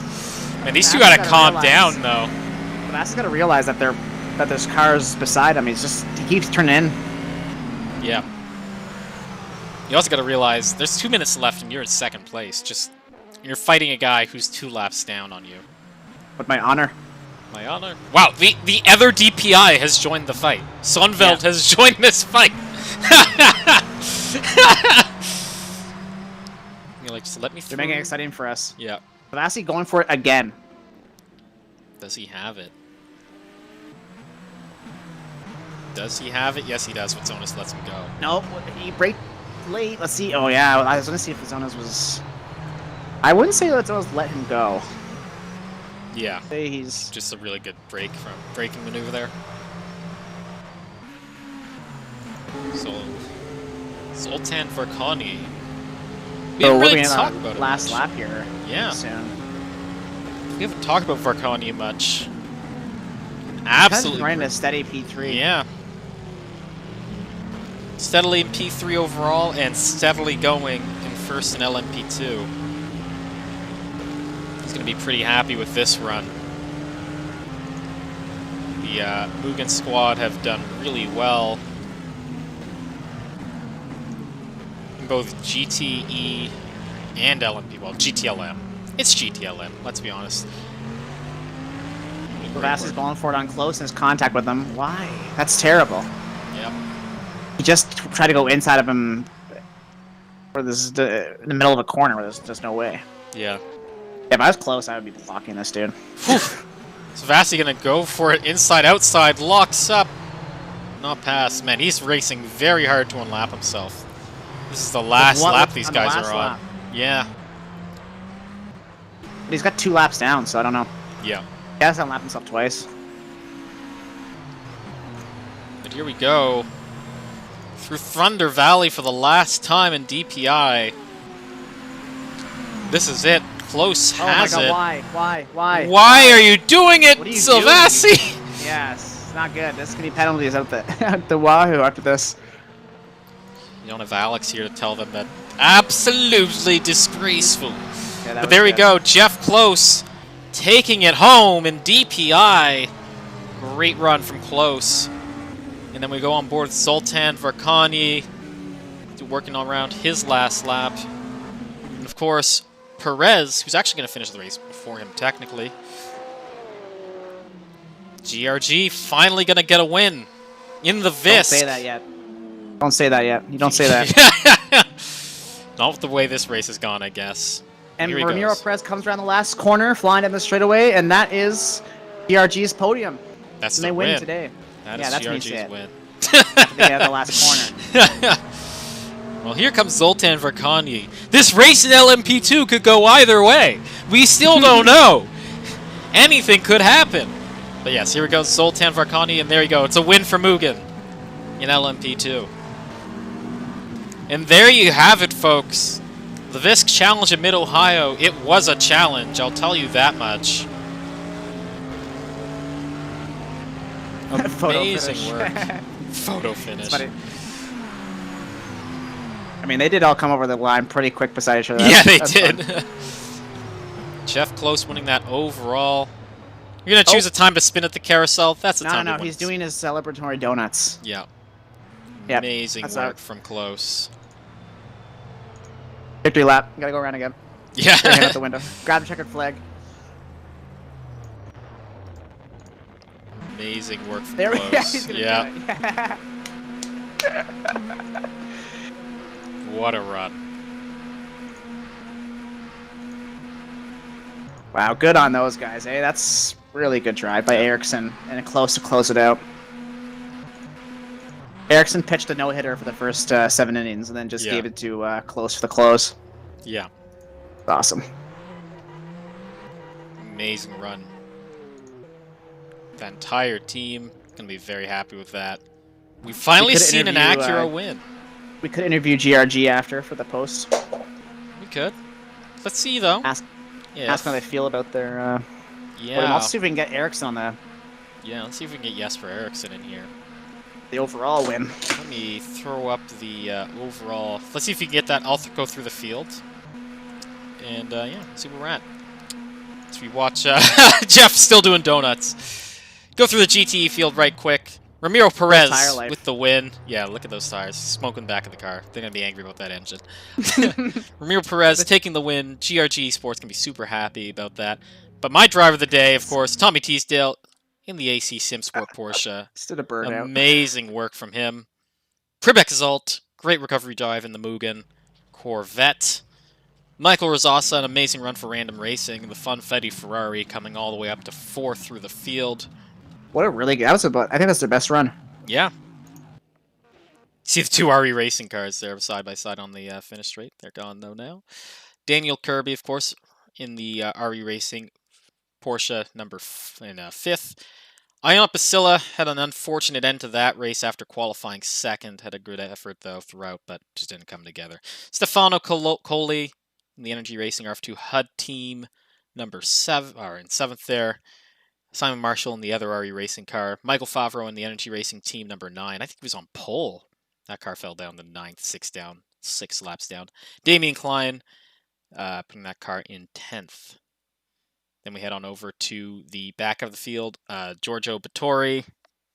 [SPEAKER 3] Man, these two
[SPEAKER 2] That's
[SPEAKER 3] gotta
[SPEAKER 2] gotta
[SPEAKER 3] calm
[SPEAKER 2] realize.
[SPEAKER 3] down, though.
[SPEAKER 2] now. But Asa's got to realize that there's cars beside him. He keeps turning in.
[SPEAKER 3] Yeah. You also gotta realize there's 2 minutes left and you're in second place. You're fighting a guy who's 2 laps down on you.
[SPEAKER 2] With my honor.
[SPEAKER 3] My honor. Wow, the other DPI has joined the fight. Sonveld has joined this fight. You're like, just let me through.
[SPEAKER 2] They're making it exciting for us.
[SPEAKER 3] Yeah.
[SPEAKER 2] Savassi going for it again.
[SPEAKER 3] Does he have it? Does he have it? Yes, he does. Watsonis lets him go.
[SPEAKER 2] Nope, he braked late. Let's see. Oh, yeah, I was going to see if Zonas was... I wouldn't say that Zonas let him go.
[SPEAKER 3] Yeah.
[SPEAKER 2] Say he's...
[SPEAKER 3] Just a really good braking maneuver there. So, Zoltan Varkani. We
[SPEAKER 2] So
[SPEAKER 3] didn't
[SPEAKER 2] we're
[SPEAKER 3] really
[SPEAKER 2] in
[SPEAKER 3] talk
[SPEAKER 2] our
[SPEAKER 3] about
[SPEAKER 2] last
[SPEAKER 3] it much.
[SPEAKER 2] lap here.
[SPEAKER 3] Yeah.
[SPEAKER 2] Soon.
[SPEAKER 3] We haven't talked about Varkani much.
[SPEAKER 2] Kind
[SPEAKER 3] Absolutely.
[SPEAKER 2] of running a steady P3.
[SPEAKER 3] Yeah. Steadily in P3 overall, and steadily going in first in LMP2. He's going to be pretty happy with this run. The Mugen squad have done really well in both GTE and LMP. Well, GTLM. It's GTLM, let's be honest.
[SPEAKER 2] Vassi's going for it on close and his contact with him. Why? That's terrible.
[SPEAKER 3] Yep.
[SPEAKER 2] He just tried to go inside of him in the middle of a corner where there's just no way.
[SPEAKER 3] Yeah.
[SPEAKER 2] If I was close, I would be blocking this dude.
[SPEAKER 3] So Vassi gonna go for it inside, outside, locks up. Not pass. Man, he's racing very hard to unlap himself. This is the last lap these guys are on. Yeah.
[SPEAKER 2] But he's got 2 laps down, so I don't know.
[SPEAKER 3] Yeah.
[SPEAKER 2] He has to unlap himself twice.
[SPEAKER 3] But here we go. Through Thunder Valley for the last time in DPI. This is it.
[SPEAKER 1] Close
[SPEAKER 2] Oh my
[SPEAKER 1] has
[SPEAKER 2] god,
[SPEAKER 1] it.
[SPEAKER 2] why?
[SPEAKER 1] Why are you doing it,
[SPEAKER 2] What are you
[SPEAKER 1] Silvassi?
[SPEAKER 2] Yes, it's not good. There's gonna be penalties out the wahoo after this.
[SPEAKER 1] You don't have Alex here to tell them that absolutely disgraceful.
[SPEAKER 2] Yeah,
[SPEAKER 1] But there we go, Jeff Close taking it home in DPI. Great run from Close. And then we go on board with Zoltan Varkani, working on around his last lap. And of course, Perez, who's actually going to finish the race before him technically. GRG finally going to get a win in the VISC.
[SPEAKER 2] Don't say that yet. Don't say that yet. You don't say that.
[SPEAKER 1] Not with the way this race has gone, I guess.
[SPEAKER 2] And
[SPEAKER 1] Here he
[SPEAKER 2] Ramiro
[SPEAKER 1] goes.
[SPEAKER 2] Perez comes around the last corner, flying down the straightaway, and that is GRG's podium.
[SPEAKER 1] That's
[SPEAKER 2] And
[SPEAKER 1] the
[SPEAKER 2] they win
[SPEAKER 1] win
[SPEAKER 2] today.
[SPEAKER 1] That
[SPEAKER 2] Yeah,
[SPEAKER 1] is
[SPEAKER 2] that's when you say
[SPEAKER 1] GRG's
[SPEAKER 2] it.
[SPEAKER 1] win.
[SPEAKER 2] They get out of the last corner.
[SPEAKER 1] Well, here comes Zoltan Varkani. This race in LMP2 could go either way. We still don't know. Anything could happen. But yes, here we go, Zoltan Varkani, and there you go. It's a win for Mugen in LMP2. And there you have it, folks. The VISC Challenge in Mid-Ohio, it was a challenge, I'll tell you that much.
[SPEAKER 2] Photo
[SPEAKER 1] Amazing
[SPEAKER 2] finish.
[SPEAKER 1] work. Photo finish.
[SPEAKER 2] Funny. I mean, they did all come over the line pretty quick beside each other.
[SPEAKER 1] Yeah, they
[SPEAKER 2] That's
[SPEAKER 1] did.
[SPEAKER 2] fun.
[SPEAKER 1] Jeff Close winning that overall. You're going to choose a time to spin at the carousel? That's the time
[SPEAKER 2] No,
[SPEAKER 1] to win.
[SPEAKER 2] he's doing his celebratory donuts.
[SPEAKER 1] Yeah.
[SPEAKER 2] Yep,
[SPEAKER 1] Amazing
[SPEAKER 2] that's
[SPEAKER 1] work
[SPEAKER 2] out.
[SPEAKER 1] from Close.
[SPEAKER 2] Victory lap. Gotta go around again.
[SPEAKER 1] Yeah.
[SPEAKER 2] Bring it out the window. Grab the checkered flag.
[SPEAKER 1] Amazing work from
[SPEAKER 2] There we go.
[SPEAKER 1] Close.
[SPEAKER 2] He's gonna
[SPEAKER 1] Yeah.
[SPEAKER 2] do it.
[SPEAKER 1] What a run.
[SPEAKER 2] Wow, good on those guys, eh? That's really good drive by Ericsson, and a close to close it out. Ericsson pitched a no-hitter for the first 7 innings, and then just
[SPEAKER 1] Yeah.
[SPEAKER 2] gave it to Close for the close.
[SPEAKER 1] Yeah.
[SPEAKER 2] Awesome.
[SPEAKER 1] Amazing run. The entire team going to be very happy with that. We've finally
[SPEAKER 2] could
[SPEAKER 1] seen an
[SPEAKER 2] interview,
[SPEAKER 1] Acura win.
[SPEAKER 2] We could interview GRG after for the post.
[SPEAKER 1] We could. Let's see, though.
[SPEAKER 2] Ask
[SPEAKER 1] Yeah.
[SPEAKER 2] ask how they feel about their
[SPEAKER 1] Yeah.
[SPEAKER 2] podium. I'll see if we can get Ericsson on
[SPEAKER 1] Yeah, let's see if we can get Jesper Eriksson in here.
[SPEAKER 2] the overall win.
[SPEAKER 1] Let me throw up the overall. Let's see if you can get that. I'll go through the field. And, yeah, see where we're at. So we watch Jeff still doing donuts. Go through the GTE field right quick. Ramiro
[SPEAKER 2] tire
[SPEAKER 1] Perez
[SPEAKER 2] life.
[SPEAKER 1] with the win. Yeah, look at those tires. Smoking back of the car. They're going to be angry about that engine. Ramiro Perez taking the win. GRG Sports can be super happy about that. But my driver of the day, of course, Tommy Teasdale in the AC Sim Sport Porsche.
[SPEAKER 2] Stood a burnout.
[SPEAKER 1] Amazing work from him. Pribek Zalt, great recovery drive in the Mugen Corvette. Michael Rosasa, an amazing run for Random Racing. The Funfetti Ferrari coming all the way up to 4th through the field.
[SPEAKER 2] What a really good. That was about. I think that's their best run.
[SPEAKER 1] Yeah. See the two RE Racing cars there side by side on the finish straight. They're gone though now. Daniel Kirby, of course, in the RE Racing Porsche number 5th. Ion Pasilla had an unfortunate end to that race after qualifying 2nd. Had a good effort though throughout, but just didn't come together. Stefano Colli in the Energy Racing RF2 HUD team number 7, or in 7th there. Simon Marshall in the other RE Racing car. Michael Favreau in the Energy Racing team number 9. I think he was on pole. That car fell down to 9th, 6 laps down. Damian Klein putting that car in 10th. Then we head on over to the back of the field. Giorgio Battori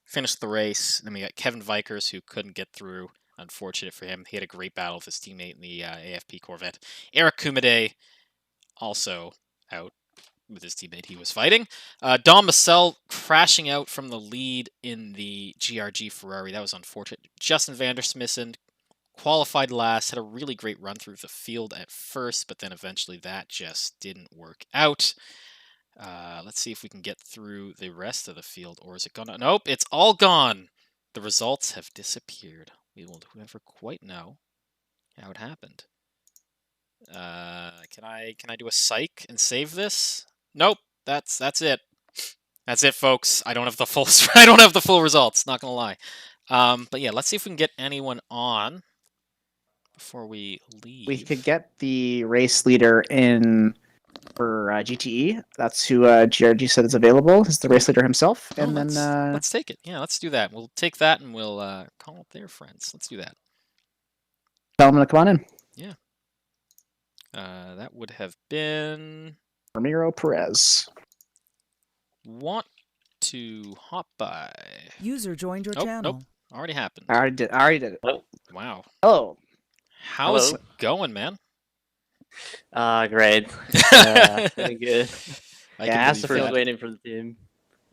[SPEAKER 1] finished the race. Then we got Kevin Vikers, who couldn't get through. Unfortunate for him. He had a great battle with his teammate in the AFP Corvette. Eric Kumade also out with his teammate he was fighting. Dom Massel crashing out from the lead in the GRG Ferrari. That was unfortunate. Justin Vandersmissen qualified last, had a really great run through the field at first, but then eventually that just didn't work out. Let's see if we can get through the rest of the field, or is it gone? Nope, it's all gone. The results have disappeared. We will never quite know how it happened. Can I do a psych and save this? Nope, that's it. That's it, folks. I don't have the full I don't have the full results. Not gonna lie. But yeah, let's see if we can get anyone on before we leave.
[SPEAKER 2] We could get the race leader in for GTE. That's who GRG said is available. Is the race leader himself.
[SPEAKER 3] Oh,
[SPEAKER 2] And
[SPEAKER 3] let's take it. Yeah, let's do that. We'll take that and we'll call up their friends. Let's do that.
[SPEAKER 2] tell them to come on in.
[SPEAKER 3] Yeah. That would have been
[SPEAKER 2] Ramiro Perez.
[SPEAKER 3] want to hop by.
[SPEAKER 4] User joined your channel.
[SPEAKER 3] Nope. Already happened.
[SPEAKER 2] I already did it.
[SPEAKER 6] Oh,
[SPEAKER 3] Wow.
[SPEAKER 2] Hello.
[SPEAKER 3] How's
[SPEAKER 6] Hello.
[SPEAKER 3] it going, man?
[SPEAKER 6] great. Pretty good.
[SPEAKER 3] I
[SPEAKER 2] Yeah,
[SPEAKER 3] can
[SPEAKER 2] has
[SPEAKER 3] believe
[SPEAKER 2] to
[SPEAKER 6] Still
[SPEAKER 2] feel
[SPEAKER 3] that.
[SPEAKER 6] waiting for the team.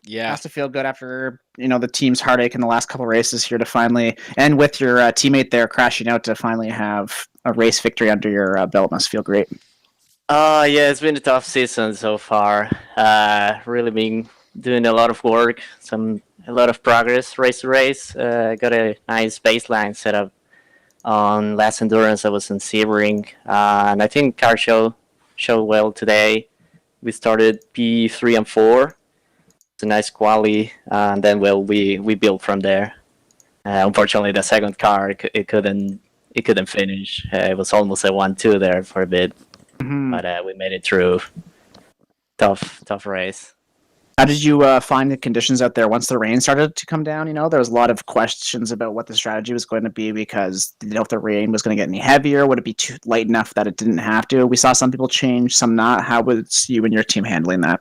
[SPEAKER 3] Yeah.
[SPEAKER 2] Has to feel good after the team's heartache in the last couple races here to finally, and with your teammate there crashing out, to finally have a race victory under your belt must feel great.
[SPEAKER 6] Yeah, it's been a tough season so far. Really been doing a lot of work, a lot of progress race to race. Got a nice baseline set up on last endurance. I was in Sebring, and I think car showed well today. We started P3 and 4. It's a nice quali, and then we built from there. Unfortunately, the second car it couldn't finish. It was almost a 1-2 there for a bit, but we made it through. Tough race.
[SPEAKER 2] How did you find the conditions out there once the rain started to come down? There was a lot of questions about what the strategy was going to be because they didn't know if the rain was going to get any heavier. Would it be too light enough that it didn't have to? We saw some people change, some not. How was you and your team handling that?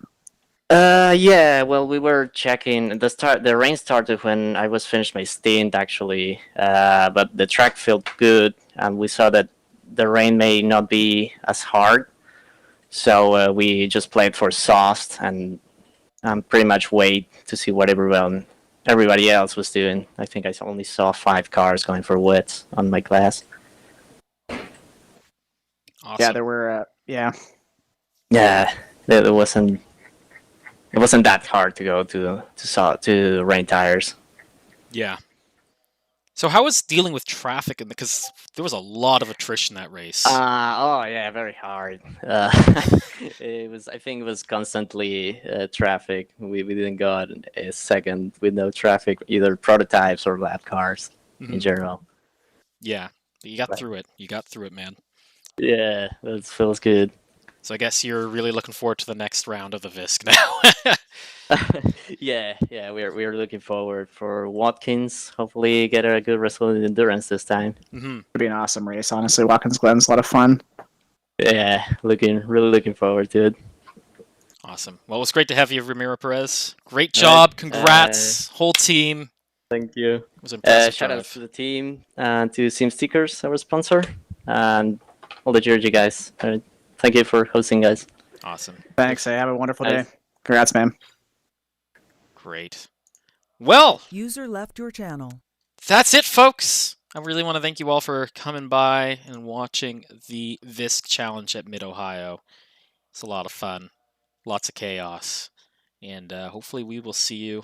[SPEAKER 6] Yeah. Well, we were checking the rain started when I was finished my stint actually, but the track felt good, and we saw that the rain may not be as hard, so we just played for soft and pretty much wait to see what everybody else was doing. I think I only saw 5 cars going for wets on my class.
[SPEAKER 3] Awesome.
[SPEAKER 2] Yeah, there were.
[SPEAKER 6] Yeah, it wasn't that hard to go to rain tires.
[SPEAKER 3] Yeah. So how was dealing with traffic? Because there was a lot of attrition that race.
[SPEAKER 6] Oh yeah, very hard. I think it was constantly traffic. We didn't go a second with no traffic, either prototypes or lab cars in general.
[SPEAKER 3] Yeah, you got through it. You got through it, man.
[SPEAKER 6] Yeah, that feels good.
[SPEAKER 3] So I guess you're really looking forward to the next round of the VISC now.
[SPEAKER 6] Yeah, we're looking forward for Watkins. Hopefully, get a good result in endurance this time.
[SPEAKER 2] It'd be an awesome race, honestly. Watkins Glen's a lot of fun.
[SPEAKER 6] Yeah, really looking forward to it.
[SPEAKER 3] Awesome. Well, it was great to have you, Ramiro Perez. Great job.
[SPEAKER 6] Right.
[SPEAKER 3] Congrats, whole team.
[SPEAKER 6] Thank you.
[SPEAKER 3] It was impressive.
[SPEAKER 6] Shout out to the team and to Sim Stickers, our sponsor, and all the Georgia guys. Thank you for hosting, guys.
[SPEAKER 3] Awesome.
[SPEAKER 2] Thanks. Have a wonderful
[SPEAKER 6] Nice.
[SPEAKER 2] day. Congrats, man.
[SPEAKER 3] Great. Well,
[SPEAKER 4] User left your channel.
[SPEAKER 3] that's it, folks. I really want to thank you all for coming by and watching the VISC Challenge at Mid-Ohio. It's a lot of fun, lots of chaos, and hopefully we will see you